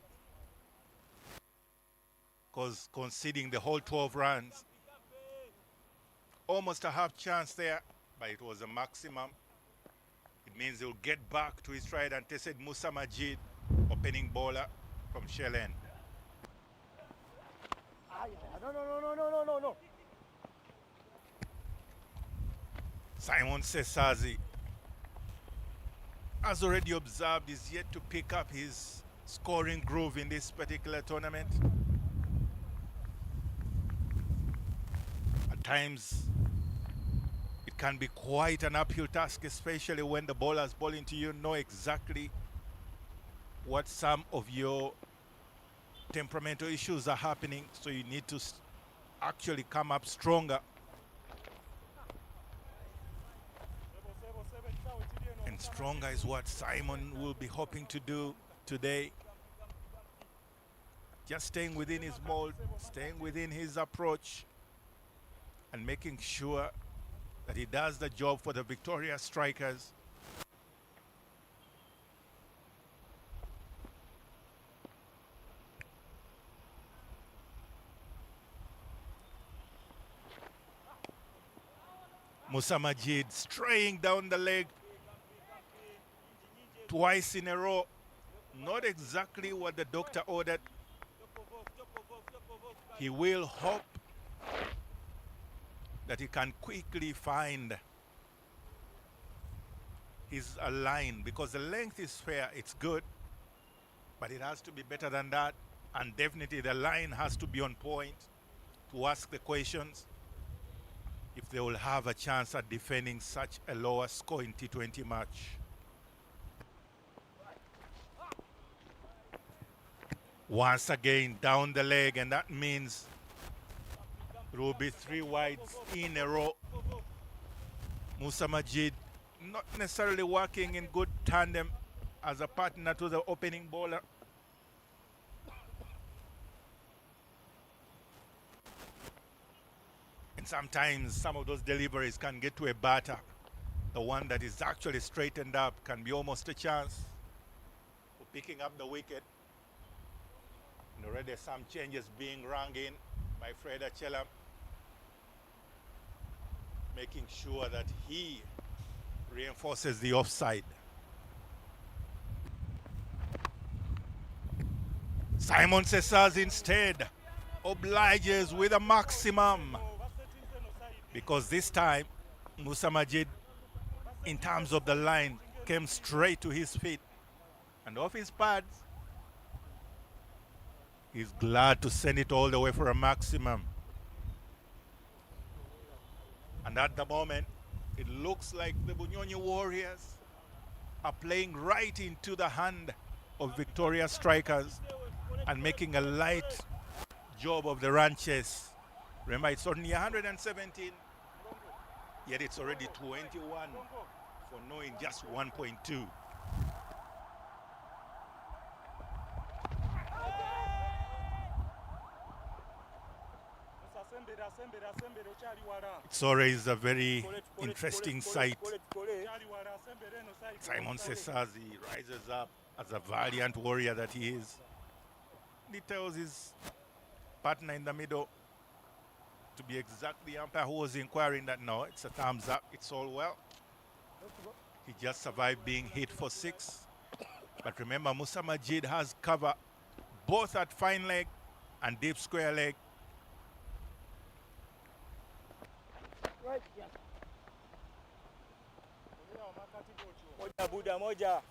Speaker 2: because conceding the whole 12 runs. Almost a half chance there, but it was a maximum. It means he'll get back to his tried and tested Musa Majid, opening bowler from Shellen. No. Simon Sesazi has already observed is yet to pick up his scoring groove in this particular tournament. At times, it can be quite an uphill task, especially when the bowlers bowling to you know exactly what some of your temperamental issues are happening, so you need to actually come up stronger. And stronger is what Simon will be hoping to do today. Just staying within his mold, staying within his approach, and making sure that he does the job for the Victoria Strikers. Musa Majid straying down the leg twice in a row. Not exactly what the doctor ordered. He will hope that he can quickly find his line, because the length is fair, it's good, but it has to be better than that, and definitely the line has to be on point to ask the questions if they will have a chance at defending such a lower score in T20 match. Once again down the leg, and that means it will be 3 wides in a row. Musa Majid not necessarily working in good tandem as a partner to the opening bowler. And sometimes some of those deliveries can get to a batter. The one that is actually straightened up can be almost a chance for picking up the wicket. And already some changes being rung in by Fred Achelam, making sure that he reinforces the offside. Simon Cesars instead obliges with a maximum. because this time Musa Majid, in terms of the line, came straight to his feet and off his pads. He's glad to send it all the way for a maximum. And at the moment, it looks like the Bunyonyi Warriors are playing right into the hand of Victoria strikers and making a light job of the run chase. Remember, it's only 117, yet it's already 21 for knowing just 1.2. Sore is a very interesting sight. Simon Sesazi rises up as a valiant warrior that he is. He tells his partner in the middle to be exactly the umpire who was inquiring that no, it's a thumbs up, it's all well. He just survived being hit for 6. But remember, Musa Majid has cover both at fine leg and deep square leg.
Speaker 3: Moja.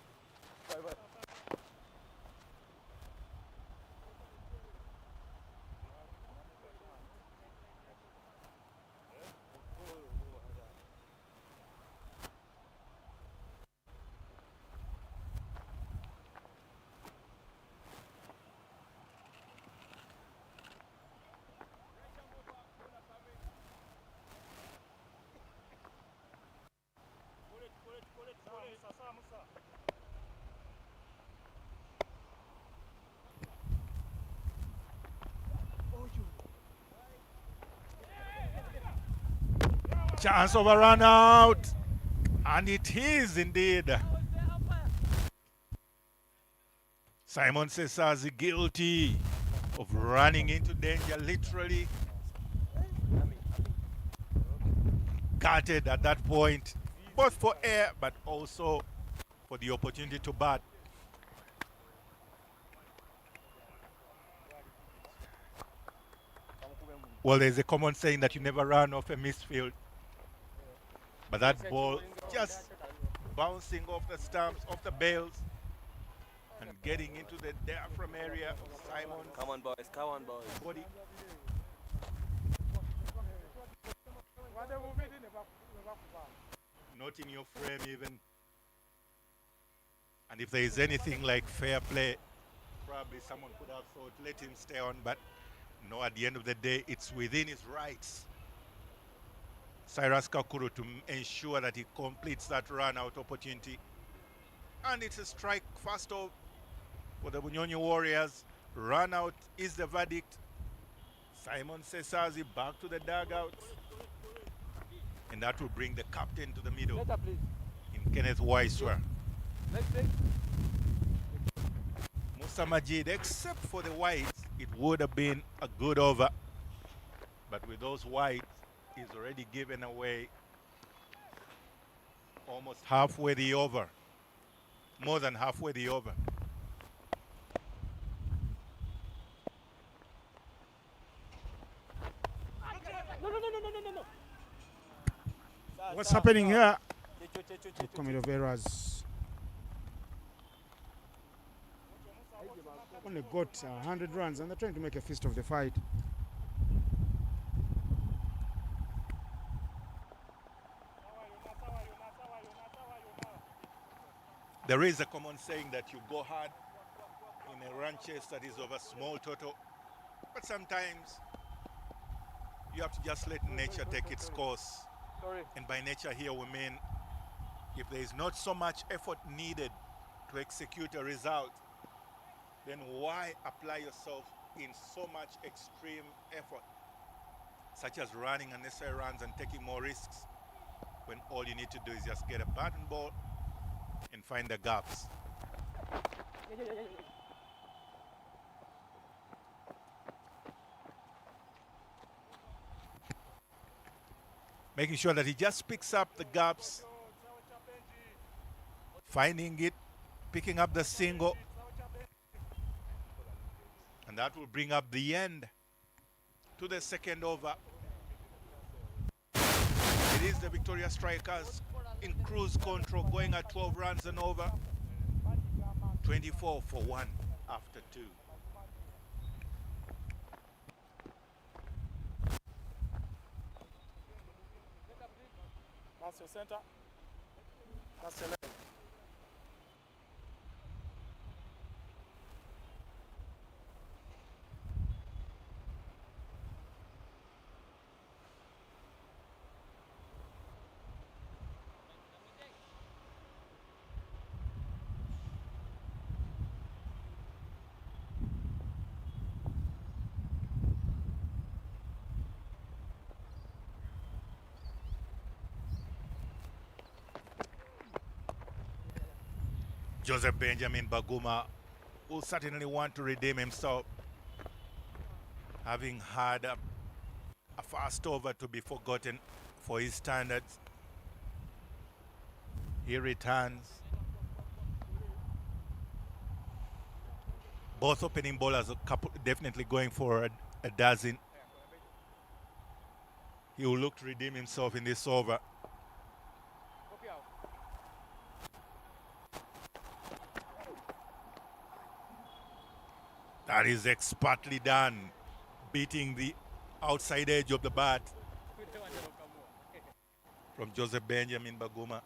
Speaker 2: Chance of a run out, and it is indeed. Simon Sesazi guilty of running into danger, literally gutted at that point, both for air but also for the opportunity to bat. Well, there's a common saying that you never run off a misfield. But that ball just bouncing off the stumps, off the bails, and getting into the diaphragm area of Simon's
Speaker 3: Come on, boys. Come on, boys.
Speaker 2: body. Not in your frame even. And if there is anything like fair play, probably someone could have thought, let him stay on. But no, at the end of the day, it's within his rights, Cyrus Kakuru, to ensure that he completes that run-out opportunity. And it's a strike first off for the Bunyonyi Warriors. Run-out is the verdict. Simon Sesazi back to the dugout. And that will bring the captain to the middle in Kenneth Waiswa. Musa Majid, except for the whites, it would have been a good over. But with those whites, he's already given away almost halfway the over. More than halfway the over.
Speaker 3: No.
Speaker 4: What's happening here? Coming of errors. Only got 100 runs and they're trying to make a fist of the fight.
Speaker 2: There is a common saying that you go hard in a run chase that is of a small total. But sometimes you have to just let nature take its course. And by nature here we mean if there is not so much effort needed to execute a result, then why apply yourself in so much extreme effort, such as running unnecessary runs and taking more risks, when all you need to do is just get a button ball and find the gaps. Making sure that he just picks up the gaps, finding it, picking up the single, and that will bring up the end to the second over. Is the Victoria Strikers in cruise control, going at 12 runs and over. 24 for 1 after 2.
Speaker 9: That's your center. That's your left.
Speaker 2: Joseph Benjamin Baguma will certainly want to redeem himself, having had a fast over to be forgotten for his standards. He returns. Both opening bowlers are definitely going for a dozen. He will look to redeem himself in this over. That is expertly done, beating the outside edge of the bat from Joseph Benjamin Baguma.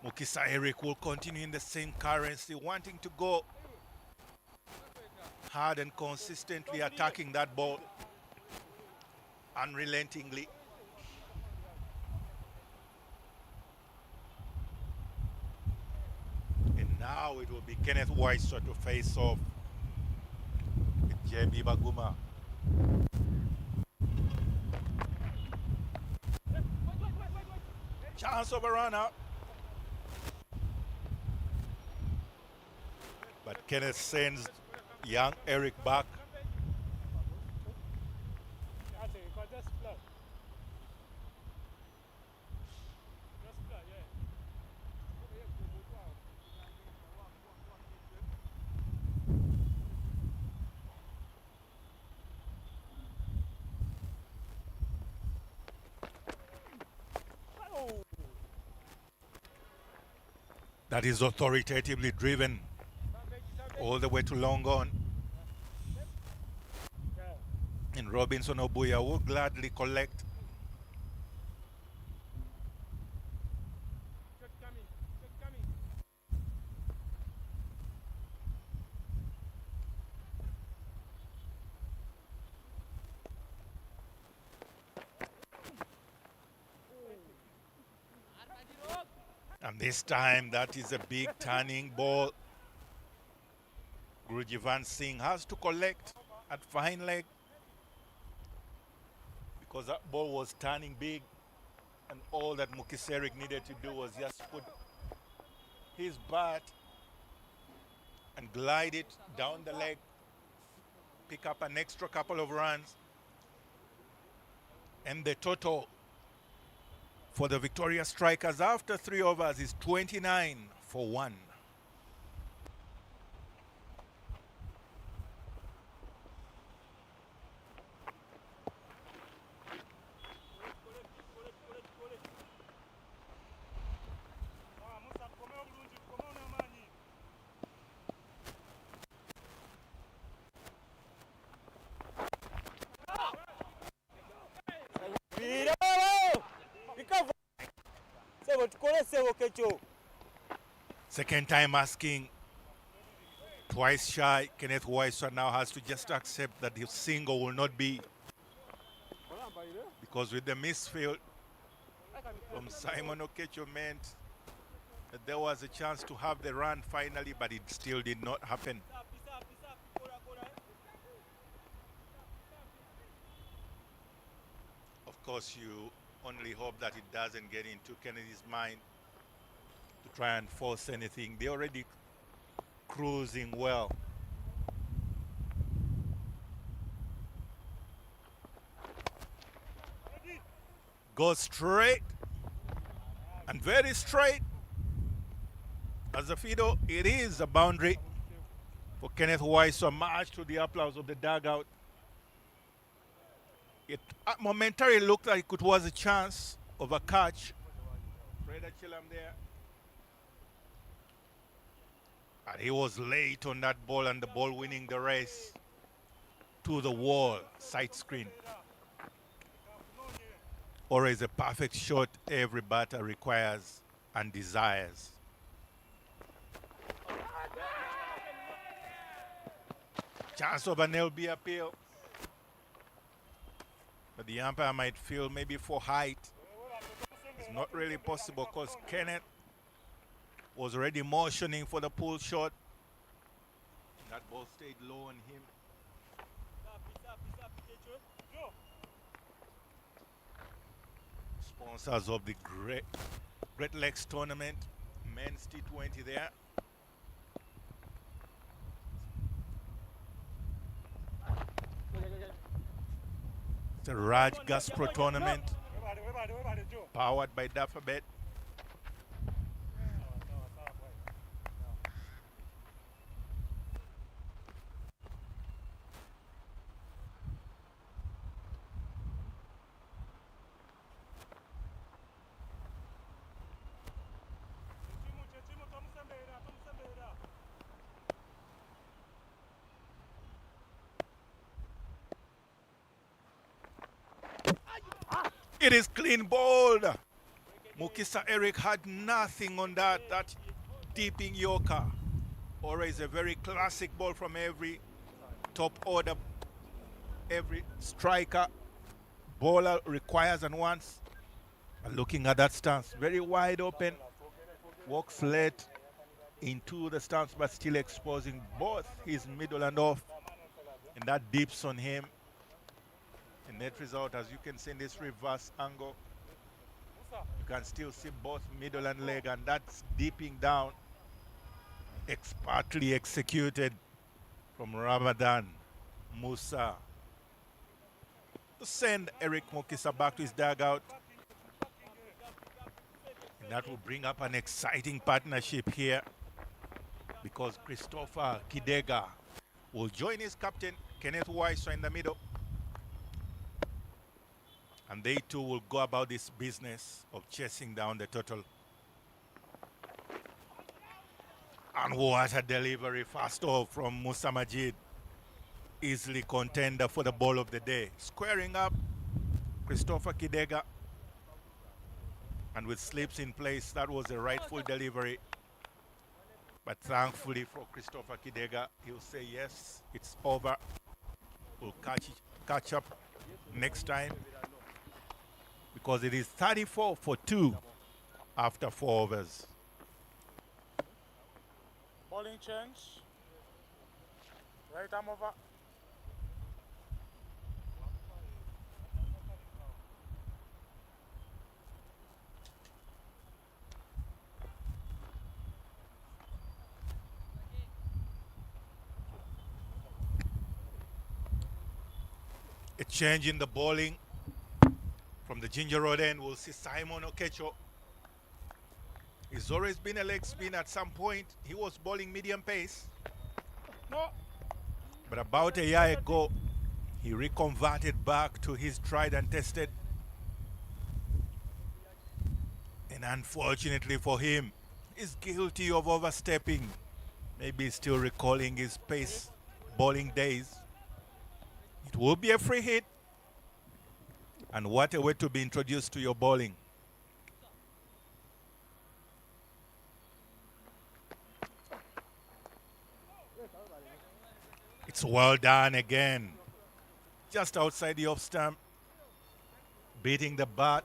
Speaker 2: Mukisa Eric will continue in the same currency, wanting to go hard and consistently attacking that ball unrelentingly. And now it will be Kenneth Weiser to face off with JB Baguma. Chance of a run out. But Kenneth sends young Eric back. That is authoritatively driven all the way to long on. And Robinson Obuya will gladly collect. And this time, that is a big turning ball. Gurujivan Singh has to collect at fine leg because that ball was turning big, and all that Mukiserik needed to do was just put his bat and glide it down the leg, pick up an extra couple of runs, and the total for the Victoria Strikers after 3 overs is 29 for 1. Second time asking, twice shy. Kenneth Weiser now has to just accept that his single will not be, because with the misfield from Simon Okecho meant that there was a chance to have the run finally, but it still did not happen. Of course, you only hope that it doesn't get into Kennedy's mind to try and force anything. They're already cruising well. Go straight and very straight. As a fido, it is a boundary for Kenneth Weiss to march to the applause of the dugout. It momentarily looked like it was a chance of a catch. Fred Chilam there. And he was late on that ball, and the ball winning the race to the wall, side screen. Or is a perfect shot every batter requires and desires. Chance of an LB appeal. But the umpire might feel maybe for height. It's not really possible because Kenneth was already motioning for the pull shot. That ball stayed low on him. Sponsors of the Great Lakes Tournament, men's T20 there. It's a Raj Gaspro tournament, powered by Dafabet. It is clean bowled. Mukisa Eric had nothing on that deeping Yorker. Or is a very classic ball from every top order, every striker, bowler requires and wants. And looking at that stance, very wide open, walks late into the stance, but still exposing both his middle and off. And that dips on him. The net result, as you can see in this reverse angle, you can still see both middle and leg, and that's dipping down, expertly executed from Ramadan Musa to send Eric Mukisa back to his dugout. And that will bring up an exciting partnership here, because Christopher Kidega will join his captain, Kenneth Weiss, in the middle. And they too will go about this business of chasing down the total. And what a delivery, first off, from Musa Majid. Easily contender for the ball of the day. Squaring up Christopher Kidega. And with slips in place, that was a rightful delivery. But thankfully for Christopher Kidega, he'll say, yes, it's over. We'll catch up next time. Because it is 34 for 2 after 4 overs.
Speaker 9: Bowling change. Right arm over.
Speaker 2: A change in the bowling. From the Ginger Road end, we'll see Simon Okecho. He's always been a leg spin. At some point, he was bowling medium pace.
Speaker 9: No.
Speaker 2: But about a year ago, he reconverted back to his tried and tested. And unfortunately for him, he's guilty of overstepping. Maybe he's still recalling his pace bowling days. It will be a free hit. And what a way to be introduced to your bowling. It's well done again. Just outside the off stump. Beating the bat.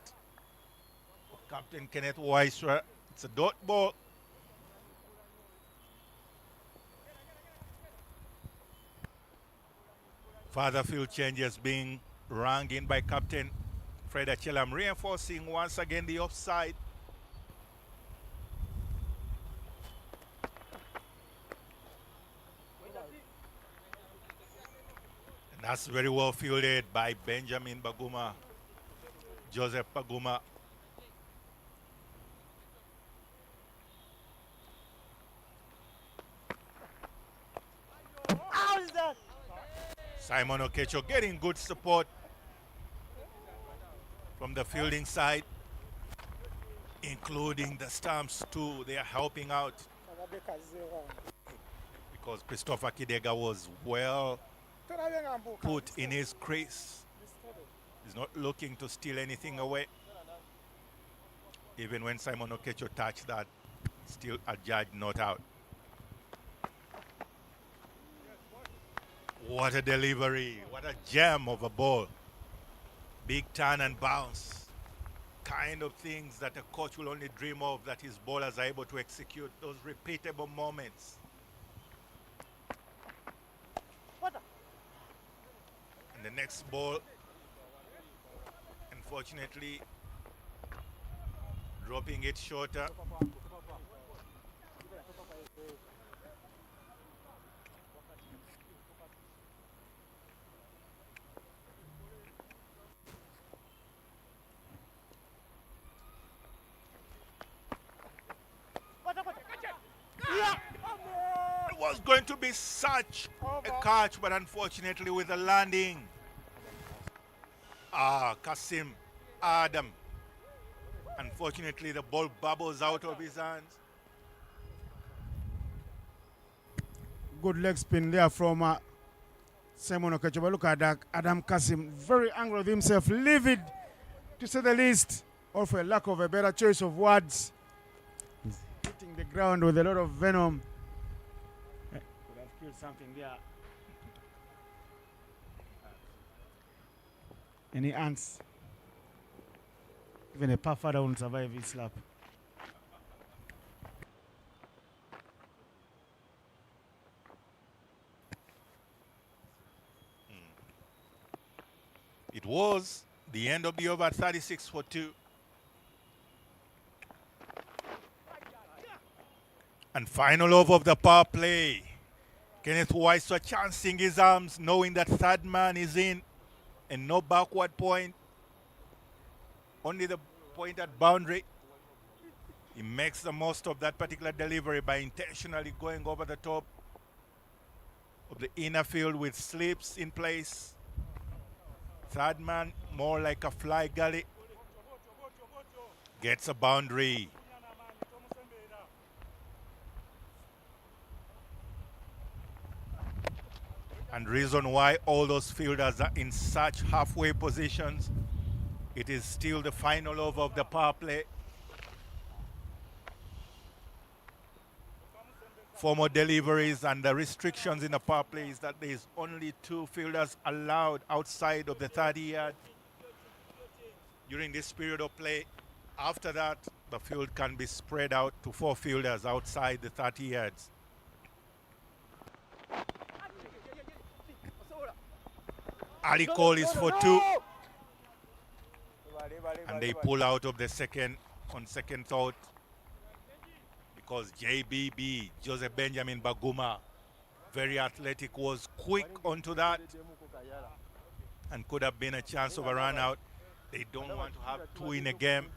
Speaker 2: Captain Kenneth Weiss. It's a dot ball. Further field changes being rung in by Captain Fred Achelam, reinforcing once again the offside. And that's very well fielded by Benjamin Baguma, Joseph Baguma. Simon Okecho getting good support from the fielding side, including the stumps too. They are helping out because Christopher Kidega was well put in his crease. He's not looking to steal anything away. Even when Simon Okecho touched that, still a judge not out. What a delivery. What a gem of a ball. Big turn and bounce. Kind of things that a coach will only dream of, that his bowlers are able to execute. Those repeatable moments. And the next ball, unfortunately, dropping it shorter. It was going to be such a catch, but unfortunately with the landing. Kasim Adam. Unfortunately, the ball bubbles out of his hands.
Speaker 4: Good leg spin there from Simon Okecho. But look at that. Adam Kasim, very angry with himself, livid to say the least, or for a lack of a better choice of words. He's hitting the ground with a lot of venom. Could have killed something there. Any ants? Even a puffer won't survive his slap.
Speaker 2: It was the end of the over, 36 for 2. And final over of the power play. Kenneth Waiswa chancing his arms, knowing that third man is in and no backward point. Only the point at boundary. He makes the most of that particular delivery by intentionally going over the top of the inner field with slips in place. Third man, more like a fly gully, gets a boundary. And reason why all those fielders are in such halfway positions, it is still the final over of the power play. For more deliveries, and the restrictions in the power play is that there is only 2 fielders allowed outside of the 30 yard during this period of play. After that, the field can be spread out to 4 fielders outside the 30 yards. Ali Cole is for 2. And they pull out of the second on second thought, because JBB, Joseph Benjamin Baguma, very athletic, was quick onto that and could have been a chance of a run out. They don't want to have 2 in a game.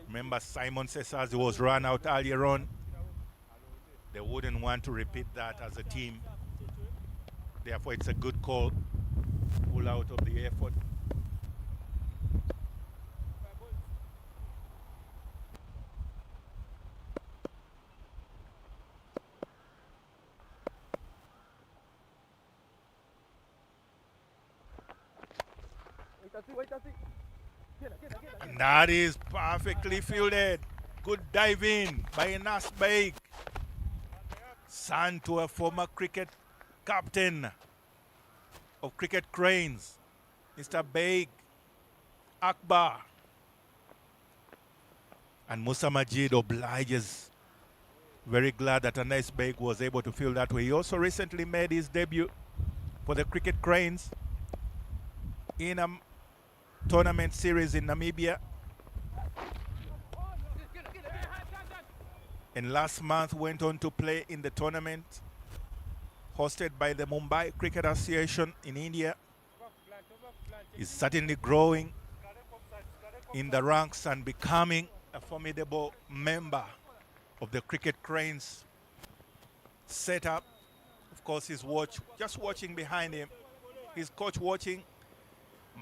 Speaker 2: Remember, Simon Sesazi was run out earlier on. They wouldn't want to repeat that as a team. Therefore, it's a good call. Pull out of the effort. And that is perfectly fielded. Good dive in by Anas Baig. Son to a former cricket captain of Cricket Cranes, Mr. Baig Akbar. And Musa Majid obliges. Very glad that Anas Baig was able to field that way. He also recently made his debut for the Cricket Cranes in a tournament series in Namibia. And last month went on to play in the tournament hosted by the Mumbai Cricket Association in India. Is certainly growing in the ranks and becoming a formidable member of the Cricket Cranes setup. Of course, he's just watching behind him his coach watching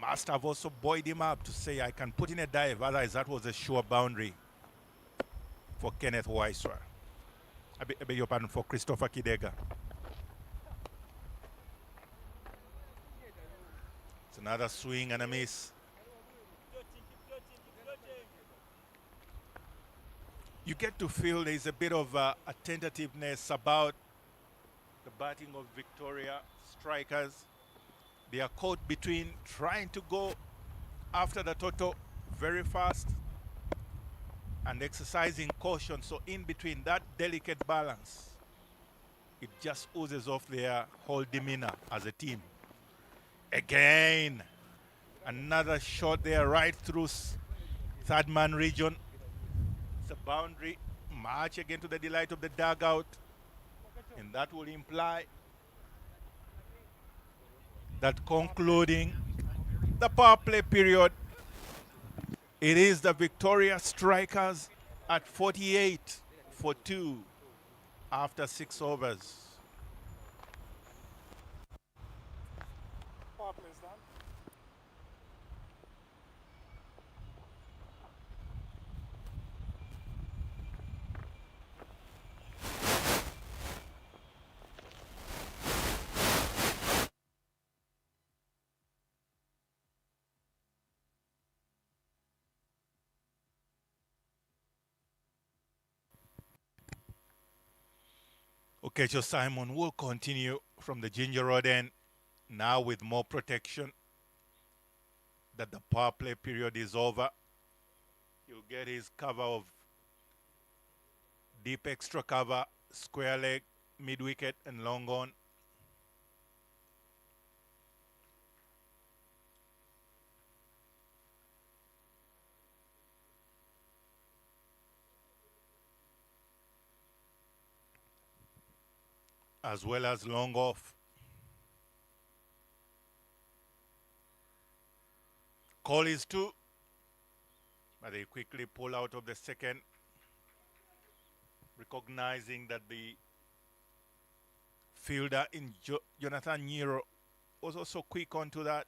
Speaker 2: must have also buoyed him up to say, I can put in a dive. Otherwise, that was a sure boundary for Kenneth Weiswer. I beg your pardon, for Christopher Kidega. It's another swing and a miss. You get to feel there's a bit of a tentativeness about the batting of Victoria strikers. They are caught between trying to go after the total very fast and exercising caution. So in between that delicate balance, it just oozes off their whole demeanor as a team. Again, another shot there right through third man region. It's a boundary. March again to the delight of the dugout. And that will imply that concluding the power play period, it is the Victoria Strikers at 48 for 2 after 6 overs.
Speaker 9: Power play is done.
Speaker 2: Okay, so Simon will continue from the Ginger Road end, now with more protection that the power play period is over. He'll get his cover of deep extra cover, square leg, mid wicket, and long on. As well as long off. Call is 2, but they quickly pull out of the second, recognizing that the fielder in Jonathan Nero was also quick onto that.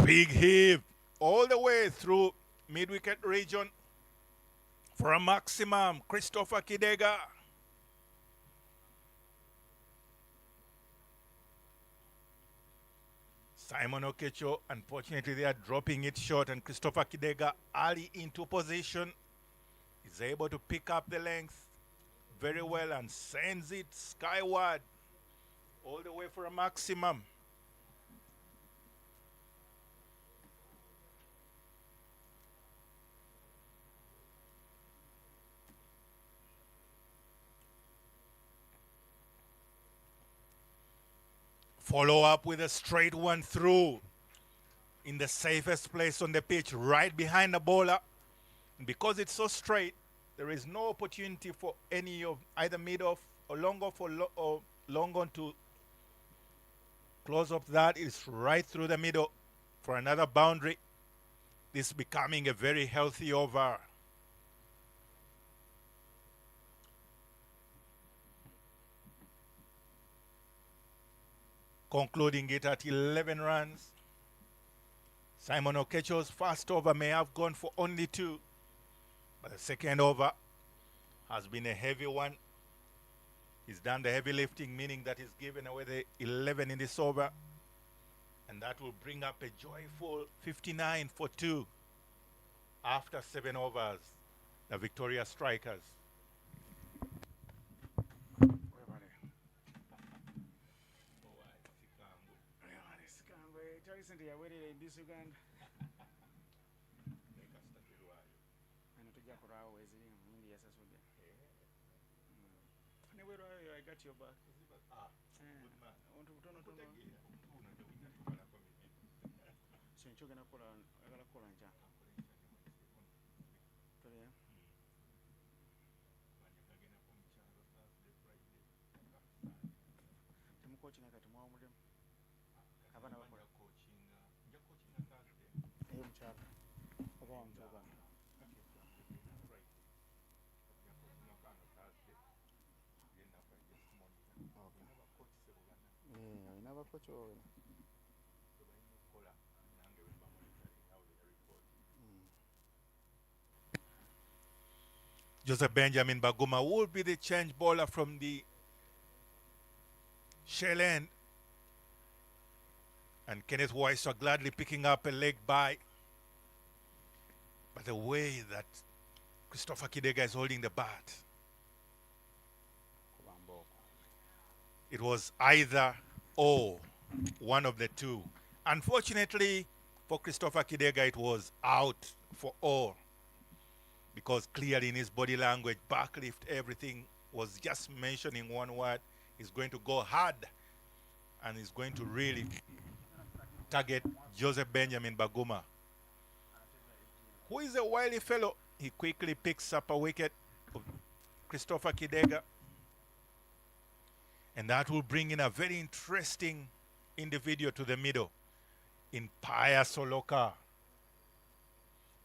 Speaker 2: Big heave all the way through mid-wicket region for a maximum. Christopher Kidega. Simon Okecho, unfortunately, they are dropping it short, and Christopher Kidega early into position is able to pick up the length very well and sends it skyward all the way for a maximum. Follow up with a straight one through in the safest place on the pitch, right behind the bowler. And because it's so straight, there is no opportunity for any of either mid-off or long-off or long on to close up that. It's right through the middle for another boundary. This becoming a very healthy over. Concluding it at 11 runs. Simon Okecho's first over may have gone for only 2, but the second over has been a heavy one. He's done the heavy lifting, meaning that he's given away the 11 in this over, and that will bring up a joyful 59 for 2 after 7 overs. The Victoria Strikers.
Speaker 4: Recently, I waited in this Uganda. And to get always in India, as well. I got your back. Good man. I want to turn it on. So you're gonna call on. I'm gonna call on Jack.
Speaker 2: Joseph Benjamin Baguma will be the change bowler from the shell end. And Kenneth Weiss are gladly picking up a leg by. But the way that Christopher Kidega is holding the bat, it was either or, one of the two. Unfortunately for Christopher Kidega, it was out for all, because clearly in his body language, back lift, everything was just mentioning one word: he's going to go hard and he's going to really target Joseph Benjamin Baguma, who is a wily fellow. He quickly picks up a wicket of Christopher Kidega, and that will bring in a very interesting individual to the middle in Paya Soloka,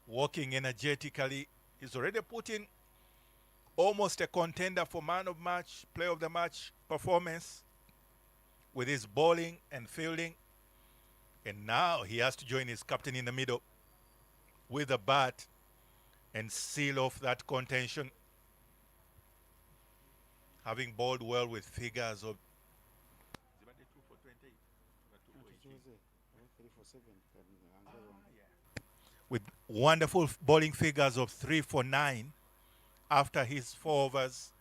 Speaker 2: walking energetically. He's already put in almost a contender for man of match, player of the match performance with his bowling and fielding. And now he has to join his captain in the middle with a bat and seal off that contention, having bowled well with figures of with wonderful bowling figures of 3 for 9 after his 4 overs,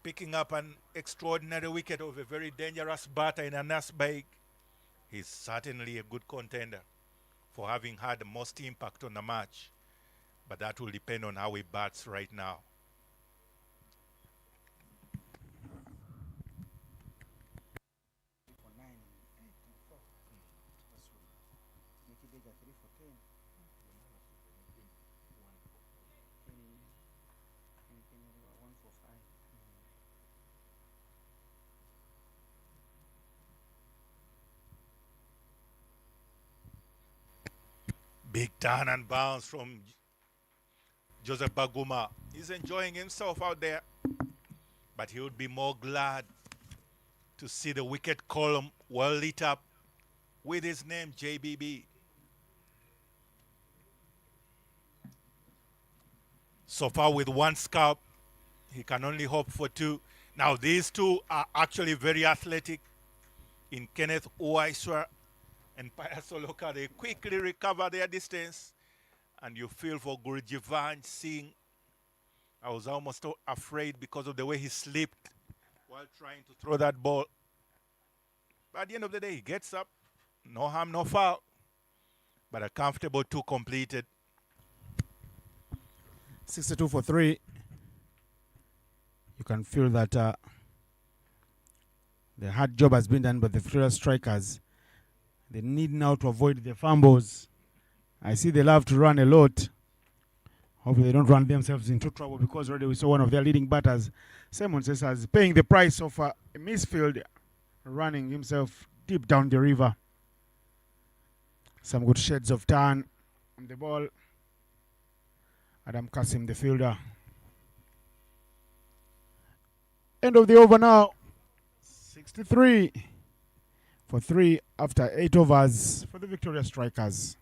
Speaker 2: picking up an extraordinary wicket of a very dangerous batter in Anas Baig. He's certainly a good contender for having had the most impact on the match, but that will depend on how he bats right now. Big turn and bounce from Joseph Baguma. He's enjoying himself out there, but he would be more glad to see the wicket column well lit up with his name, JBB. So far with 1 scalp, he can only hope for 2. Now these two are actually very athletic in Kenneth Uwaiswa and Paya Soloka. They quickly recover their distance, and you feel for Gurjivan Singh. I was almost afraid because of the way he slipped while trying to throw that ball. But at the end of the day, he gets up. No harm, no foul. But a comfortable 2 completed.
Speaker 4: 62 for 3. You can feel that the hard job has been done by the Victoria strikers. They need now to avoid the fumbles. I see they love to run a lot. Hopefully they don't run themselves into trouble, because already we saw one of their leading batters, Simon Cesars, paying the price of a misfield, running himself deep down the river. Some good shades of turn on the ball. Adam Kasim, the fielder. End of the over now. 63 for 3 after 8 overs for the Victoria Strikers.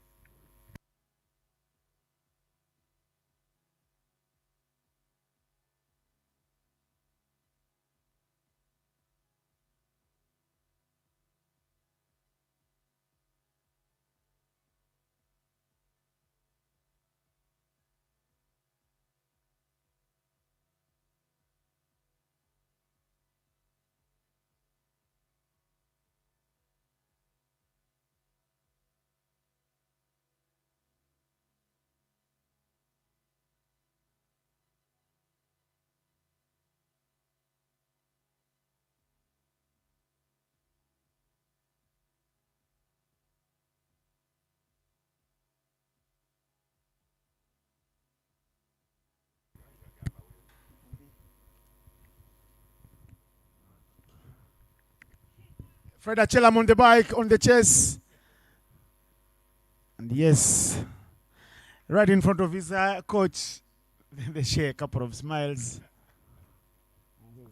Speaker 4: Fred Achelam on the bike, on the chase. And yes, right in front of his coach. They share a couple of smiles.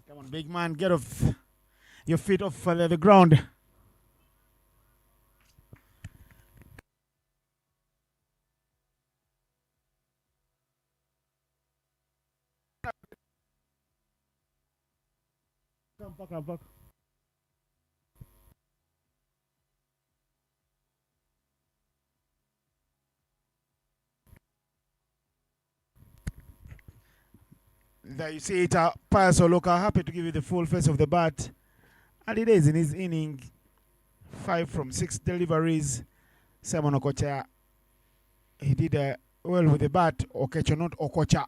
Speaker 4: Come on, big man, get off your feet off the ground. Come back. There you see it, Pius Oloka, happy to give you the full face of the bat. And it is in his inning. 5 from 6 deliveries. Simon Okocha, he did well with the bat. Okecho, not Okocha.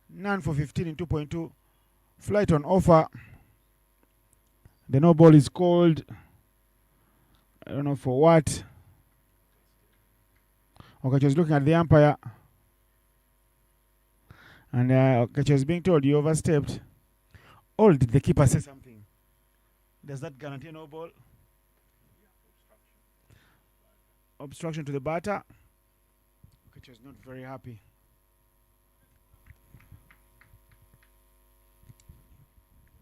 Speaker 4: 9 for 15 in 2.2. Flight on offer. The no ball is called. I don't know for what. Okecho is looking at the umpire. And Okecho is being told you overstepped. Or did the keeper say something? Does that guarantee no ball? Obstruction to the batter. Okecho is not very happy.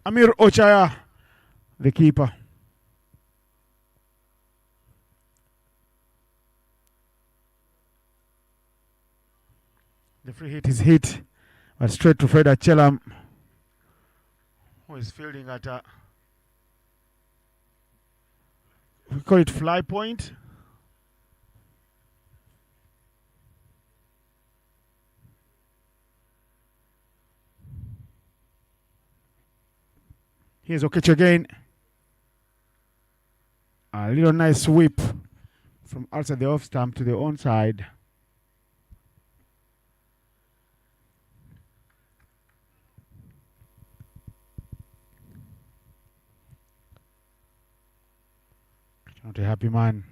Speaker 4: Amir Ochaya, the keeper. The free hit is hit, but straight to Fred Achelam, who is fielding at we call it fly point. Here's Okecho again. A little nice sweep from outside the off stump to the onside. Not a happy man.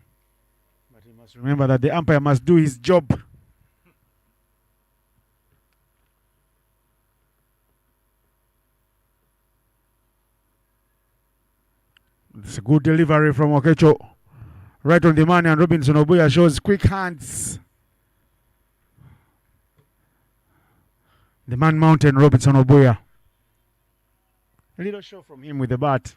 Speaker 4: But he must remember that the umpire must do his job. It's a good delivery from Okecho. Right on the money, and Robinson Obuya shows quick hands. The man mountain, Robinson Obuya. A little show from him with the bat.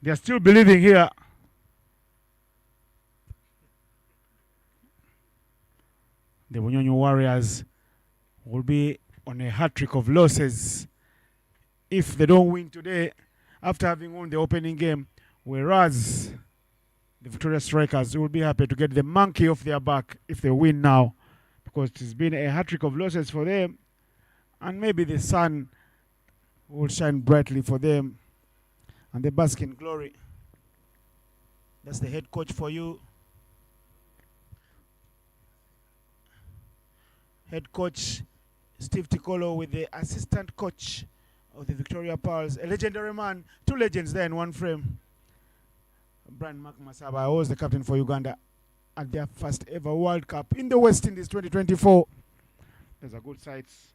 Speaker 4: They are still believing here. The Bunyonyo Warriors will be on a hat-trick of losses if they don't win today after having won the opening game, whereas the Victoria Strikers will be happy to get the monkey off their back if they win now, because it's been a hat-trick of losses for them, and maybe the sun will shine brightly for them and they bask in glory. That's the head coach for you. Head coach Steve Tikolo with the assistant coach of the Victoria Pearls, a legendary man, 2 legends there in one frame. Brian Makmasaba was the captain for Uganda at their first ever World Cup in the West Indies 2024. There's a good sights.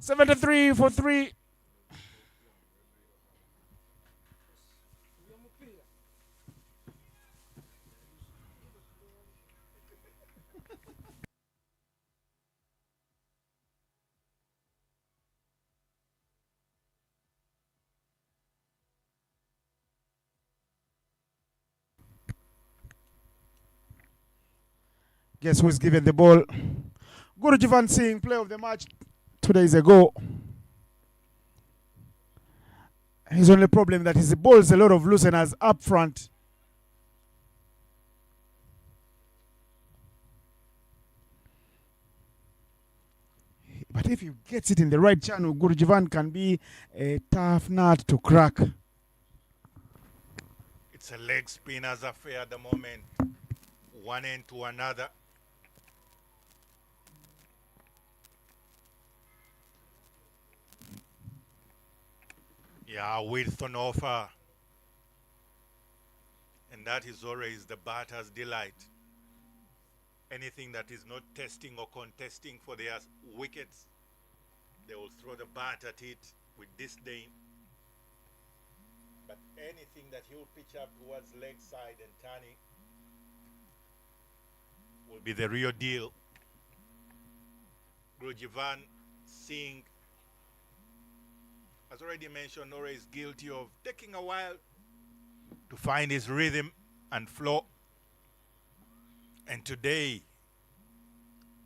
Speaker 4: $73 for 3. Guess who's given the ball? Guru Jivan Singh, player of the match 2 days ago. His only problem that his bowls a lot of looseners up front. But if he gets it in the right channel, Guru Jivan can be a tough nut to crack.
Speaker 2: It's a leg spinner's affair at the moment. One end to another. Yeah, width on offer. And that is always the batter's delight. Anything that is not testing or contesting for their wickets, they will throw the bat at it with disdain. But anything that he will pitch up towards leg side and turning will be the real deal. Gurujivan Singh, as already mentioned, Nora is guilty of taking a while to find his rhythm and flow. And today,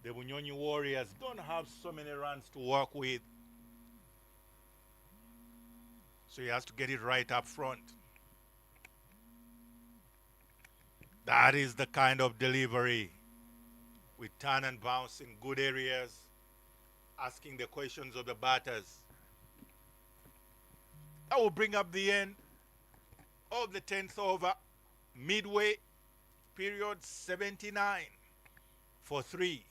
Speaker 2: the Bunyonyi Warriors don't have so many runs to work with. So he has to get it right up front. That is the kind of delivery with turn and bounce in good areas, asking the questions of the batters. That will bring up the end of the 10th over, midway period 79 for 3.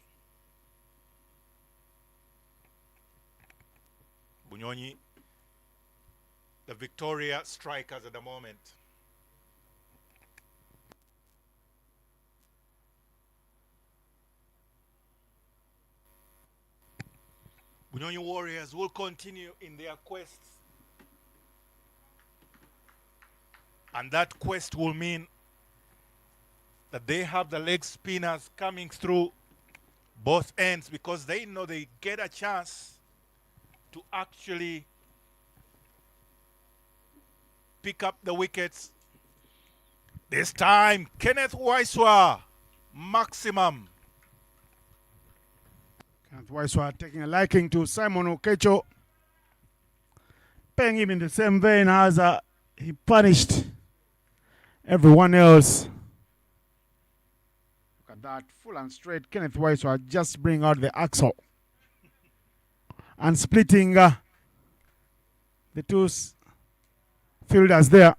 Speaker 2: Bunyonyi, the Victoria strikers at the moment. Bunyonyi Warriors will continue in their quests. And that quest will mean that they have the leg spinners coming through both ends, because they know they get a chance to actually pick up the wickets. This time, Kenneth Waiswa, maximum.
Speaker 4: Kenneth Waiswa taking a liking to Simon Okecho, paying him in the same vein as he punished everyone else. Look at that, full and straight. Kenneth Waiswa just bring out the axle and splitting the two fielders there.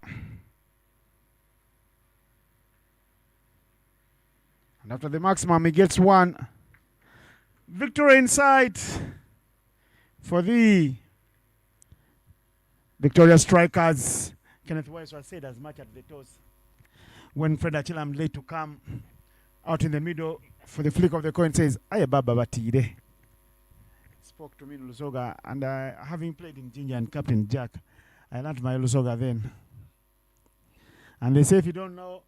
Speaker 4: And after the maximum, he gets one. Victory in sight for the Victoria Strikers. Kenneth Waiswa said as much at the toss when Fred Achilam late to come out in the middle for the flick of the coin, says, "Aye baba batide." Spoke to me in Lusoga, and having played in Ginger and Captain Jack, I learned my Lusoga then. And they say if you don't know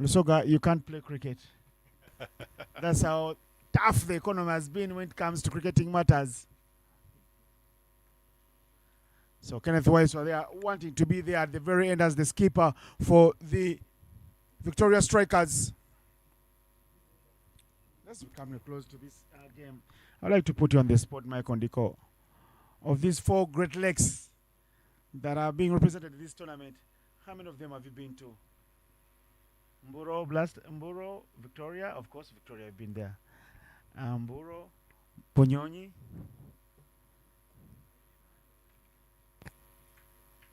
Speaker 4: Lusoga, you can't play cricket. That's how tough the economy has been when it comes to cricketing matters. So Kenneth Waiswa there, wanting to be there at the very end as the skipper for the Victoria Strikers. Let's come close to this game. I'd like to put you on the spot, Mike Ondiko. Of these 4 Great Lakes that are being represented in this tournament, how many of them have you been to? Mburo, Victoria, of course, Victoria have been there. Mburo, Bunyonyi.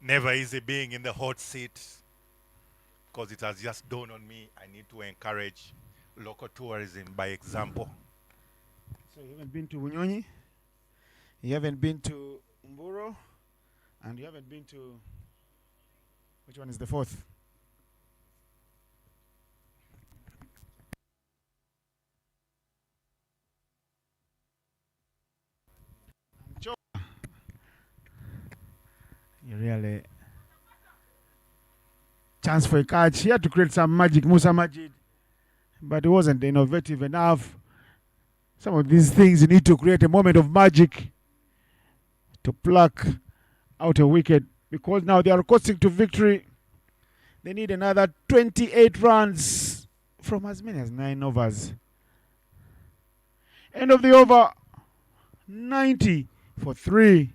Speaker 2: Never easy being in the hot seat, because it has just dawned on me I need to encourage local tourism by example.
Speaker 4: So you haven't been to Bunyonyi, you haven't been to Mburo, and you haven't been to, which one is the 4th? You really chance for a catch. He had to create some magic, Musa Majid, but it wasn't innovative enough. Some of these things you need to create a moment of magic to pluck out a wicket, because now they are coasting to victory. They need another 28 runs from as many as 9 overs. End of the over. 90 for 3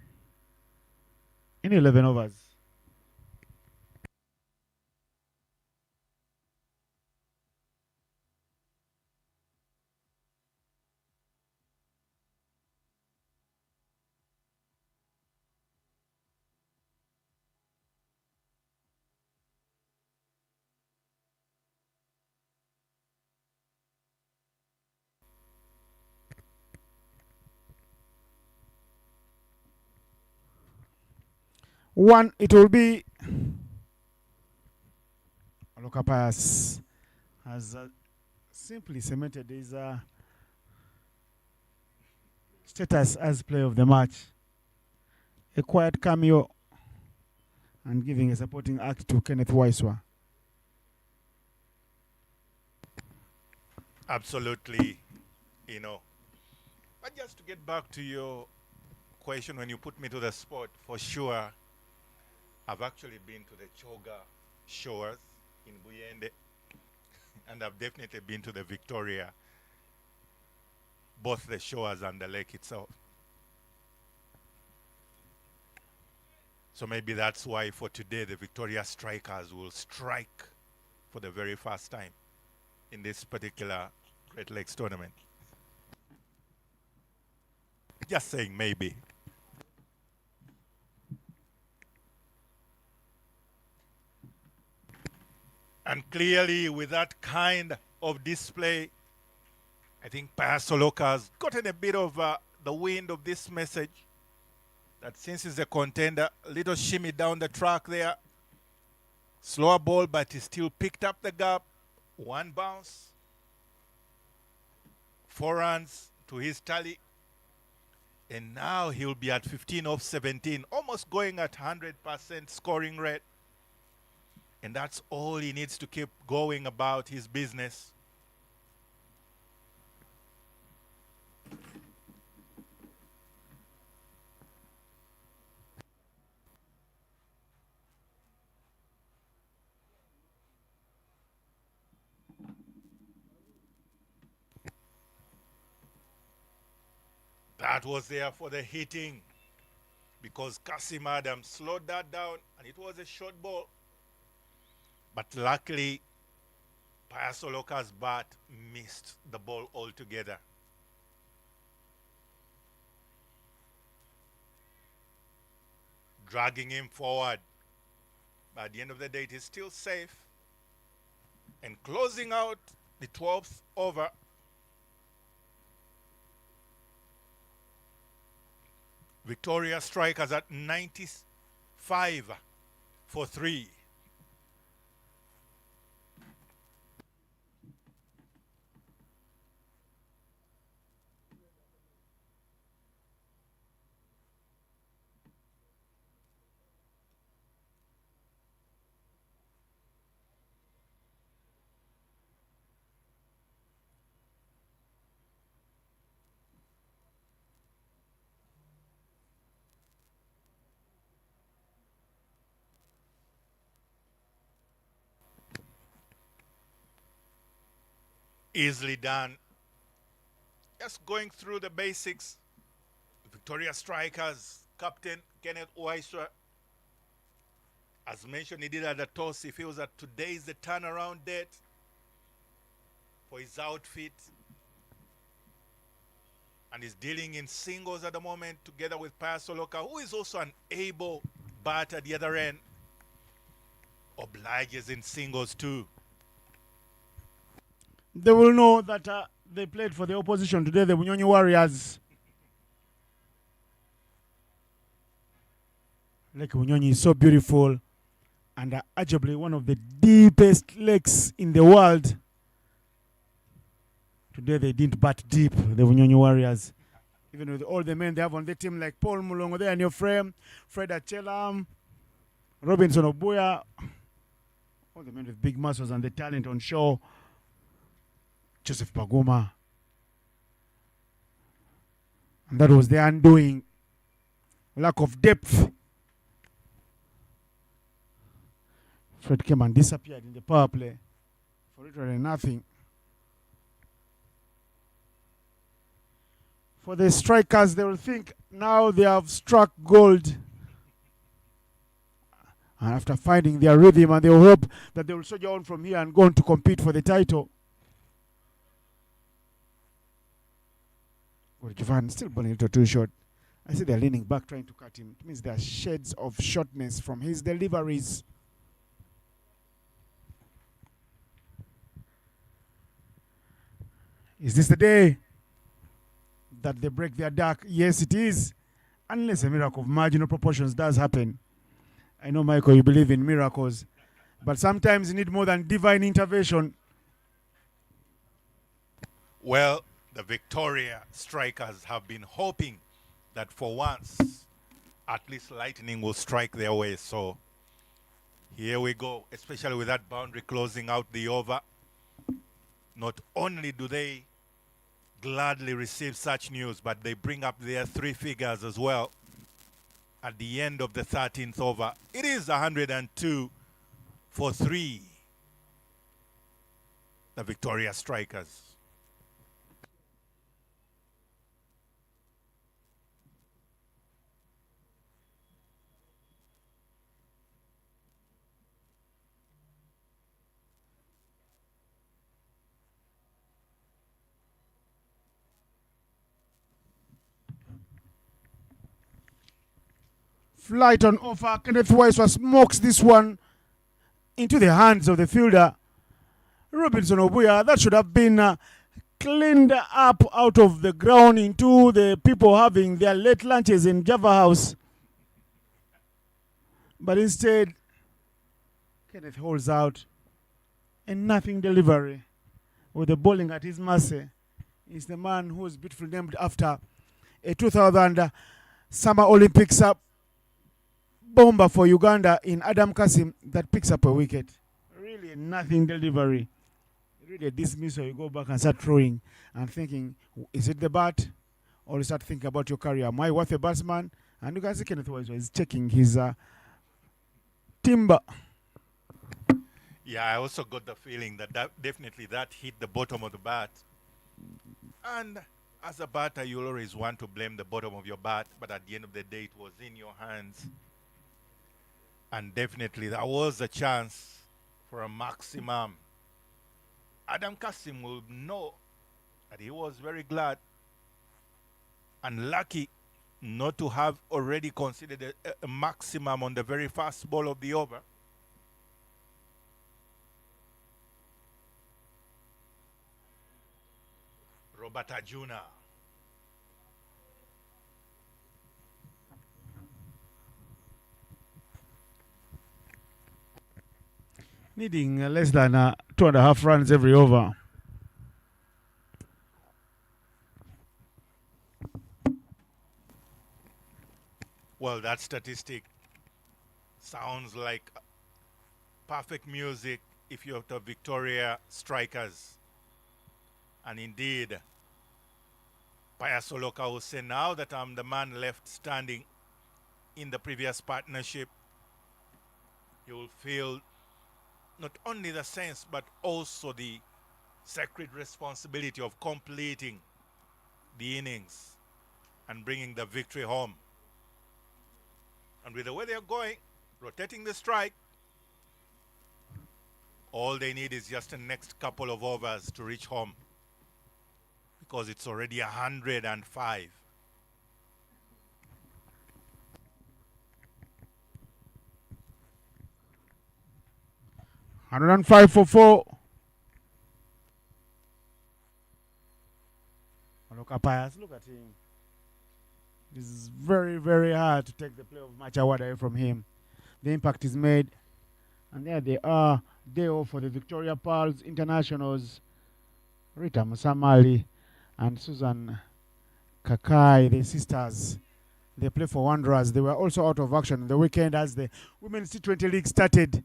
Speaker 4: in 11 overs. One, it will be Lokapias has simply cemented his status as player of the match. A quiet cameo and giving a supporting act to Kenneth Waiswa.
Speaker 2: Absolutely, But just to get back to your question, when you put me to the spot, for sure, I've actually been to the Choga shores in Buyende, and I've definitely been to the Victoria, both the shores and the lake itself. So maybe that's why for today the Victoria Strikers will strike for the very first time in this particular Great Lakes tournament. Just saying maybe. And clearly with that kind of display, I think Payasoloka has gotten a bit of the wind of this message that since he's a contender, a little shimmy down the track there. Slower ball, but he still picked up the gap. One bounce. 4 runs to his tally. And now he'll be at 15 off 17, almost going at 100% scoring rate. And that's all he needs to keep going about his business. That was there for the hitting because Kasim Adams slowed that down and it was a short ball. But luckily, Payasoloka's bat missed the ball altogether. Dragging him forward. But at the end of the day, it is still safe. And closing out the 12th over. Victoria Strikers at 95 for 3. Easily done. Just going through the basics. Victoria Strikers captain Kenneth Waiswa, as mentioned, he did at the toss. He feels that today is the turnaround date for his outfit. And he's dealing in singles at the moment together with Payasoloka, who is also an able batter at the other end. Obliges in singles too.
Speaker 4: They will know that they played for the opposition today, the Bunyonyi Warriors. Lake Bunyonyi is so beautiful and arguably one of the deepest lakes in the world. Today they didn't bat deep, the Bunyonyi Warriors. Even with all the men they have on the team like Paul Mulongo there in your frame, Fred Achelam, Robinson Obuya, all the men with big muscles and the talent on show. Joseph Pagoma. And that was the undoing. Lack of depth. Fred came and disappeared in the power play for literally nothing. For the strikers, they will think now they have struck gold. And after finding their rhythm, and they will hope that they will soldier on from here and go on to compete for the title. Well, Jovan still bowling a little too short. I see they're leaning back trying to cut him. It means there are shades of shortness from his deliveries. Is this the day that they break their duck? Yes, it is. Unless a miracle of marginal proportions does happen. I know, Michael, you believe in miracles. But sometimes you need more than divine intervention.
Speaker 2: Well, the Victoria strikers have been hoping that for once, at least lightning will strike their way. So here we go, especially with that boundary closing out the over. Not only do they gladly receive such news, but they bring up their three figures as well at the end of the 13th over. It is 102 for 3. The Victoria strikers.
Speaker 4: Flight on offer. Kenneth Waiswa smokes this one into the hands of the fielder. Robinson Obuya, that should have been cleaned up out of the ground into the people having their late lunches in Java House. But instead, Kenneth holds out and nothing delivery with the bowling at his mercy. He's the man who is beautifully named after a 2000 Summer Olympics bomber for Uganda in Adam Kasim that picks up a wicket. Really nothing delivery. Really a dismissal. You go back and start throwing and thinking, is it the bat? Or you start thinking about your career. Am I worth a batsman? And you can see Kenneth Waiswa is checking his timber.
Speaker 2: Yeah, I also got the feeling that definitely that hit the bottom of the bat. And as a batter, you always want to blame the bottom of your bat, but at the end of the day, it was in your hands. And definitely there was a chance for a maximum. Adam Kasim will know that he was very glad and lucky not to have already considered a maximum on the very first ball of the over. Robert Ajuna.
Speaker 4: Needing less than 2.5 runs every over.
Speaker 2: Well, that statistic sounds like perfect music if you're the Victoria strikers. And indeed, Payasoloka will say, now that I'm the man left standing in the previous partnership, you will feel not only the sense, but also the sacred responsibility of completing the innings and bringing the victory home. And with the way they're going, rotating the strike, all they need is just the next couple of overs to reach home, because it's already 105.
Speaker 4: And 5 for 4. Look at Pius, look at him. It's very, very hard to take the play of match away from him. The impact is made. And there they are. Day off for the Victoria Pearls Internationals. Rita Musamali and Susan Kakai, the sisters. They play for Wanderers. They were also out of action on the weekend as the Women's T20 League started.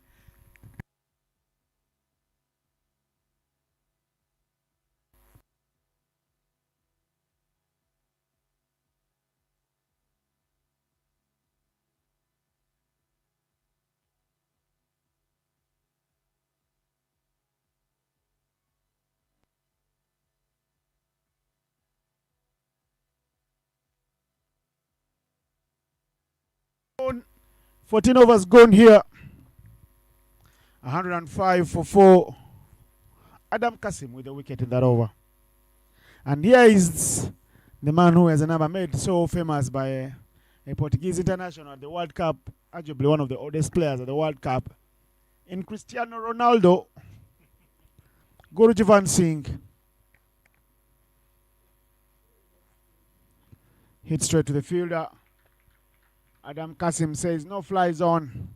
Speaker 4: gone. 14 overs gone here. 105 for 4. Adam Kasim with the wicket in that over. And here is the man who has a number made so famous by a Portuguese international at the World Cup, arguably one of the oldest players at the World Cup, in Cristiano Ronaldo. Gurujivan Singh. Hit straight to the fielder. Adam Kasim says no fly zone.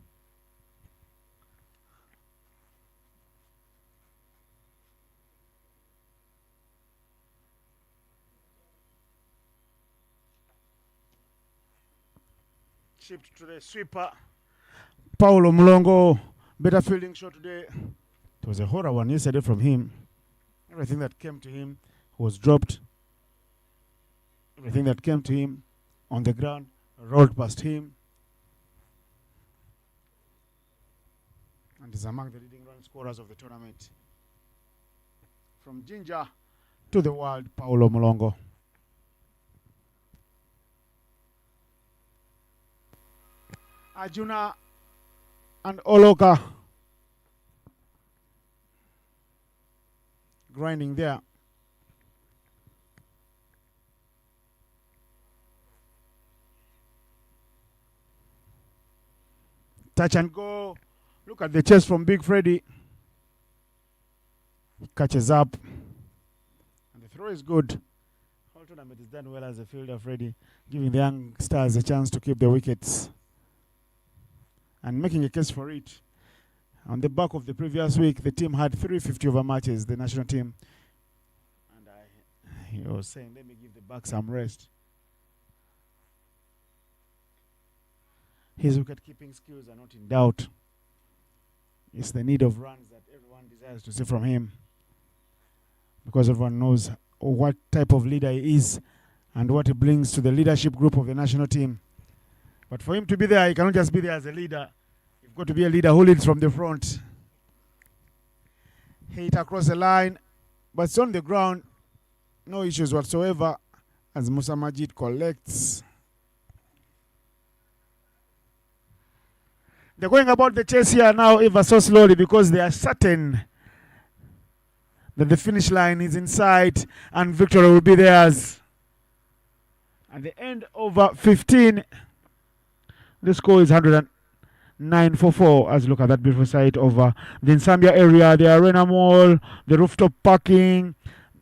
Speaker 4: Chipped to the sweeper. Paulo Mulongo, better fielding shot today. It was a horror one yesterday from him. Everything that came to him was dropped. Everything that came to him on the ground rolled past him. And is among the leading run scorers of the tournament. From Ginger to the world, Paulo Mulongo. Arjuna and Oloka grinding there. Touch and go. Look at the chase from Big Freddy. He catches up. And the throw is good. Whole tournament is done well as a fielder, Freddy, giving the young stars a chance to keep the wickets. And making a case for it. On the back of the previous week, the team had 350 over matches, the national team. And he was saying, let me give the back some rest. His wicket-keeping skills are not in doubt. It's the need of runs that everyone desires to see from him. Because everyone knows what type of leader he is and what he brings to the leadership group of the national team. But for him to be there, he cannot just be there as a leader. You've got to be a leader who leads from the front. Hit across the line, but it's on the ground. No issues whatsoever as Musa Majid collects. They're going about the chase here now ever so slowly because they are certain that the finish line is in sight and victory will be theirs. At the end over 15, the score is 109 for 4. As you look at that beautiful sight over the Nsambia area, the Arena Mall, the rooftop parking,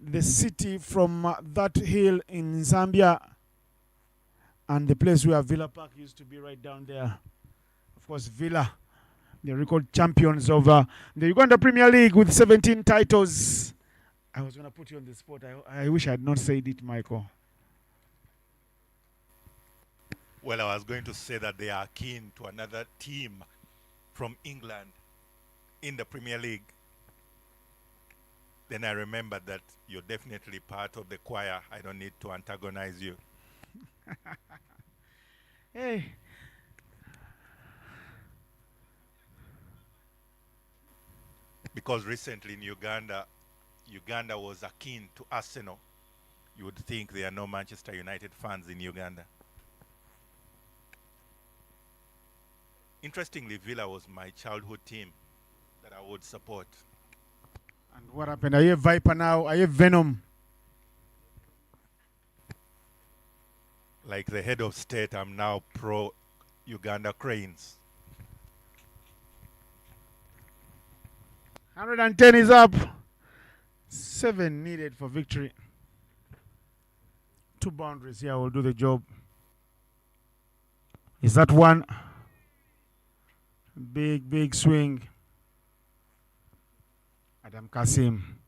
Speaker 4: the city from that hill in Zambia, and the place where Villa Park used to be right down there. Of course, Villa, the record champions of the Uganda Premier League with 17 titles. I was going to put you on the spot. I wish I had not said it, Michael.
Speaker 2: Well, I was going to say that they are keen to another team from England in the Premier League. Then I remembered that you're definitely part of the choir. I don't need to antagonize you.
Speaker 4: Hey.
Speaker 2: Because recently in Uganda was akin to Arsenal. You would think there are no Manchester United fans in Uganda. Interestingly, Villa was my childhood team that I would support.
Speaker 4: And what happened? Are you a Viper now? Are you Venom?
Speaker 2: Like the head of state, I'm now pro Uganda Cranes.
Speaker 4: 110 is up. 7 needed for victory. 2 boundaries here will do the job. Is that one? Big swing. Adam Kasim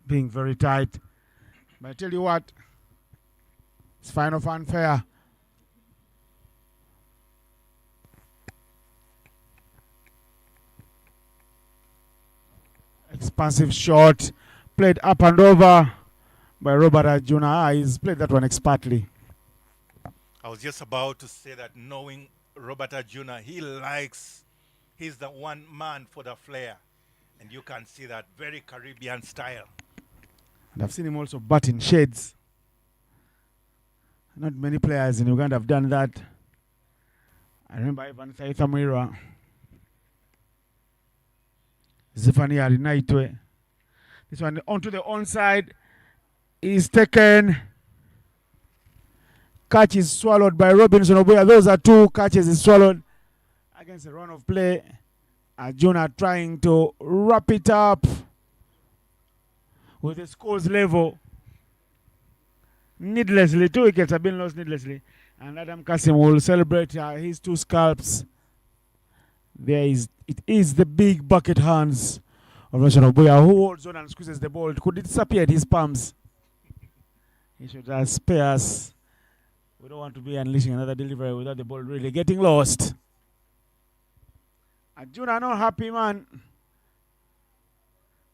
Speaker 4: being very tight. But I tell you what, it's final fanfare. Expansive shot, played up and over by Robert Arjuna. He's played that one expertly.
Speaker 2: I was just about to say that, knowing Robert Arjuna, he's the one man for the flair. And you can see that very Caribbean style.
Speaker 4: And I've seen him also bat in shades. Not many players in Uganda have done that. I remember Ivan Saithamwira. Zefania Rinaitwe. This one onto the onside is taken. Catch is swallowed by Robinson Obuya. Those are two catches is swallowed against a run of play. Arjuna trying to wrap it up with the scores level. Needlessly, 2 wickets have been lost needlessly. And Adam Kasim will celebrate his 2 scalps. It is the big bucket hands of Roshan Obuya who holds on and squeezes the ball. It could disappear at his palms. He should spare us. We don't want to be unleashing another delivery without the ball really getting lost. Arjuna not happy, man.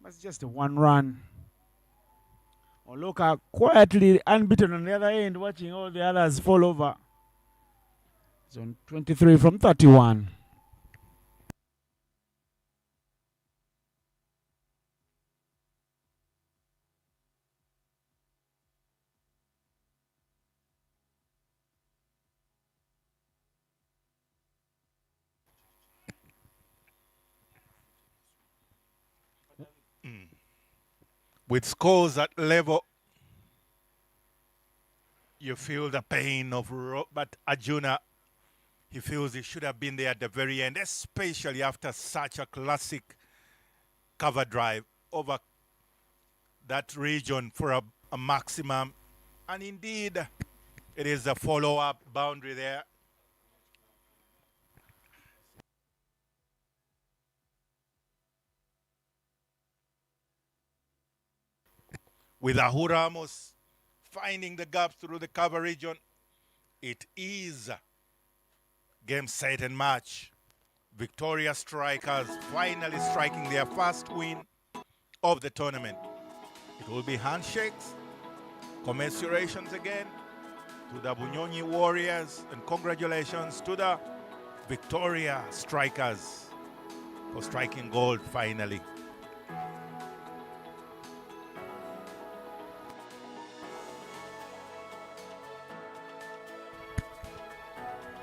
Speaker 4: That's just a 1 run. Oloka quietly unbeaten on the other end, watching all the others fall over. It's on 23 from 31.
Speaker 2: With scores at level, you feel the pain of Robert Arjuna. He feels he should have been there at the very end, especially after such a classic cover drive over that region for a maximum. And indeed, it is a follow-up boundary there. With Ahu Ramos finding the gap through the cover region, it is game, set, and match. Victoria Strikers finally striking their first win of the tournament. It will be handshakes, commiserations again to the Bunyonyi Warriors, and congratulations to the Victoria Strikers for striking gold finally.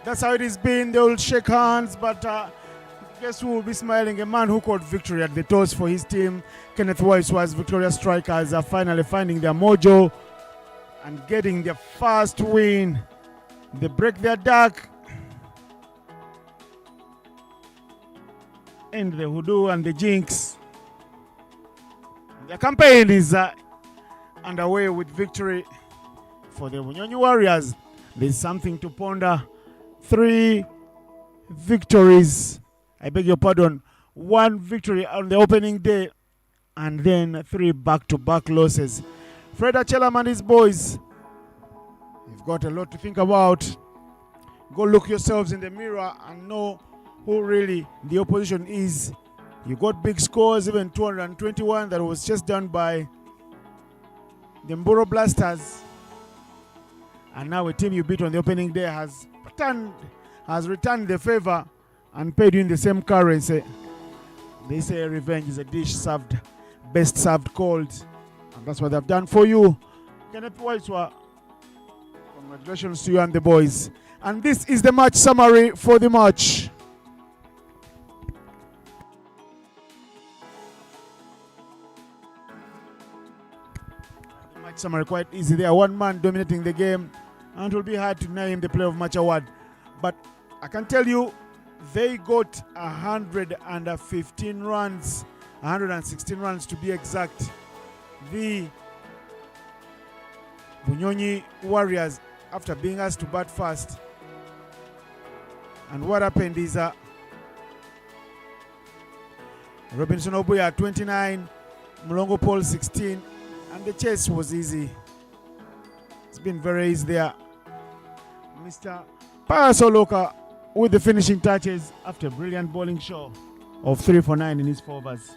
Speaker 4: That's how it has been. They will shake hands, but guess who will be smiling? A man who called victory at the toss for his team. Kenneth Waiswa's Victoria Strikers are finally finding their mojo and getting their first win. They break their duck. End the hoodoo and the jinx. The campaign is underway with victory for the Bunyonyi Warriors. There's something to ponder. 3 victories. I beg your pardon. 1 victory on the opening day and then 3 back-to-back losses. Fred Achelam and his boys, you've got a lot to think about. Go look yourselves in the mirror and know who really the opposition is. You got big scores, even 221 that was just done by the Mburo Blasters. And now a team you beat on the opening day has returned the favor and paid you in the same currency. They say revenge is a dish served, best served cold. And that's what they've done for you. Kenneth Waiswa, congratulations to you and the boys. And this is the match summary for the match. The match summary quite easy there. 1 man dominating the game. And it will be hard to name the Player of Match award. But I can tell you, they got 115 runs, 116 runs to be exact. The Bunyonyi Warriors, after being asked to bat first. And what happened is Robinson Obuya 29, Mulongo Paul 16, and the chase was easy. It's been very easy there. Mr. Parasoloka with the finishing touches after a brilliant bowling show of 3 for 9 in his 4 overs.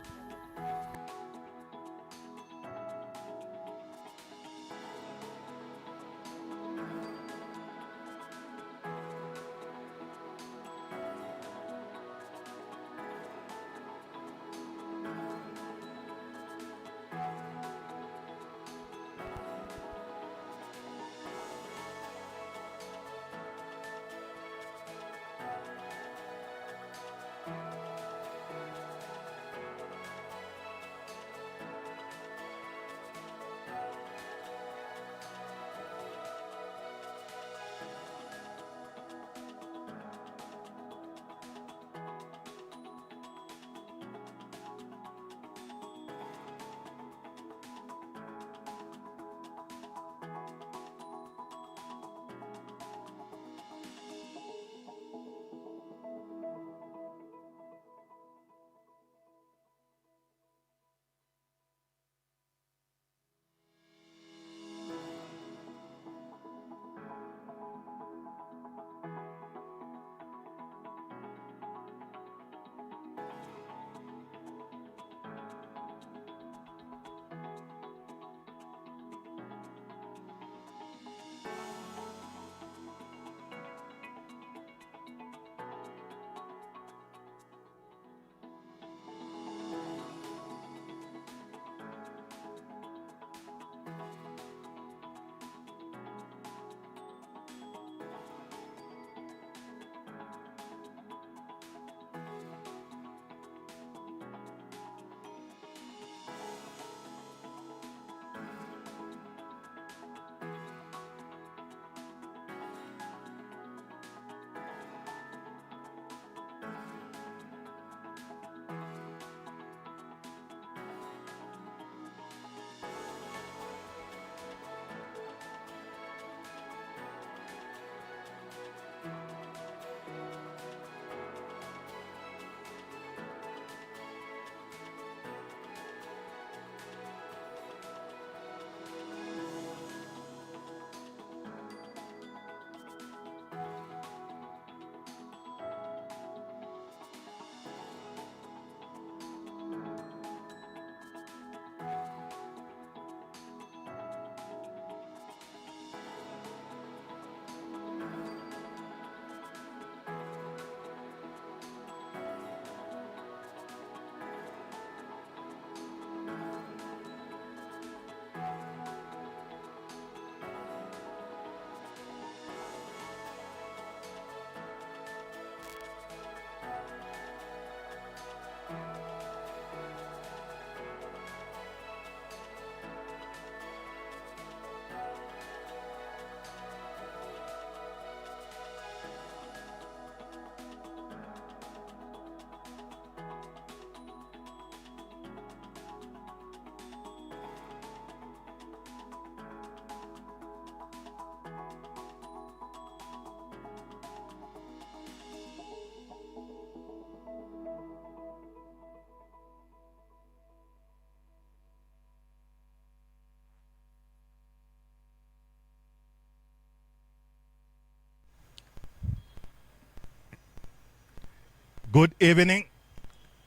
Speaker 2: Good evening,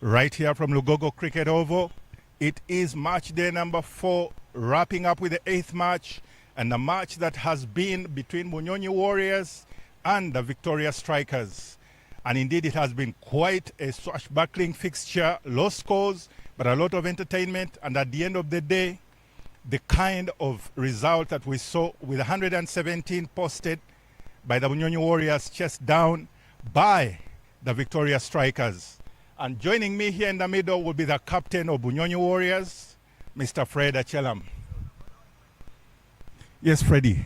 Speaker 2: right here from Lugogo Cricket Oval. It is match day number 4, wrapping up with the 8th match, and a match that has been between Bunyonyi Warriors and the Victoria Strikers. And indeed, it has been quite a swashbuckling fixture, low scores, but a lot of entertainment. And at the end of the day, the kind of result that we saw with 117 posted by the Bunyonyi Warriors, chased down by the Victoria Strikers. And joining me here in the middle will be the captain of Bunyonyi Warriors, Mr. Fred Achelam. Yes, Freddie,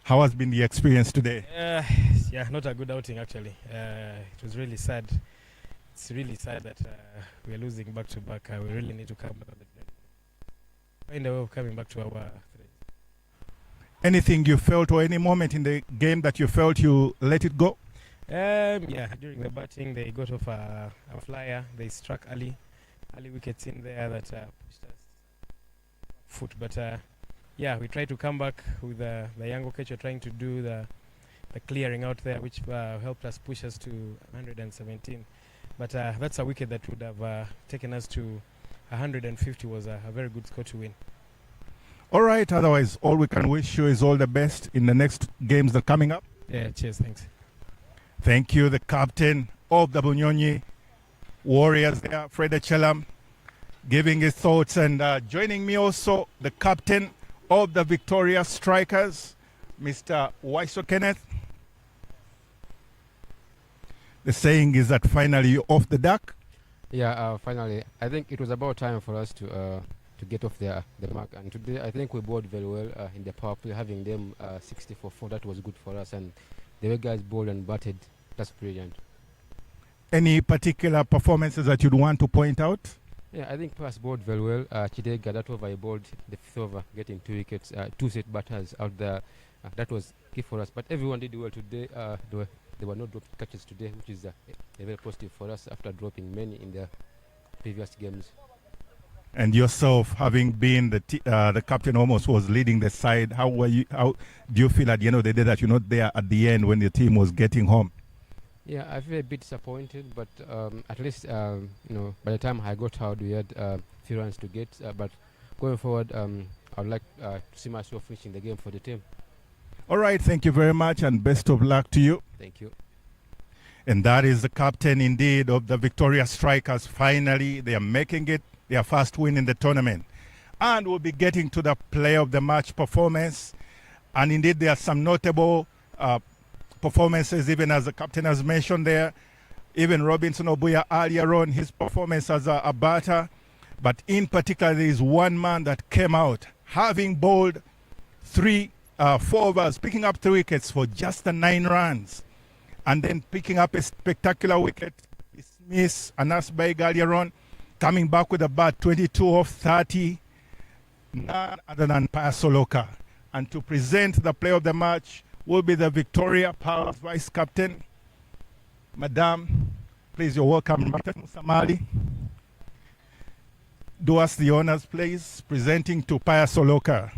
Speaker 2: how has been the experience today?
Speaker 10: Yeah, not a good outing actually. It was really sad. It's really sad that we're losing back to back. We really need to find a way of coming back to our threat.
Speaker 2: Anything you felt or any moment in the game that you felt you let it go?
Speaker 10: Yeah, during the batting they got off a flyer. They struck early wickets in there that pushed us foot. But yeah, we tried to come back with the Yango catcher trying to do the clearing out there, which helped us push us to 117. But that's a wicket that would have taken us to 150. Was a very good score to win.
Speaker 2: All right, otherwise, all we can wish you is all the best in the next games that are coming up.
Speaker 10: Yeah, cheers, thanks.
Speaker 2: Thank you, the captain of the Bunyonyi Warriors there, Fred Achelam, giving his thoughts. And joining me also, the captain of the Victoria Strikers, Mr. Waiso Kenneth. The saying is that finally you're off the duck.
Speaker 11: Yeah, finally. I think it was about time for us to get off the mark. And today, I think we bowled very well in the power play, having them 60 for 4. That was good for us. And the way guys bowled and batted, that's brilliant.
Speaker 2: Any particular performances that you'd want to point out?
Speaker 11: Yeah, I think Pass bowled very well. Chidega, that over, he bowled the 5th over, getting 2 wickets, 2 set batters out there. That was key for us. But everyone did well today. There were no dropped catches today, which is a very positive for us after dropping many in the previous games.
Speaker 2: And yourself, having been the captain, almost was leading the side, how do you feel at the end of the day that you're not there at the end when the team was getting home?
Speaker 11: Yeah, I feel a bit disappointed, but at least by the time I got out, we had few runs to get. But going forward, I would like to see myself finishing the game for the team.
Speaker 2: All right, thank you very much, and best of luck to you.
Speaker 11: Thank you.
Speaker 2: And that is the captain, indeed, of the Victoria Strikers. Finally, they are making it their first win in the tournament. And we'll be getting to the player of the match performance. And indeed, there are some notable performances, even as the captain has mentioned there. Even Robinson Obuya earlier on, his performance as a batter. But in particular, there is one man that came out, having bowled 4 overs, picking up 3 wickets for just the 9 runs. And then picking up a spectacular wicket, Smith and Asbaig earlier on, coming back with a bat, 22 of 30, none other than Pasoloka. And to present the player of the match will be the Victoria Power Vice Captain. Madam, please, you're welcome. Musamali. Do us the honors, please, presenting to Pasoloka.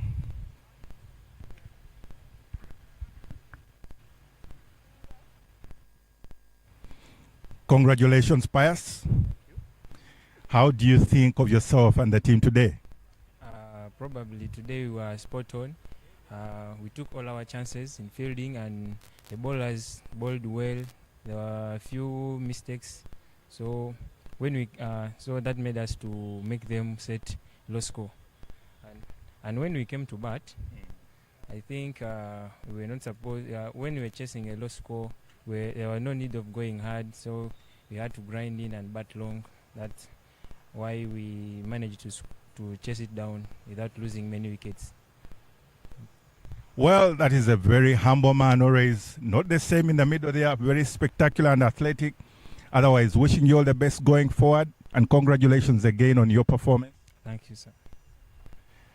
Speaker 2: Congratulations, Pius. How do you think of yourself and the team today?
Speaker 12: Probably today we were spot on. We took all our chances in fielding and the bowlers bowled well. There were a few mistakes. So when we so that made us to make them set low score. And when we came to bat, I think we were not supposed when we were chasing a low score, there was no need of going hard, so we had to grind in and bat long. That's why we managed to chase it down without losing many wickets.
Speaker 2: Well, that is a very humble man, always not the same in the middle. They are very spectacular and athletic. Otherwise, wishing you all the best going forward, and congratulations again on your performance.
Speaker 12: Thank you, sir.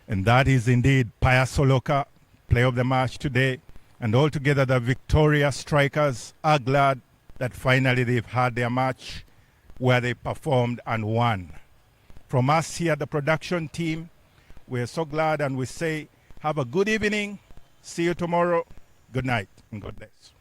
Speaker 2: And that is indeed Pius Soloka, player of the match today. And altogether, the Victoria Strikers are glad that finally they've had their match where they performed and won. From us here, the production team, we're so glad, and we say have a good evening. See you tomorrow. Good night and God bless.